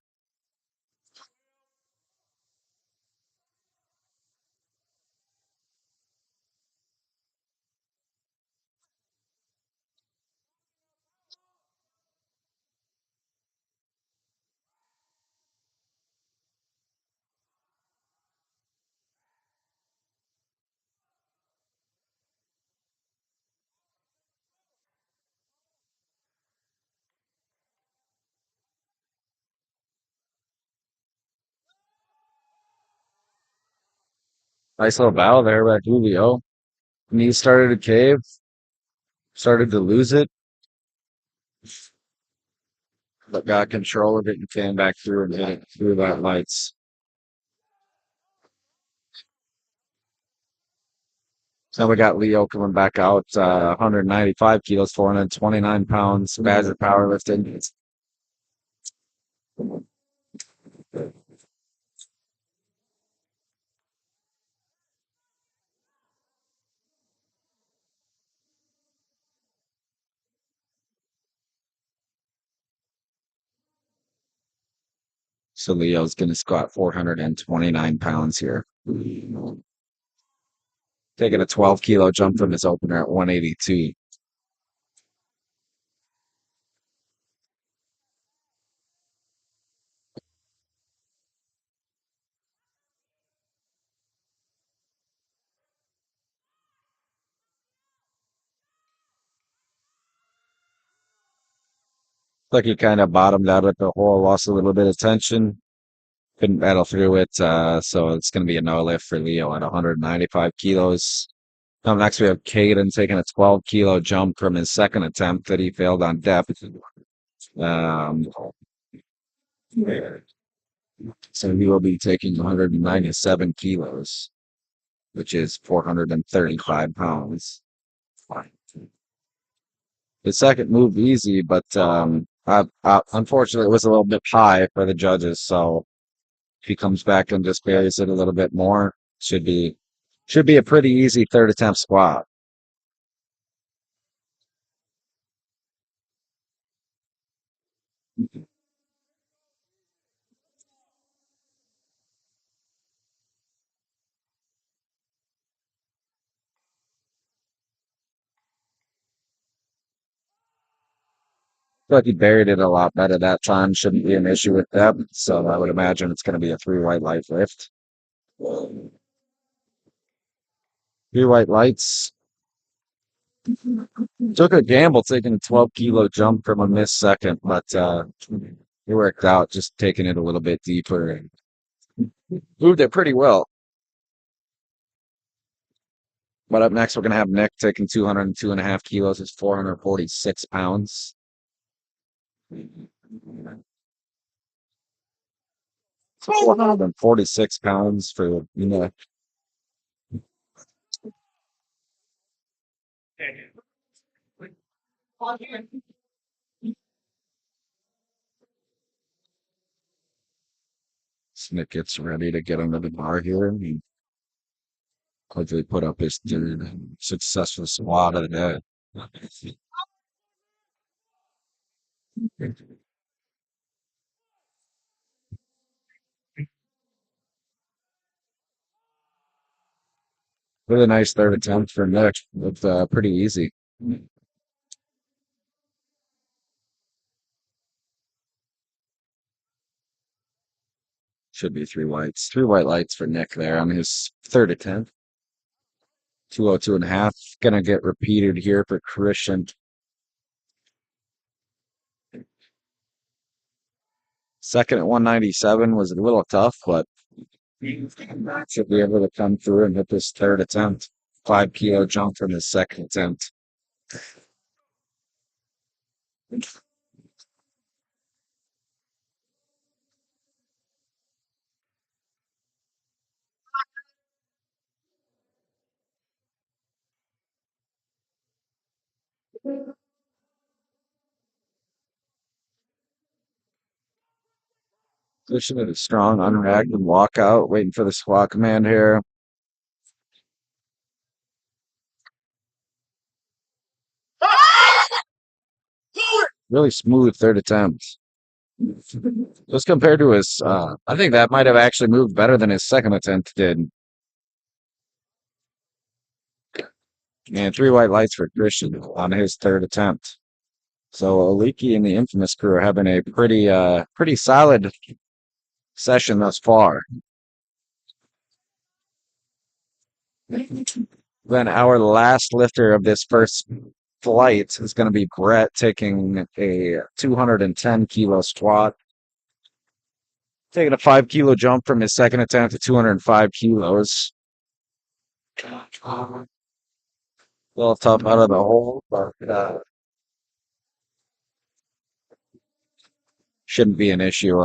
Nice little battle there by Julio. Knee started to cave, started to lose it, but got control of it and came back through and hit it through that lights. So we got Leo coming back out, 195 kilos, 429 pounds, Badger powerlifting. So Leo's going to squat 429 pounds here. Taking a 12 kilo jump from his opener at 182. Like he kind of bottomed out at the hole, lost a little bit of tension, couldn't battle through it. So it's going to be a no lift for Leo at 195 kilos. Up next, we have Caden taking a 12 kilo jump from his second attempt that he failed on depth. So he will be taking 197 kilos, which is 435 pounds. The second moved easy, but unfortunately, it was a little bit high for the judges. So if he comes back and just buries it a little bit more, should be a pretty easy third attempt squat. But he buried it a lot better that time. Shouldn't be an issue with that. So I would imagine it's going to be a 3 white light lift. 3 white lights. Took a gamble taking a 12 kilo jump from a missed second, but it worked out just taking it a little bit deeper and moved it pretty well. But up next, we're going to have Nick taking 202.5 kilos. It's 446 pounds. 446 pounds for Nick. Nick gets ready to get under the bar here and he quickly put up his third successful squat of the day. Really nice third attempt for Nick. Looked pretty easy. Should be 3 whites. 3 white lights for Nick there on his third attempt. 202.5. Gonna get repeated here for Christian. Second at 197 was a little tough, but should be able to come through and hit this third attempt. 5 kilo jump from his second attempt. Pushing it a strong unreacted walkout, waiting for the squat command here. Really smooth third attempt. Just compared to his, I think that might have actually moved better than his second attempt did. And 3 white lights for Christian on his third attempt. So Aliki and the Infamous crew are having a pretty solid session thus far. Then our last lifter of this first flight is going to be Brett taking a 210 kilo squat. Taking a 5 kilo jump from his second attempt to 205 kilos. A little tough out of the hole, but shouldn't be an issue.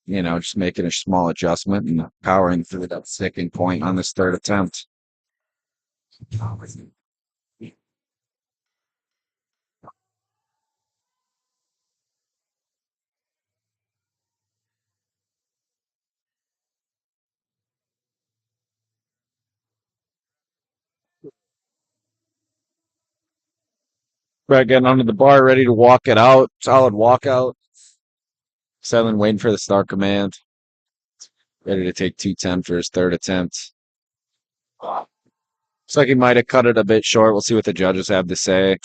Just making a small adjustment and powering through that sticking point on this third attempt. Brett getting under the bar, ready to walk it out. Solid walkout. Seven waiting for the start command. Ready to take 210 for his third attempt. Looks like he might have cut it a bit short. We'll see what the judges have to say.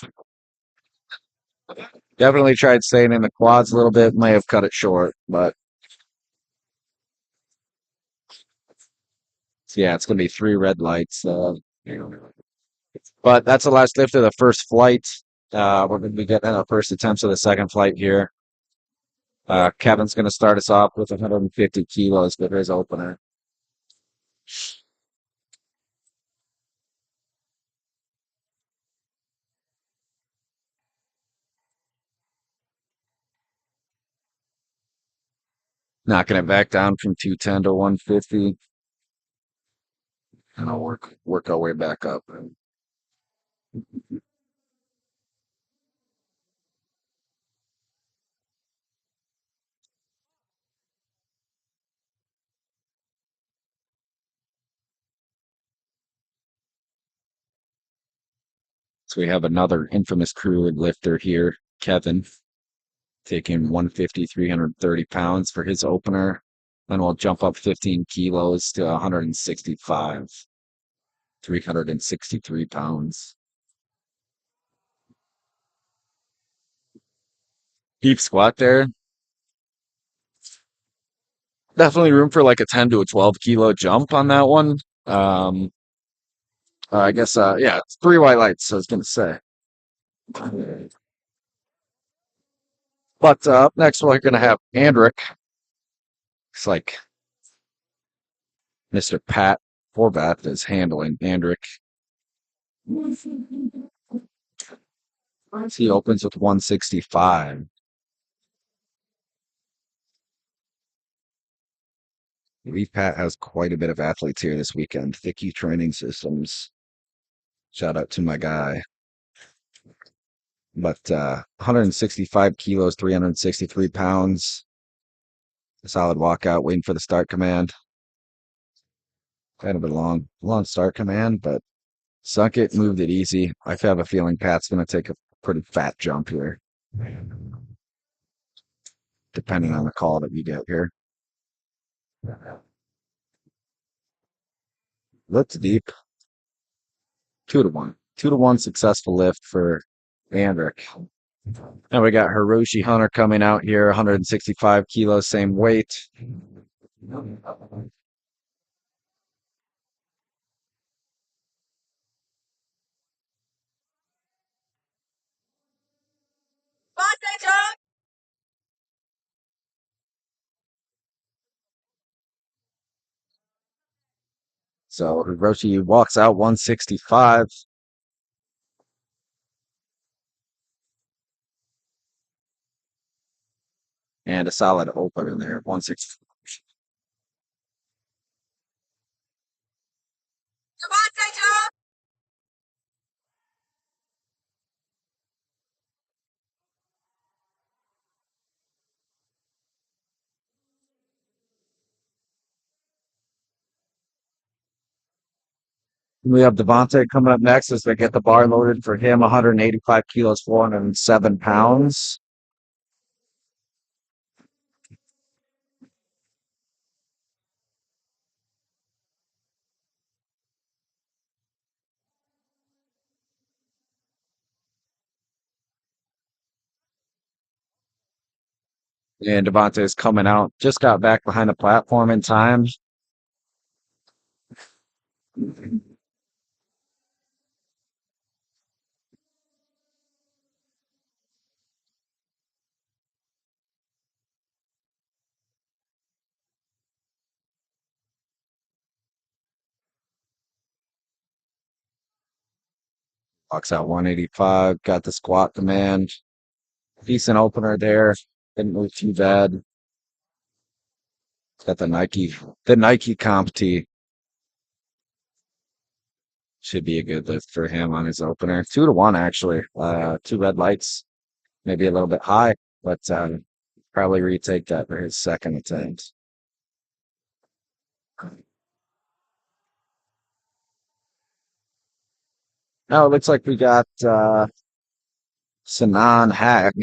Definitely tried staying in the quads a little bit. May have cut it short, but yeah, it's going to be 3 red lights. But that's the last lift of the first flight. We're going to be getting our first attempts of the second flight here. Kevin's going to start us off with 150 kilos for his opener. Knocking it back down from 210 to 150. And I'll work our way back up. So we have another infamous crew lifter here, Kevin, taking 150, 330 pounds for his opener. Then we'll jump up 15 kilos to 165, 363 pounds. Deep squat there. Definitely room for like a 10 to a 12 kilo jump on that one. I guess, yeah, it's 3 white lights, I was going to say. But up next, we're going to have Andrick. It's like Mr. Pat Horvath is handling Andrick. He opens with 165. I believe Pat has quite a bit of athletes here this weekend. Thicky Training Systems. Shout out to my guy. But 165 kilos, 363 pounds. A solid walkout, waiting for the start command. Kind of a long start command, but sunk it, moved it easy. I have a feeling Pat's going to take a pretty fat jump here, depending on the call that we get here. Lift deep. 2 to 1. 2 to 1 successful lift for Andrick. And we got Hiroshi Hunter coming out here, 165 kilos, same weight. So Hiroshi walks out 165. And a solid opener there, 160. We have Devontae coming up next as they get the bar loaded for him, 185 kilos, 407 pounds. And Devontae is coming out. Just got back behind the platform in time. Walks out 185. Got the squat command. Decent opener there. Didn't move too bad. Got the Nike comp tee. Should be a good lift for him on his opener. 2-1 actually. 2 red lights, maybe a little bit high, but probably retake that for his second attempt. Now it looks like we got Sinan Hack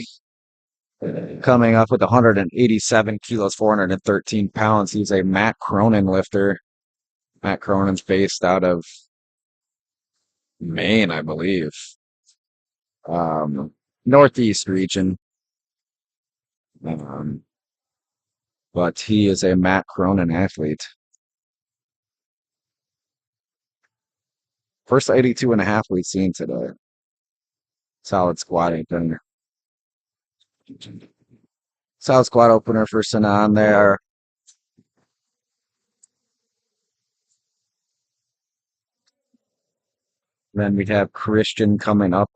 coming up with 187 kilos, 413 pounds. He's a Matt Cronin lifter. Matt Cronin's based out of Maine, I believe. Northeast region. But he is a Matt Cronin athlete. First 82.5 we've seen today. Solid squat opener. Solid squat opener for Sinan there. Then we have Christian coming up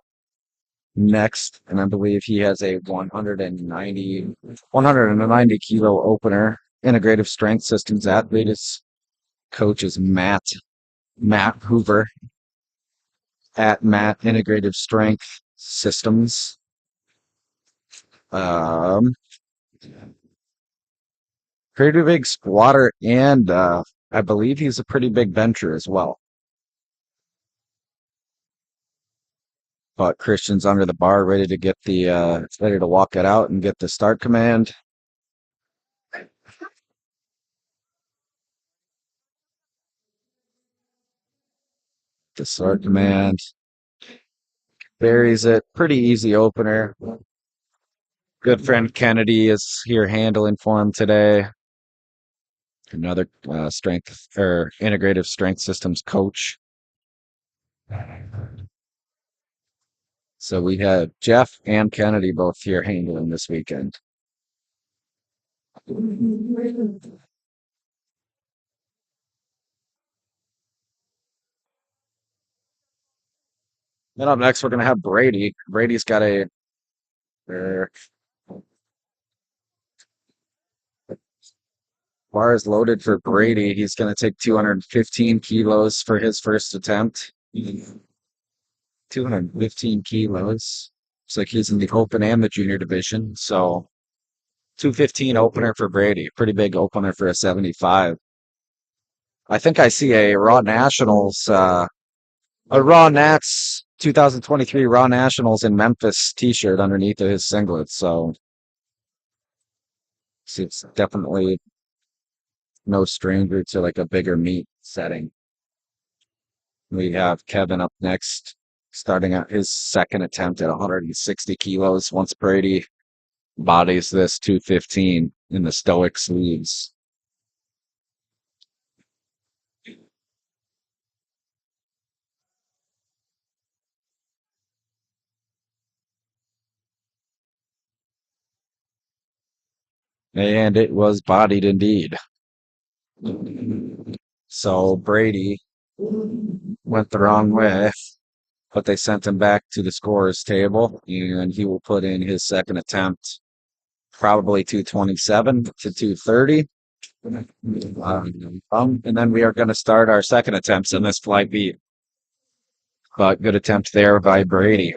next, and I believe he has a 190 kilo opener. Integrative Strength Systems athlete. His coach is Matt Hoover at Matt Integrative Strength Systems. Pretty big squatter, and I believe he's a pretty big bencher as well. But Christian's under the bar, ready to get ready to walk it out and get the start command. The start command. Buries it. Pretty easy opener. Good friend Kennedy is here handling for him today. Another strength or integrative strength systems coach. So we have Jeff and Kennedy both here handling this weekend. Then up next, we're going to have Brady. Brady's got a bar is loaded for Brady. He's going to take 215 kilos for his first attempt. 215 kilos. Looks like he's in the open and the junior division. So 215 opener for Brady. Pretty big opener for a 75. I think I see a Raw Nationals, a Raw Nats 2023 Raw Nationals in Memphis t-shirt underneath of his singlet. So it's definitely no stranger to like a bigger meet setting. We have Kevin up next, starting out his second attempt at 160 kilos once Brady bodies this 215 in the stoic sleeves. And it was bodied indeed. So Brady went the wrong way, but they sent him back to the scorer's table, and he will put in his second attempt, probably 227 to 230. And then we are going to start our second attempts in this fly beat. But good attempt there by Brady.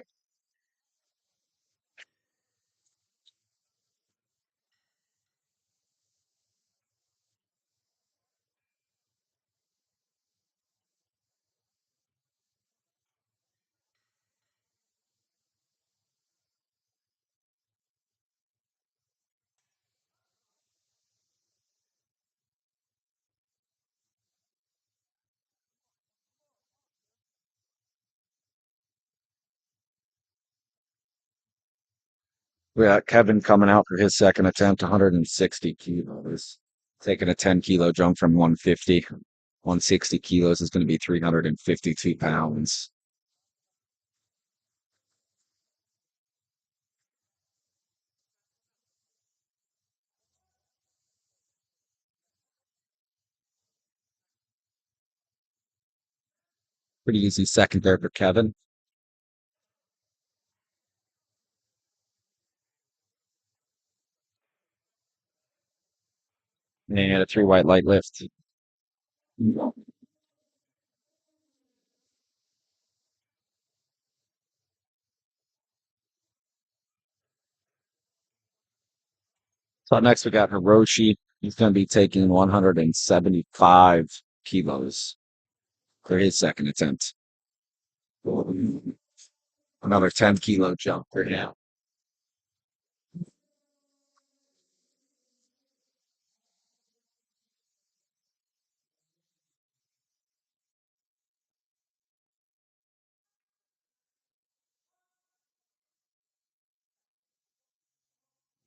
We got Kevin coming out for his second attempt, 160 kilos. Taking a 10 kilo jump from 150. 160 kilos is going to be 352 pounds. Pretty easy second there for Kevin. And a 3 white light lift. So next we got Hiroshi. He's going to be taking 175 kilos for his second attempt. Another 10-kilo jump for him.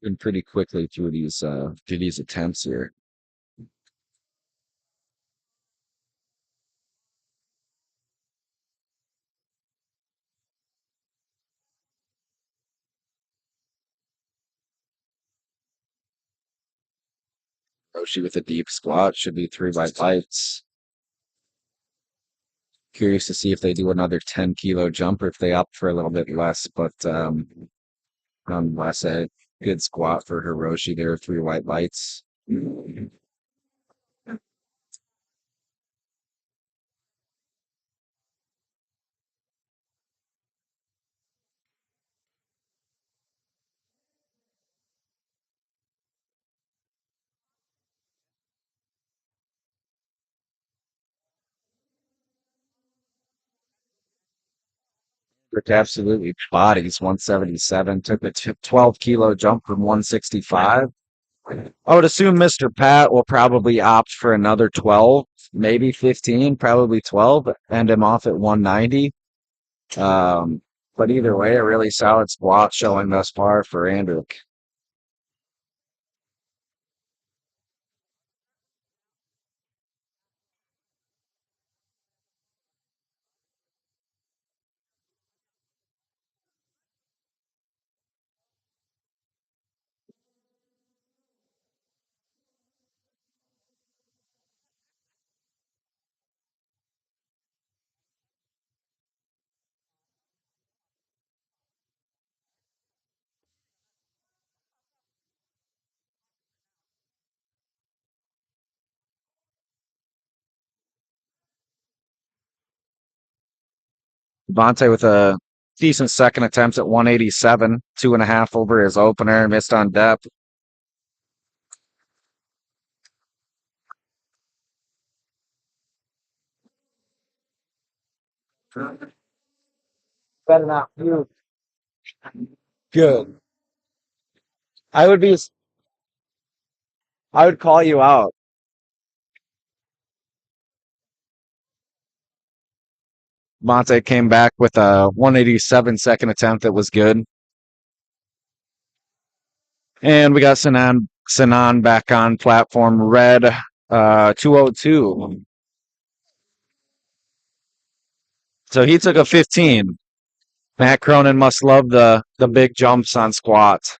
Been pretty quickly through these attempts here. Hiroshi with a deep squat should be 3 by lights. Curious to see if they do another 10-kilo jump or if they opt for a little bit less, but nonetheless, a good squat for Hiroshi. There are 3 white lights. Rick absolutely bodies 177, took a 12-kilo jump from 165. I would assume Mr. Pat will probably opt for another 12, maybe 15, probably 12, end him off at 190. But either way, a really solid squat showing thus far for Andrew. Devontae with a decent second attempt at 187, 2.5 over his opener, missed on depth. Better not you. Good. I would be. I would call you out. Monte came back with a 187 second attempt that was good. And we got Sinan back on platform red 202. So he took a 15. Matt Cronin must love the big jumps on squats.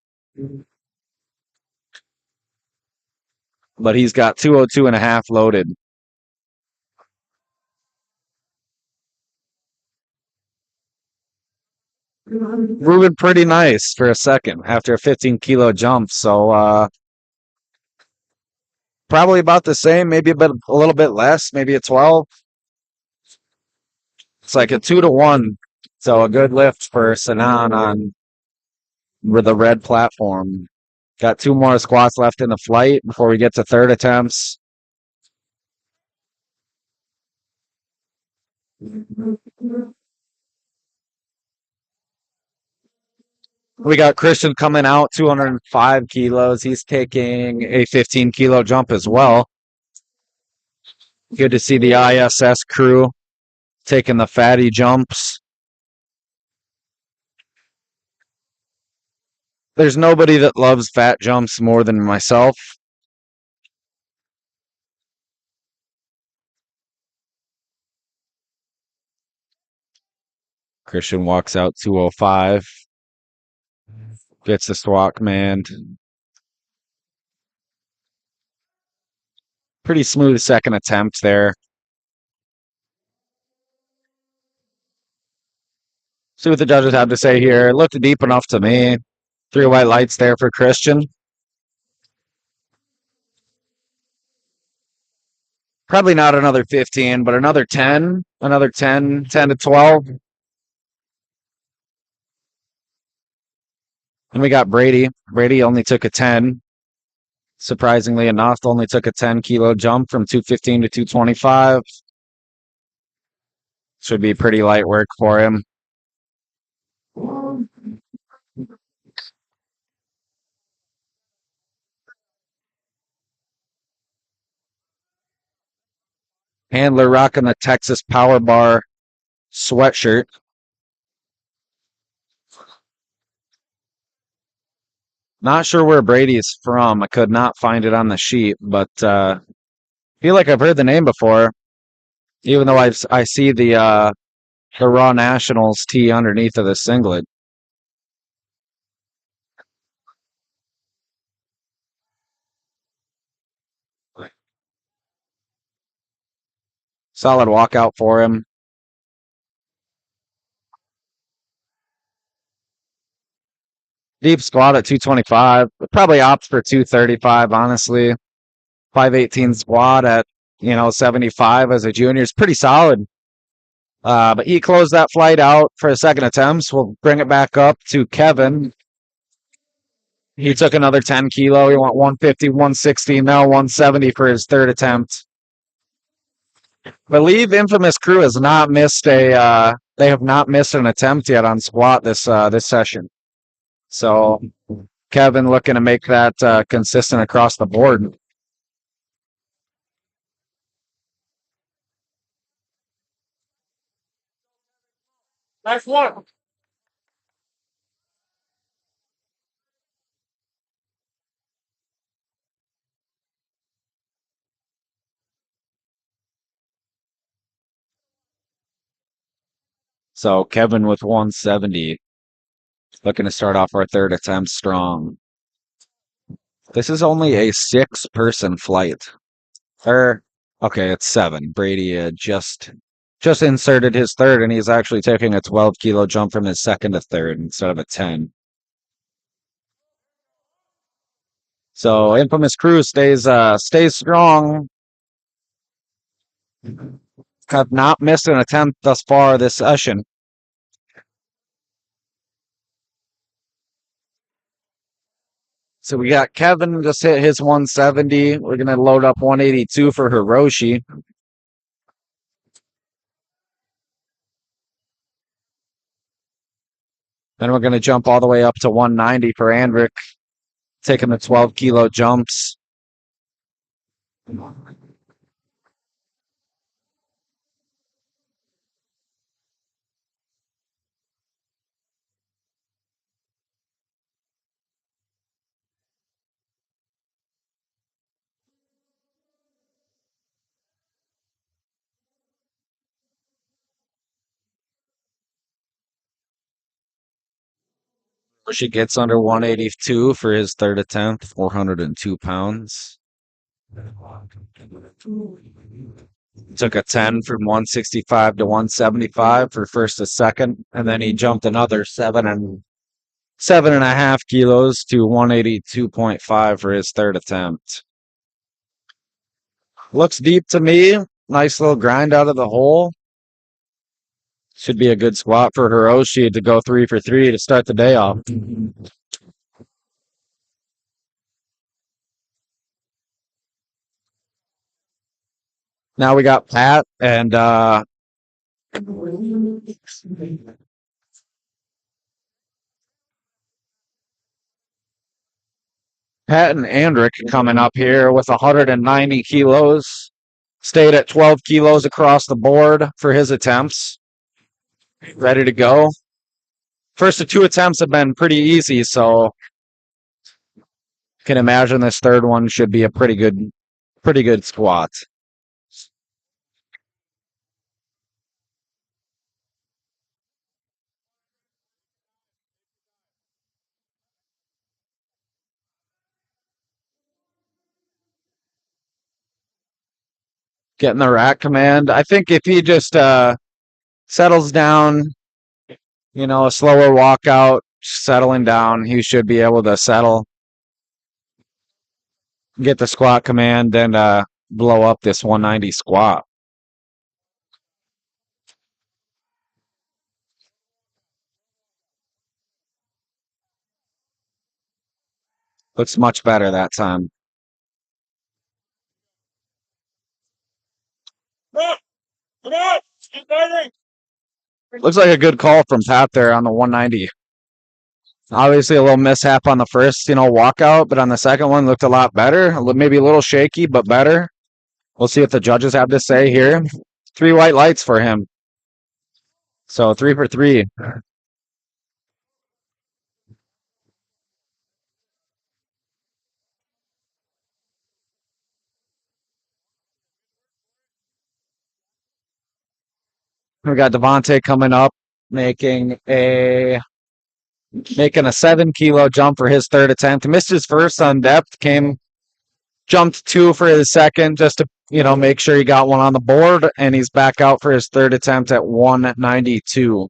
But he's got 202.5 loaded. Moving pretty nice for a second after a 15-kilo jump. So probably about the same, maybe a little bit less, maybe a 12. It's like a 2-to-1. So a good lift for Sinan on the red platform. Got 2 more squats left in the flight before we get to third attempts. We got Christian coming out 205 kilos. He's taking a 15-kilo jump as well. Good to see the ISS crew taking the fatty jumps. There's nobody that loves fat jumps more than myself. Christian walks out 205. Gets the squat command. Pretty smooth second attempt there. See what the judges have to say here. It looked deep enough to me. 3 white lights there for Christian. Probably not another 15, but another 10. Another 10 to 12. And we got Brady. Brady only took a 10. Surprisingly enough, only took a 10-kilo jump from 215 to 225. Should be pretty light work for him. Handler rocking the Texas Power Bar sweatshirt. Not sure where Brady's from. I could not find it on the sheet, but feel like I've heard the name before, even though I see the Raw Nationals tee underneath of the singlet. Solid walkout for him. Deep squat at 225. Probably opts for 235, honestly. 518 squat at 75 as a junior is pretty solid. But he closed that flight out for a second attempt. So we'll bring it back up to Kevin. He took another 10 kilo. He went 150, 160, now 170 for his third attempt. I believe Infamous Crew has not missed they have not missed an attempt yet on squat this session. So Kevin looking to make that consistent across the board. Nice one. So Kevin with 170. Looking to start off our third attempt strong. This is only a 6-person flight. Okay, it's 7. Brady just inserted his third, and he's actually taking a 12-kilo jump from his second to third instead of a 10. So Infamous Crew stays strong. Have not missed an attempt thus far this session. So we got Kevin just hit his 170. We're going to load up 182 for Hiroshi. Then we're going to jump all the way up to 190 for Andrick, taking the 12-kilo jumps. She gets under 182 for his third attempt, 402 pounds. Took a 10 from 165 to 175 for first to second, and then he jumped another 7.5 kilos to 182.5 for his third attempt. Looks deep to me. Nice little grind out of the hole. Should be a good squat for Hiroshi to go 3 for 3 to start the day off. Now we got Pat and Pat and Andrick coming up here with 190 kilos. Stayed at 12 kilos across the board for his attempts. Ready to go. First 2 attempts have been pretty easy, so can imagine this third one should be a pretty good squat. Getting the rack command. I think if he just settles down, a slower walkout, settling down, he should be able to settle, get the squat command, and blow up this 190 squat. Looks much better that time. Keep going. Looks like a good call from Pat there on the 190. Obviously, a little mishap on the first, walkout, but on the second one looked a lot better. Maybe a little shaky, but better. We'll see what the judges have to say here. 3 white lights for him. So 3 for 3. We got Devontae coming up, making a 7-kilo jump for his third attempt. Missed his first on depth, jumped 2 for his second just to, make sure he got one on the board, and he's back out for his third attempt at 192.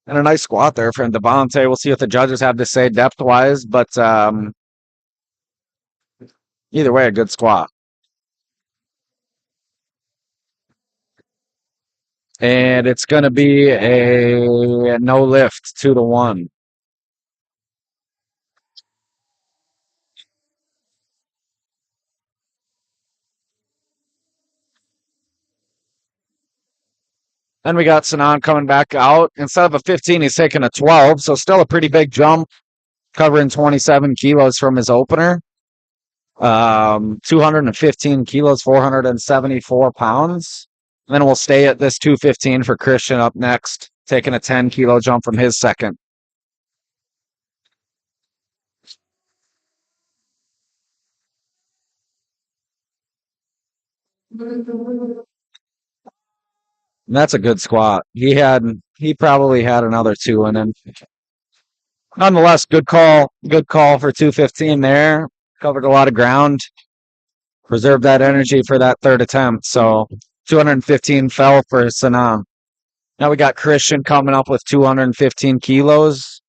And a nice squat there from Devontae. We'll see what the judges have to say depth-wise, but either way, a good squat. And it's going to be a no lift, 2 to 1. Then we got Sanan coming back out. Instead of a 15, he's taking a 12, so still a pretty big jump, covering 27 kilos from his opener. 215 kilos, 474 pounds. And then we'll stay at this 215 for Christian up next, taking a 10-kilo jump from his second. And that's a good squat. He probably had another 2 in him. Nonetheless, good call. Good call for 215 there. Covered a lot of ground. Preserved that energy for that third attempt. So 215 fell for Sanam. Now we got Christian coming up with 215 kilos.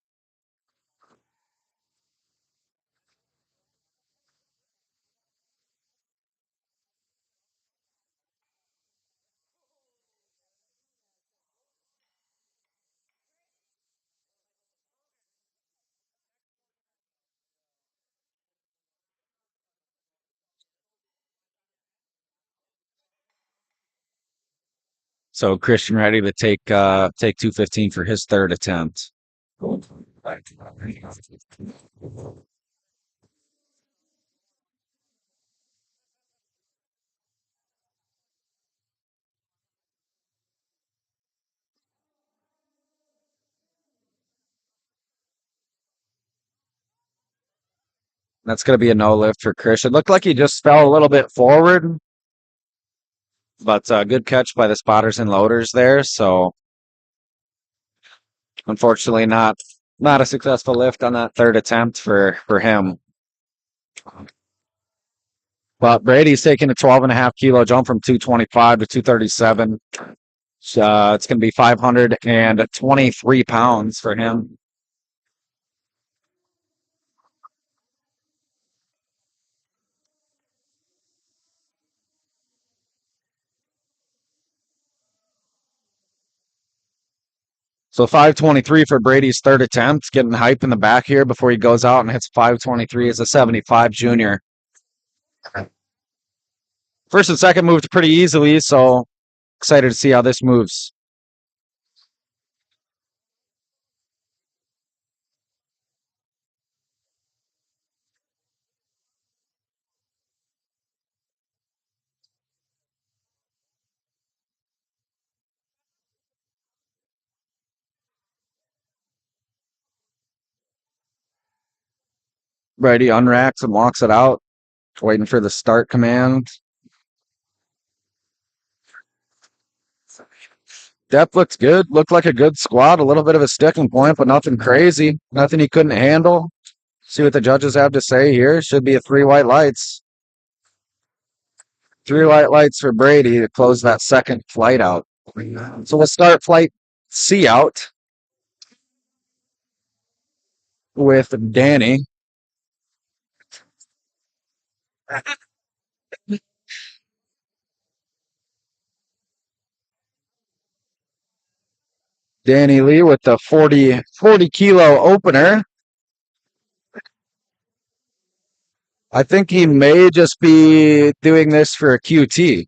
So Christian ready to take 215 for his third attempt. That's going to be a no lift for Christian. Looked like he just fell a little bit forward, but good catch by the spotters and loaders there. So unfortunately, not a successful lift on that third attempt for him. But Brady's taking a 12.5-kilo jump from 225 to 237. So it's going to be 523 pounds for him. So 523 for Brady's third attempt, getting hype in the back here before he goes out and hits 523 as a 75 junior. First and second moved pretty easily, so excited to see how this moves. Brady unracks and walks it out, waiting for the start command. Depth looks good. Looked like a good squat. A little bit of a sticking point, but nothing crazy. Nothing he couldn't handle. See what the judges have to say here. Should be a 3 white lights. 3 white lights for Brady to close that second flight out. So we'll start flight C out with Danny. Danny Lee with the 40 kilo opener. I think he may just be doing this for a QT.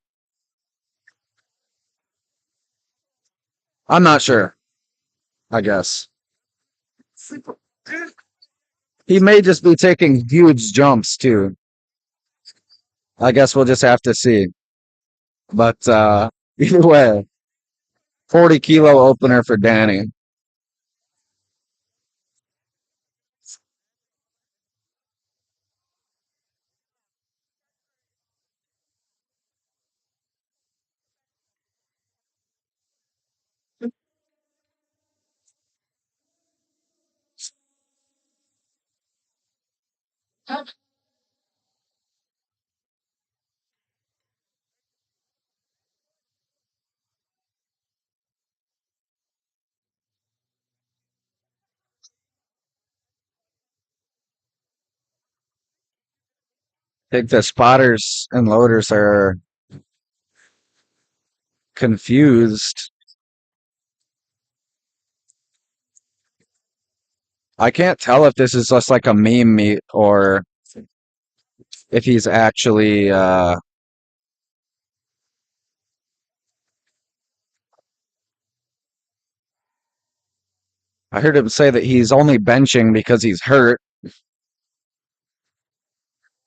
I'm not sure. I guess. He may just be taking huge jumps too. I guess we'll just have to see. But either way, 40 kilo opener for Danny. I think the spotters and loaders are confused. I can't tell if this is just like a meme meet or if he's actually I heard him say that he's only benching because he's hurt.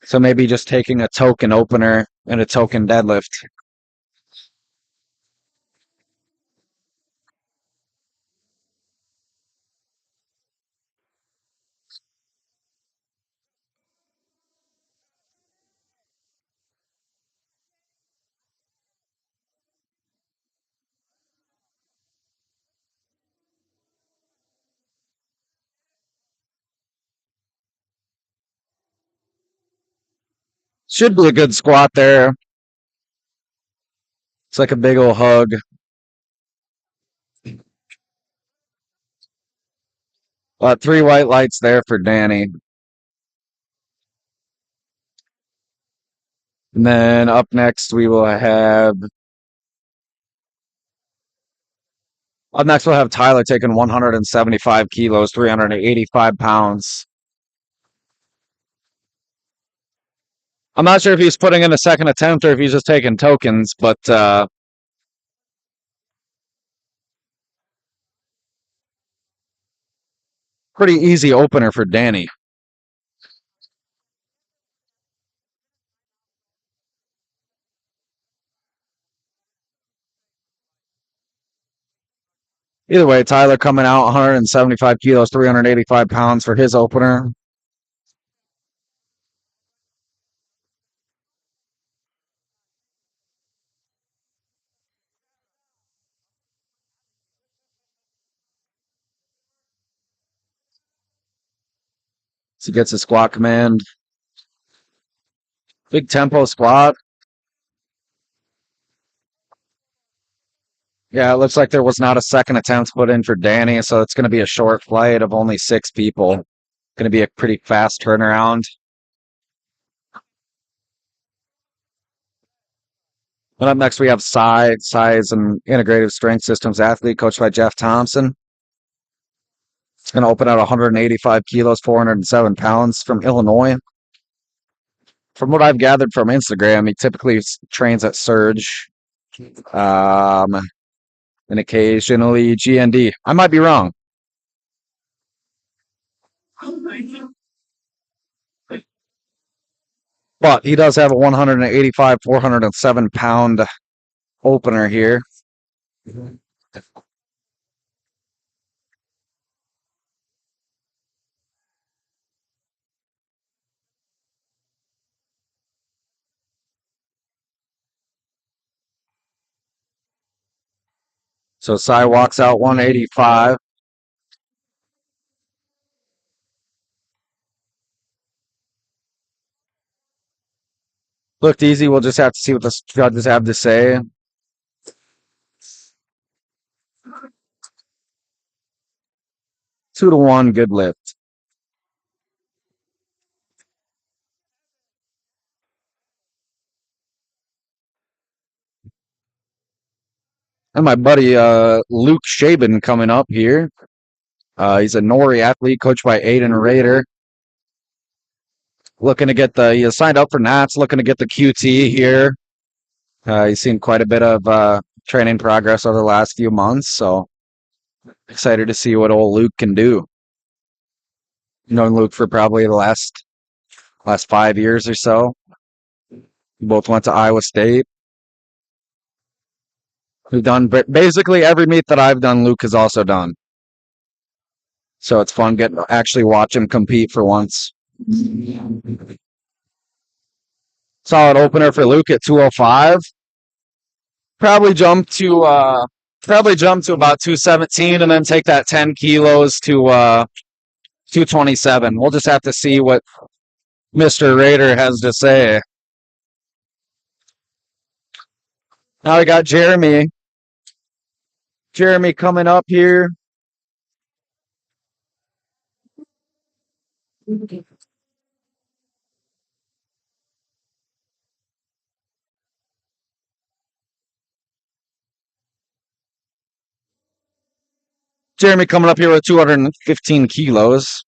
So maybe just taking a token opener and a token deadlift. Should be a good squat there. It's like a big old hug. Three white lights there for Danny. And then up next we'll have Tyler taking 175 kilos, 385 pounds. I'm not sure if he's putting in a second attempt or if he's just taking tokens, but pretty easy opener for Danny. Either way, Tyler coming out 175 kilos, 385 pounds for his opener. So he gets a squat command. Big tempo squat. Yeah, it looks like there was not a second attempt put in for Danny, so it's going to be a short flight of only 6 people. Going to be a pretty fast turnaround. And up next, we have Size and Integrative Strength Systems athlete, coached by Jeff Thompson. It's going to open at 185 kilos, 407 pounds from Illinois. From what I've gathered from Instagram, he typically trains at Surge and occasionally GND. I might be wrong. But he does have a 185, 407 pound opener here. So Sai walks out 185. Looked easy. We'll just have to see what the judges have to say. Two to one, good lift. And my buddy Luke Shaben coming up here. He's a Nori athlete coached by Aiden Rader. Looking to get he signed up for Nats, looking to get the QT here. He's seen quite a bit of training progress over the last few months, so excited to see what old Luke can do. Known Luke for probably the last 5 years or so. Both went to Iowa State. We've done basically every meet that I've done, Luke has also done. So it's fun getting to actually watch him compete for once. Solid opener for Luke at 205. Probably jump to about 217 and then take that 10 kilos to 227. We'll just have to see what Mr. Rader has to say. Now we got Jeremy. Jeremy coming up here. Jeremy coming up here with 215 kilos.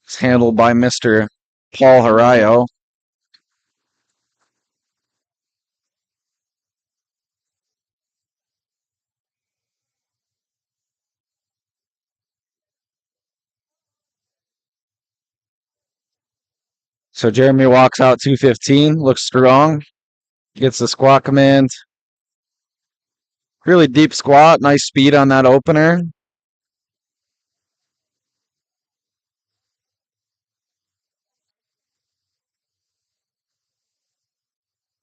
It's handled by Mr. Paul Harayo. So Jeremy walks out 215, looks strong, gets the squat command. Really deep squat, nice speed on that opener.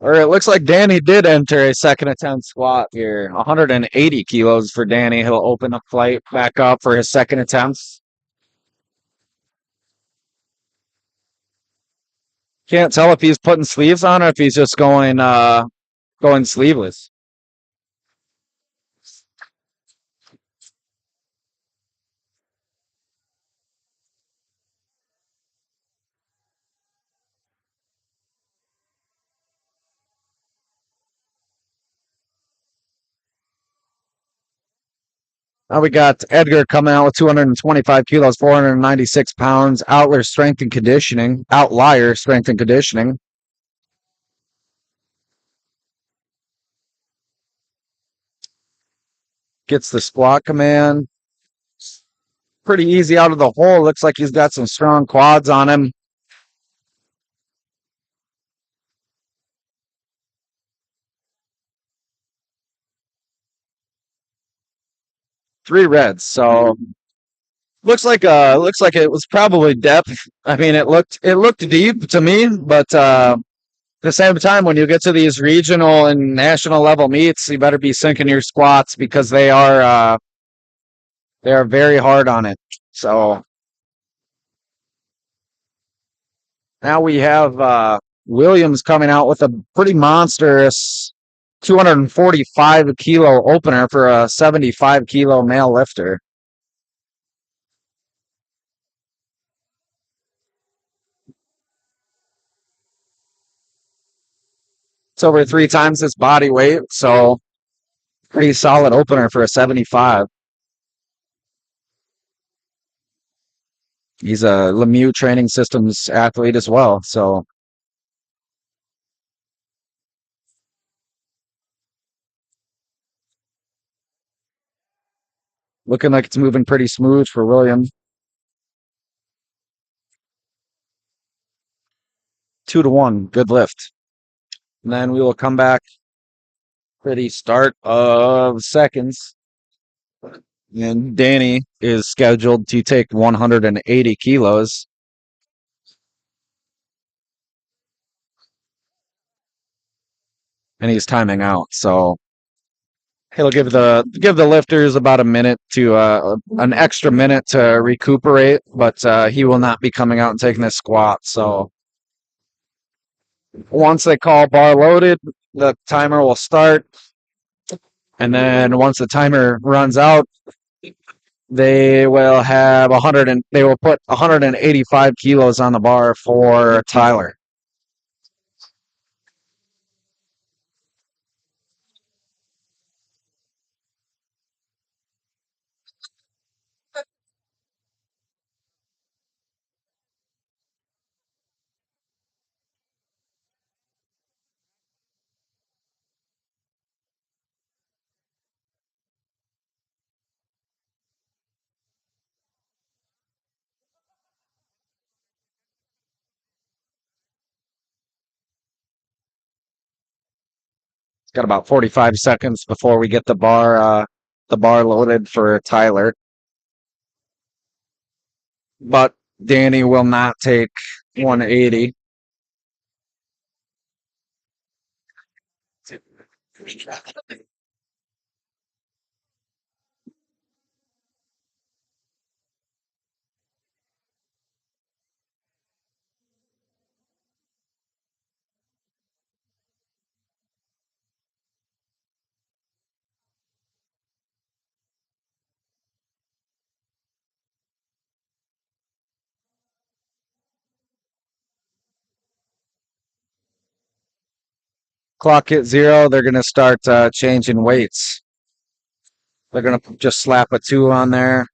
Or it looks like Danny did enter a second attempt squat here. 180 kilos for Danny. He'll open the flight back up for his second attempt. Can't tell if he's putting sleeves on or if he's just going sleeveless. Now we got Edgar coming out with 225 kilos, 496 pounds, outlier strength and conditioning. Gets the squat command. Pretty easy out of the hole. Looks like he's got some strong quads on him. Three reds. So looks like it was probably depth. I mean, it looked deep to me, but at the same time, when you get to these regional and national level meets, you better be sinking your squats because they are very hard on it. So now we have Williams coming out with a pretty monstrous 245 kilo opener for a 75 kilo male lifter. It's over 3 times his body weight, so pretty solid opener for a 75. He's a Lemieux Training Systems athlete as well, so looking like it's moving pretty smooth for Williams. 2-1, good lift. And then we will come back for the start of seconds. And Danny is scheduled to take 180 kilos. And he's timing out, so he'll give the lifters about a minute to an extra minute to recuperate, but he will not be coming out and taking a squat. So once they call bar loaded, the timer will start, and then once the timer runs out, they will put 185 kilos on the bar for Tyler. Got about 45 seconds before we get the bar loaded for Tyler. But Danny will not take 180. Clock at 0. They're going to start changing weights. They're going to just slap a 2 on there.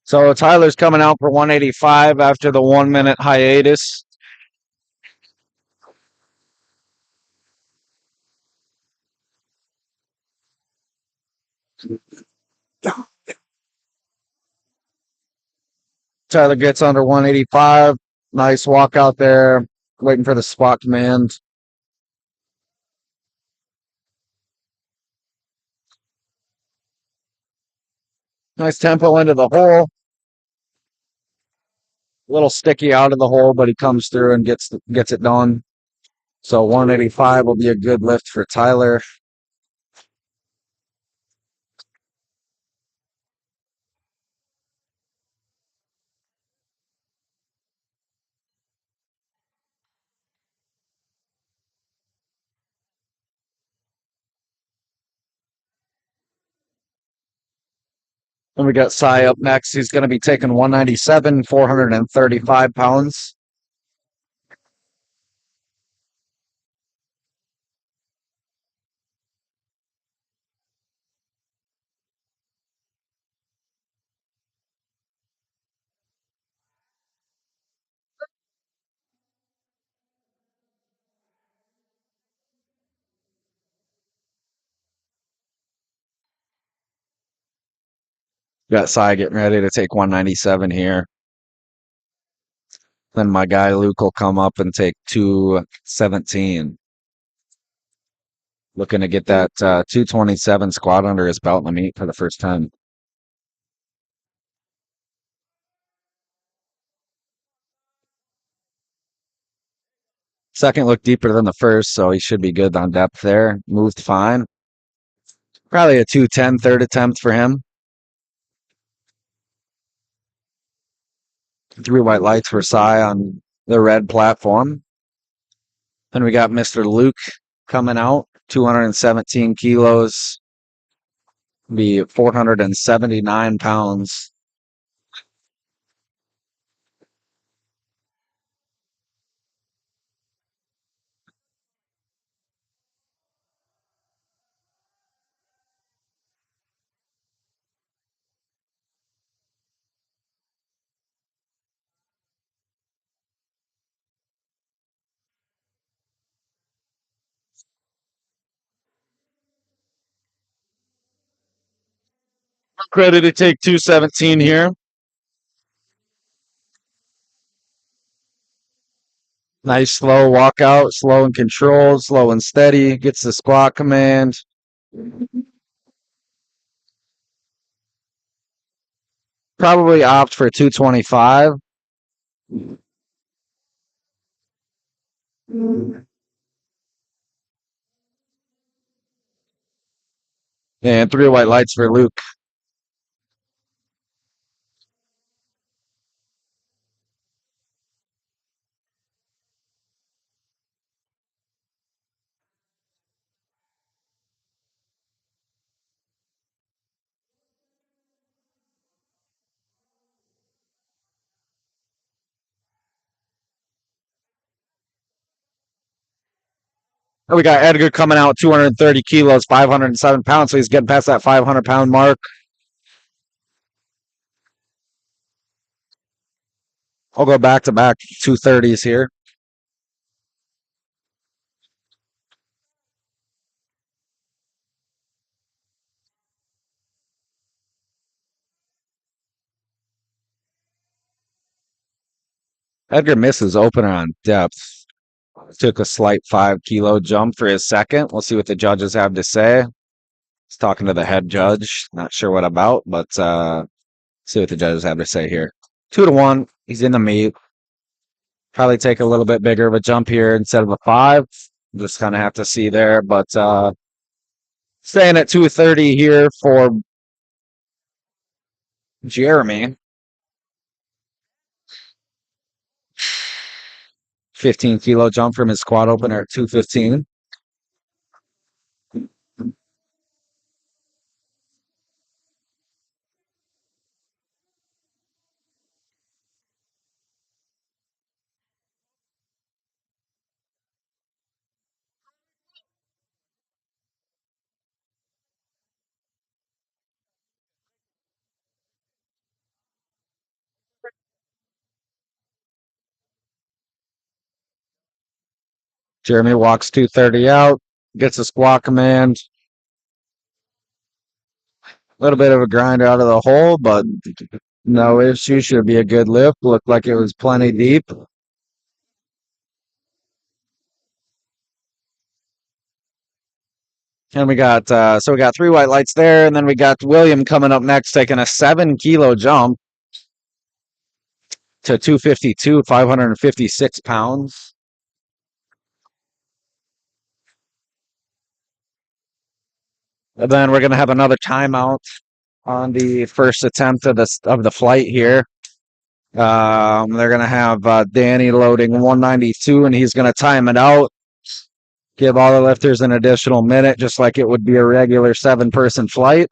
So Tyler's coming out for 185 after the 1 minute hiatus. Tyler gets under 185. Nice walk out there, waiting for the spot command. Nice tempo into the hole. A little sticky out of the hole, but he comes through and gets it done. So 185 will be a good lift for Tyler. And we got Cy up next. He's going to be taking 197, 435 pounds. Got Cy getting ready to take 197 here. Then my guy Luke will come up and take 217. Looking to get that 227 squat under his belt in the meet for the first time. Second looked deeper than the first, so he should be good on depth there. Moved fine. Probably a 210 third attempt for him. 3 white lights for Cy on the red platform. Then we got Mr. Luke coming out, 217 kilos, be 479 pounds. Ready to take 217 here. Nice slow walkout, slow and controlled, slow and steady. Gets the squat command. Probably opt for 225. And 3 white lights for Luke. We got Edgar coming out 230 kilos, 507 pounds. So he's getting past that 500-pound mark. I'll go back to back 230s here. Edgar misses opener on depth. Took a slight 5-kilo jump for his second. We'll see what the judges have to say. He's talking to the head judge. Not sure what about, but see what the judges have to say here. 2-1. He's in the meet. Probably take a little bit bigger of a jump here instead of a 5. Just kind of have to see there, but staying at 230 here for Jeremy. 15-kilo jump from his squat opener at 215. Jeremy walks 230 out, gets a squat command. A little bit of a grind out of the hole, but no issue. Should be a good lift. Looked like it was plenty deep. And we got 3 white lights there, and then we got William coming up next, taking a 7-kilo jump to 252, 556 pounds. And then we're gonna have another timeout on the first attempt of the flight here. They're gonna have Danny loading 192, and he's gonna time it out. Give all the lifters an additional minute, just like it would be a regular 7-person flight.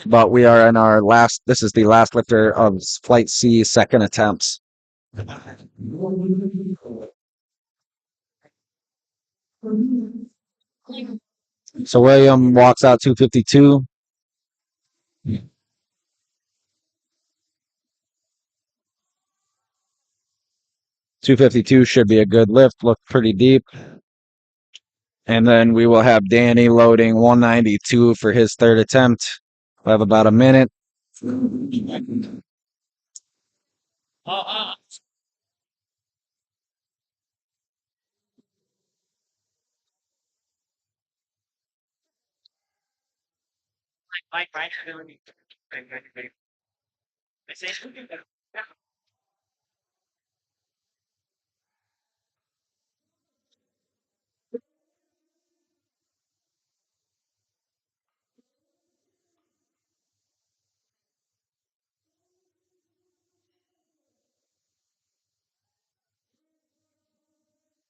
But we are in our last, this is the last lifter of Flight C, second attempts. So William walks out 252. 252 should be a good lift, look pretty deep. And then we will have Danny loading 192 for his third attempt. We'll have about a minute.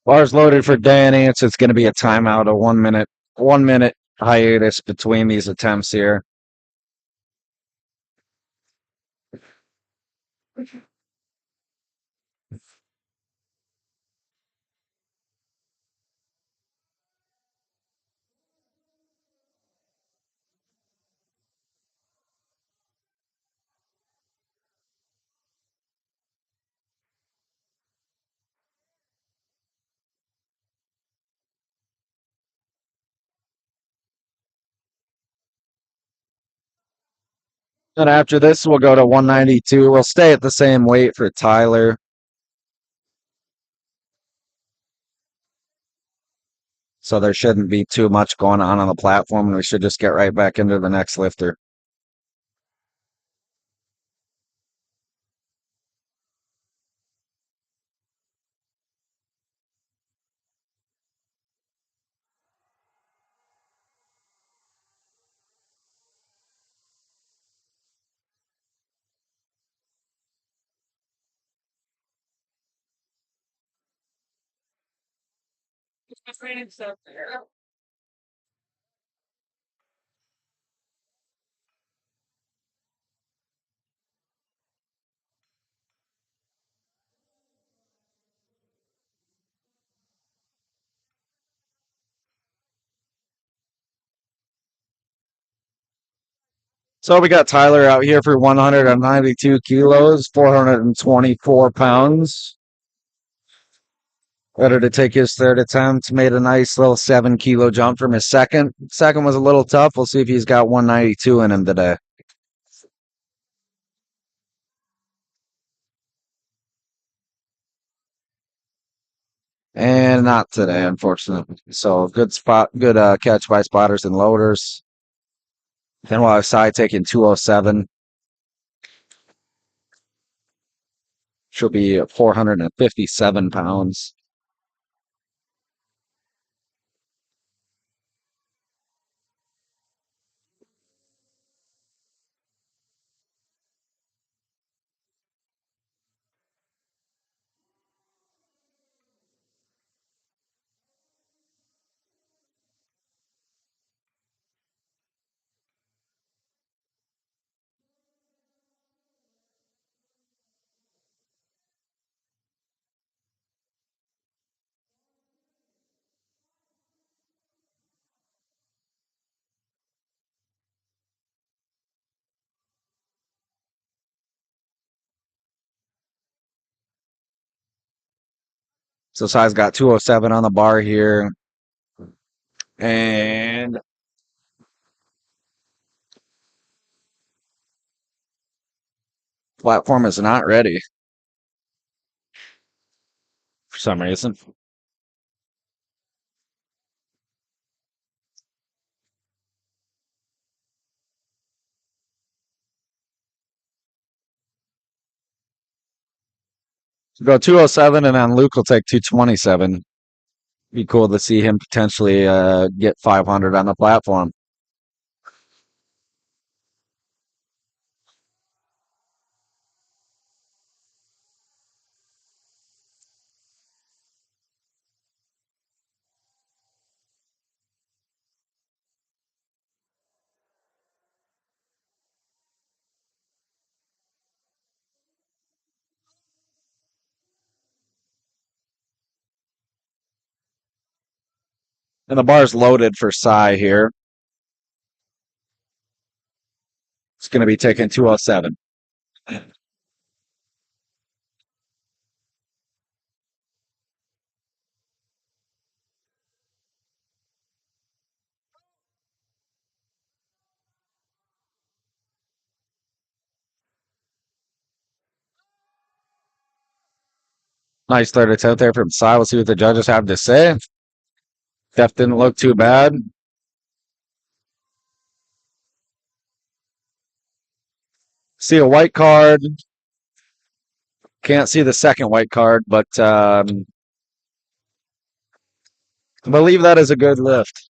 Bars loaded for Danny. It's going to be a timeout, a 1 minute hiatus between these attempts here. And after this, we'll go to 192. We'll stay at the same weight for Tyler. So there shouldn't be too much going on the platform, and we should just get right back into the next lifter. So we got Tyler out here for 192 kilos, 424 pounds. Ready to take his third attempt. Made a nice little 7-kilo jump from his second. Second was a little tough. We'll see if he's got 192 in him today. And not today, unfortunately. So good spot, good catch by spotters and loaders. Then we'll have Cy taking 207. She'll be 457 pounds. So Cy's got 207 on the bar here. And platform is not ready for some reason. So go 207 and then Luke will take 227. Be cool to see him potentially get 500 on the platform. And the bar's loaded for Cy here. It's going to be taking 207. Nice third attempt there from Cy. We'll see what the judges have to say. Def didn't look too bad. See a white card. Can't see the second white card, but I believe that is a good lift.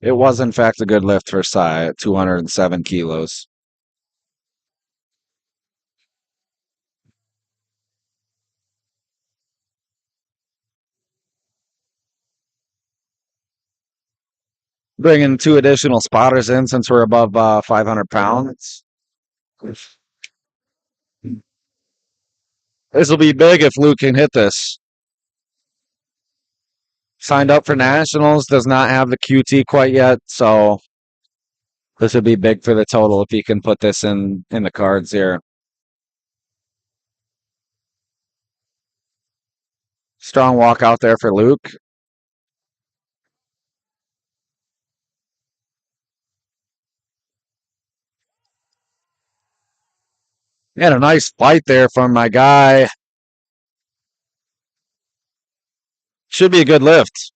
It was, in fact, a good lift for Cy at 207 kilos. Bringing 2 additional spotters in since we're above 500 pounds. This will be big if Luke can hit this. Signed up for nationals, does not have the QT quite yet, so this would be big for the total if he can put this in the cards here. Strong walk out there for Luke. And a nice fight there from my guy. Should be a good lift.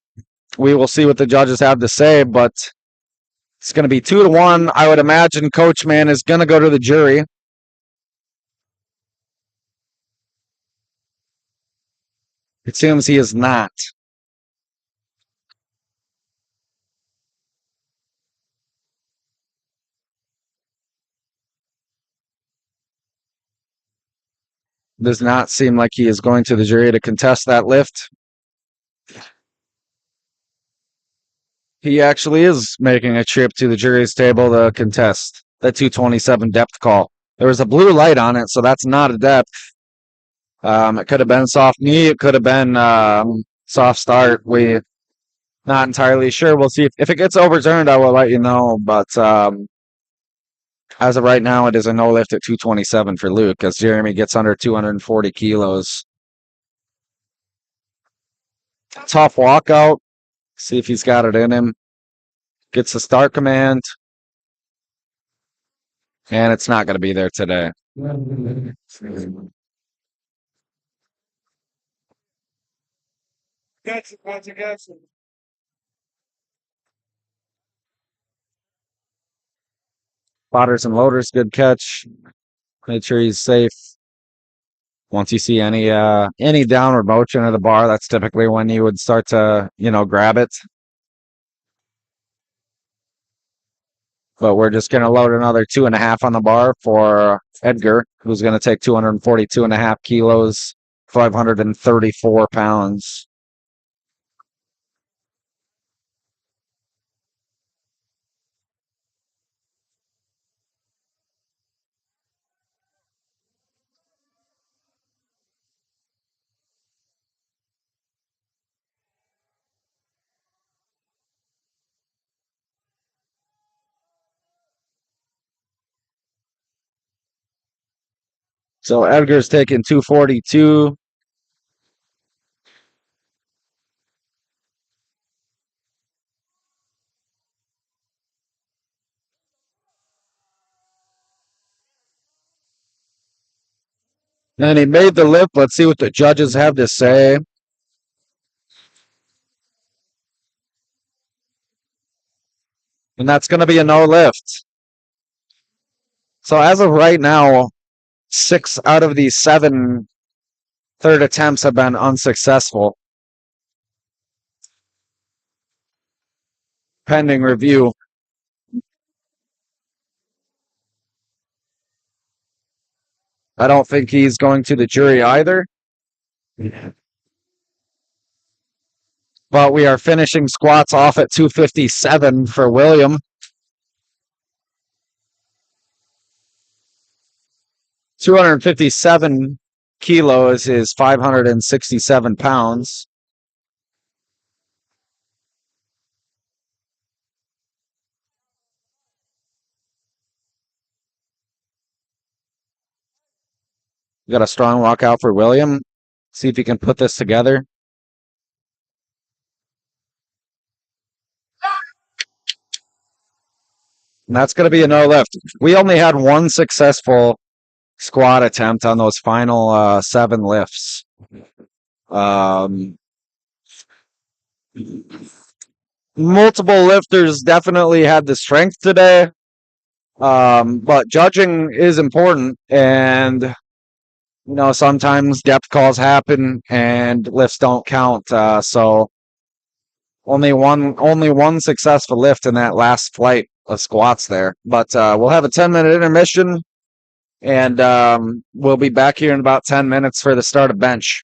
We will see what the judges have to say, but it's going to be 2-1. I would imagine Coach Man is going to go to the jury. It seems he is not. Does not seem like he is going to the jury to contest that lift. he actually is making a trip to the jury's table to contest the 227 depth call. There was a blue light on it, so that's not a depth. It could have been soft knee. It could have been soft start. We not entirely sure. We'll see if it gets overturned. I will let you know. But as of right now, it is a no lift at 227 for Luke as Jeremy gets under 240 kilos. Tough walkout. See if he's got it in him. Gets the start command. And it's not going to be there today. Gotcha. Spotters and loaders, good catch. Make sure he's safe. Once you see any downward motion of the bar, that's typically when you would start to, grab it. But we're just going to load another 2.5 on the bar for Edgar, who's going to take 242.5 kilos, 534 pounds. So Edgar's taking 242. And he made the lift. Let's see what the judges have to say. And that's going to be a no lift. So as of right now, 6 out of these 7 third attempts have been unsuccessful. Pending review. I don't think he's going to the jury either. But we are finishing squats off at 257 for William. 257 kilos is 567 pounds. Got a strong walkout for William. See if he can put this together. And that's going to be a no lift. We only had one successful squat attempt on those final 7 lifts. Multiple lifters definitely had the strength today. But judging is important, and sometimes depth calls happen and lifts don't count. So only one successful lift in that last flight of squats there. But we'll have a 10-minute intermission, and we'll be back here in about 10 minutes for the start of bench.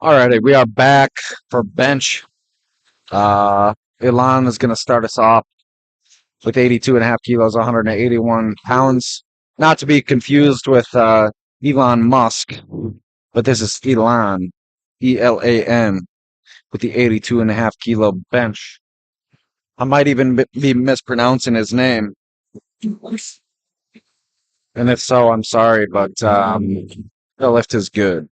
Alrighty, we are back for bench. Ilan is going to start us off with 82.5 kilos, 181 pounds. Not to be confused with Elon Musk, but this is Elan, E-L-A-N, with the 82.5 kilo bench. I might even be mispronouncing his name. And if so, I'm sorry, but the lift is good.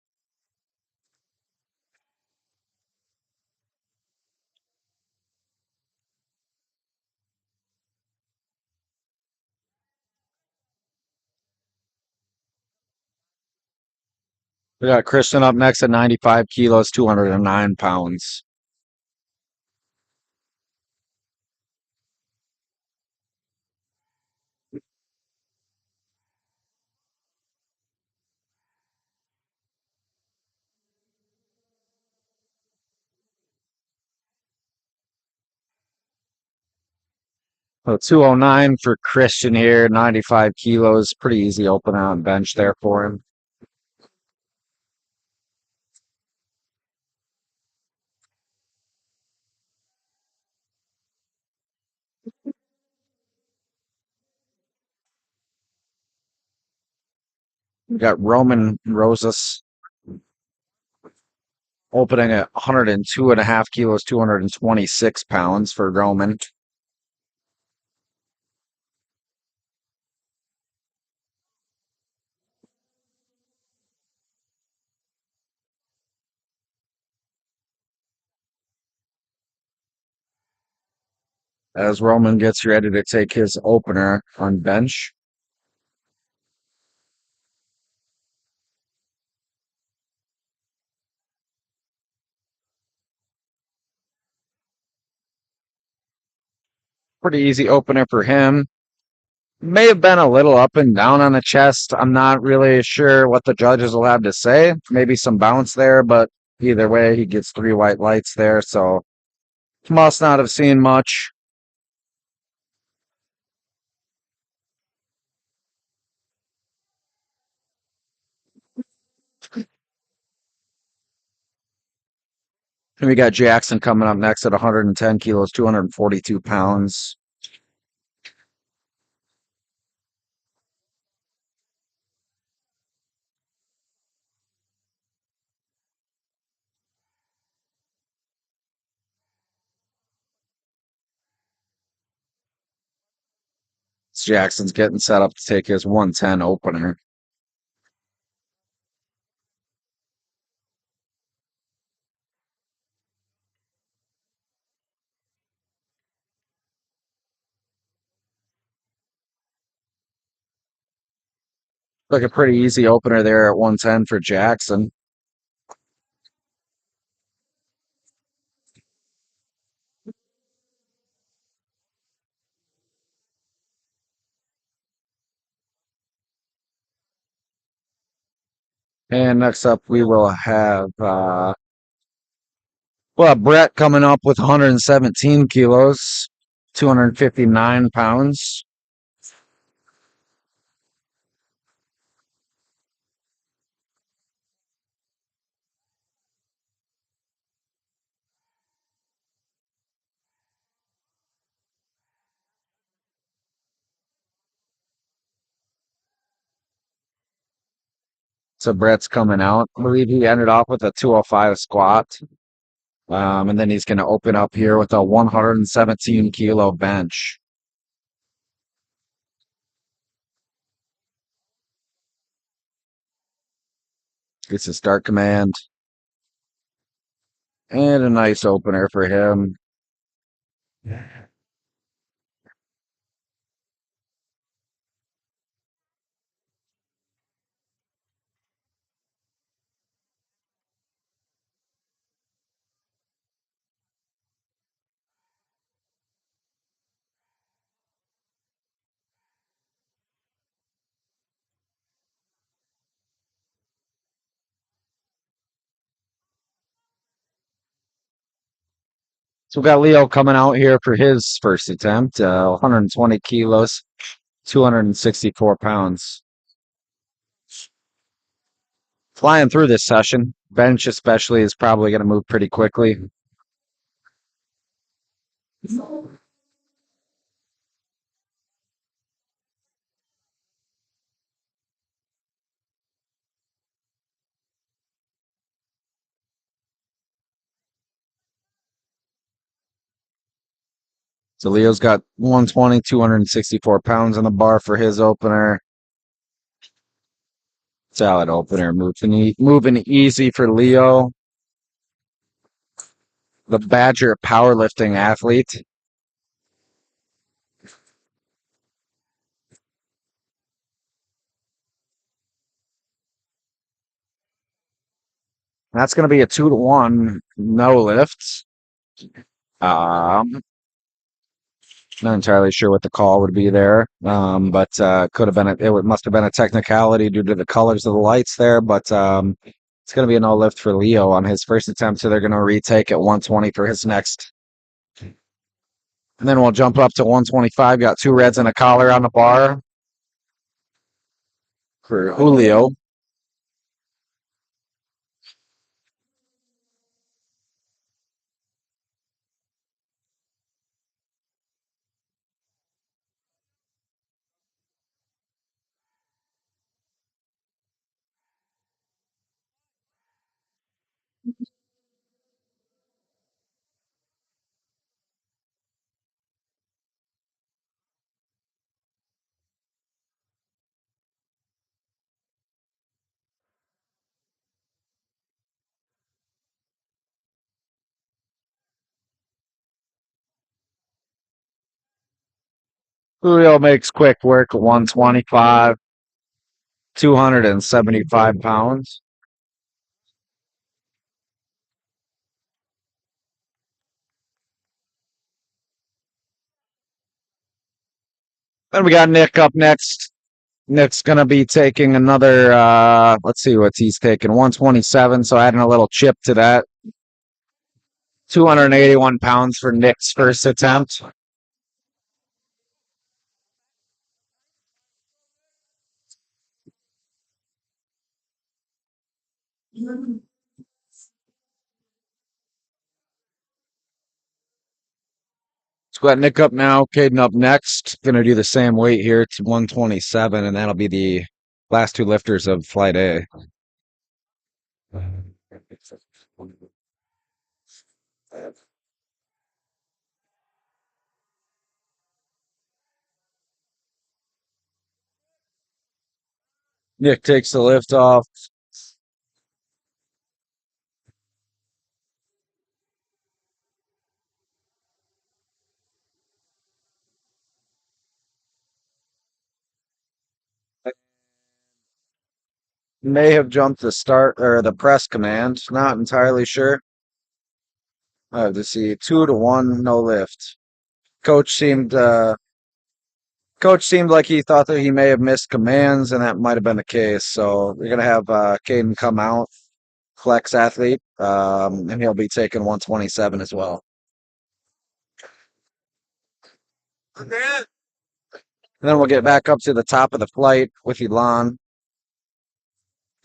We got Christian up next at 95 kilos, 209 pounds. So 209 for Christian here, 95 kilos. Pretty easy open out bench there for him. We got Roman Rosas opening at 102.5 kilos, 226 pounds for Roman. As Roman gets ready to take his opener on bench. Pretty easy opener for him. May have been a little up and down on the chest. I'm not really sure what the judges will have to say. Maybe some bounce there, but either way, he gets 3 white lights there, so must not have seen much. And we got Jackson coming up next at 110 kilos, 242 pounds. Jackson's getting set up to take his 110 opener. Like a pretty easy opener there at 110 for Jackson. And next up, we will have Brett coming up with 117 kilos, 259 pounds. So Brett's coming out. I believe he ended off with a 205 squat. And then he's going to open up here with a 117 kilo bench. Gets a start command. And a nice opener for him. So we got Leo coming out here for his first attempt, 120 kilos, 264 pounds. Flying through this session. Bench especially is probably going to move pretty quickly. So Leo's got 120, 264 pounds on the bar for his opener. Solid opener, moving easy for Leo. The Badger powerlifting athlete. That's going to be a 2-to-1 no lifts. Not entirely sure what the call would be there, but could have been it must have been a technicality due to the colors of the lights there. But it's going to be a no lift for Leo on his first attempt, so they're going to retake at 120 for his next. And then we'll jump up to 125. Got 2 reds and a collar on the bar for Julio. Julio makes quick work at 125, 275 pounds. Then we got Nick up next. Nick's going to be taking another, let's see what he's taking, 127, so adding a little chip to that. 281 pounds for Nick's first attempt. So we got Nick up now, Caden up next. Going to do the same weight here to 127, and that'll be the last 2 lifters of Flight A. Nick takes the lift off. May have jumped the start or the press command. Not entirely sure. I have to see 2-to-1 no lift. Coach seemed like he thought that he may have missed commands, and that might have been the case. So we're gonna have Caden come out, flex athlete, and he'll be taking 127 as well. And then we'll get back up to the top of the flight with Elon.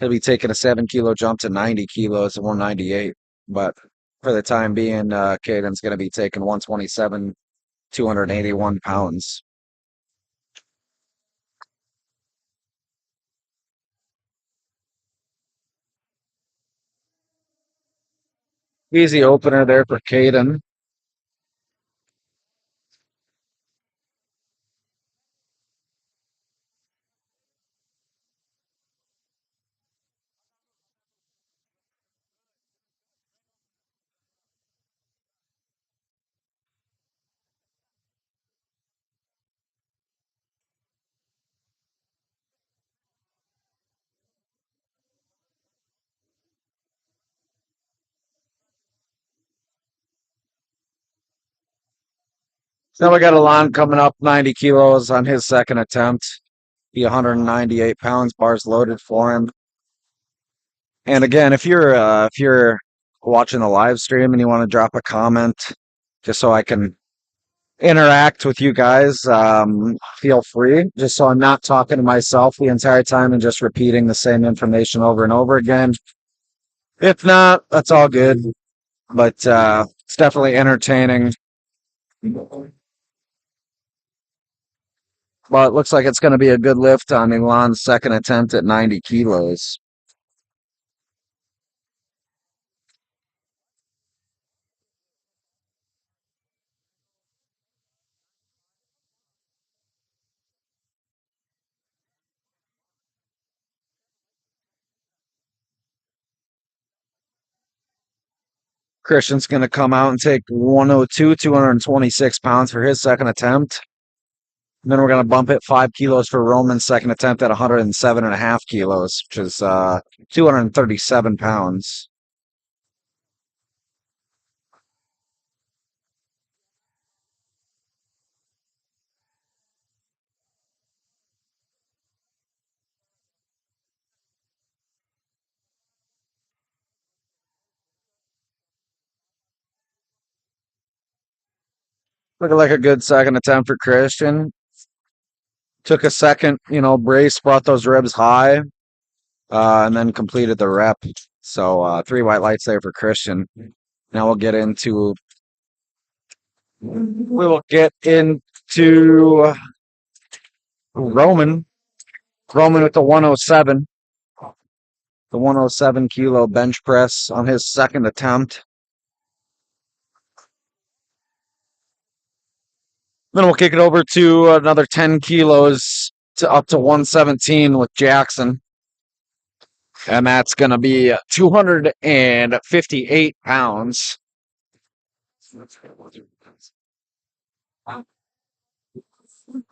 He'll be taking a 7-kilo jump to 90 kilos at 198. But for the time being, Caden's going to be taking 127, 281 pounds. Easy opener there for Caden. So we got Alon coming up 90 kilos on his second attempt. Be 198 pounds, bars loaded for him. And again, if you're watching the live stream and you want to drop a comment, just so I can interact with you guys, feel free. Just so I'm not talking to myself the entire time and just repeating the same information over and over again. If not, that's all good. But it's definitely entertaining. Well, it looks like it's going to be a good lift on Elon's second attempt at 90 kilos. Christian's going to come out and take 102, 226 pounds for his second attempt. And then we're going to bump it 5 kilos for Roman's second attempt at 107.5 kilos, which is 237 pounds. Looking like a good second attempt for Christian. Took a second, brace, brought those ribs high, and then completed the rep. So 3 white lights there for Christian. Now we will get into Roman. Roman with the 107. The 107 kilo bench press on his second attempt. Then we'll kick it over to another 10 kilos to up to 117 with Jackson. And that's going to be 258 pounds.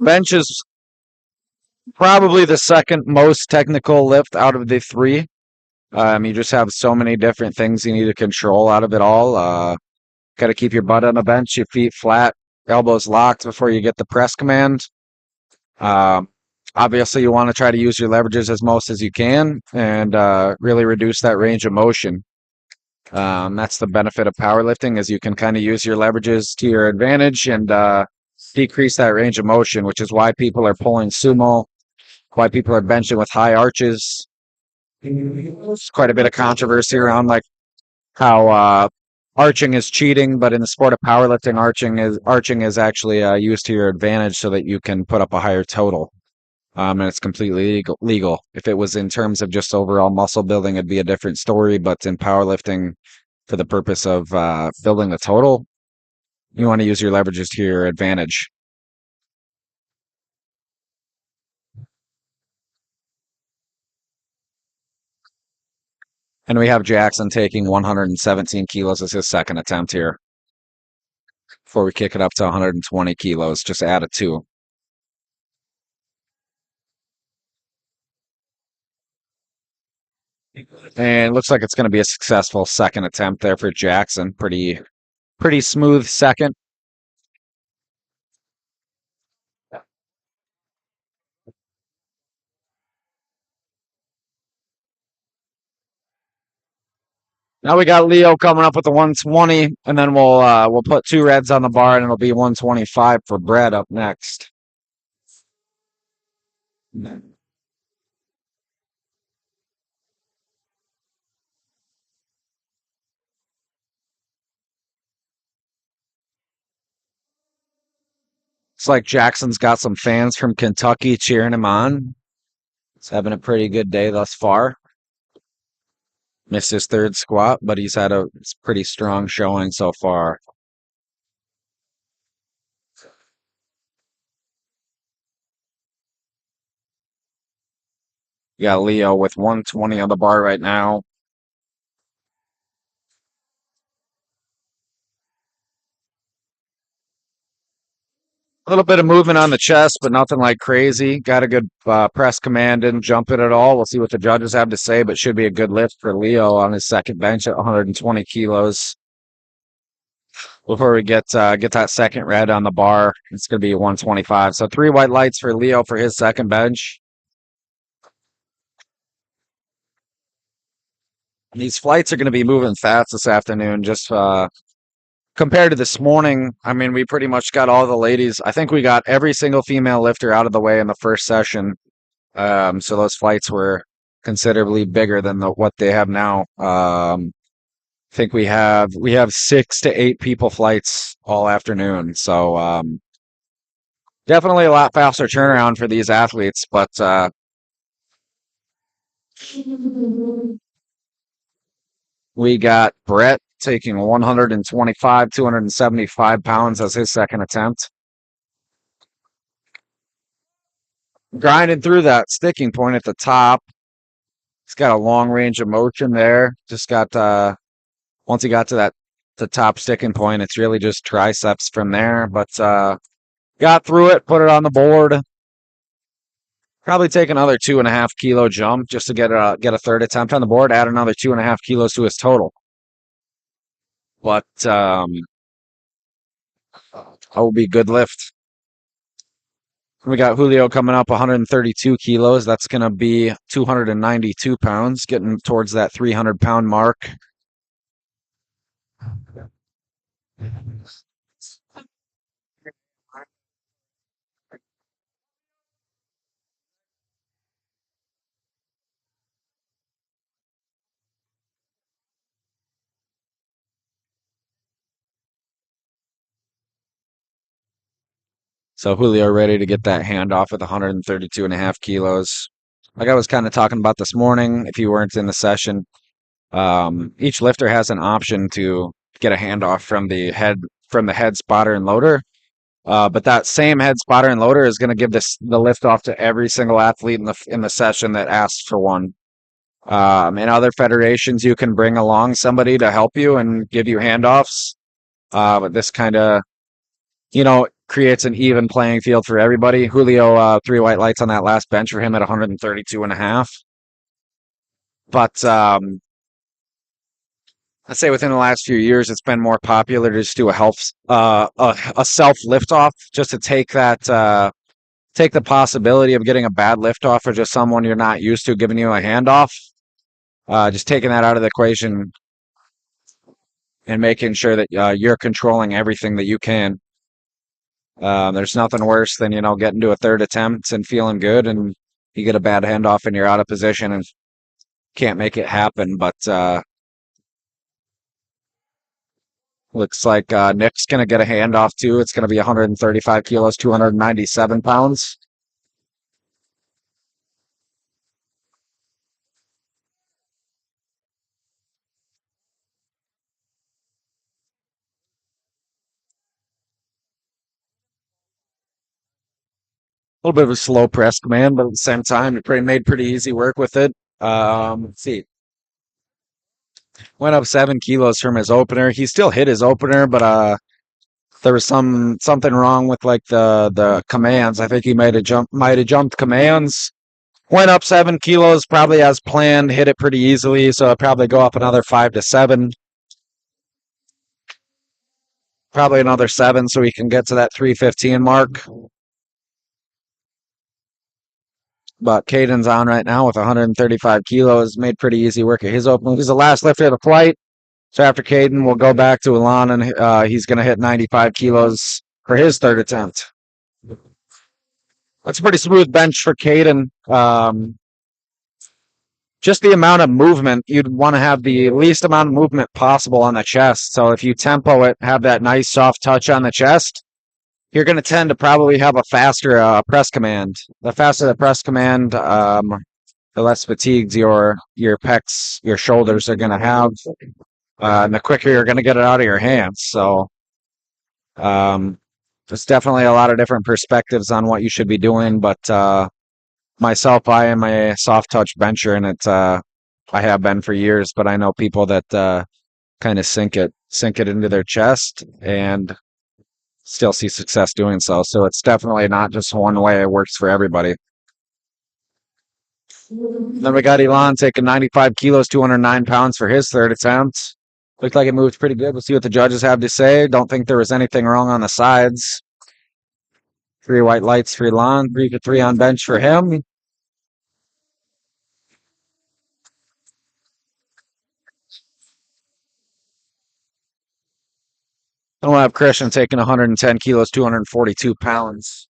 Bench is probably the second most technical lift out of the 3. You just have so many different things you need to control out of it all. Got to keep your butt on the bench, your feet flat, elbows locked before you get the press command. Obviously, you want to try to use your leverages as most as you can and really reduce that range of motion. That's the benefit of powerlifting, is you can kind of use your leverages to your advantage and decrease that range of motion, which is why people are pulling sumo, why people are benching with high arches. There's quite a bit of controversy around like how arching is cheating, but in the sport of powerlifting, arching is actually used to your advantage so that you can put up a higher total. And it's completely legal. If it was in terms of just overall muscle building, it'd be a different story. But in powerlifting, for the purpose of building the total, you want to use your leverages to your advantage. And we have Jackson taking 117 kilos as his second attempt here. Before we kick it up to 120 kilos, just add a 2. And it looks like it's going to be a successful second attempt there for Jackson. Pretty smooth second. Now we got Leo coming up with the 120, and then we'll put 2 reds on the bar, and it'll be 125 for Brett up next. It's like Jackson's got some fans from Kentucky cheering him on. He's having a pretty good day thus far. Missed his 3rd squat, but he's had a pretty strong showing so far. You got Leo with 120 on the bar right now. A little bit of movement on the chest, but nothing like crazy. Got a good press command, didn't jump it at all. We'll see what the judges have to say, but should be a good lift for Leo on his second bench at 120 kilos. Before we get that second red on the bar, it's going to be 125. So 3 white lights for Leo for his second bench. These flights are going to be moving fast this afternoon, just compared to this morning. I mean, we pretty much got all the ladies. I think we got every single female lifter out of the way in the first session. So those flights were considerably bigger than what they have now. I think we have 6 to 8 people flights all afternoon. So definitely a lot faster turnaround for these athletes, but we got Brett taking 125, 275 pounds as his second attempt. Grinding through that sticking point at the top. He's got a long range of motion there. Just got once he got to the top sticking point, it's really just triceps from there. But got through it, put it on the board. Probably take another 2.5 kilo jump just to get a third attempt on the board. Add another 2.5 kilos to his total. But that will be good lift. We got Julio coming up 132 kilos. That's going to be 292 pounds, getting towards that 300-pound mark. So Julio ready to get that handoff with 132.5 kilos. Like I was kind of talking about this morning, if you weren't in the session, each lifter has an option to get a handoff from the head spotter and loader. But that same head spotter and loader is going to give the lift off to every single athlete in the session that asks for one. In other federations, you can bring along somebody to help you and give you handoffs. But this kind of, creates an even playing field for everybody. Julio, 3 white lights on that last bench for him at 132.5. But I'd say within the last few years, it's been more popular to just do a self lift off, just to take the possibility of getting a bad lift off or just someone you're not used to giving you a handoff. Just taking that out of the equation and making sure that you're controlling everything that you can. There's nothing worse than, getting to a third attempt and feeling good and you get a bad handoff and you're out of position and can't make it happen. But looks like Nick's going to get a handoff too. It's going to be 135 kilos, 297 pounds. A little bit of a slow press command, but at the same time, it made pretty easy work with it. Let's see. Went up 7 kilos from his opener. He still hit his opener, but there was something wrong with like the commands. I think he might have jumped commands. Went up 7 kilos, probably as planned. Hit it pretty easily, so I'll probably go up another 5 to 7. Probably another 7, so we can get to that 315 mark. But Caden's on right now with 135 kilos. Made pretty easy work at his opening. He's the last lifter of the flight. So after Caden, we'll go back to Elan, and he's going to hit 95 kilos for his third attempt. That's a pretty smooth bench for Caden. Just the amount of movement, you'd want to have the least amount of movement possible on the chest. So if you tempo it, have that nice soft touch on the chest, you're going to tend to probably have a faster press command. The faster the press command, the less fatigued your pecs, your shoulders are going to have, and the quicker you're going to get it out of your hands. So there's definitely a lot of different perspectives on what you should be doing. But myself, I am a soft touch bencher, and I have been for years. But I know people that kind of sink it into their chest and still see success doing so. So it's definitely not just one way. It works for everybody. Then we got Elan taking 95 kilos, 209 pounds for his third attempt. Looked like it moved pretty good. We'll see what the judges have to say. Don't think there was anything wrong on the sides. 3 white lights for Elan, 3 to 3 on bench for him. And we'll have Christian taking 110 kilos, 242 pounds.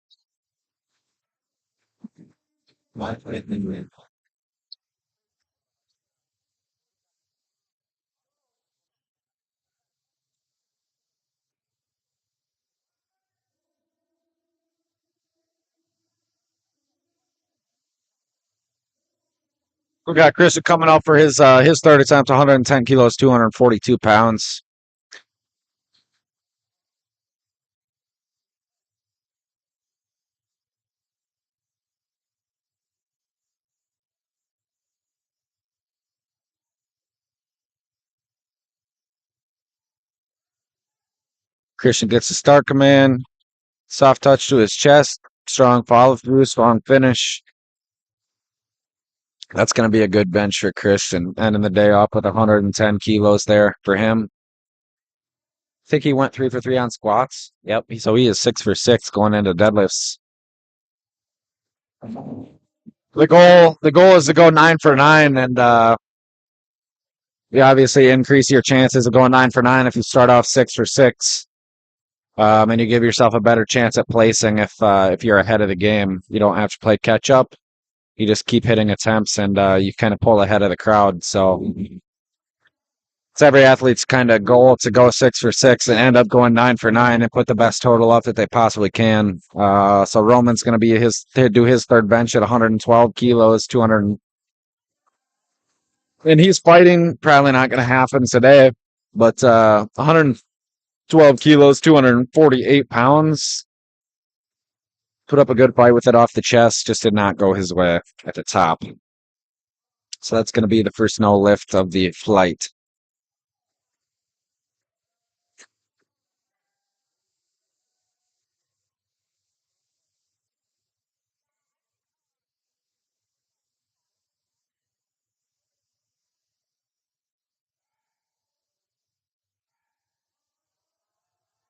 We got Christian coming up for his third attempt, 110 kilos, 242 pounds. Christian gets the start command, soft touch to his chest, strong follow through, strong finish. That's going to be a good bench for Christian. Ending the day off with 110 kilos there for him. I think he went 3 for 3 on squats. Yep. So he is 6 for 6 going into deadlifts. The goal is to go 9 for 9, and you obviously increase your chances of going 9 for 9 if you start off 6 for 6. And you give yourself a better chance at placing if you're ahead of the game. You don't have to play catch up. You just keep hitting attempts, and you kind of pull ahead of the crowd. So it's every athlete's kind of goal to go 6 for 6 and end up going 9 for 9 and put the best total up that they possibly can. So Roman's going to do his third bench at 112 kilos, 200, and he's fighting. Probably not going to happen today, but 112 kilos, 248 pounds. Put up a good fight with it off the chest, just did not go his way at the top. So that's going to be the first no lift of the flight.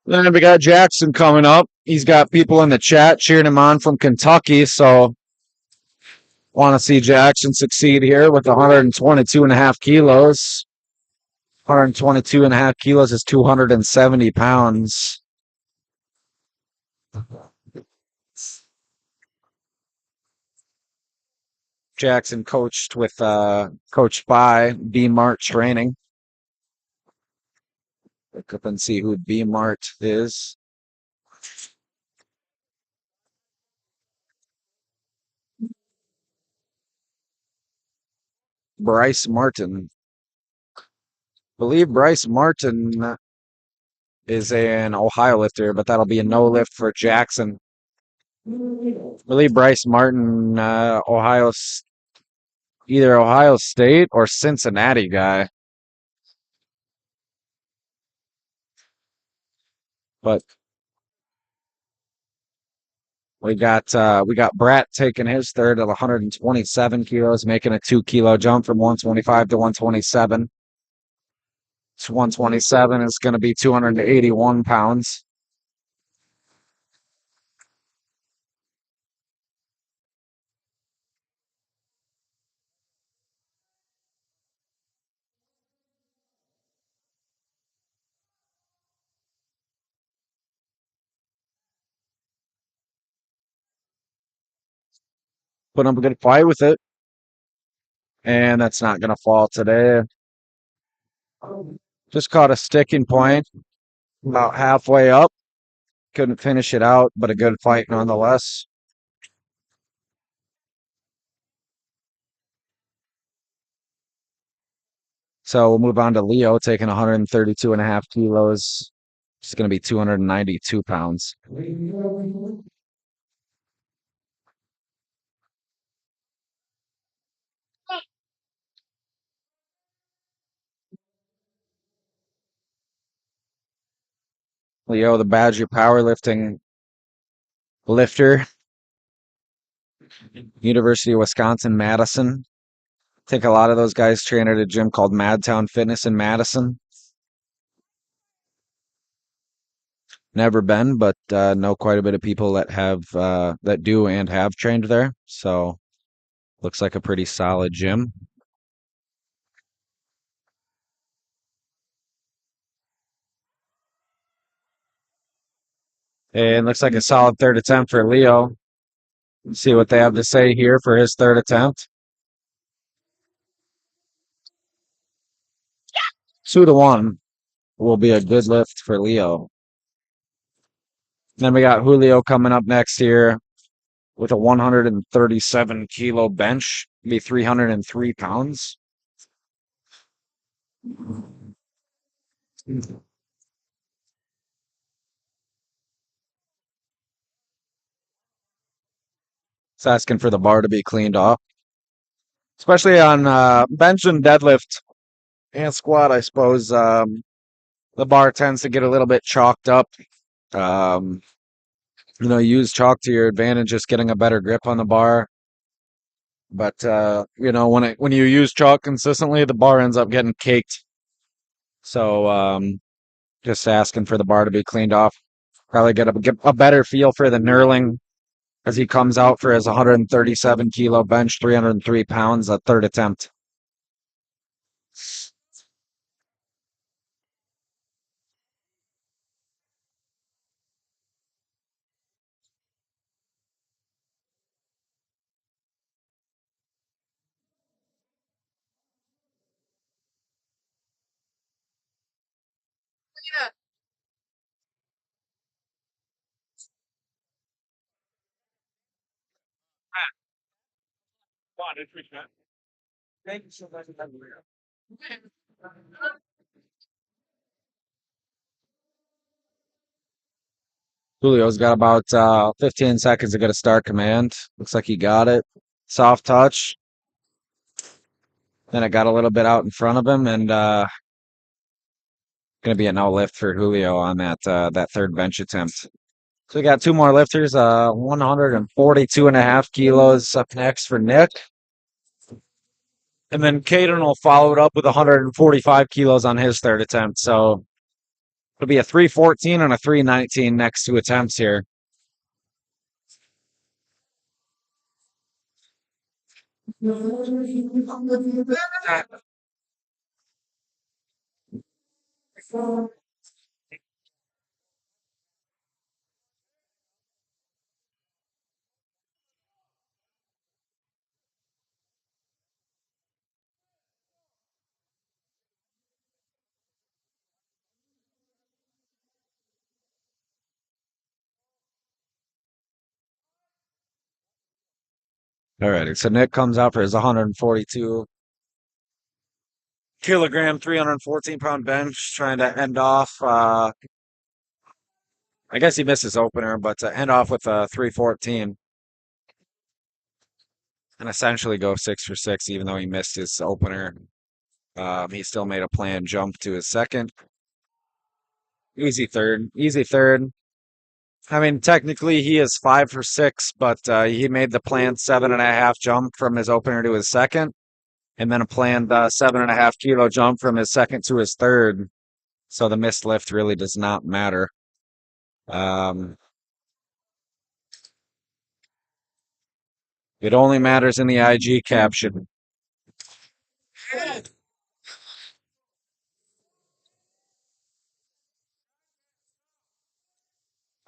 Then we got Jackson coming up. He's got people in the chat cheering him on from Kentucky, so want to see Jackson succeed here with 122 and a half kilos. 122 and a half kilos is 270 pounds. Jackson coached by B Mart Training. Look up and see who B Mart is. Bryce Martin. I believe Bryce Martin is an Ohio lifter, but that'll be a no lift for Jackson. I believe Bryce Martin, either Ohio State or Cincinnati guy. But we got Brat taking his third at 127 kilos, making a 2-kilo jump from 125 to 127. So 127 is going to be 281 pounds. Put up a good fight with it. And that's not going to fall today. Just caught a sticking point about halfway up. Couldn't finish it out, but a good fight nonetheless. So we'll move on to Leo taking 132 and a half kilos. It's going to be 292 pounds. Leo, the Badger powerlifting lifter. University of Wisconsin-Madison. I think a lot of those guys train at a gym called Madtown Fitness in Madison. Never been, but know quite a bit of people that that do and have trained there. So looks like a pretty solid gym. And looks like a solid third attempt for Leo. Let's see what they have to say here for his third attempt. 2-1 will be a good lift for Leo. Then we got Julio coming up next here with a 137 kilo bench, be 303 pounds. It's asking for the bar to be cleaned off, especially on bench and deadlift and squat. I suppose the bar tends to get a little bit chalked up. Use chalk to your advantage, just getting a better grip on the bar. But when you use chalk consistently, the bar ends up getting caked. So just asking for the bar to be cleaned off. Probably get a better feel for the knurling as he comes out for his 137 kilo bench, 303 pounds, a third attempt. Thank you so much. Julio's got about 15 seconds to get a start command. Looks like he got it. Soft touch. Then it got a little bit out in front of him, and going to be a no lift for Julio on that third bench attempt. So we got two more lifters. 142.5 kilos up next for Nick. And then Caden will follow it up with 145 kilos on his third attempt. So it'll be a 314 and a 319 next two attempts here. All righty. So Nick comes out for his 142 kilogram, 314 pound bench, trying to end off. I guess he missed his opener, but to end off with a 314 and essentially go 6 for 6, even though he missed his opener. He still made a planned jump to his second. Easy third. I mean, technically he is 5 for 6, but he made the planned 7.5 jump from his opener to his second, and then a planned 7.5 kilo jump from his second to his third. So the missed lift really does not matter. It only matters in the IG caption.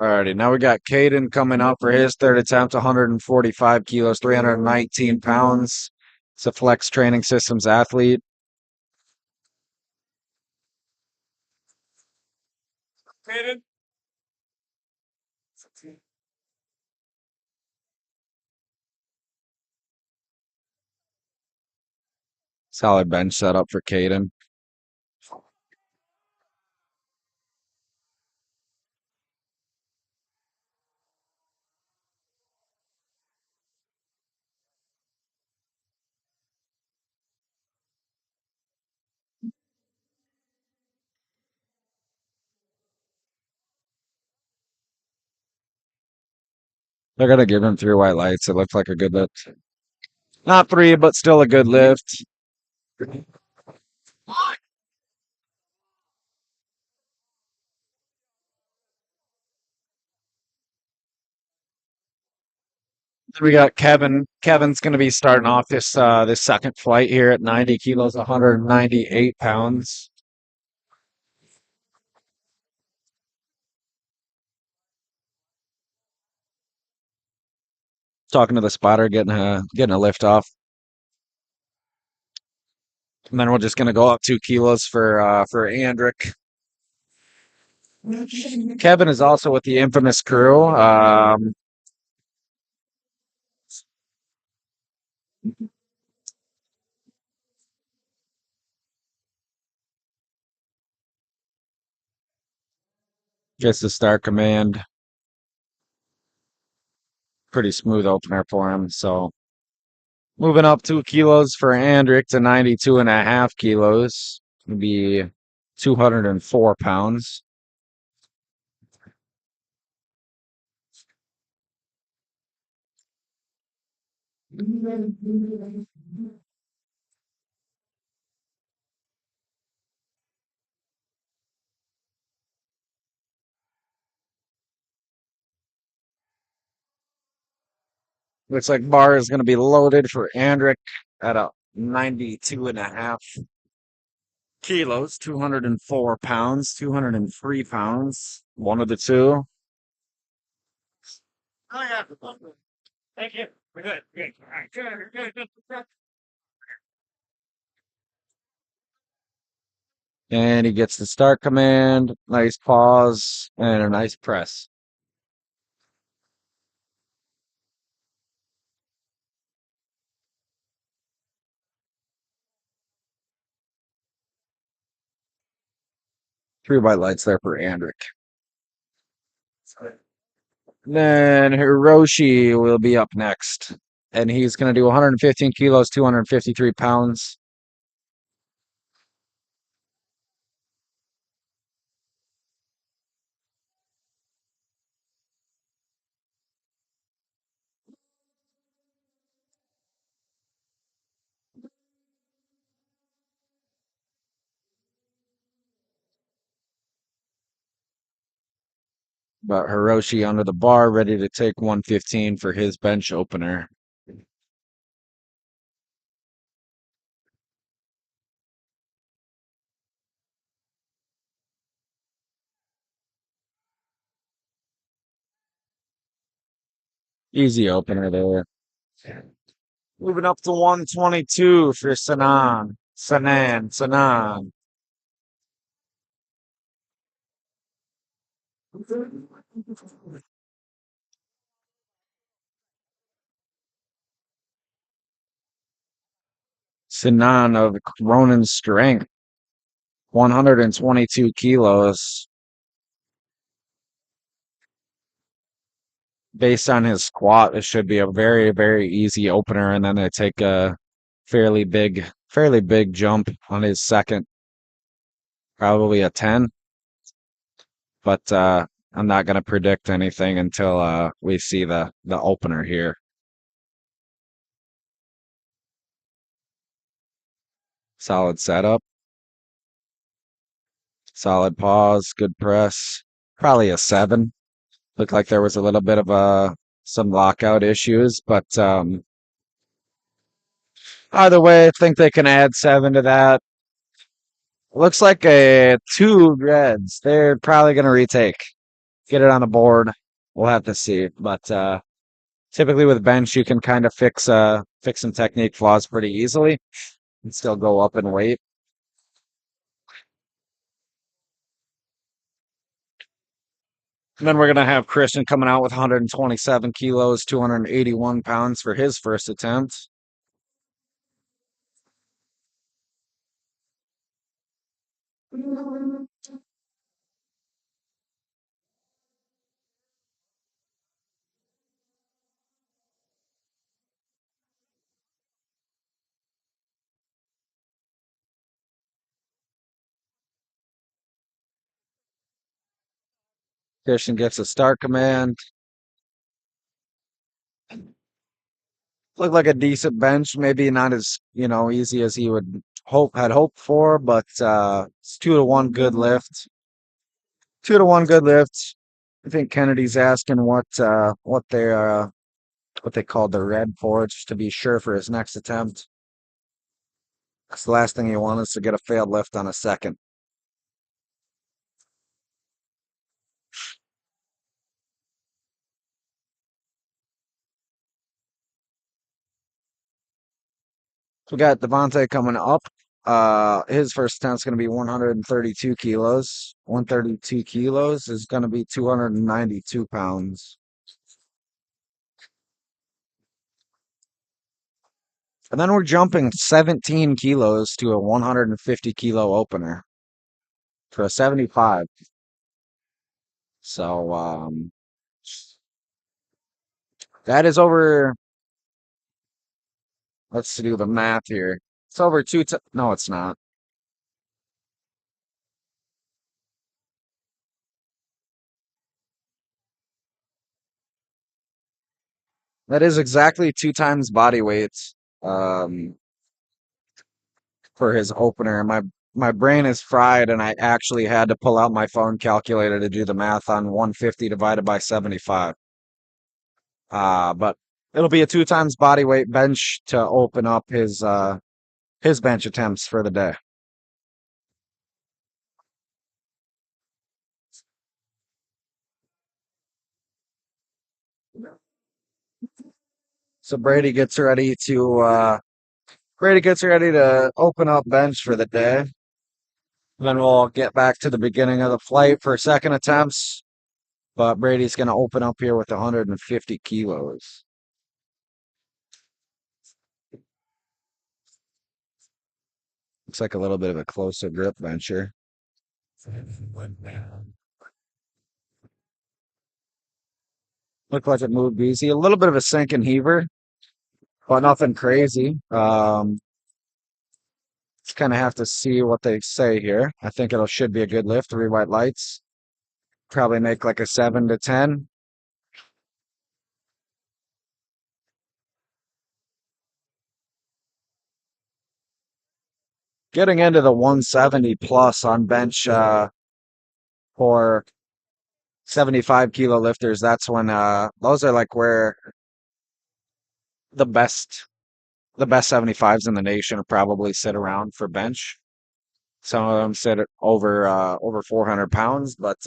Alrighty, now we got Caden coming up for his third attempt, 145 kilos, 319 pounds. It's a Flex Training Systems athlete. Caden. Solid bench setup for Caden. They're going to give him 3 white lights. It looked like a good lift. Not 3, but still a good lift. We got Kevin. Kevin's going to be starting off this second flight here at 90 kilos, 198 pounds. Talking to the spotter, getting a lift off. And then we're just gonna go up 2 kilos for Andrick. Kevin is also with the infamous crew. Gets the start command. Pretty smooth opener for him. So moving up 2 kilos for Andrick to 92.5 kilos. Would be 204 pounds. Looks like bar is going to be loaded for Andrick at a 92.5 kilos, 204 pounds, 203 pounds, one of the two. Oh, yeah. Thank you. We're good. Good. All right. Good. And he gets the start command, nice pause, and a nice press. Three white lights there for Andrick. Then Hiroshi will be up next. And he's going to do 115 kilos, 253 pounds. But Hiroshi under the bar, ready to take 115 for his bench opener. Easy opener there. Moving up to 122 for Sanan. Sanan. Sanan of Ronin's strength. 122 kilos. Based on his squat, it should be a very, very easy opener, and then they take a fairly big jump on his second, probably a 10. But I'm not gonna predict anything until we see the opener here. Solid setup, solid pause, good press. Probably a 7. Looked like there was a little bit of some lockout issues, but either way, I think they can add 7 to that. Looks like a 2 reds. They're probably going to retake. Get it on the board. We'll have to see. But typically with bench, you can kind of fix some technique flaws pretty easily and still go up in weight. And then we're going to have Christian coming out with 127 kilos, 281 pounds for his first attempt. Christian gets a start command. Looked like a decent bench, maybe not as, easy as he had hoped for, but it's 2-to-1 good lift. 2-to-1 good lift. I think Kennedy's asking what they called the red for, just to be sure for his next attempt. That's the last thing you want is to get a failed lift on a second. So we got Devontae coming up. His first attempt's going to be 132 kilos. 132 kilos is going to be 292 pounds. And then we're jumping 17 kilos to a 150 kilo opener for a 75. So that is over. Let's do the math here. It's over no, it's not. That is exactly 2 times body weight um, for his opener. My brain is fried, and I actually had to pull out my phone calculator to do the math on 150 divided by 75. But it'll be a 2 times body weight bench to open up his bench attempts for the day. So Brady gets ready to open up bench for the day. Then we'll get back to the beginning of the flight for second attempts. But Brady's going to open up here with 150 kilos. Looks like a little bit of a closer grip venture. Looked like it moved easy. A little bit of a sink and heaver, but nothing crazy. Just kind of have to see what they say here. I think should be a good lift. 3 white lights. Probably make like a 7 to 10. Getting into the 170 plus on bench for 75 kilo lifters. That's when those are like where the best 75s in the nation probably sit around for bench. Some of them sit at over 400 pounds, but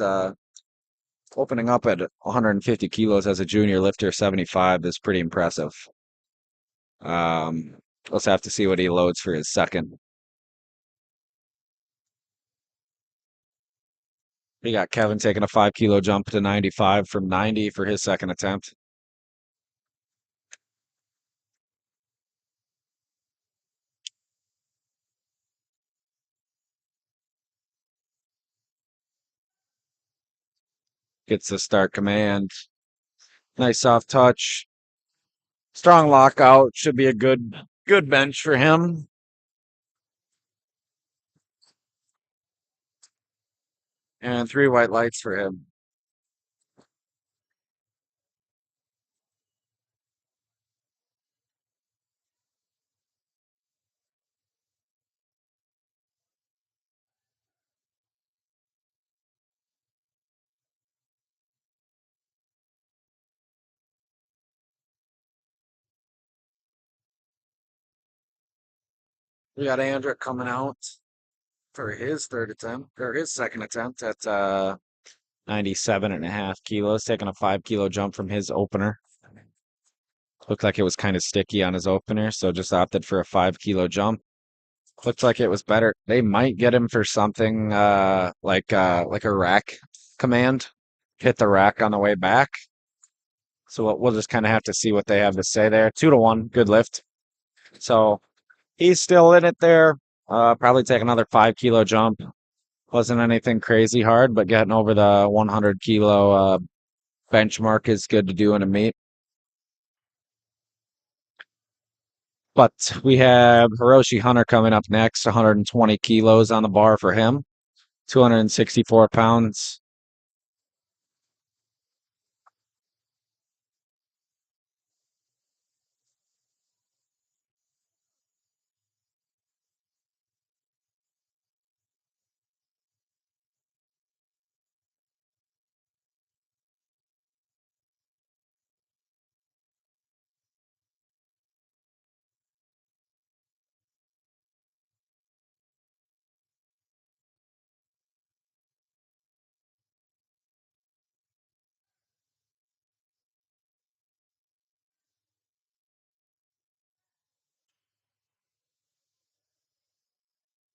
opening up at 150 kilos as a junior lifter, 75 is pretty impressive. Let's have to see what he loads for his second. We got Kevin taking a 5 kilo jump to 95 from 90 for his second attempt. Gets the start command. Nice soft touch. Strong lockout. Should be a good bench for him. And 3 white lights for him. We got Andrew coming out for his second attempt at 97.5 kilos, taking a 5 kilo jump from his opener. Looked like it was kind of sticky on his opener, so just opted for a 5 kilo jump. Looked like it was better. They might get him for something like a rack command. Hit the rack on the way back. So we'll just kind of have to see what they have to say there. 2 to 1, good lift. So he's still in it there. Probably take another 5 kilo jump. Wasn't anything crazy hard, but getting over the 100 kilo benchmark is good to do in a meet. But we have Hiroshi Hunter coming up next, 120 kilos on the bar for him, 264 pounds.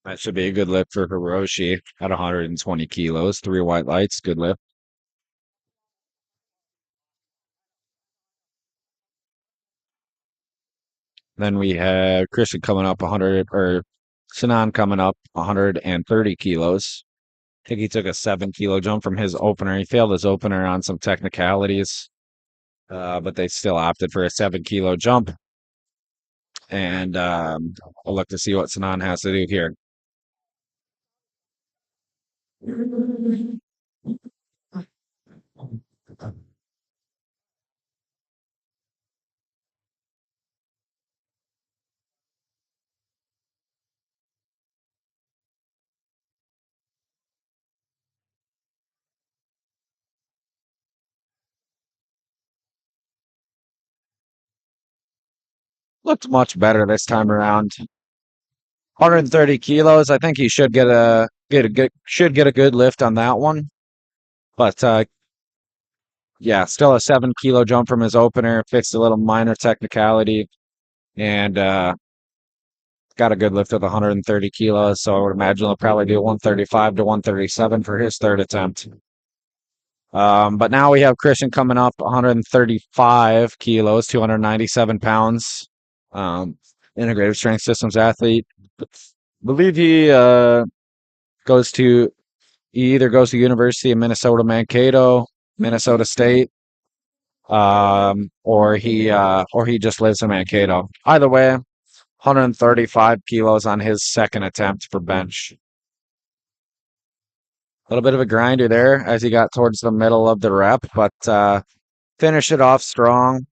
That should be a good lift for Hiroshi at 120 kilos, 3 white lights, good lift. Then we have Christian coming up 100, or Sinan coming up 130 kilos. think he took a 7 kilo jump from his opener. He failed his opener on some technicalities, but they still opted for a 7 kilo jump. And we'll look to see what Sanan has to do here. Looked much better this time around. 130 kilos. I think he should get a good lift on that one. But yeah, still a 7 kilo jump from his opener. Fixed a little minor technicality, and got a good lift with 130 kilos. So I would imagine he'll probably do 135 to 137 for his third attempt. But now we have Christian coming up, 135 kilos, 297 pounds. Integrative strength systems athlete. Believe he goes to he either goes to University of Minnesota Mankato, Minnesota State, or he just lives in Mankato. Either way, 135 kilos on his second attempt for bench. A little bit of a grinder there as he got towards the middle of the rep, but finished it off strong.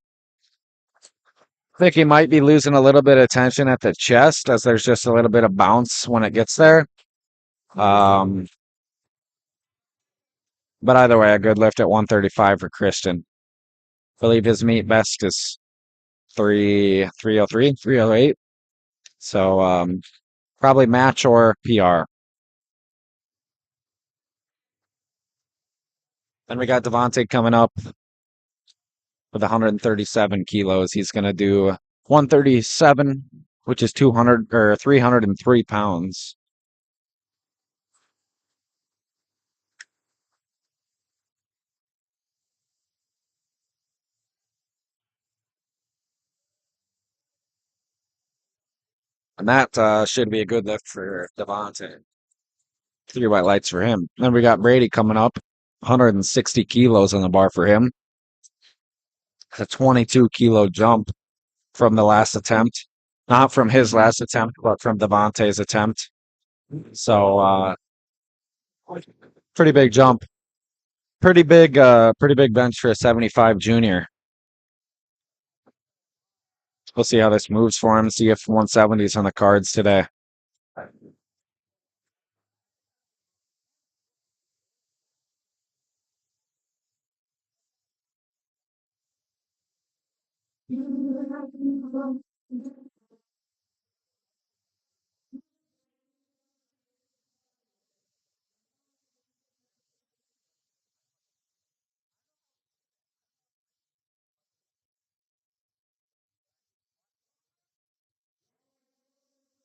I think he might be losing a little bit of tension at the chest as there's just a little bit of bounce when it gets there. But either way, a good lift at 135 for Christian. I believe his meet best is 303, 308. So probably match or PR. Then we got Devontae coming up with 137 kilos. He's going to do 137, which is 200 or 303 pounds. And that should be a good lift for Devontae. 3 white lights for him. Then we got Brady coming up, 160 kilos on the bar for him. A 22-kilo jump from the last attempt. Not from his last attempt, but from Devontae's attempt. So pretty big jump. Pretty big bench for a 75 junior. We'll see how this moves for him. See if 170 is on the cards today.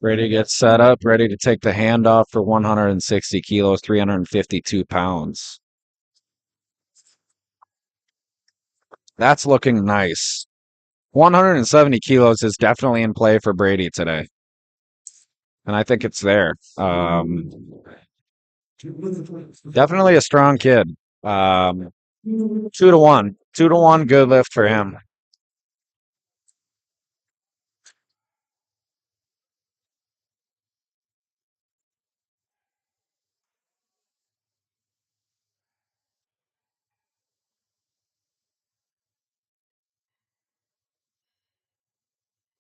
Brady gets set up, ready to take the handoff for 160 kilos, 352 pounds. That's looking nice. 170 kilos is definitely in play for Brady today. And I think it's there. Definitely a strong kid. 2-1. 2-1, good lift for him.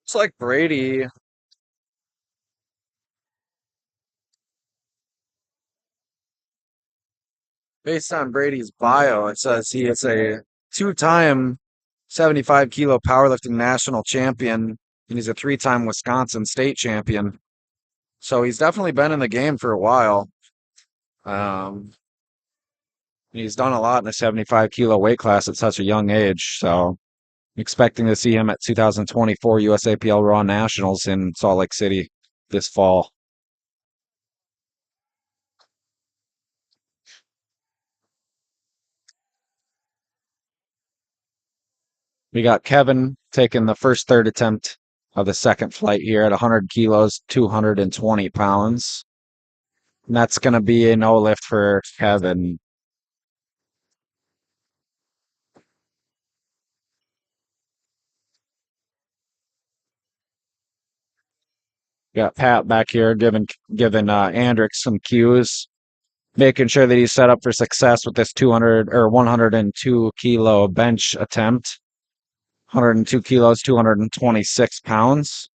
It's like Brady. Based on Brady's bio, it says he is a 2-time 75-kilo powerlifting national champion, and he's a 3-time Wisconsin state champion. So he's definitely been in the game for a while. He's done a lot in the 75-kilo weight class at such a young age. So expecting to see him at 2024 USAPL Raw Nationals in Salt Lake City this fall. We got Kevin taking the first third attempt of the second flight here at 100 kilos, 220 pounds. And that's going to be a no lift for Kevin. Got Pat back here giving Andrick some cues, making sure that he's set up for success with this 102 kilo bench attempt. 102 kilos, 226 pounds.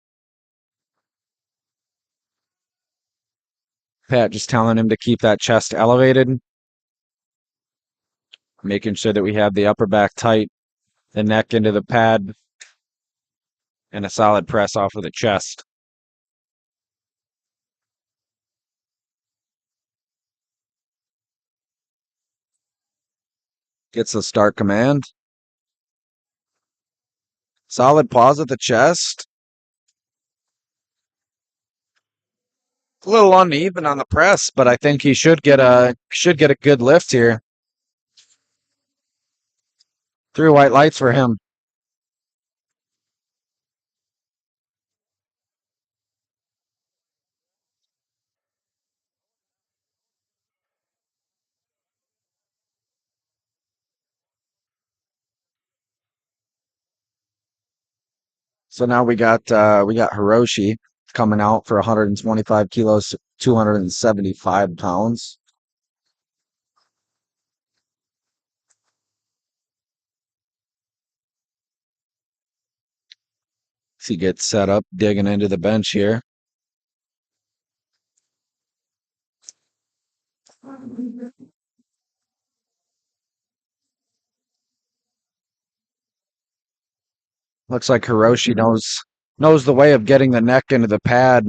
Pat just telling him to keep that chest elevated, making sure that we have the upper back tight, the neck into the pad, and a solid press off of the chest. Gets the start command. Solid pause at the chest. A little uneven on the press, but I think he should get a good lift here. 3 white lights for him. So now we got Hiroshi coming out for 125 kilos, 275 pounds. He gets set up, digging into the bench here. Looks like Hiroshi knows the way of getting the neck into the pad,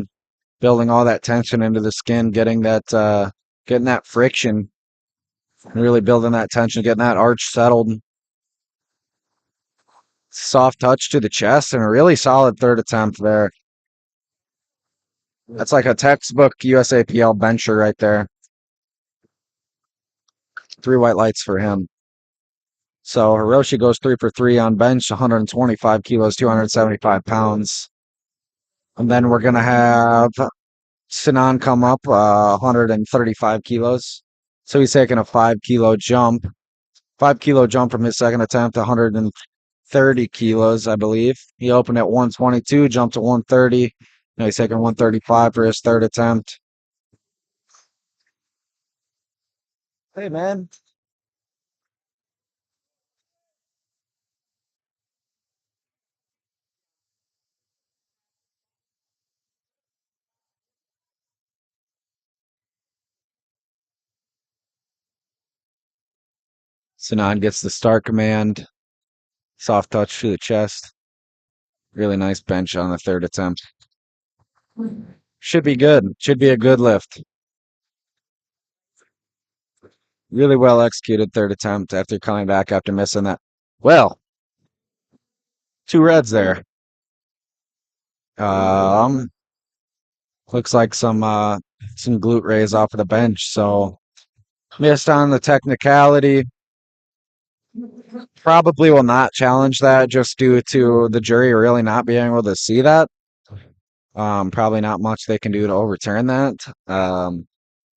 building all that tension into the skin, getting that friction, really building that tension, getting that arch settled. Soft touch to the chest and a really solid third attempt there. That's like a textbook USAPL bencher right there. 3 white lights for him. So Hiroshi goes 3 for 3 on bench, 125 kilos, 275 pounds. And then we're going to have Sinan come up 135 kilos. So he's taking a 5 kilo jump. 5 kilo jump from his second attempt, 130 kilos, I believe. He opened at 122, jumped to 130. Now he's taking 135 for his third attempt. Hey, man. Sinan gets the start command. Soft touch to the chest. Really nice bench on the third attempt. Should be good. Should be a good lift. Really well executed third attempt after coming back after missing that. Well, 2 reds there. Looks like some glute raise off of the bench. So missed on the technicality. Probably will not challenge that just due to the jury really not being able to see that. Probably not much they can do to overturn that.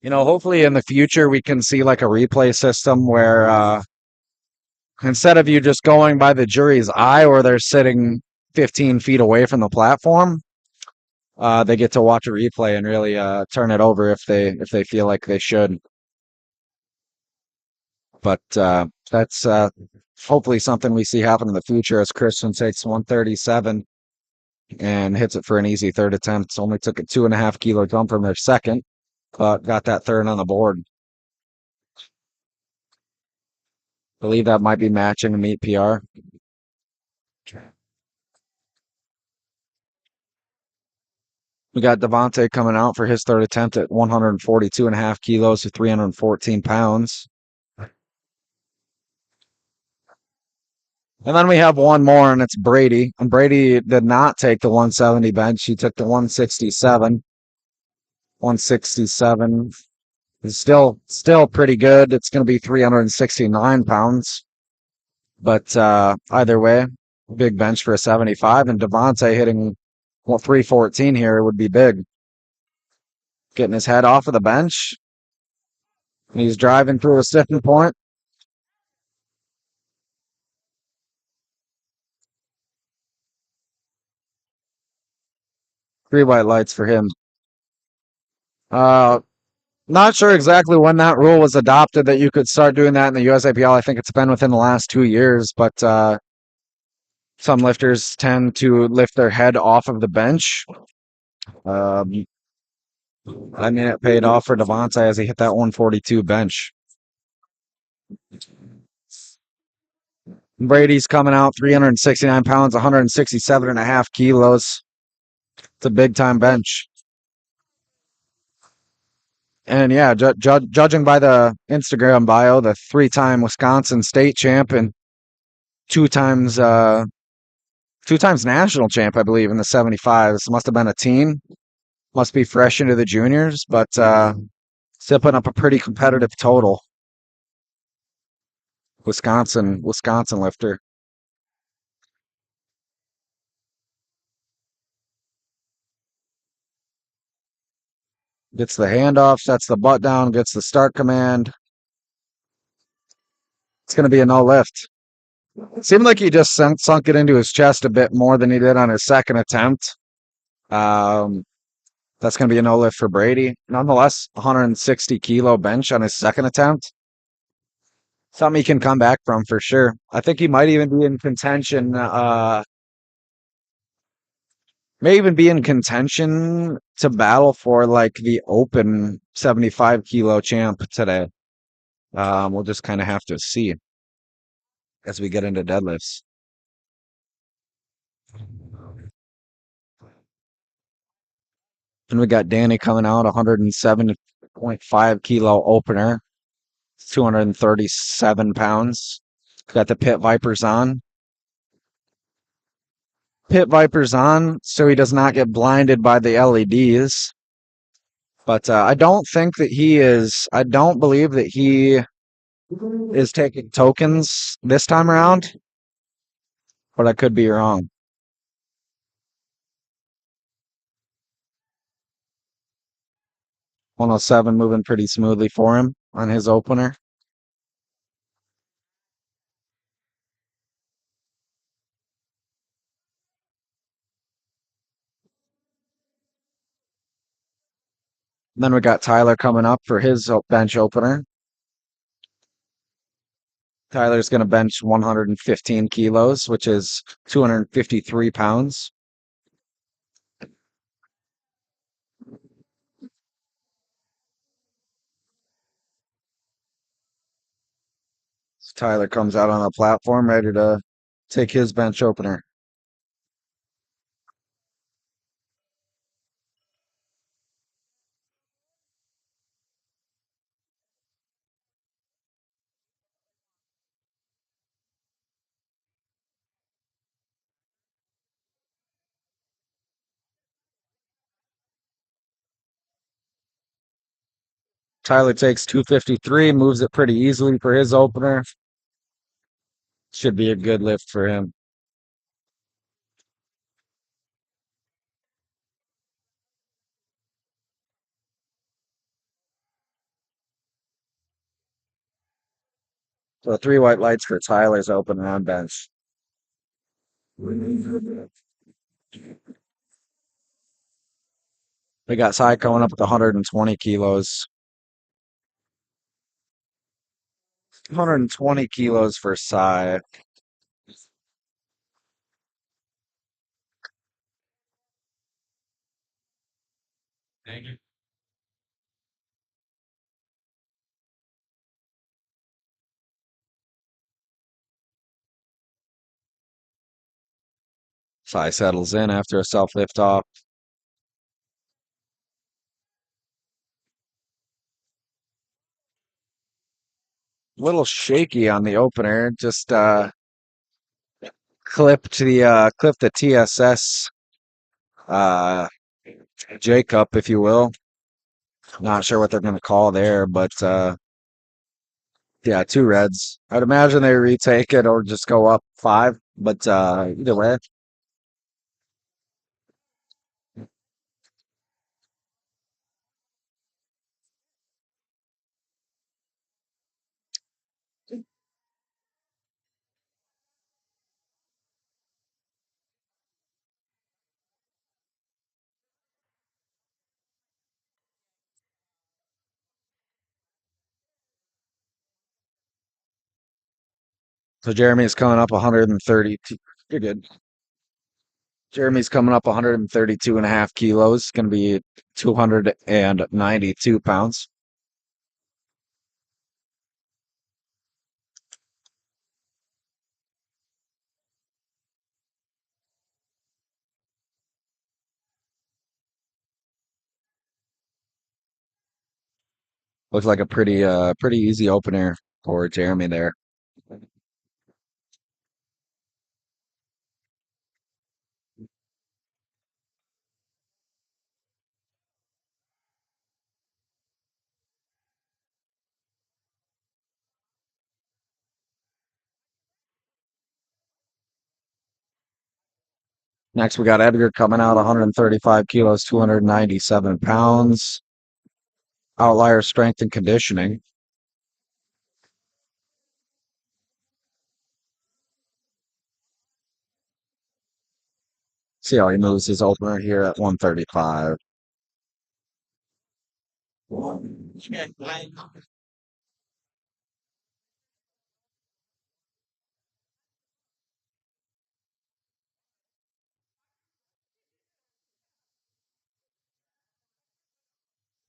Hopefully in the future we can see like a replay system where instead of you just going by the jury's eye where they're sitting 15 feet away from the platform, they get to watch a replay and really turn it over if they feel like they should. But that's hopefully something we see happen in the future as Christian takes 137 and hits it for an easy third attempt. Only took a 2.5 kilo jump from their second, but got that third on the board. Believe that might be matching a meet PR. We got Devontae coming out for his third attempt at 142.5 kilos to 314 pounds. And then we have one more, and it's Brady. And Brady did not take the 170 bench. He took the 167. 167 is still pretty good. It's going to be 369 pounds. But either way, big bench for a 75. And Devontae hitting 314 here would be big. getting his head off of the bench. He's driving through a stiffing point. Three white lights for him. Not sure exactly when that rule was adopted that you could start doing that in the USAPL. I think it's been within the last 2 years, but some lifters tend to lift their head off of the bench. I mean, it paid off for Devontae as he hit that 142 bench. Brady's coming out 369 pounds, 167.5 kilos. It's a big time bench. And yeah, judging by the Instagram bio, the 3-time Wisconsin state champ and 2 times national champ, I believe, in the 75s. Must have been a teen. Must be fresh into the juniors, but still putting up a pretty competitive total. Wisconsin lifter. Gets the handoff, sets the butt down, gets the start command. It's going to be a no lift. It seemed like he just sunk it into his chest a bit more than he did on his second attempt. That's going to be a no lift for Brady. Nonetheless, 160 kilo bench on his second attempt. Something he can come back from for sure. I think he might even be in contention. May even be in contention to battle for like the open 75 kilo champ today. We'll just kind of have to see as we get into deadlifts. And we got Danny coming out, 107.5 kilo opener, 237 pounds. Got the Pit Vipers on. Pit Vipers on so he does not get blinded by the LEDs. But I don't believe that he is taking tokens this time around. But I could be wrong. $107 moving pretty smoothly for him on his opener. Then we got Tyler coming up for his bench opener. Tyler's going to bench 115 kilos, which is 253 pounds. So Tyler comes out on the platform ready to take his bench opener. Tyler takes 253, moves it pretty easily for his opener. Should be a good lift for him. So 3 white lights for Tyler's opener on bench. We got Cy coming up with 120 kilos. 120 kilos for Cy. Thank you. Cy settles in after a self lift off. A little shaky on the opener. Just clipped the TSS Jacob, if you will. Not sure what they're going to call there, but yeah, 2 reds. I'd imagine they retake it or just go up 5, but either way. So Jeremy's coming up 132. You're good. Jeremy's coming up 132 and a half kilos. Going to be 292 pounds. Looks like a pretty easy opener for Jeremy there. Next, we got Edgar coming out 135 kilos, 297 pounds. Outlier strength and conditioning. See how he moves his opener here at 135.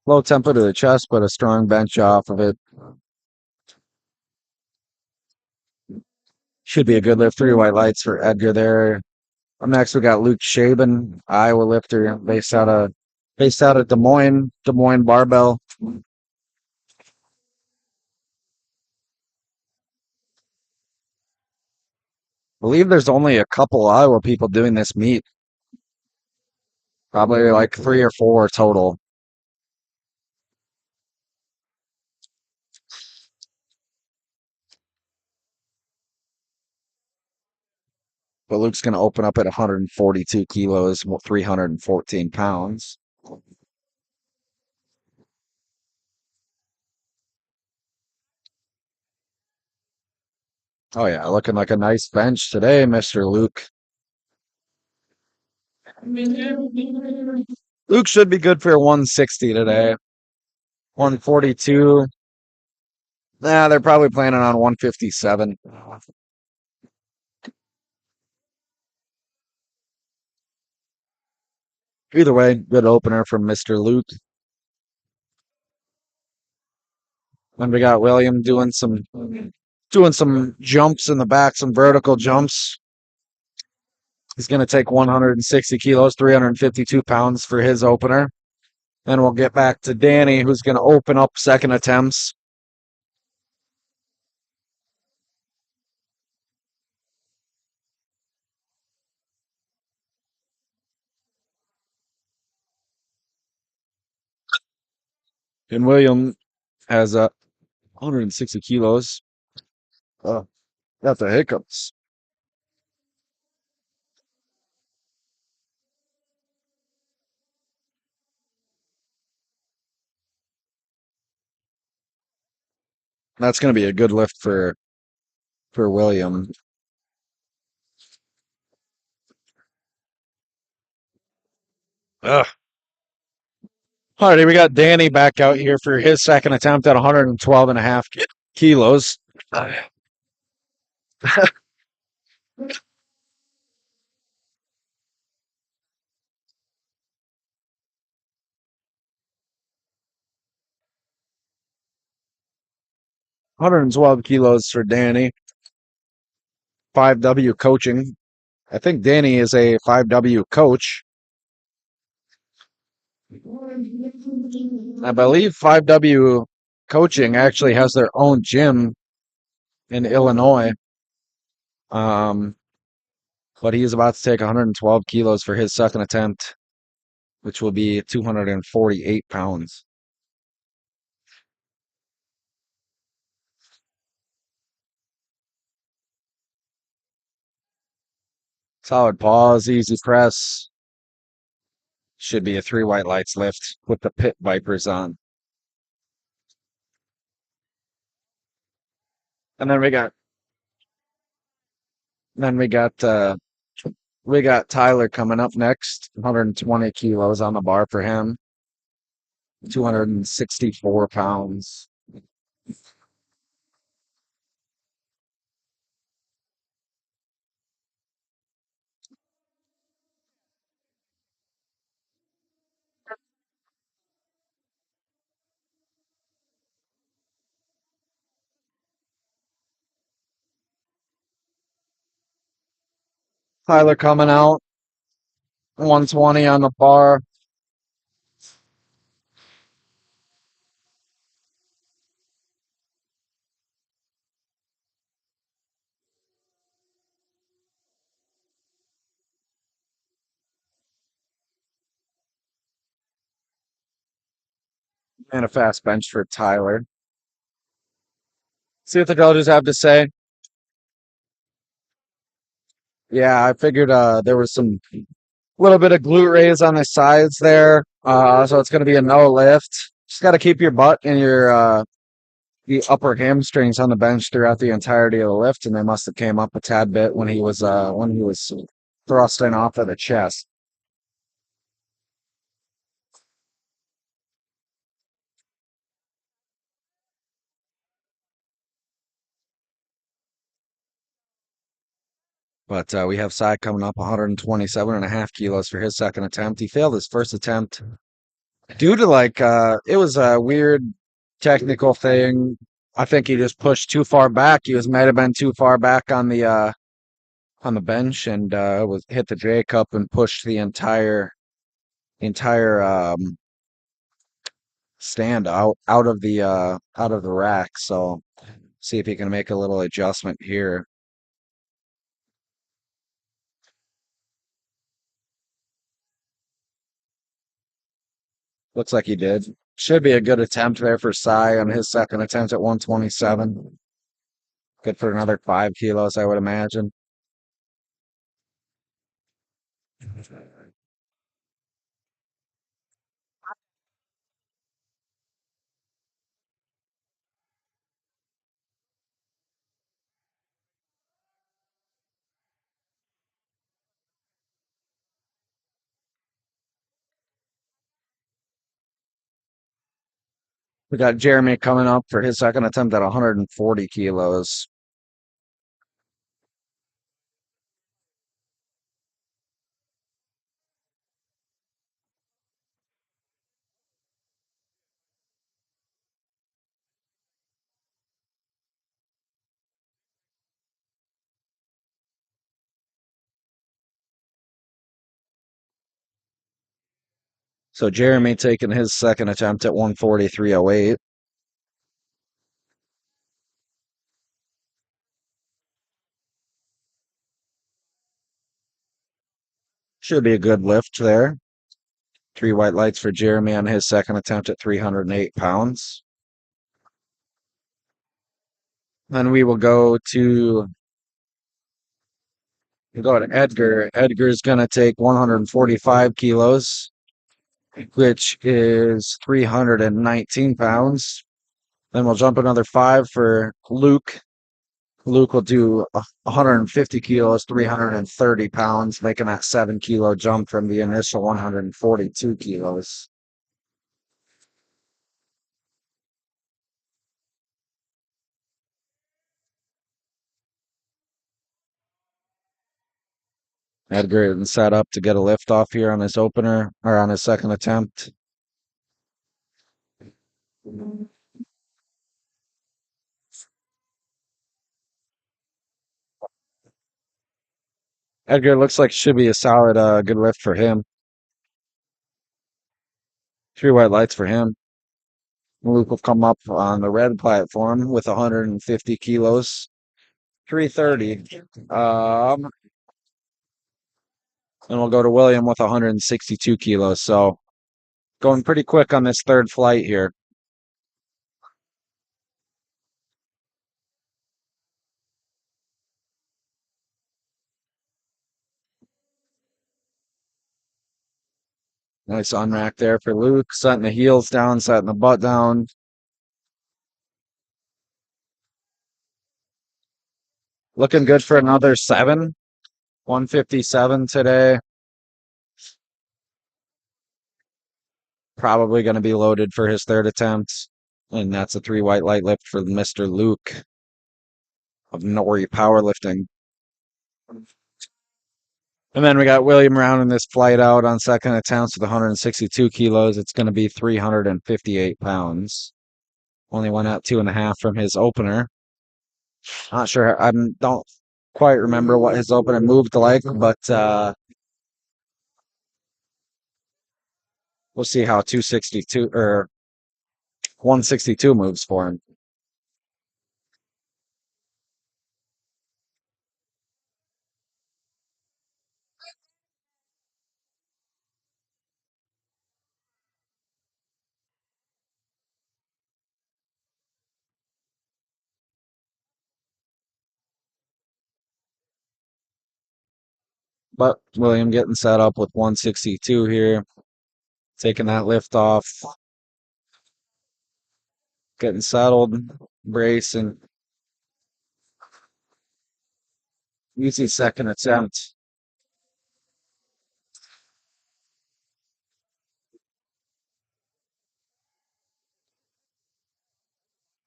Low tempo to the chest, but a strong bench off of it. Should be a good lift. 3 white lights for Edgar there. Up next, we got Luke Shaben, Iowa lifter, based out of Des Moines Barbell. I believe there's only a couple Iowa people doing this meet. Probably like 3 or 4 total. But Luke's going to open up at 142 kilos, 314 pounds. Oh, yeah, looking like a nice bench today, Mr. Luke. Luke should be good for 160 today. 142. Nah, they're probably planning on 157. Either way, good opener from Mr. Luke. Then we got William doing some jumps in the back, some vertical jumps. He's going to take 160 kilos, 352 pounds for his opener. Then we'll get back to Danny, who's going to open up second attempts. And William has 160 kilos. Got the hiccups. That's going to be a good lift for William. Ugh. Alrighty, we got Danny back out here for his second attempt at 112 and a half kilos. 112 kilos for Danny. 5W coaching. I think Danny is a 5W coach. I believe 5W coaching actually has their own gym in Illinois. But he is about to take 112 kilos for his second attempt, which will be 248 pounds. Solid pause, easy press. Should be a 3 white lights lift with the pit vipers on. And then we got Tyler coming up next. 120 kilos on the bar for him. 264 pounds. Tyler coming out. 120 on the bar. And a fast bench for Tyler. See what the coaches have to say. Yeah, I figured there was some little bit of glute raise on the sides there. So it's going to be a no lift. Just got to keep your butt and your the upper hamstrings on the bench throughout the entirety of the lift, and they must have came up a tad bit when he was thrusting off of the chest. But we have Cy coming up 127.5 kilos for his second attempt. He failed his first attempt due to it was a weird technical thing. I think he just pushed too far back. He might have been too far back on the bench and was hit the J cup and pushed the entire stand out of the rack. So see if he can make a little adjustment here. Looks like he did. Should be a good attempt there for Cy on his second attempt at 127. Good for another 5 kilos, I would imagine. We got Jeremy coming up for his second attempt at 140 kilos. So Jeremy taking his second attempt at 143.08. Should be a good lift there. 3 white lights for Jeremy on his second attempt at 308 pounds. Then we will go to Edgar. Edgar's going to take 145 kilos, which is 319 pounds. Then we'll jump another 5 for Luke. Luke will do 150 kilos, 330 pounds, making that 7-kilo jump from the initial 142 kilos. Edgar is set up to get a lift off here on his opener or on his second attempt. Edgar looks like should be a solid, good lift for him. 3 white lights for him. Luke will come up on the red platform with 150 kilos, 330. And we'll go to William with 162 kilos. So going pretty quick on this third flight here. Nice unrack there for Luke, setting the heels down, setting the butt down. Looking good for another 7. 157 today. Probably going to be loaded for his third attempt. And that's a 3 white light lift for Mr. Luke of Nori Powerlifting. And then we got William rounding this flight out on second attempts with 162 kilos. It's going to be 358 pounds. Only went out 2.5 from his opener. Not sure. I don't quite remember what his opening moved like, but we'll see how 262 or 162 moves for him. But William getting set up with 162 here, taking that lift off, getting settled, bracing. Easy second attempt.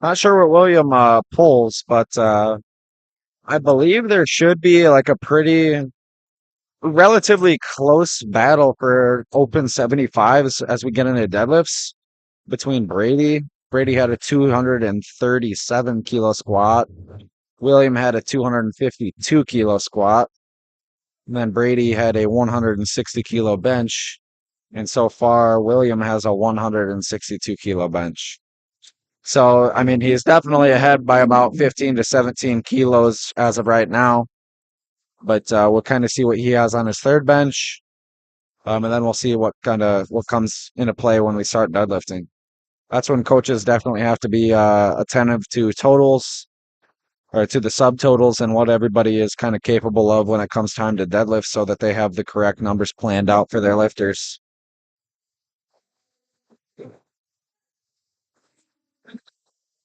Not sure what William pulls, but I believe there should be like a pretty relatively close battle for open 75s as we get into deadlifts between Brady. Brady had a 237 kilo squat. William had a 252 kilo squat. And then Brady had a 160 kilo bench. And so far, William has a 162 kilo bench. So, I mean, he's definitely ahead by about 15 to 17 kilos as of right now. But we'll kind of see what he has on his third bench. And then we'll see what comes into play when we start deadlifting. That's when coaches definitely have to be attentive to totals or to the subtotals and what everybody is kind of capable of when it comes time to deadlift so that they have the correct numbers planned out for their lifters.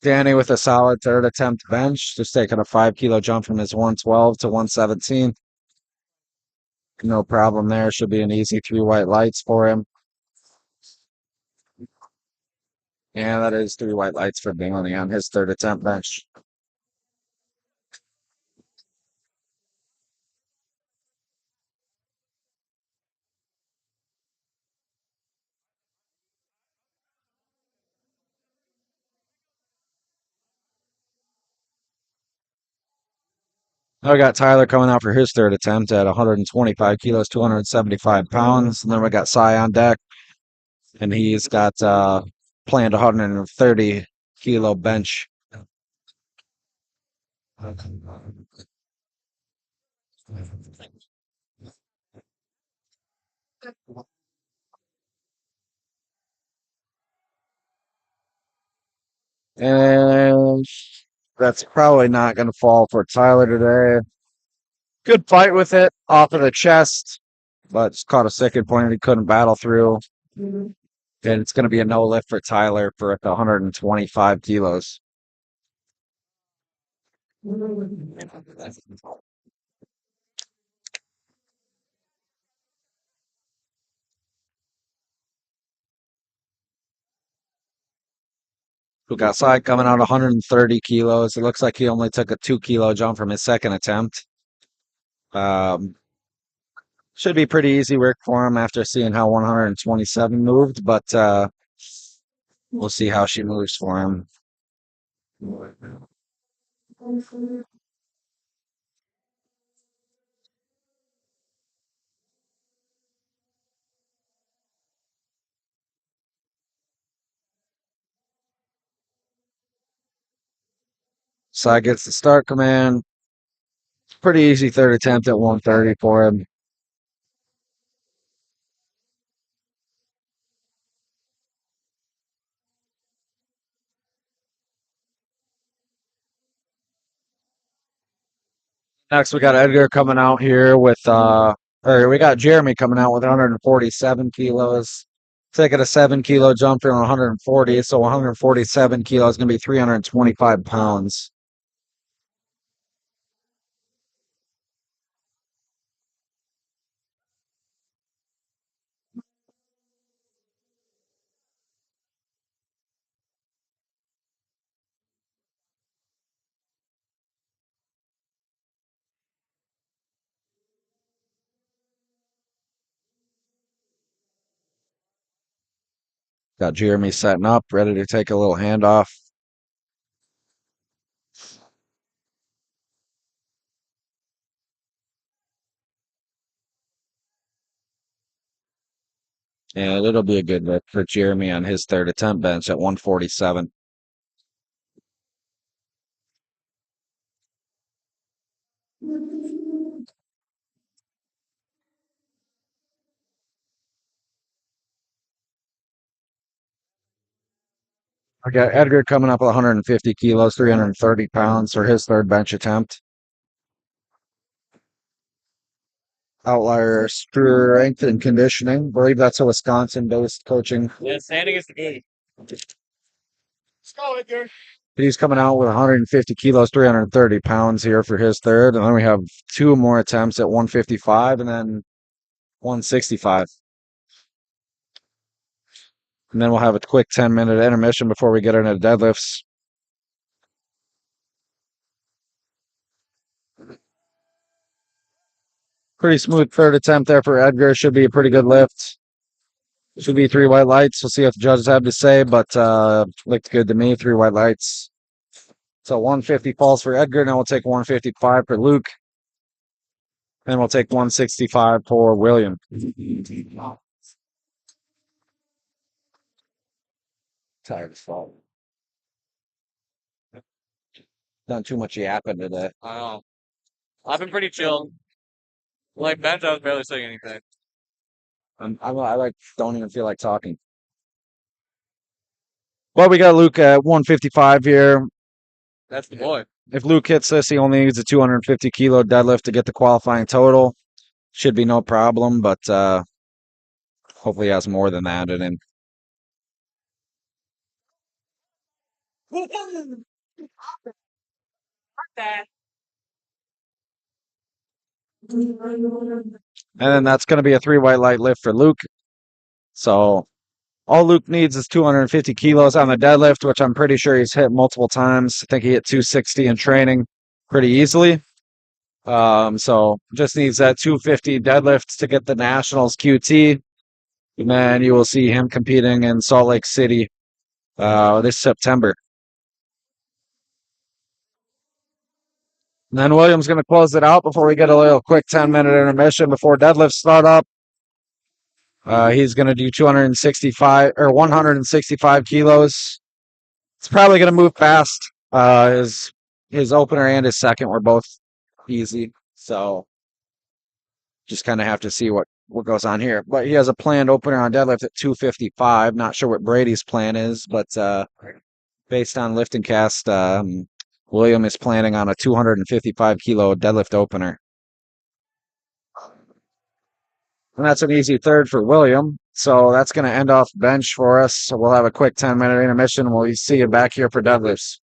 Danny with a solid third attempt bench, just taking a 5 kilo jump from his 112 to 117. No problem there. Should be an easy 3 white lights for him. Yeah, that is 3 white lights for Danny on his third attempt bench. Now we got Tyler coming out for his third attempt at 125 kilos, 275 pounds. And then we got Cy on deck, and he's got planned 130 kilo bench. And that's probably not going to fall for Tyler today. Good fight with it off of the chest, but just caught a second point he couldn't battle through. And it's going to be a no lift for Tyler for 125 kilos. Fugasai coming out 130 kilos. It looks like he only took a 2 kilo jump from his second attempt. Should be pretty easy work for him after seeing how 127 moved, but we'll see how she moves for him. Sai gets the start command. Pretty easy third attempt at 130 for him. Next, we got Edgar coming out here with, or we got Jeremy coming out with 147 kilos. Taking a 7 kilo jump from 140, so 147 kilos is going to be 325 pounds. Got Jeremy setting up, ready to take a little handoff. And it'll be a good lift for Jeremy on his third attempt bench at 147. I got Edgar coming up with 150 kilos, 330 pounds for his third bench attempt. Outlier strength and conditioning. I believe that's a Wisconsin-based coaching. Yeah, standing is the key. Let's go, Edgar. He's coming out with 150 kilos, 330 pounds here for his third. And then we have two more attempts at 155 and then 165. And then we'll have a quick 10-minute intermission before we get into deadlifts. Pretty smooth third attempt there for Edgar. Should be a pretty good lift. Should be 3 white lights. We'll see what the judges have to say, but looked good to me. 3 white lights. So 150 falls for Edgar. Now we'll take 155 for Luke. And we'll take 165 for William. Tired as fuck. Done too much yapping today. I know. I've been pretty chill. Like bench, I was barely saying anything. I like don't even feel like talking. Well, we got Luke at 155 here. That's the boy. If Luke hits this, he only needs a 250 kilo deadlift to get the qualifying total. Should be no problem, but hopefully he has more than that in him. And then that's going to be a 3 white light lift for Luke. So all Luke needs is 250 kilos on the deadlift, which I'm pretty sure he's hit multiple times. I think he hit 260 in training pretty easily. So just needs that 250 deadlift to get the Nationals QT. And then you will see him competing in Salt Lake City this September. And then William's going to close it out before we get a little quick 10-minute intermission before deadlifts start up. He's going to do 265 or 165 kilos. It's probably going to move fast. His opener and his second were both easy. So just kind of have to see what goes on here. But he has a planned opener on deadlift at 255. Not sure what Brady's plan is, but based on lifting cast, William is planning on a 255 kilo deadlift opener. And that's an easy third for William. So that's going to end off bench for us. So we'll have a quick 10-minute intermission. We'll see you back here for deadlifts.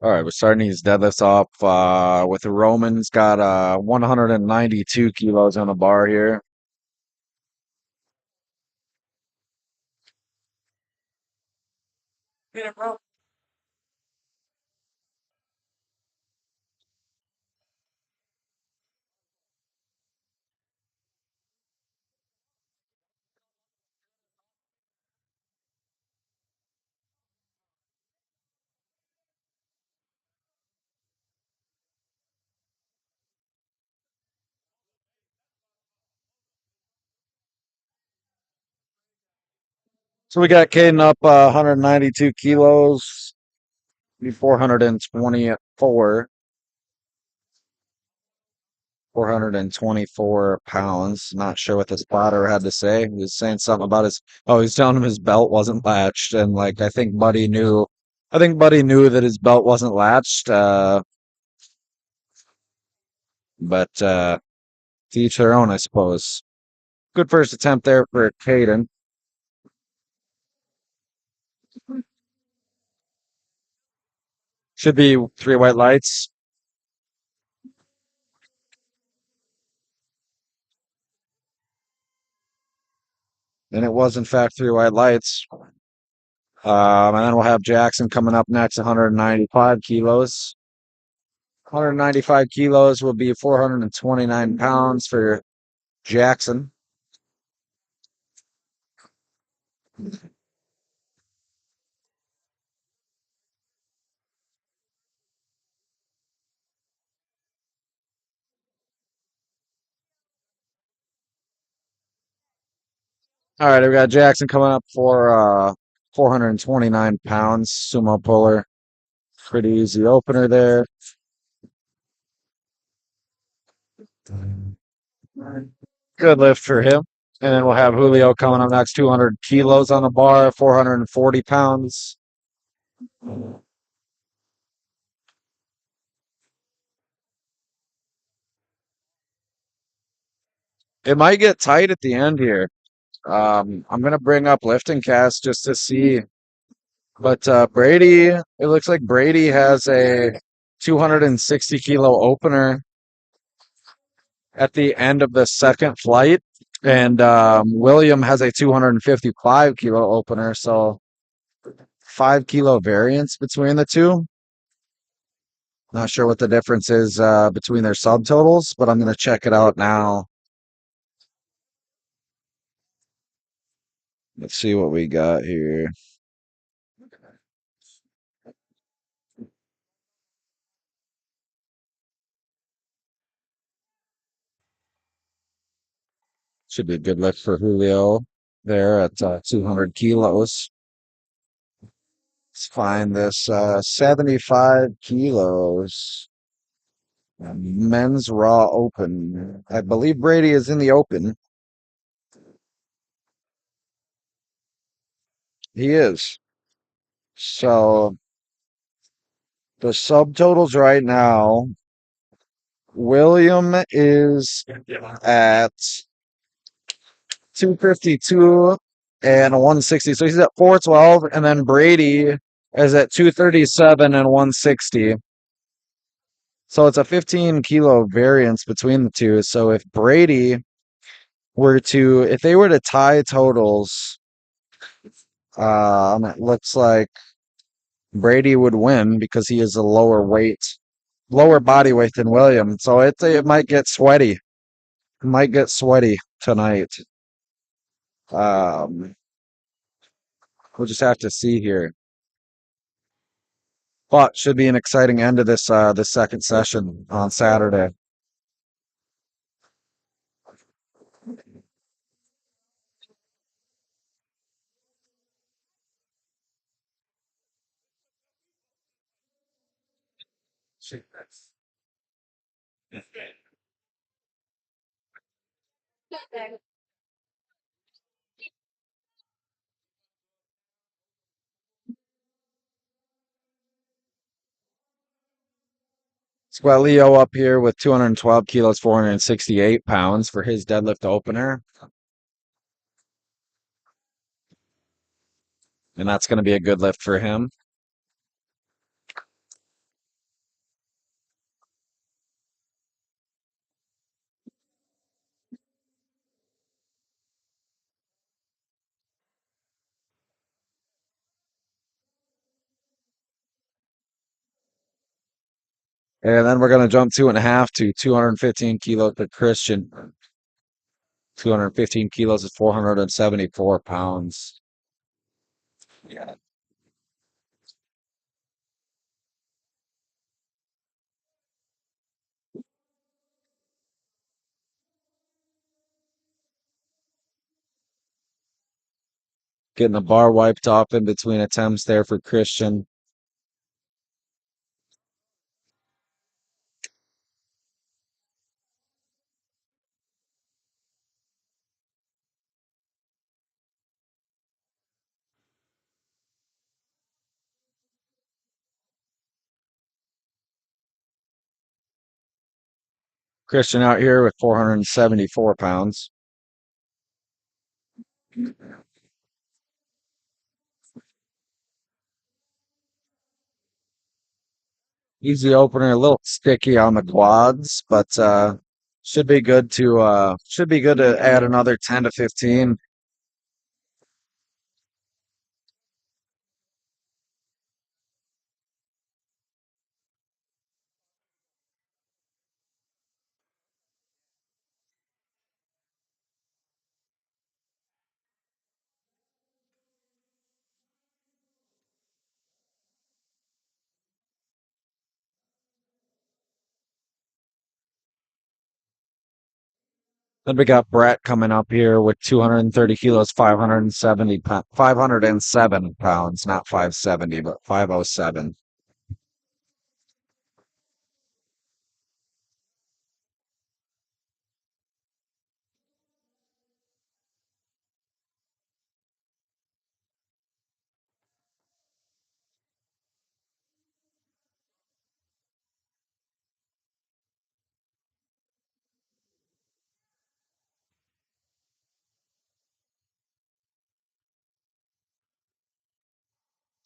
All right, we're starting these deadlifts off with the Roman's got 192 kilos on the bar here. Get it, bro. So we got Caden up 192 kilos, 424, 424 pounds. Not sure what this spotter had to say. He was saying something about he's telling him his belt wasn't latched. And like, I think Buddy knew that his belt wasn't latched. But to each their own, I suppose. Good first attempt there for Caden. Should be 3 white lights. And it was, in fact, 3 white lights. And then we'll have Jackson coming up next, 195 kilos. 195 kilos will be 429 pounds for Jackson. All right, we got Jackson coming up for 429 pounds, sumo puller. Pretty easy opener there. Good lift for him. And then we'll have Julio coming up next, 200 kilos on the bar, 440 pounds. It might get tight at the end here. I'm gonna bring up lifting cast just to see. But Brady, it looks like Brady has a 260 kilo opener at the end of the second flight, and William has a 255 kilo opener, so 5 kilo variance between the two. Not sure what the difference is between their subtotals, but I'm gonna check it out now. Let's see what we got here. Should be a good lift for Julio there at 200 kilos. Let's find this 75 kilos men's raw open. I believe Brady is in the open. He is. So the subtotals right now, William is at 252 and 160. So he's at 412, and then Brady is at 237 and 160. So it's a 15 kilo variance between the two. So if if they were to tie totals, it looks like Brady would win because he is a lower body weight than William. So it might get sweaty. It might get sweaty tonight. Um, we'll just have to see here. But should be an exciting end to this second session on Saturday. So got Leo up here with 212 kilos, 468 pounds for his deadlift opener. And that's going to be a good lift for him. And then we're going to jump 2.5 to 215 kilos to Christian. 215 kilos is 474 pounds. Yeah. Getting the bar wiped off in between attempts there for Christian. Christian out here with 474 pounds. Easy opener, a little sticky on the quads, but should be good to add another 10 to 15. Then we got Brett coming up here with 230 kilos, 507 pounds, not 570, but 507.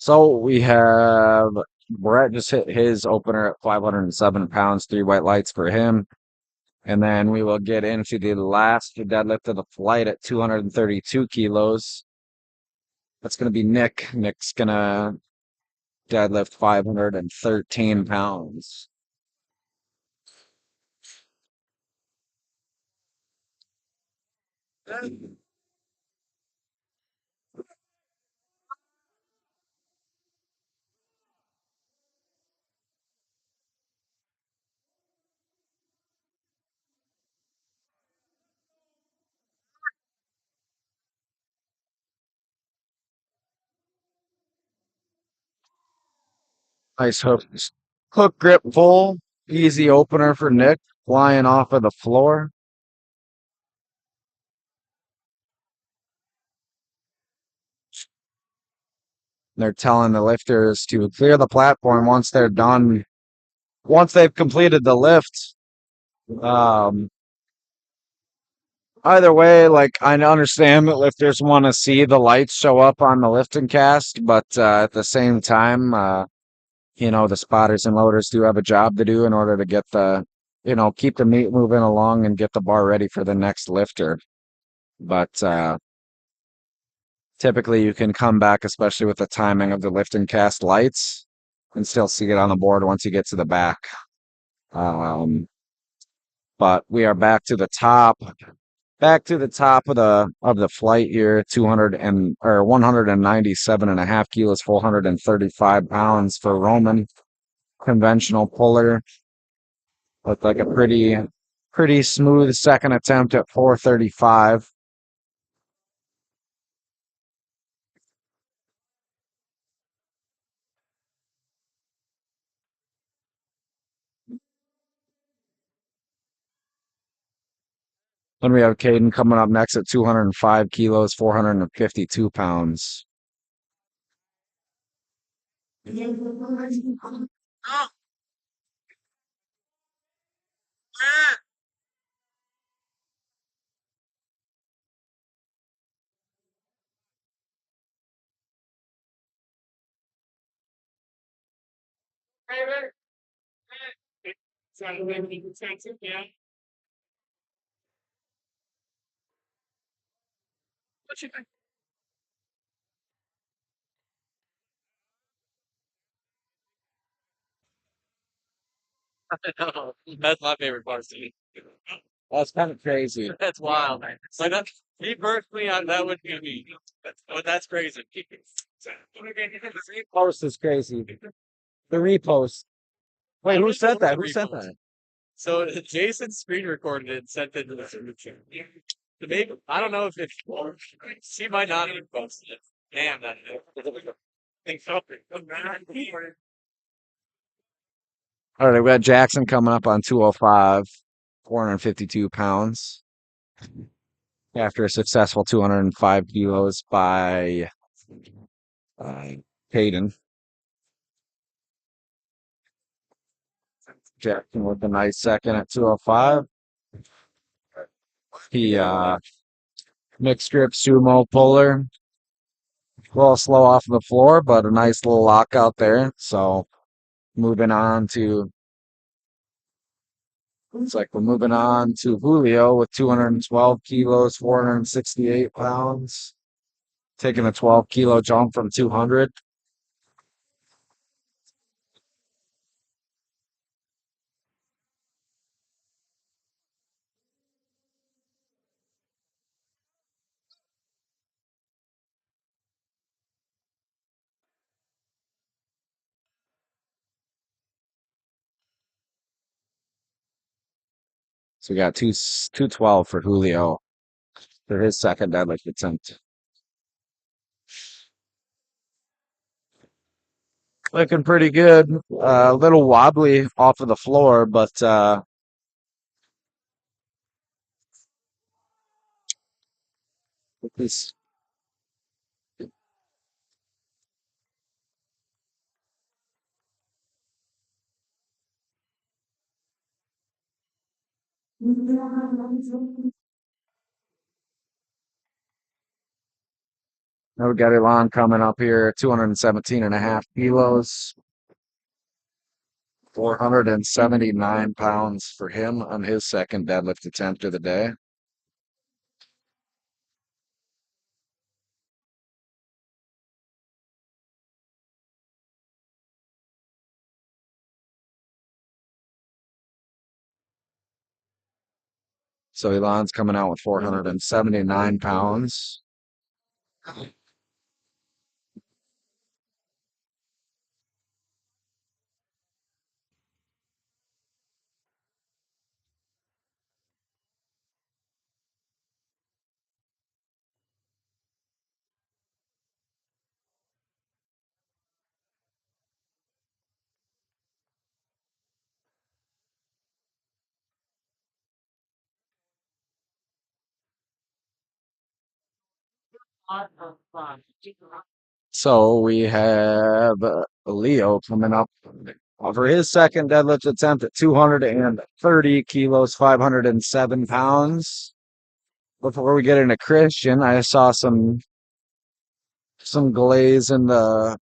So we have Brett just hit his opener at 507 pounds, 3 white lights for him. And then we will get into the last deadlift of the flight at 232 kilos. That's going to be Nick. Nick's going to deadlift 513 pounds. Nice hook grip pull. Easy opener for Nick, flying off of the floor. They're telling the lifters to clear the platform once they're done. Once they've completed the lift. Um, Either way, like I understand that lifters want to see the lights show up on the lifting cast, but at the same time, the spotters and loaders do have a job to do in order to get keep the meat moving along and get the bar ready for the next lifter. But typically you can come back, especially with the timing of the lifting cast lights, and still see it on the board once you get to the back. But we are back to the top of the flight here, 197.5 kilos, 435 pounds for Roman, conventional puller. Looked like a pretty smooth second attempt at 435. Then we have Caden coming up next at 205 kilos, 452 pounds. That's my favorite part, Steve. That's kind of crazy. That's wild. Like that, me personally, that would be me. That's crazy. Post is crazy. The repost. Wait, who said that? Who said that? So Jason screen recorded it and sent it to the group chat. Maybe I don't know if it's she might not have posted it. Damn that. Think so. All right, we got Jackson coming up on 205, 452 pounds. After a successful 205 kilos by Hayden. Jackson with a nice second at 205. He mixed grip sumo puller. A little slow off of the floor, but a nice little lockout there. So moving on to looks like we're moving on to Julio with 212 kilos, 468 pounds. Taking a 12 kilo jump from 200. So we got 212 for Julio for his second deadlift attempt. Looking pretty good. A little wobbly off of the floor, but this now we got Elon coming up here, 217 and a half kilos, 479 pounds for him on his second deadlift attempt of the day. So Elon's coming out with 479 pounds. So we have Leo coming up for his second deadlift attempt at 230 kilos, 507 pounds. Before we get into Christian, I saw some glaze in the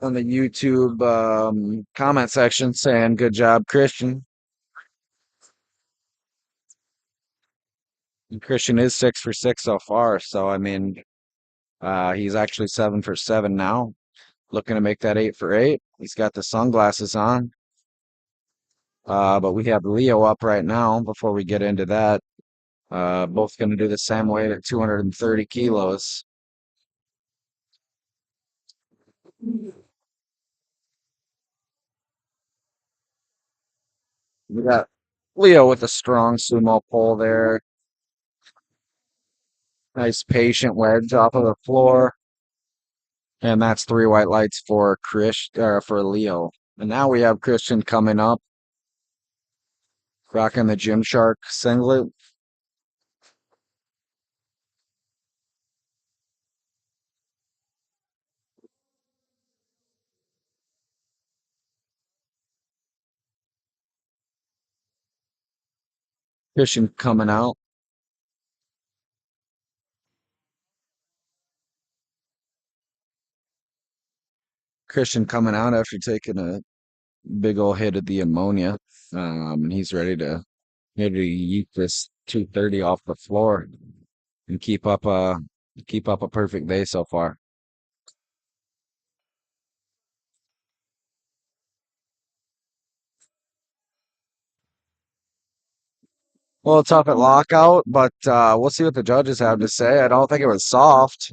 on the YouTube comment section saying good job, Christian. And Christian is 6 for 6 so far, so I mean he's actually 7 for 7 now. Looking to make that 8 for 8. He's got the sunglasses on. But we have Leo up right now before we get into that. Both going to do the same weight at 230 kilos. We got Leo with a strong sumo pull there. Nice patient wedge off of the floor. And that's 3 white lights for for Leo. And now we have Christian coming up. Rocking the Gymshark singlet. Christian coming out. Christian coming out after taking a big old hit of the ammonia. And he's ready to yeet this 230 off the floor and keep up a perfect day so far. a little tough at lockout, but we'll see what the judges have to say. I don't think it was soft.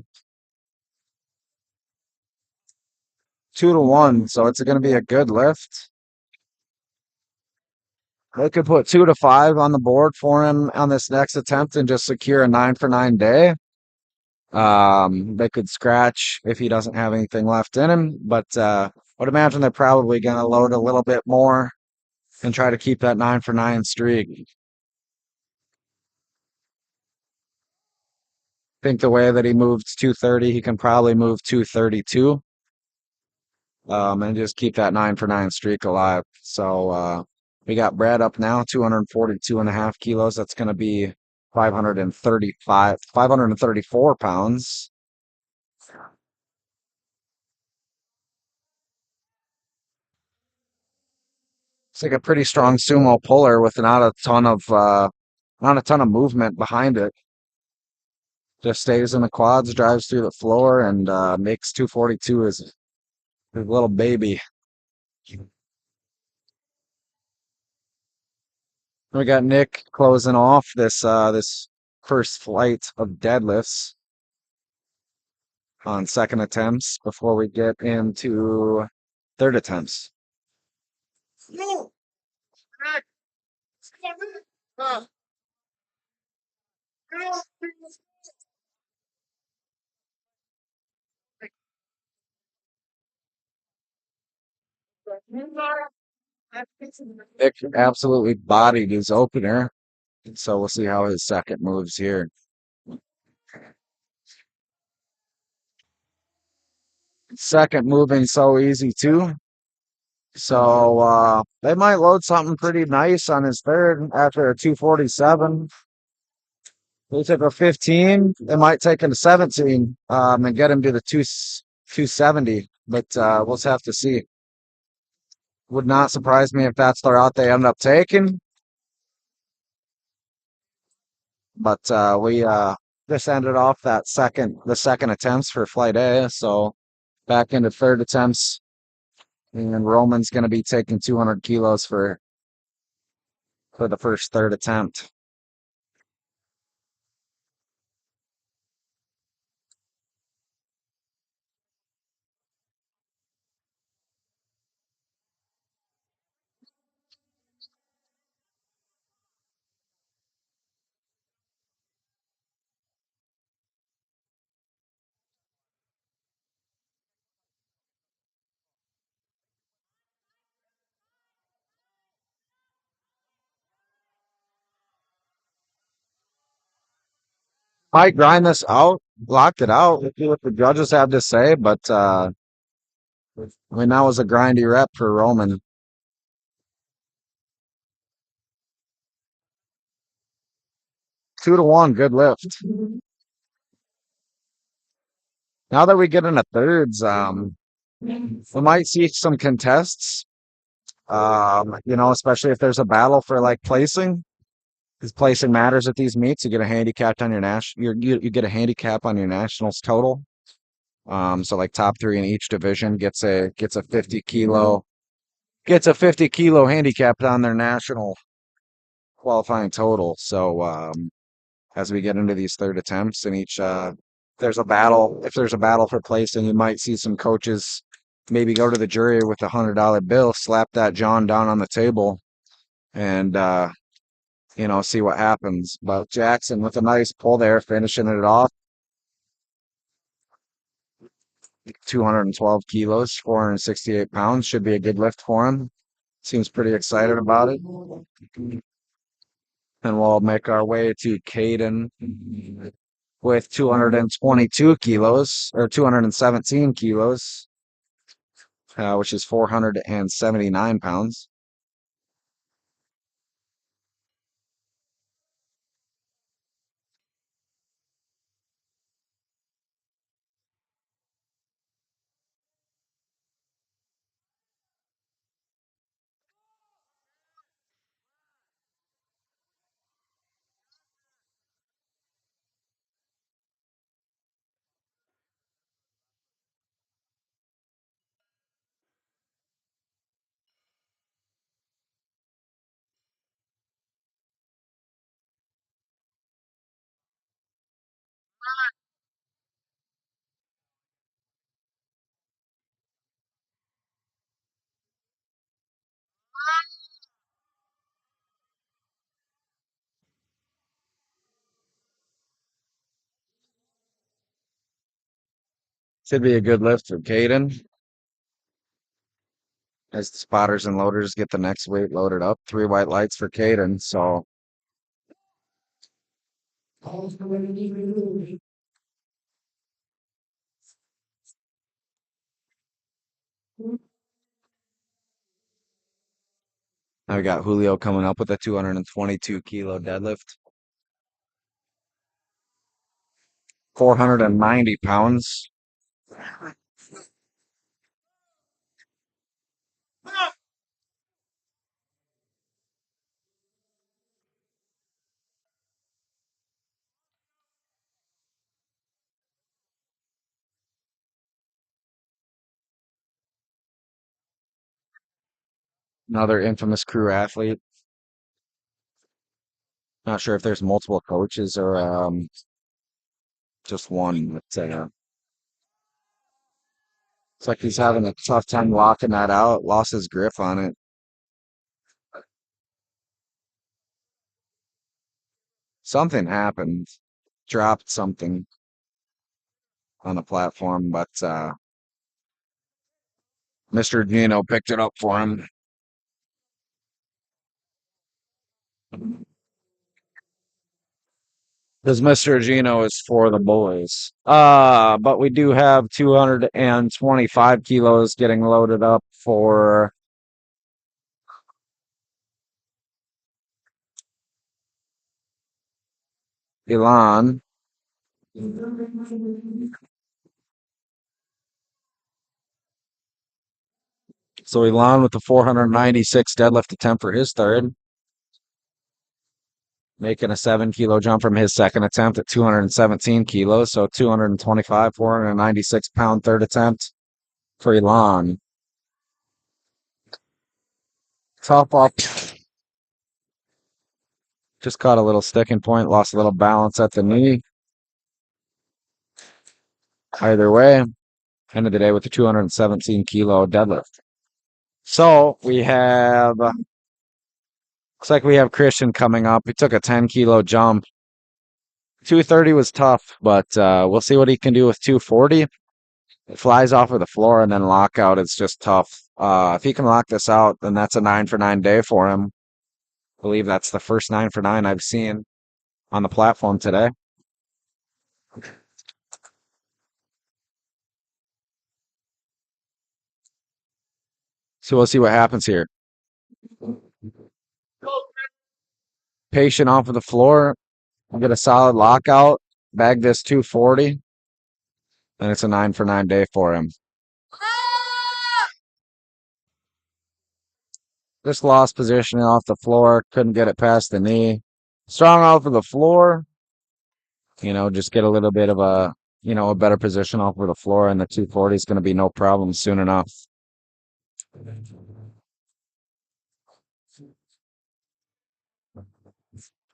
2-1, so it's going to be a good lift. They could put 2 to 5 on the board for him on this next attempt and just secure a 9-for-9 day. They could scratch if he doesn't have anything left in him, but I would imagine they're probably going to load a little bit more and try to keep that 9-for-9 streak. I think the way that he moved 230, he can probably move 232, and just keep that 9-for-9 streak alive. So we got Brad up now, 242.5 kilos. That's going to be 534 pounds. It's like a pretty strong sumo puller with not a ton of movement behind it. Just stays in the quads, drives through the floor, and makes 242 his little baby. We got Nick closing off this first flight of deadlifts on second attempts before we get into third attempts. No. Back. Uh, no. Nick absolutely bodied his opener, so we'll see how his second moves here. Second moving so easy too. So they might load something pretty nice on his third after a 247. They took a 15. They might take him to 17 and get him to the 270. But we'll just have to see. Would not surprise me if that's the route they end up taking. But we just ended off the second attempts for flight A. So back into third attempts. And Roman's going to be taking 200 kilos for the first third attempt. Might grind this out, locked it out. Let's see what the judges have to say, but I mean that was a grindy rep for Roman. 2-1, good lift. Now that we get into thirds, we might see some contests. Especially if there's a battle for like placing, because placing matters at these meets. You get a handicap on you get a handicap on your nationals total. So like top three in each division gets a 50 kilo handicap on their national qualifying total. So as we get into these third attempts in each if there's a battle for placing, you might see some coaches maybe go to the jury with $100 bill, slap that John down on the table, and see what happens. But Jackson with a nice pull there, finishing it off. 212 kilos, 468 pounds, should be a good lift for him. Seems pretty excited about it. And we'll make our way to Caden with 222 kilos, or 217 kilos, which is 479 pounds. Should be a good lift for Caden as the spotters and loaders get the next weight loaded up. 3 white lights for Caden. So now we got Julio coming up with a 222 kilo deadlift. 490 pounds. Another infamous crew athlete. Not sure if there's multiple coaches or just one. But it's like he's having a tough time locking that out. Lost his grip on it. Something happened. Dropped something on the platform, but Mr. Gino picked it up for him. Because Mr. Gino is for the boys. But we do have 225 kilos getting loaded up for Elon. So Elon with the 496 deadlift attempt for his third. Making a 7-kilo jump from his second attempt at 217 kilos. So 225, 496 pound third attempt for Elon. Top up. Just caught a little sticking point, lost a little balance at the knee. Either way, end of the day with the 217 kilo deadlift. So we have, looks like we have Christian coming up. He took a 10-kilo jump. 230 was tough, but we'll see what he can do with 240. It flies off of the floor and then lockout. It's just tough. If he can lock this out, then that's a 9 for 9 day for him. I believe that's the first 9 for 9 I've seen on the platform today. So we'll see what happens here. Patient off of the floor. Get a solid lockout. Bag this 240. And it's a 9 for 9 day for him. Just lost positioning off the floor. Couldn't get it past the knee. Strong off of the floor. Just get a little bit of a better position off of the floor. And the 240 is going to be no problem soon enough.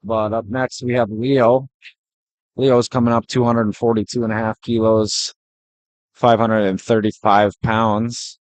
But up next, we have Leo. Leo's coming up 242 and a half kilos, 535 pounds.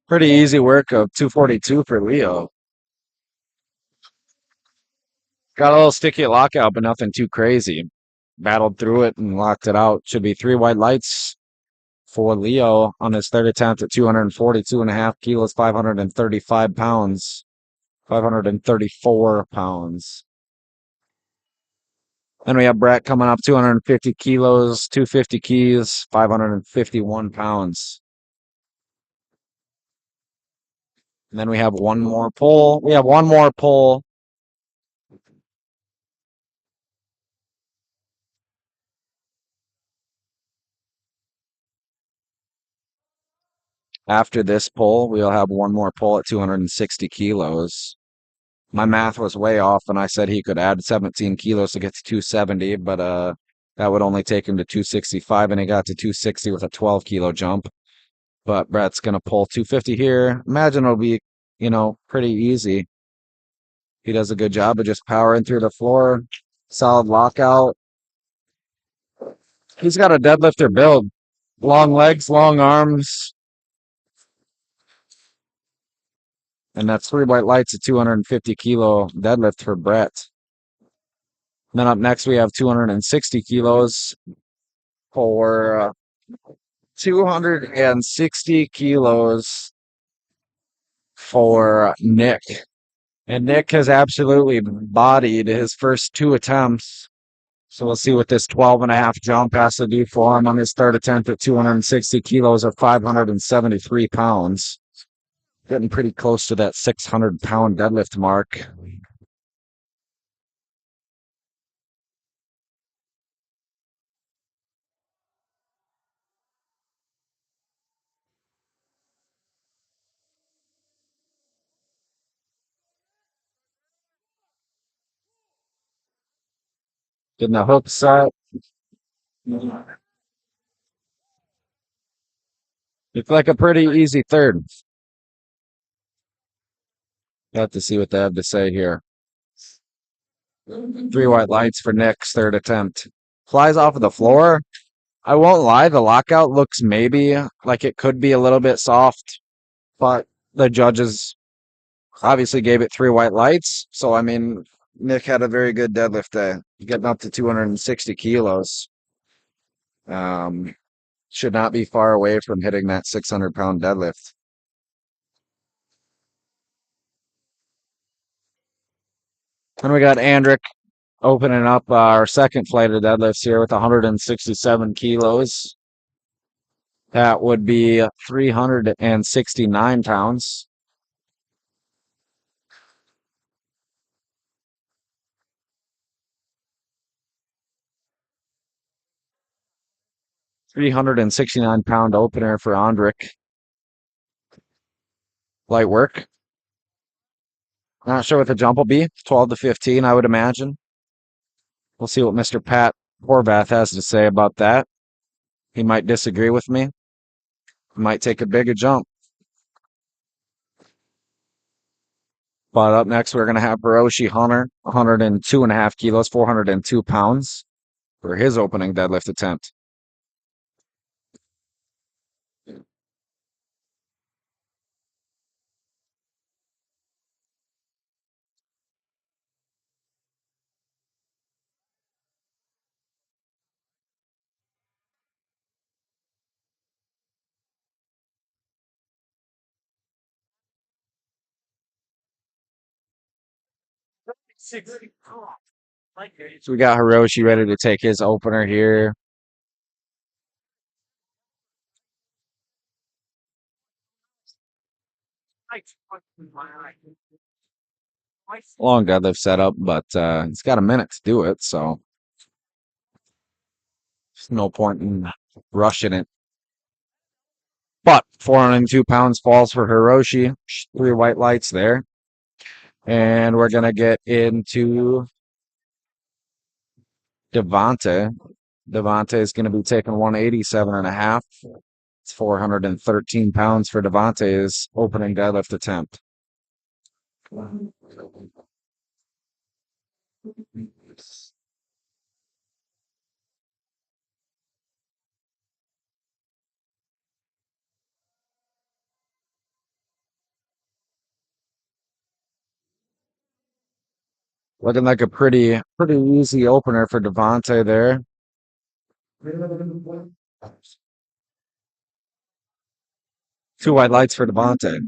Pretty easy work of 242 for Leo. Got a little sticky lockout, but nothing too crazy. Battled through it and locked it out. Should be 3 white lights for Leo on his third attempt at 242 and a half kilos, 535 pounds, 534 pounds. Then we have Brett coming up 250 kilos, 250 keys, 551 pounds. And then we have one more pull. We have one more pull After this pull, we'll have one more pull at 260 kilos. My math was way off, and I said he could add 17 kilos to get to 270, but that would only take him to 265, and he got to 260 with a 12 kilo jump. But Brett's gonna pull 250 here. Imagine it'll be, pretty easy. He does a good job of just powering through the floor. Solid lockout. He's got a deadlifter build. Long legs, long arms. And that's 3 white lights at 250 kilo deadlift for Brett. Then up next we have 260 kilos for 260 kilos for Nick. And Nick has absolutely bodied his first 2 attempts. So we'll see what this 12.5 jump has to do for him on his third attempt at 260 kilos or 573 pounds. Getting pretty close to that 600-pound deadlift mark. Getting the hook set. It's like a pretty easy third. Have to see what they have to say here. 3 white lights for Nick's third attempt. Flies off of the floor. I won't lie, the lockout looks maybe like it could be a little bit soft, but the judges obviously gave it 3 white lights. So, I mean, Nick had a very good deadlift day, getting up to 260 kilos. Should not be far away from hitting that 600-pound deadlift. And we got Andrick opening up our second flight of deadlifts here with 167 kilos. That would be 369 pounds. £369 opener for Andrick. Light work. Not sure what the jump will be. 12 to 15, I would imagine. We'll see what Mr. Pat Horvath has to say about that. He might disagree with me. He might take a bigger jump. But up next, we're going to have Hiroshi Hunter, 102.5 kilos, 402 pounds for his opening deadlift attempt. So we got Hiroshi ready to take his opener here. Long deadlift setup, but he's got a minute to do it, so there's no point in rushing it. But 402 pounds falls for Hiroshi. 3 white lights there. And we're going to get into Devontae. Devontae is going to be taking 187.5. It's 413 pounds for Devontae's opening deadlift attempt. Looking like a pretty easy opener for Devontae there. Two white lights for Devontae.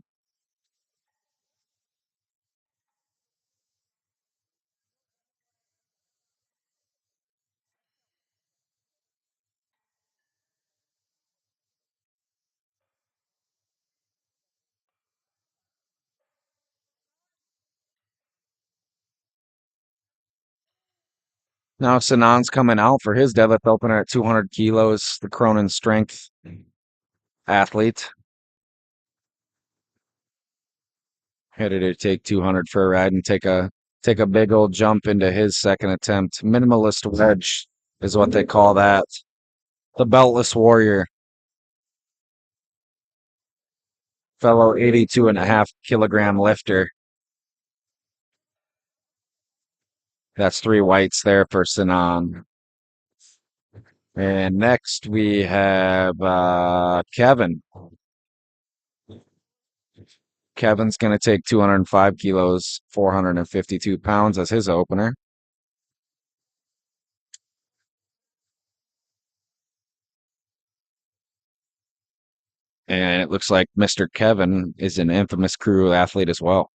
Now Sinan's coming out for his deadlift opener at 200 kilos, the Cronin strength athlete. Ready to take 200 for a ride and take a big old jump into his second attempt. Minimalist wedge is what they call that. The beltless warrior. Fellow 82.5 kilogram lifter. That's 3 whites there for Sinan. And next we have Kevin. Kevin's going to take 205 kilos, 452 pounds as his opener. And it looks like Mr. Kevin is an Infamous Crew athlete as well.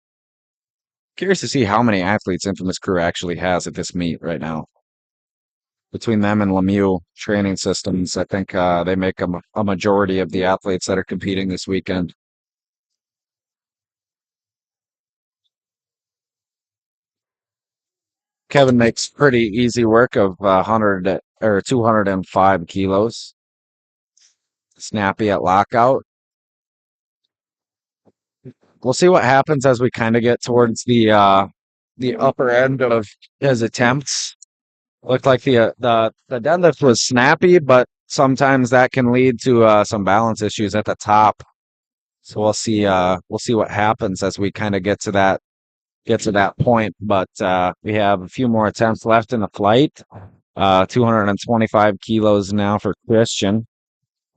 Curious to see how many athletes Infamous Crew actually has at this meet right now. Between them and Lemieux Training Systems, I think they make a majority of the athletes that are competing this weekend. Kevin makes pretty easy work of 100 or 205 kilos. Snappy at lockout. We'll see what happens as we kind of get towards the upper end of his attempts. Looked like the deadlift was snappy, but sometimes that can lead to some balance issues at the top. So we'll see what happens as we kind of get to that point. But we have a few more attempts left in the flight. 225 kilos now for Christian,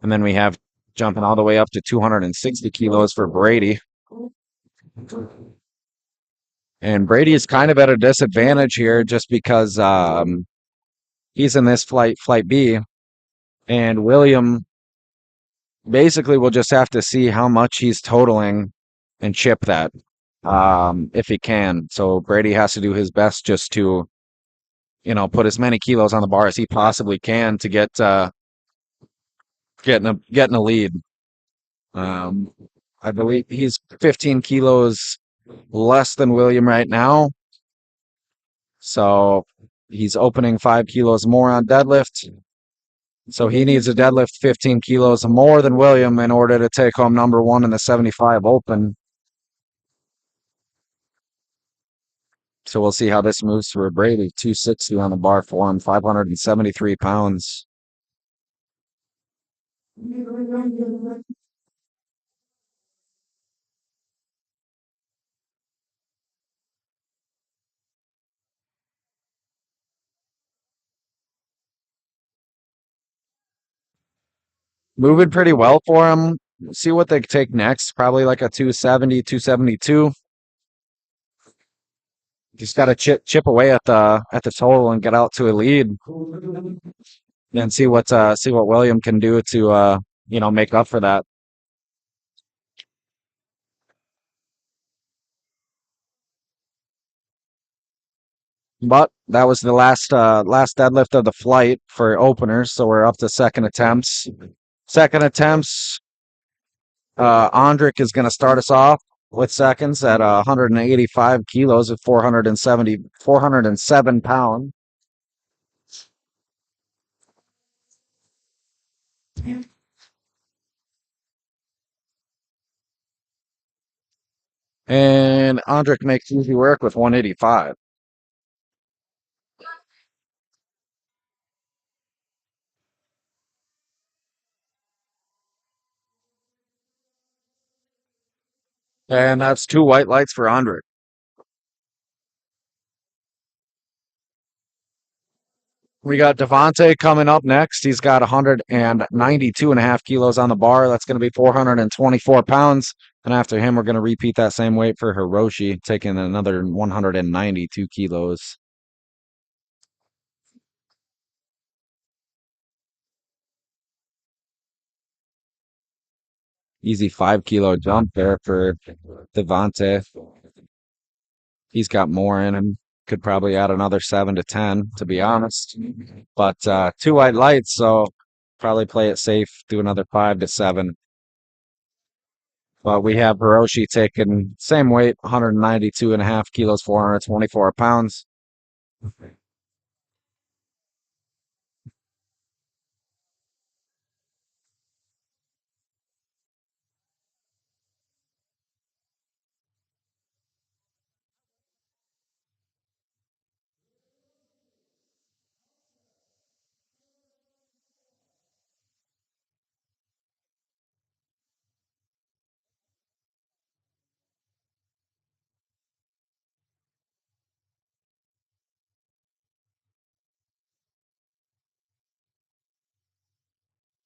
and then we have jumping all the way up to 260 kilos for Brady. And Brady is kind of at a disadvantage here just because he's in this flight B, and William basically will just have to see how much he's totaling and chip that if he can. So Brady has to do his best just to, put as many kilos on the bar as he possibly can to getting a lead. I believe he's 15 kilos less than William right now. So he's opening 5 kilos more on deadlift. So he needs to deadlift 15 kilos more than William in order to take home number 1 in the 75 open. So we'll see how this moves for Brady. 260 on the bar for him, 573 pounds. Moving pretty well for him. See what they take next. Probably like a 270, 272. Just got to chip away at the total and get out to a lead. Then see what William can do to make up for that. But that was the last deadlift of the flight for openers, so we're up to second attempts. Andrik is going to start us off with seconds at 185 kilos at 407 pounds. And Andrik makes easy work with 185. And that's 2 white lights for Andrik. We got Devontae coming up next. He's got 192.5 kilos on the bar. That's going to be 424 pounds. And after him, we're going to repeat that same weight for Hiroshi, taking another 192 kilos. Easy 5-kilo jump there for Devontae. He's got more in him. Could probably add another 7 to 10, to be honest. But 2 white lights, so probably play it safe, do another 5 to 7. But we have Hiroshi taking same weight, 192.5 kilos, 424 pounds.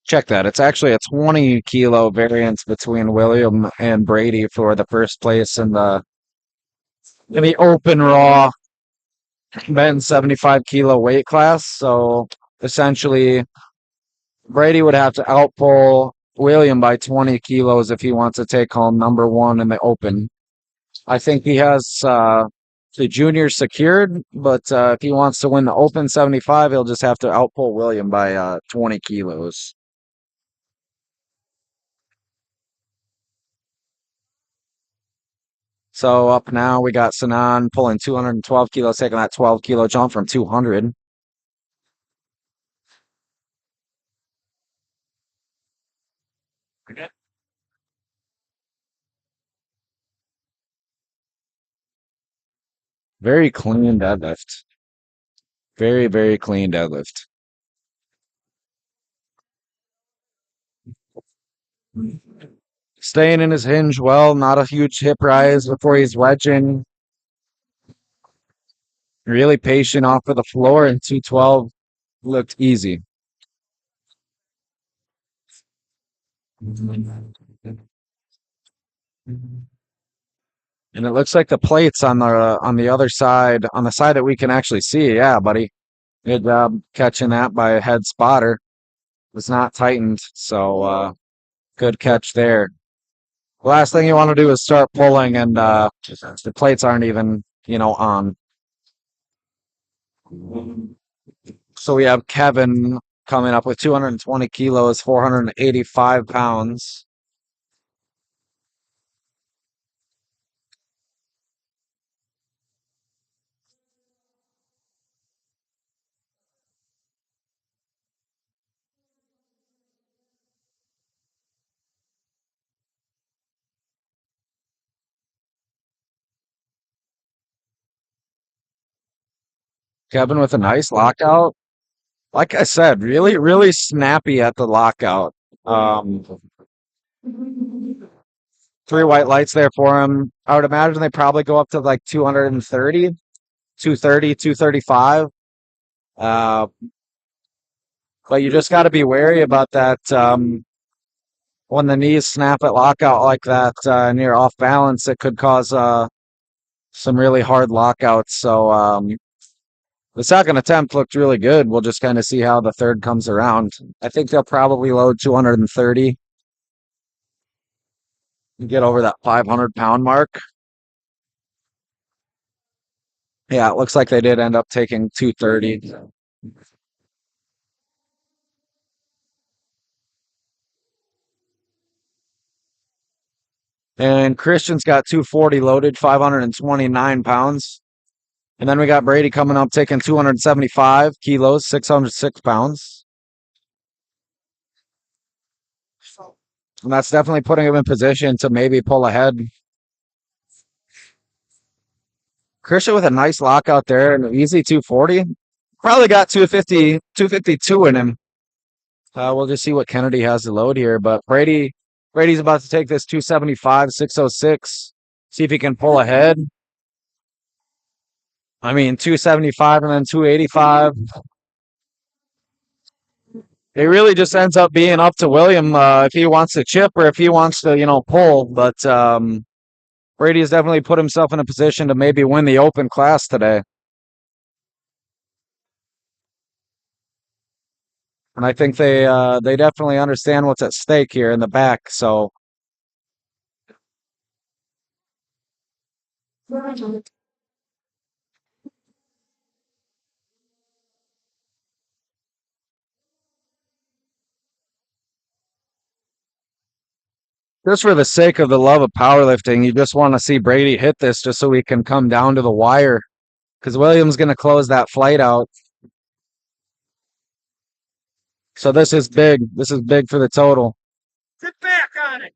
check that. It's actually a 20 kilo variance between William and Brady for the first place in the open raw men's 75 kilo weight class. So essentially, Brady would have to outpull William by 20 kilos if he wants to take home number one in the open. I think he has the junior secured, but if he wants to win the open 75, he'll just have to outpull William by 20 kilos. So up now, we got Sinan pulling 212 kilos, taking that 12 kilo jump from 200. Very clean deadlift. Very, very clean deadlift. Staying in his hinge well, not a huge hip rise before he's wedging. Really patient off of the floor, and 212 looked easy. And it looks like the plates on the other side, on the side that we can actually see. Yeah, buddy. Good job catching that by a head spotter. It's not tightened, so good catch there. The last thing you want to do is start pulling and the plates aren't even, on. So we have Kevin coming up with 220 kilos, 485 pounds. Kevin with a nice lockout. Like I said, really, really snappy at the lockout. 3 white lights there for him. I would imagine they probably go up to like 230, 230, 235. But you just got to be wary about that when the knees snap at lockout like that and you're off balance, it could cause some really hard lockouts. So the second attempt looked really good. We'll just kind of see how the third comes around. I think they'll probably load 230 and get over that 500-pound mark. Yeah, it looks like they did end up taking 230. And Christian's got 240 loaded, 529 pounds. And then we got Brady coming up taking 275 kilos, 606 pounds. And that's definitely putting him in position to maybe pull ahead. Christian with a nice lockout there and an easy 240. Probably got 250, 252 in him. We'll just see what Kennedy has to load here. But Brady's about to take this 275, 606. See if he can pull ahead. I mean, 275 and then 285. It really just ends up being up to William if he wants to chip or if he wants to, pull. But Brady has definitely put himself in a position to maybe win the open class today. And I think they definitely understand what's at stake here in the back. So just for the sake of the love of powerlifting, you just want to see Brady hit this just so we can come down to the wire. Because William's going to close that flight out. So this is big. This is big for the total. Sit back on it.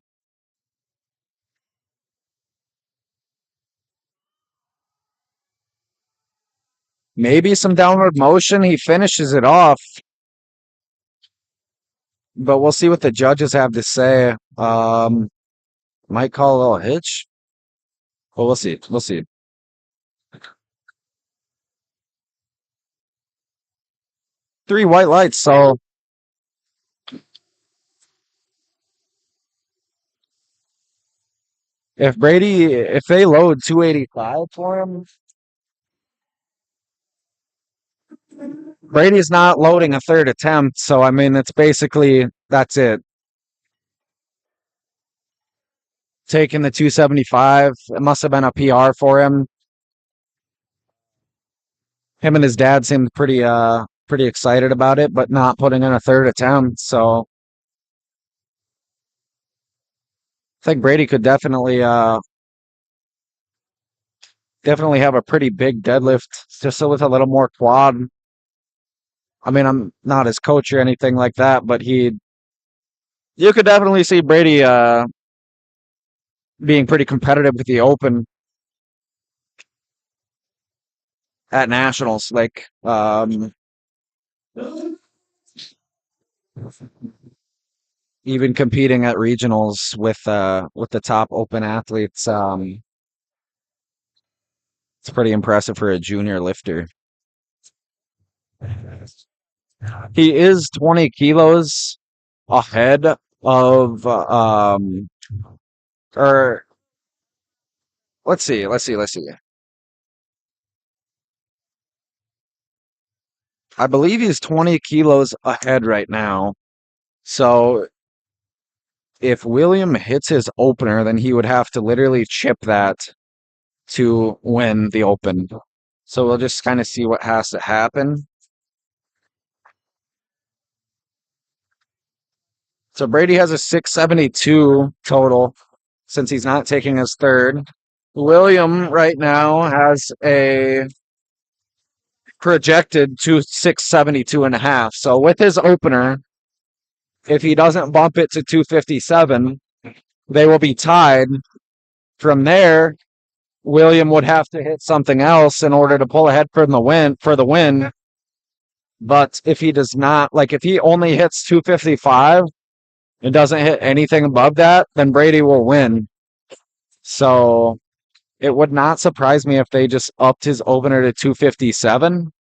Maybe some downward motion. He finishes it off. But we'll see what the judges have to say. Might call a little hitch. But we'll see. We'll see. 3 white lights. So if they load 285 for him, Brady's not loading a third attempt. So, I mean, that's it. Taking the 275, it must have been a PR for him. Him and his dad seemed pretty excited about it, but not putting in a third attempt. So I think Brady could definitely have a pretty big deadlift, just so with a little more quad. I mean, I'm not his coach or anything like that, but you could definitely see Brady being pretty competitive with the open at nationals, like even competing at regionals with the top open athletes. It's pretty impressive for a junior lifter. He is 20 kilos ahead of or let's see. I believe he's 20 kilos ahead right now. So if William hits his opener, then he would have to literally chip that to win the open. So we'll just kind of see what has to happen. So Brady has a 672 total since he's not taking his third. William right now has a projected to 672.5. So with his opener, if he doesn't bump it to 257, they will be tied. From there, William would have to hit something else in order to pull ahead for the win. But if he does not, like if he only hits 255 and doesn't hit anything above that, then Brady will win. So it would not surprise me if they just upped his opener to 257.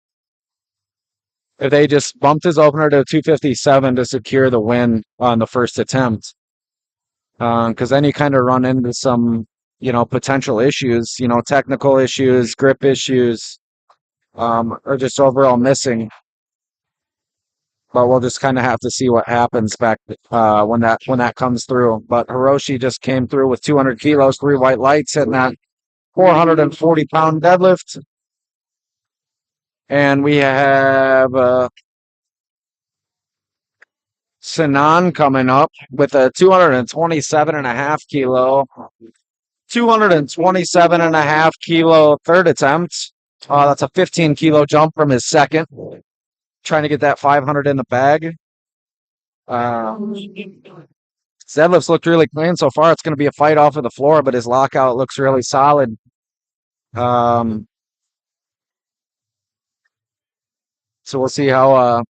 If they just bumped his opener to 257 to secure the win on the first attempt. Because then you kind of run into some, potential issues, technical issues, grip issues, or just overall missing. But we'll just kind of have to see what happens back when that comes through. But Hiroshi just came through with 200 kilos, 3 white lights, hitting that 440-pound deadlift. And we have Sinan coming up with a 227.5 kilo, 227.5 kilo third attempt. That's a 15 kilo jump from his second. Trying to get that 500 in the bag. Deadlifts looked really clean so far. It's going to be a fight off of the floor, but his lockout looks really solid. So we'll see how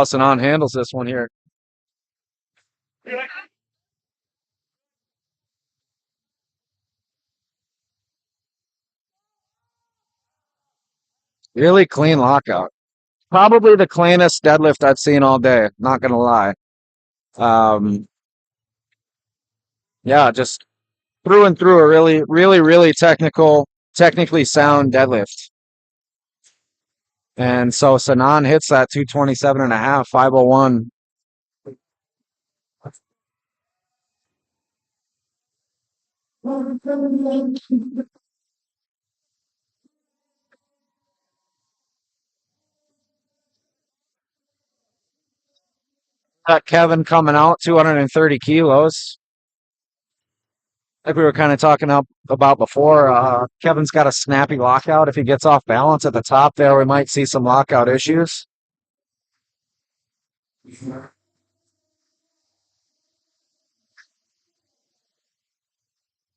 Sinan handles this one here. Really clean lockout. Probably the cleanest deadlift I've seen all day. Not gonna lie. Yeah, just through and through a really, really, really technically sound deadlift. And so Sinan hits that 227.5, 501. Got Kevin coming out, 230 kilos. Like we were kind of talking about before, Kevin's got a snappy lockout. If he gets off balance at the top there, we might see some lockout issues.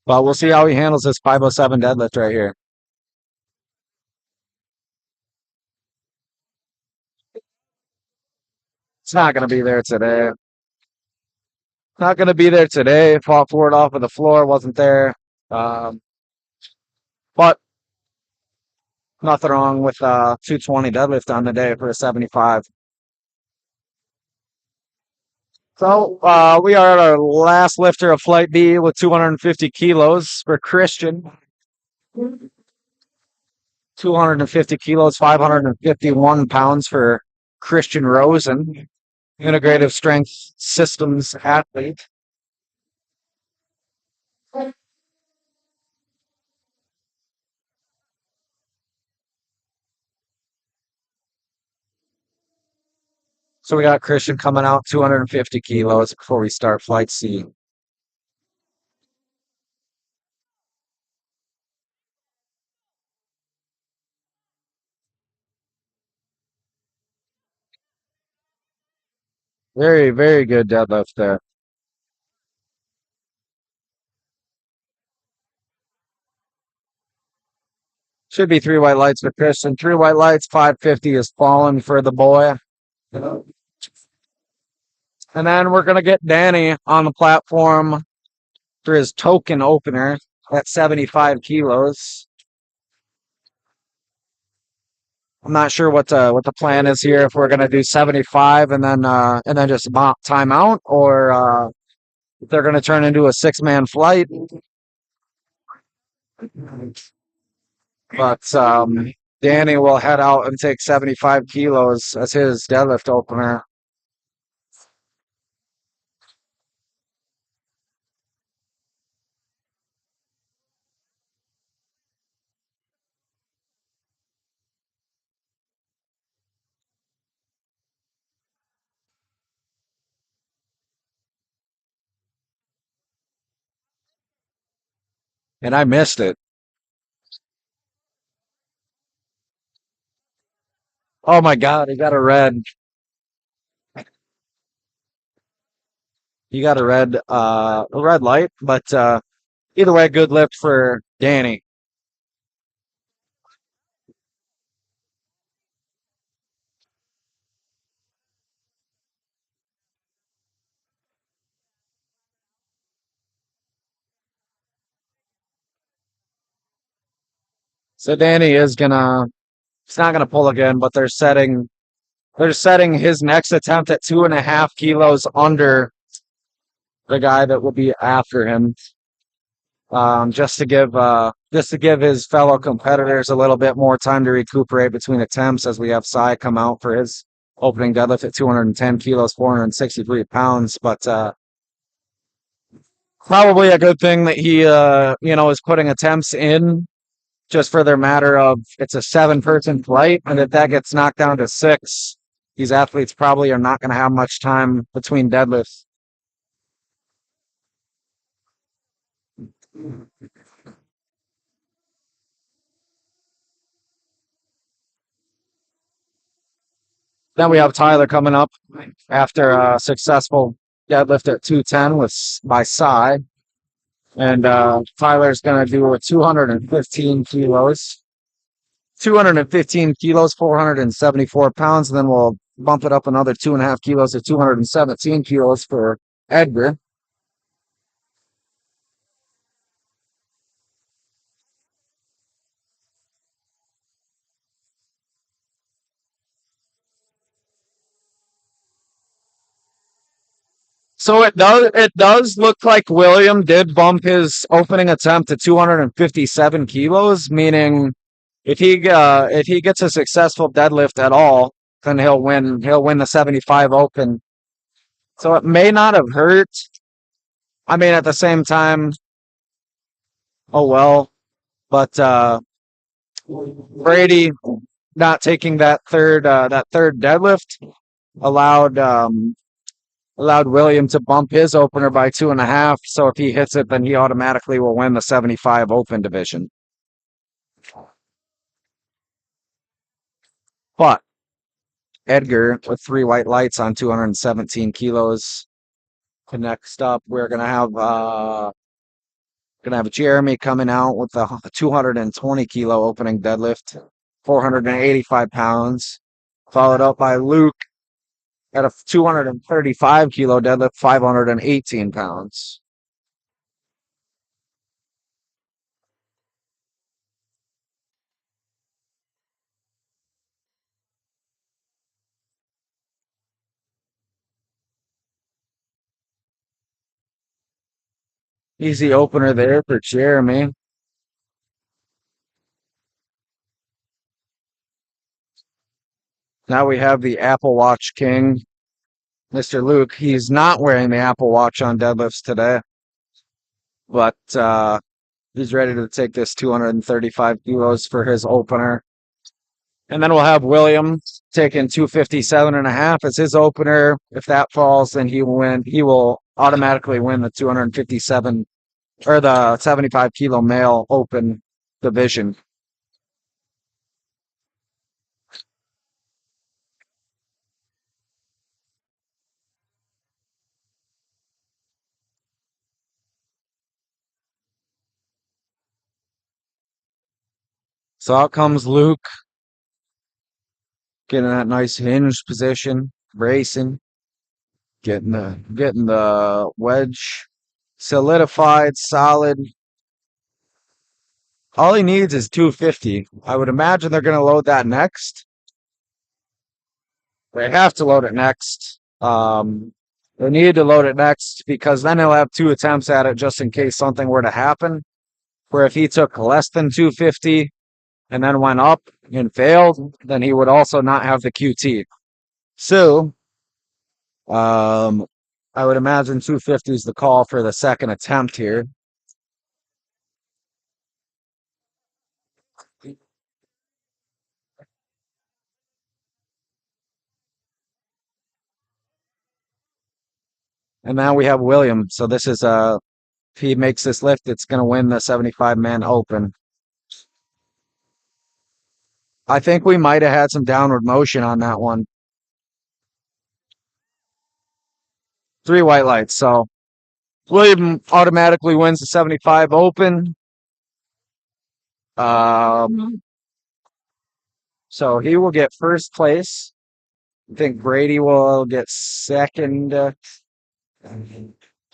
But we'll see how he handles this 507 deadlift right here. It's not going to be there today. Not going to be there today. Fought for it off of the floor. Wasn't there. But nothing wrong with 220 deadlift on the day for a 75. So we are at our last lifter of Flight B with 250 kilos for Christian. 250 kilos, 551 pounds for Christian Rosen, integrative strength systems athlete. So we got Christian coming out 250 kilos before we start Flight C. Very, very good deadlift there. Should be 3 white lights for Christian. 3 white lights, 550 is falling for the boy. And then we're going to get Danny on the platform for his token opener at 75 kilos. I'm not sure what the plan is here. If we're going to do 75 and then just time out, or if they're going to turn into a 6-man flight. But Danny will head out and take 75 kilos as his deadlift opener. And I missed it. Oh my God, he got a red. He got a red light, but either way, good lift for Danny. So Danny is gonna, he's not gonna pull again, but they're setting his next attempt at 2.5 kilos under the guy that will be after him. Just to give his fellow competitors a little bit more time to recuperate between attempts, as we have Sai come out for his opening deadlift at 210 kilos, 463 pounds. But probably a good thing that he is putting attempts in, just for their matter of, it's a 7-person flight, and if that gets knocked down to 6, these athletes probably are not going to have much time between deadlifts. Then we have Tyler coming up after a successful deadlift at 210 by Sai. And Tyler's going to do a 215 kilos. 215 kilos, 474 pounds. And then we'll bump it up another 2.5 kilos to 217 kilos for Edgar. So it does look like William did bump his opening attempt to 257 kilos, meaning if he gets a successful deadlift at all, then he'll win the 75 open. So it may not have hurt. I mean, at the same time, oh well. But Brady not taking that third deadlift allowed William to bump his opener by 2.5. So if he hits it, then he automatically will win the 75 open division. But Edgar with 3 white lights on 217 kilos. Next up, we're gonna have Jeremy coming out with a 220 kilo opening deadlift, 485 pounds, followed up by Luke at a 235 kilo deadlift, 518 pounds. Easy opener there for Jeremy. Now we have the Apple Watch King, Mr. Luke. He's not wearing the Apple Watch on deadlifts today, but he's ready to take this 235 kilos for his opener. And then we'll have William taking 257.5 as his opener. If that falls, then he will win. He will automatically win the 257 or the 75 kilo male open division. So out comes Luke, getting that nice hinge position, bracing, getting the wedge solidified, solid. All he needs is 250. I would imagine they're going to load that next. They have to load it next. They need to load it next because then he'll have 2 attempts at it just in case something were to happen. Where if he took less than 250 and then went up and failed, then he would also not have the QT. So, I would imagine 250 is the call for the second attempt here. And now we have William. So this is if he makes this lift, it's going to win the 75-man open. I think we might have had some downward motion on that one. 3 white lights. So William automatically wins the 75 open. So he will get first place. I think Brady will get second.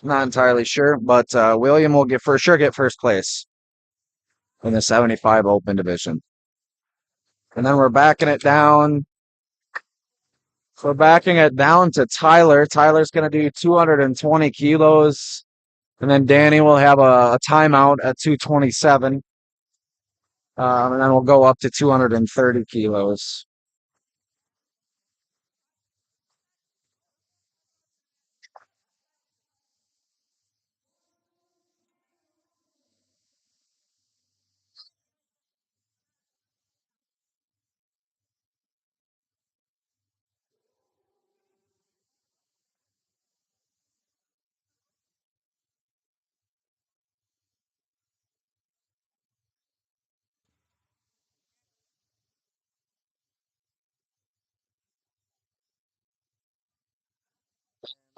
Not entirely sure, but William will for sure get first place in the 75 open division. And then we're backing it down. We're backing it down to Tyler. Tyler's going to do 220 kilos. And then Danny will have a timeout at 227. And then we'll go up to 230 kilos.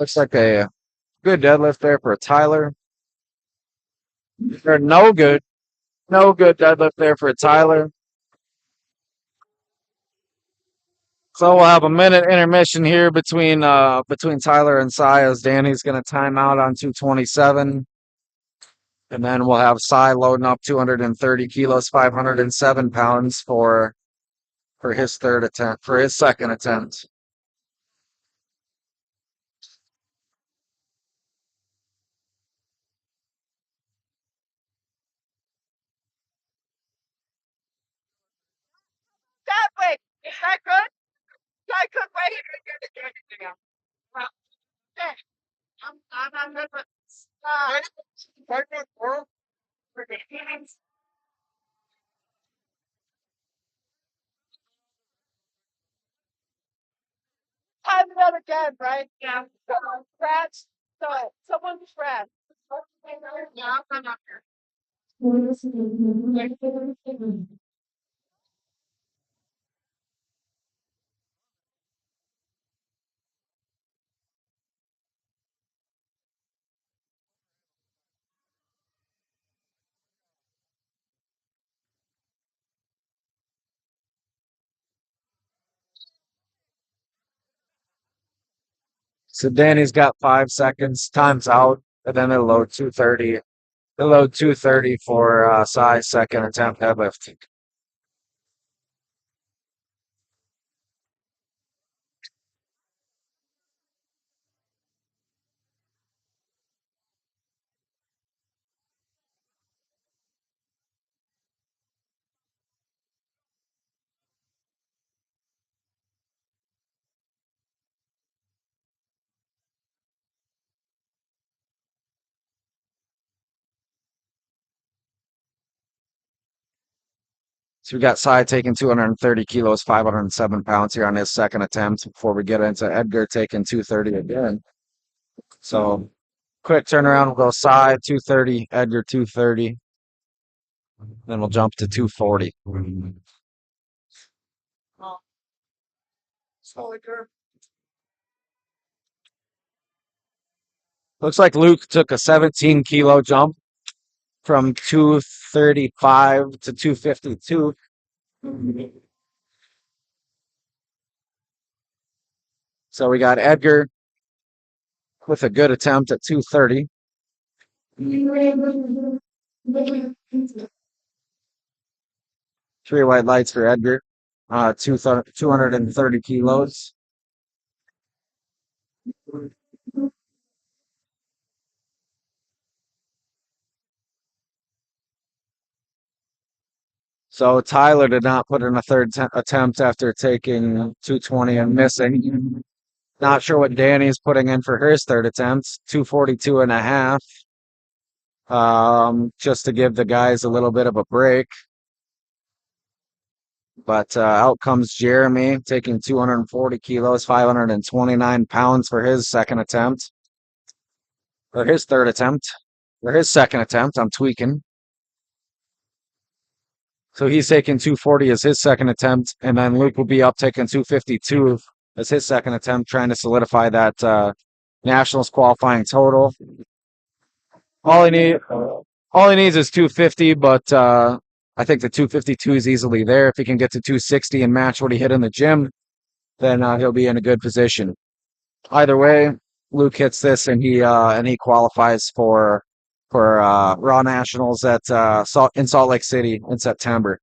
Looks like a good deadlift there for Tyler. Or no good deadlift there for Tyler. So we'll have a minute intermission here between Tyler and Cy as Danny's going to time out on 227. And then we'll have Cy loading up 230 kilos, 507 pounds for his second attempt. That way. Is that good? That good way? I'm good with time it out again, right? Yeah. Scratch. So someone scratch. Yeah, I'm up here. So Danny's got 5 seconds, time's out, and then it'll load 230. It'll load 230 for Cy's second attempt deadlift. So we got Cy taking 230 kilos, 507 pounds here on his second attempt before we get into Edgar taking 230 again. So quick turnaround. We'll go Cy 230, Edgar 230. Then we'll jump to 240. Looks like Luke took a 17 kilo jump from 235 to 252. So we got Edgar with a good attempt at 230. Three white lights for Edgar. 230 kilos. So Tyler did not put in a third attempt after taking 220 and missing. Not sure what Danny's putting in for his third attempt. 242 and a half. Just to give the guys a little bit of a break. But out comes Jeremy taking 240 kilos, 529 pounds for his second attempt. Or his third attempt. Or his second attempt. I'm tweaking. So he's taking 240 as his second attempt, and then Luke will be up taking 252 as his second attempt, trying to solidify that Nationals qualifying total. All he needs is 250, but I think the 252 is easily there. If he can get to 260 and match what he hit in the gym, then he'll be in a good position. Either way, Luke hits this and he qualifies for Raw Nationals at in Salt Lake City in September.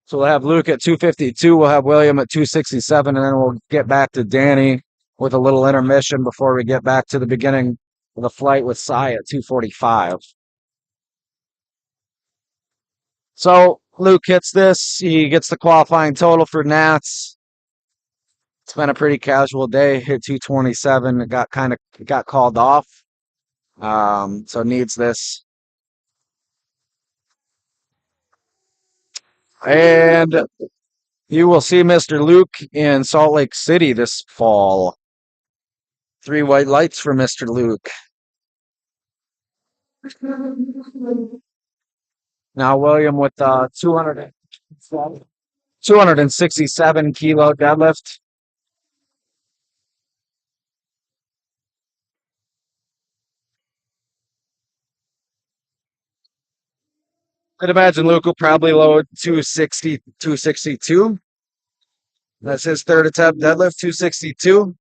So we'll have Luke at 252, we'll have William at 267, and then we'll get back to Danny with a little intermission before we get back to the beginning of the flight with Cy at 245. So Luke hits this, he gets the qualifying total for Nats. It's been a pretty casual day. Hit 227. It got called off. So needs this. And you will see Mr. Luke in Salt Lake City this fall. 3 white lights for Mr. Luke. Now William with 267 kilo deadlift. I'd imagine Luke will probably load 260, 262. That's his third attempt deadlift, 262.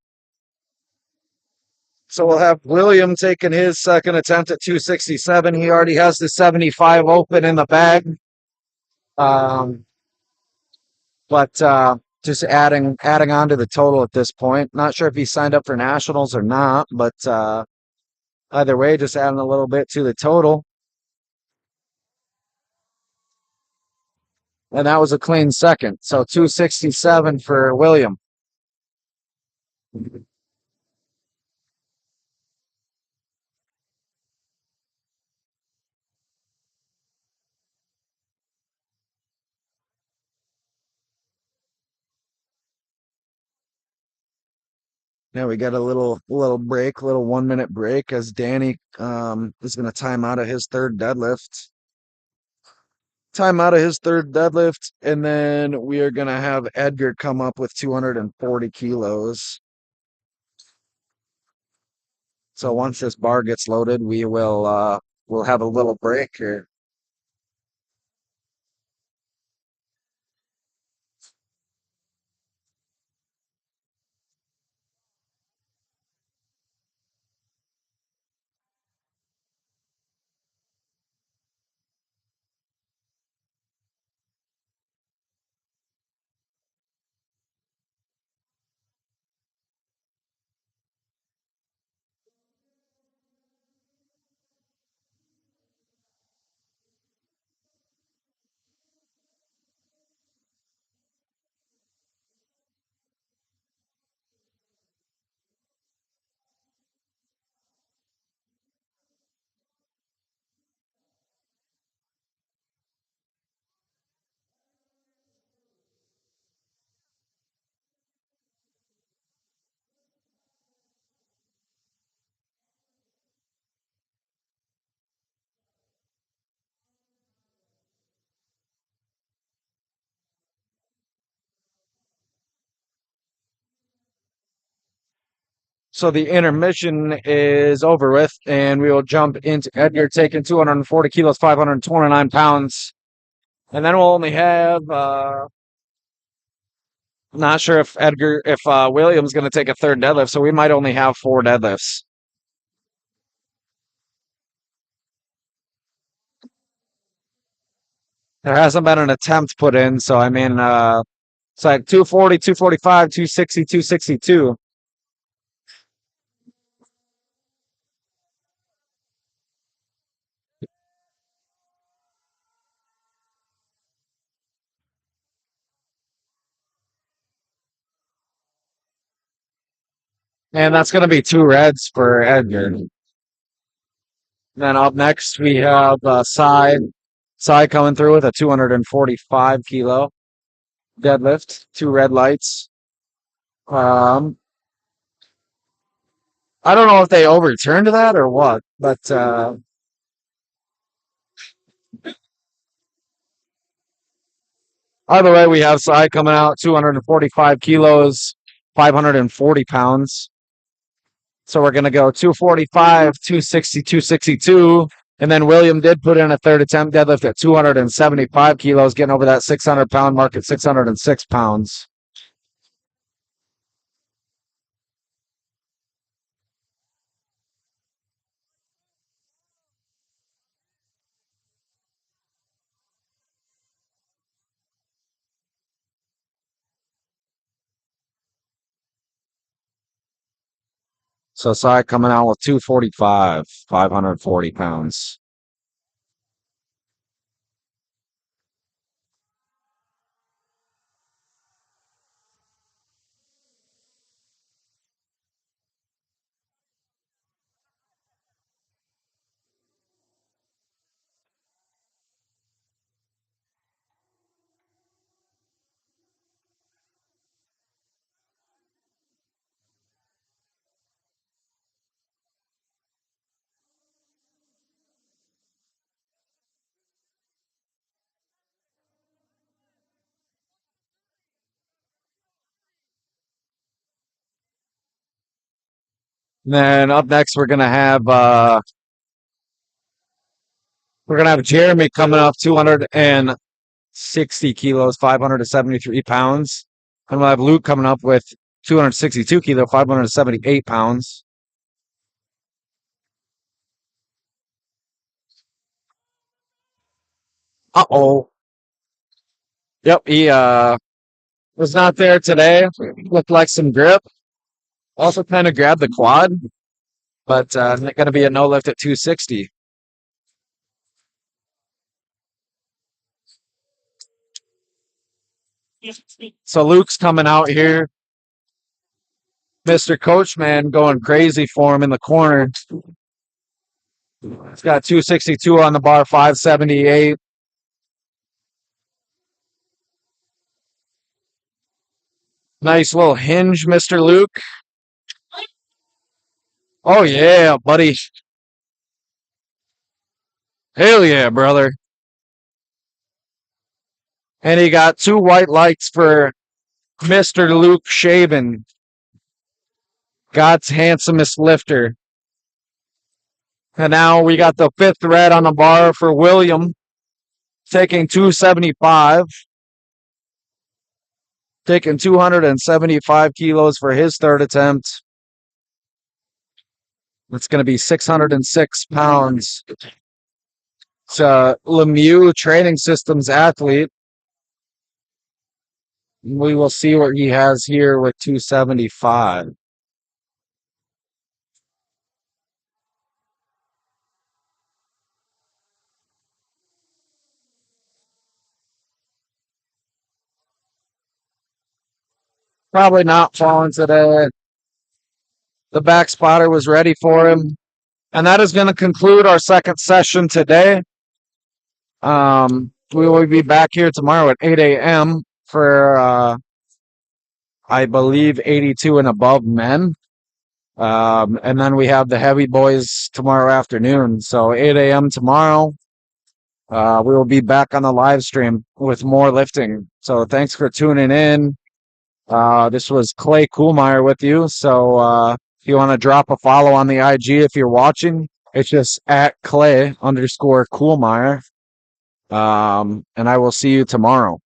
So we'll have William taking his second attempt at 267. He already has the 75 open in the bag. But just adding on to the total at this point. Not sure if he signed up for Nationals or not, but either way, just adding a little bit to the total. And that was a clean second. So 267 for William. Now we got a little break, little 1 minute break as Danny is going to time out of his third deadlift. And then we are going to have Edgar come up with 240 kilos. So once this bar gets loaded, we'll have a little break here. So the intermission is over with, and we will jump into Edgar taking 240 kilos, 529 pounds. And then we'll only have, not sure if William's going to take a third deadlift, so we might only have 4 deadlifts. There hasn't been an attempt put in, so I mean, it's like 240, 245, 260, 262. And that's going to be 2 reds for Edgar. Then up next, we have Cy coming through with a 245 kilo deadlift, 2 red lights. I don't know if they overturned that or what, but either way, we have Cy coming out 245 kilos, 540 pounds. So we're going to go 245, 260, 262. And then William did put in a third attempt deadlift at 275 kilos, getting over that 600-pound mark at 606 pounds. So Cy coming out with 245, 540 pounds. Then up next, we're gonna have Jeremy coming up 260 kilos, 573 pounds, and we'll have Luke coming up with 262 kilo, 578 pounds. Uh-oh. Yep, he was not there today. Looked like some grip. Also kind of grabbed the quad, but going to be a no lift at 260. So Luke's coming out here. Mr. Coachman going crazy for him in the corner. He's got 262 on the bar, 578. Nice little hinge, Mr. Luke. Oh, yeah, buddy. Hell yeah, brother. And he got 2 white lights for Mr. Luke Shaven, God's handsomest lifter. And now we got the 5th red on the bar for William, taking 275. Taking 275 kilos for his third attempt. It's going to be 606 pounds. It's a Lemieux Training Systems athlete. We will see what he has here with 275. Probably not falling today. The back spotter was ready for him. And that is going to conclude our second session today. We will be back here tomorrow at 8 a.m. for, I believe, 82 and above men. And then we have the heavy boys tomorrow afternoon. So 8 a.m. tomorrow. We will be back on the live stream with more lifting. So thanks for tuning in. This was Clay Kuhlmeyer with you. So If you want to drop a follow on the IG if you're watching, it's just at Clay_Coolmeyer. And I will see you tomorrow.